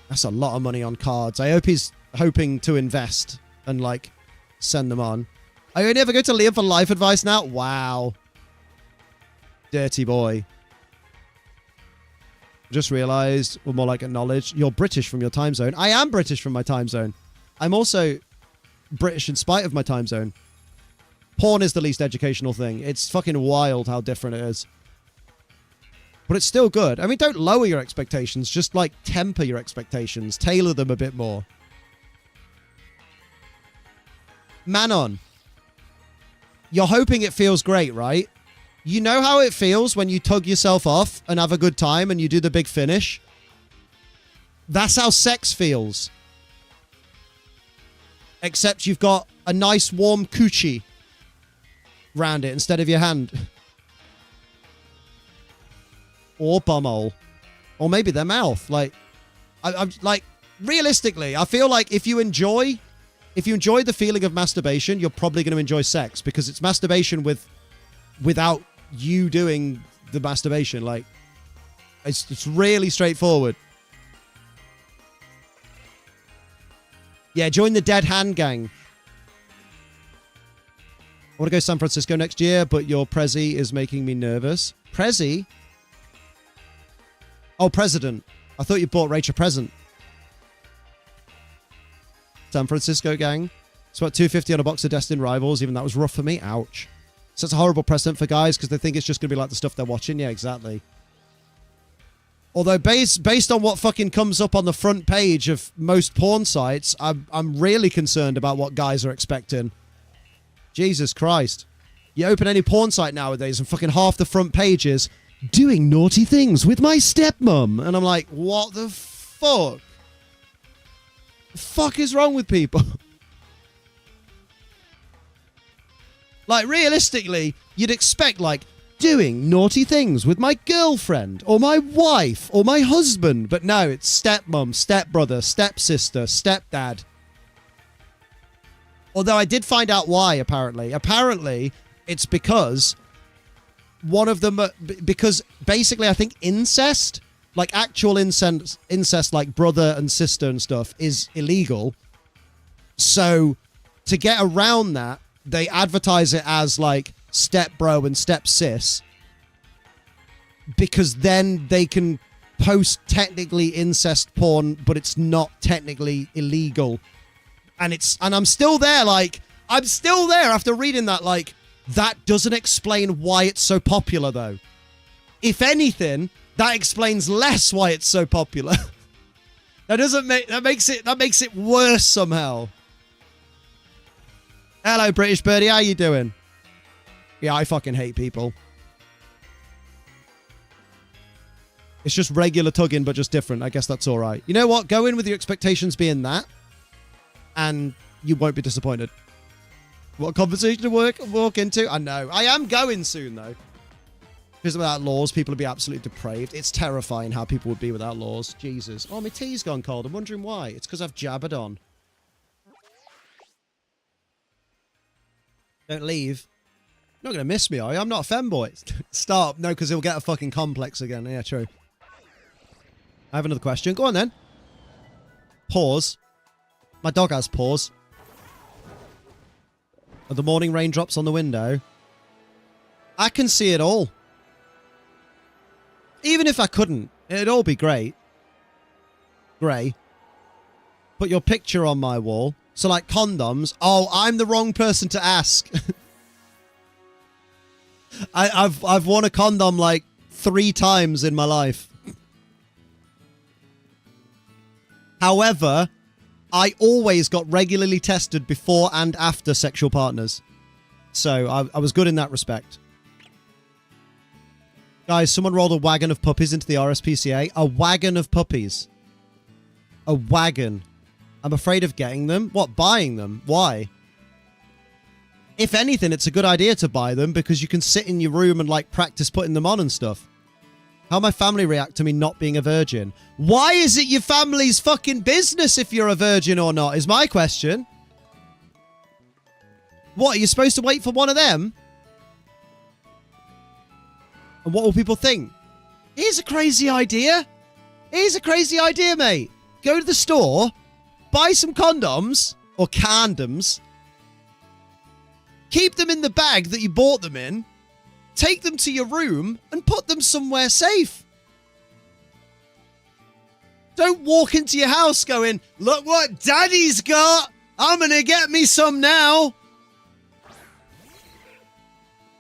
That's a lot of money on cards. I hope he's hoping to invest and, like, send them on. I only ever go to Liam for life advice now? Wow. Dirty boy. Just realized, or more like acknowledged, you're British from your time zone. I am British from my time zone. I'm also British in spite of my time zone. Porn is the least educational thing. It's fucking wild how different it is. But it's still good. I mean, don't lower your expectations. Just, like, temper your expectations. Tailor them a bit more. Manon. You're hoping it feels great, right? You know how it feels when you tug yourself off and have a good time and you do the big finish? That's how sex feels. Except you've got a nice warm coochie round it instead of your hand. Or bumhole. Or maybe their mouth. Like, I'm like, realistically, I feel like if you enjoy the feeling of masturbation, you're probably going to enjoy sex because it's masturbation without you doing the masturbation. Like, it's really straightforward. Yeah, join the Dead Hand Gang. I want to go to San Francisco next year, but your Prezi is making me nervous. Prezi? Oh, President. I thought you bought Rach a present. San Francisco gang. It's about $250 on a box of Destined Rivals. Even that was rough for me. Ouch. So it's a horrible precedent for guys because they think it's just going to be like the stuff they're watching. Yeah, exactly. Although based on what fucking comes up on the front page of most porn sites, I'm really concerned about what guys are expecting. Jesus Christ. You open any porn site nowadays and fucking half the front page is doing naughty things with my stepmom. And I'm like, what the fuck? The fuck is wrong with people? Like, realistically, you'd expect, like, doing naughty things with my girlfriend or my wife or my husband. But no, it's stepmom, stepbrother, stepsister, stepdad. Although I did find out why, apparently. Apparently, it's because one of them... Because basically, I think incest, like actual incest like brother and sister and stuff, is illegal. So, to get around that, they advertise it as, like, stepbro and stepsis. Because then they can post technically incest porn, but it's not technically illegal. And I'm still there, like, I'm still there after reading that, like, that doesn't explain why it's so popular, though. If anything, That explains less why it's so popular. That makes it worse somehow. Hello, British Birdie. How you doing? Yeah, I fucking hate people. It's just regular tugging, but just different. I guess that's all right. You know what? Go in with your expectations being that, and you won't be disappointed. What conversation to walk into? I know. I am going soon, though. Because without laws, people would be absolutely depraved. It's terrifying how people would be without laws. Jesus. Oh, my tea's gone cold. I'm wondering why. It's because I've jabbered on. Don't leave. You're not going to miss me, are you? I'm not a femboy. Stop. No, because he'll get a fucking complex again. Yeah, true. I have another question. Go on, then. Pause. My dog has paws. Are the morning raindrops on the window? I can see it all. Even if I couldn't, it'd all be great. Grey. Put your picture on my wall. So, like, condoms. Oh, I'm the wrong person to ask. I've worn a condom, like, 3 times in my life. However, I always got regularly tested before and after sexual partners. So, I was good in that respect. Guys, someone rolled a wagon of puppies into the RSPCA. A wagon of puppies. A wagon. I'm afraid of getting them. What, buying them? Why? If anything, it's a good idea to buy them because you can sit in your room and, like, practice putting them on and stuff. How my family react to me not being a virgin? Why is it your family's fucking business if you're a virgin or not, is my question. What, are you supposed to wait for one of them? And what will people think? Here's a crazy idea. Here's a crazy idea, mate. Go to the store, buy some condoms, or condoms, keep them in the bag that you bought them in, take them to your room, and put them somewhere safe. Don't walk into your house going, look what daddy's got. I'm going to get me some now.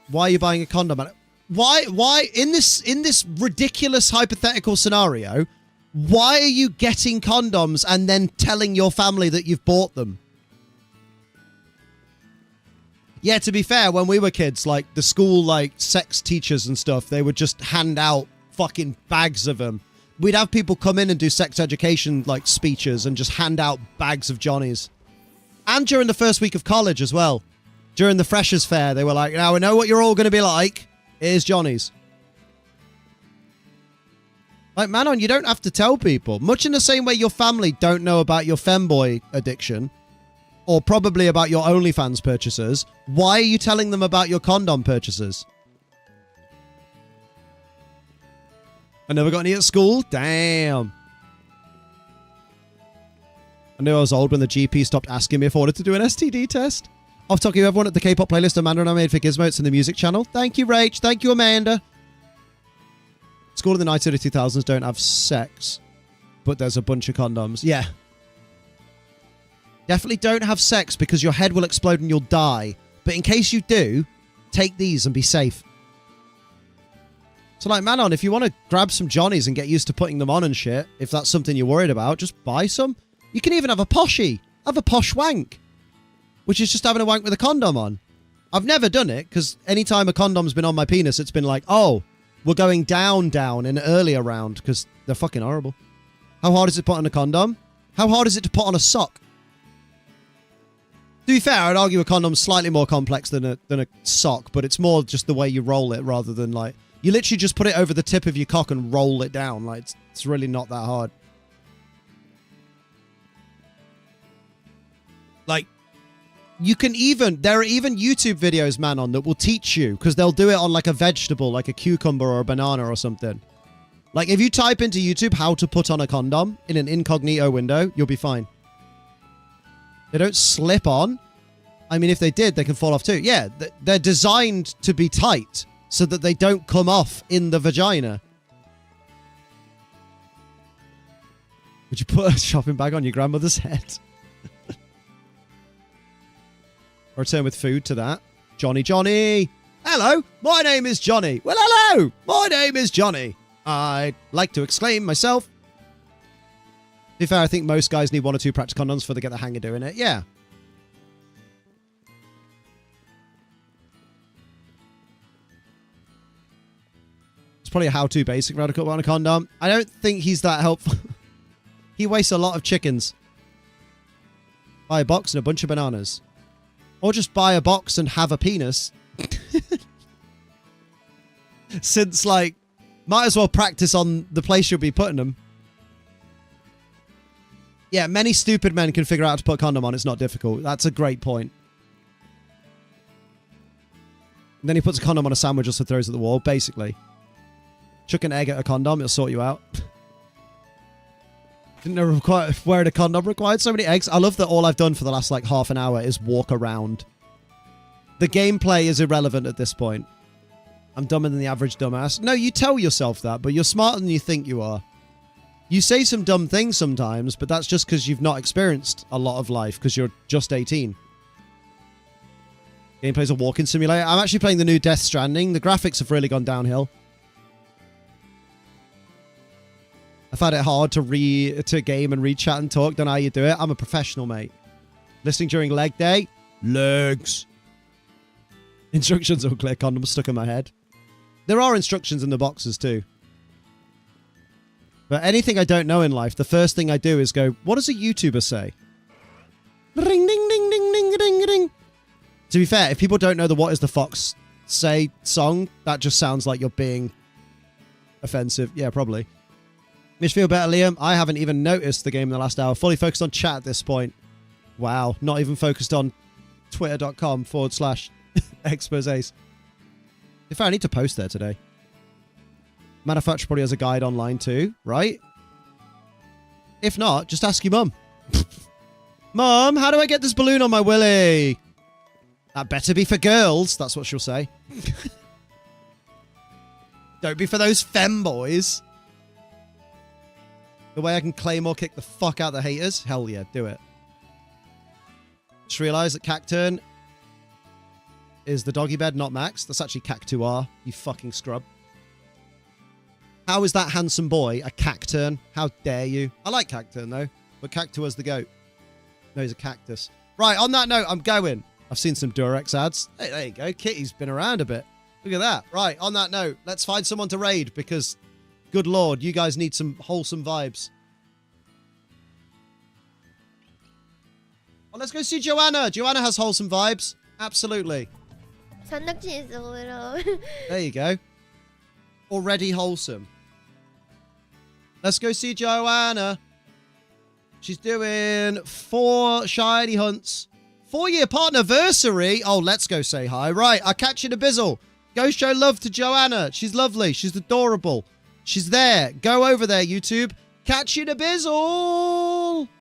Why are you buying a condom? Why in this ridiculous hypothetical scenario, why are you getting condoms and then telling your family that you've bought them? Yeah, to be fair, when we were kids, like the school, like sex teachers and stuff, they would just hand out fucking bags of them. We'd have people come in and do sex education like speeches and just hand out bags of Johnnies. And during the first week of college as well. During the freshers fair, they were like, now we know what you're all going to be like. Here's Johnny's. Like, Manon, you don't have to tell people. Much in the same way your family don't know about your femboy addiction, or probably about your OnlyFans purchases, why are you telling them about your condom purchases? I never got any at school? Damn. I knew I was old when the GP stopped asking me if I wanted to do an STD test. Off talking to everyone at the K-pop playlist Amanda and I made for Gizmo. It's in the music channel. Thank you, Rach. Thank you, Amanda. School in the 2000s don't have sex, but there's a bunch of condoms. Yeah. Definitely don't have sex because your head will explode and you'll die. But in case you do, take these and be safe. So like, Manon, if you want to grab some Johnnies and get used to putting them on and shit, if that's something you're worried about, just buy some. You can even have a poshie. Have a posh wank. Which is just having a wank with a condom on. I've never done it, because anytime a condom's been on my penis, it's been like, oh, we're going down in an earlier round, because they're fucking horrible. How hard is it to put on a condom? How hard is it to put on a sock? To be fair, I'd argue a condom's slightly more complex than a sock, but it's more just the way you roll it, rather than like, you literally just put it over the tip of your cock and roll it down. Like, it's really not that hard. Like, there are even YouTube videos, Manon, that will teach you, because they'll do it on like a vegetable, like a cucumber or a banana or something. Like, if you type into YouTube how to put on a condom in an incognito window, you'll be fine. They don't slip on. I mean, if they did, they can fall off too. Yeah, they're designed to be tight so that they don't come off in the vagina. Would you put a shopping bag on your grandmother's head? Return with food to that. Johnny. Hello, my name is Johnny. Well, hello, my name is Johnny. I'd like to exclaim myself. To be fair, I think most guys need 1 or 2 practice condoms before they get the hang of doing it. Yeah. It's probably a how-to basic radical on a condom. I don't think he's that helpful. He wastes a lot of chickens. Buy a box and a bunch of bananas. Or just buy a box and have a penis. Since, like, might as well practice on the place you'll be putting them. Yeah, many stupid men can figure out how to put a condom on. It's not difficult. That's a great point. And then he puts a condom on a sandwich, just throws it at the wall, basically. Chuck an egg at a condom, it'll sort you out. Didn't know wearing a condom required so many eggs. I love that all I've done for the last, like, half an hour is walk around. The gameplay is irrelevant at this point. I'm dumber than the average dumbass. No, you tell yourself that, but you're smarter than you think you are. You say some dumb things sometimes, but that's just because you've not experienced a lot of life, because you're just 18. Gameplay's a walking simulator. I'm actually playing the new Death Stranding. The graphics have really gone downhill. I found it hard to game and read chat and talk. Don't know how you do it. I'm a professional, mate. Listening during leg day? Legs. Instructions on clear condom stuck in my head. There are instructions in the boxes too. But anything I don't know in life, the first thing I do is go, what does a YouTuber say? Ring, ding, ding, ding, ding, ding, ding. To be fair, if people don't know the What is the Fox Say song, that just sounds like you're being offensive. Yeah, probably. Mish feel better, Liam. I haven't even noticed the game in the last hour. Fully focused on chat at this point. Wow. Not even focused on twitter.com/exposés. In fact, I need to post there today. Manufacturer probably has a guide online too, right? If not, just ask your mum. Mum, how do I get this balloon on my willy? That better be for girls. That's what she'll say. Don't be for those femboys. The way I can claymore kick the fuck out the haters? Hell yeah, do it. Just realised that Cacturn is the doggy bed, not Max. That's actually Cactuar, you fucking scrub. How is that handsome boy a Cacturn? How dare you? I like Cacturn, though, but Cactuar's the goat. No, he's a cactus. Right, on that note, I'm going. I've seen some Durex ads. Hey, there you go. Kitty's been around a bit. Look at that. Right, on that note, let's find someone to raid, because, good lord, you guys need some wholesome vibes. Oh, let's go see Joanna. Joanna has wholesome vibes. Absolutely. There you go. Already wholesome. Let's go see Joanna. She's doing 4 shiny hunts. 4-year partnerversary. Oh, let's go say hi. Right, I'll catch you in a bizzle. Go show love to Joanna. She's lovely. She's adorable. She's there. Go over there, YouTube. Catch you in a bizzle.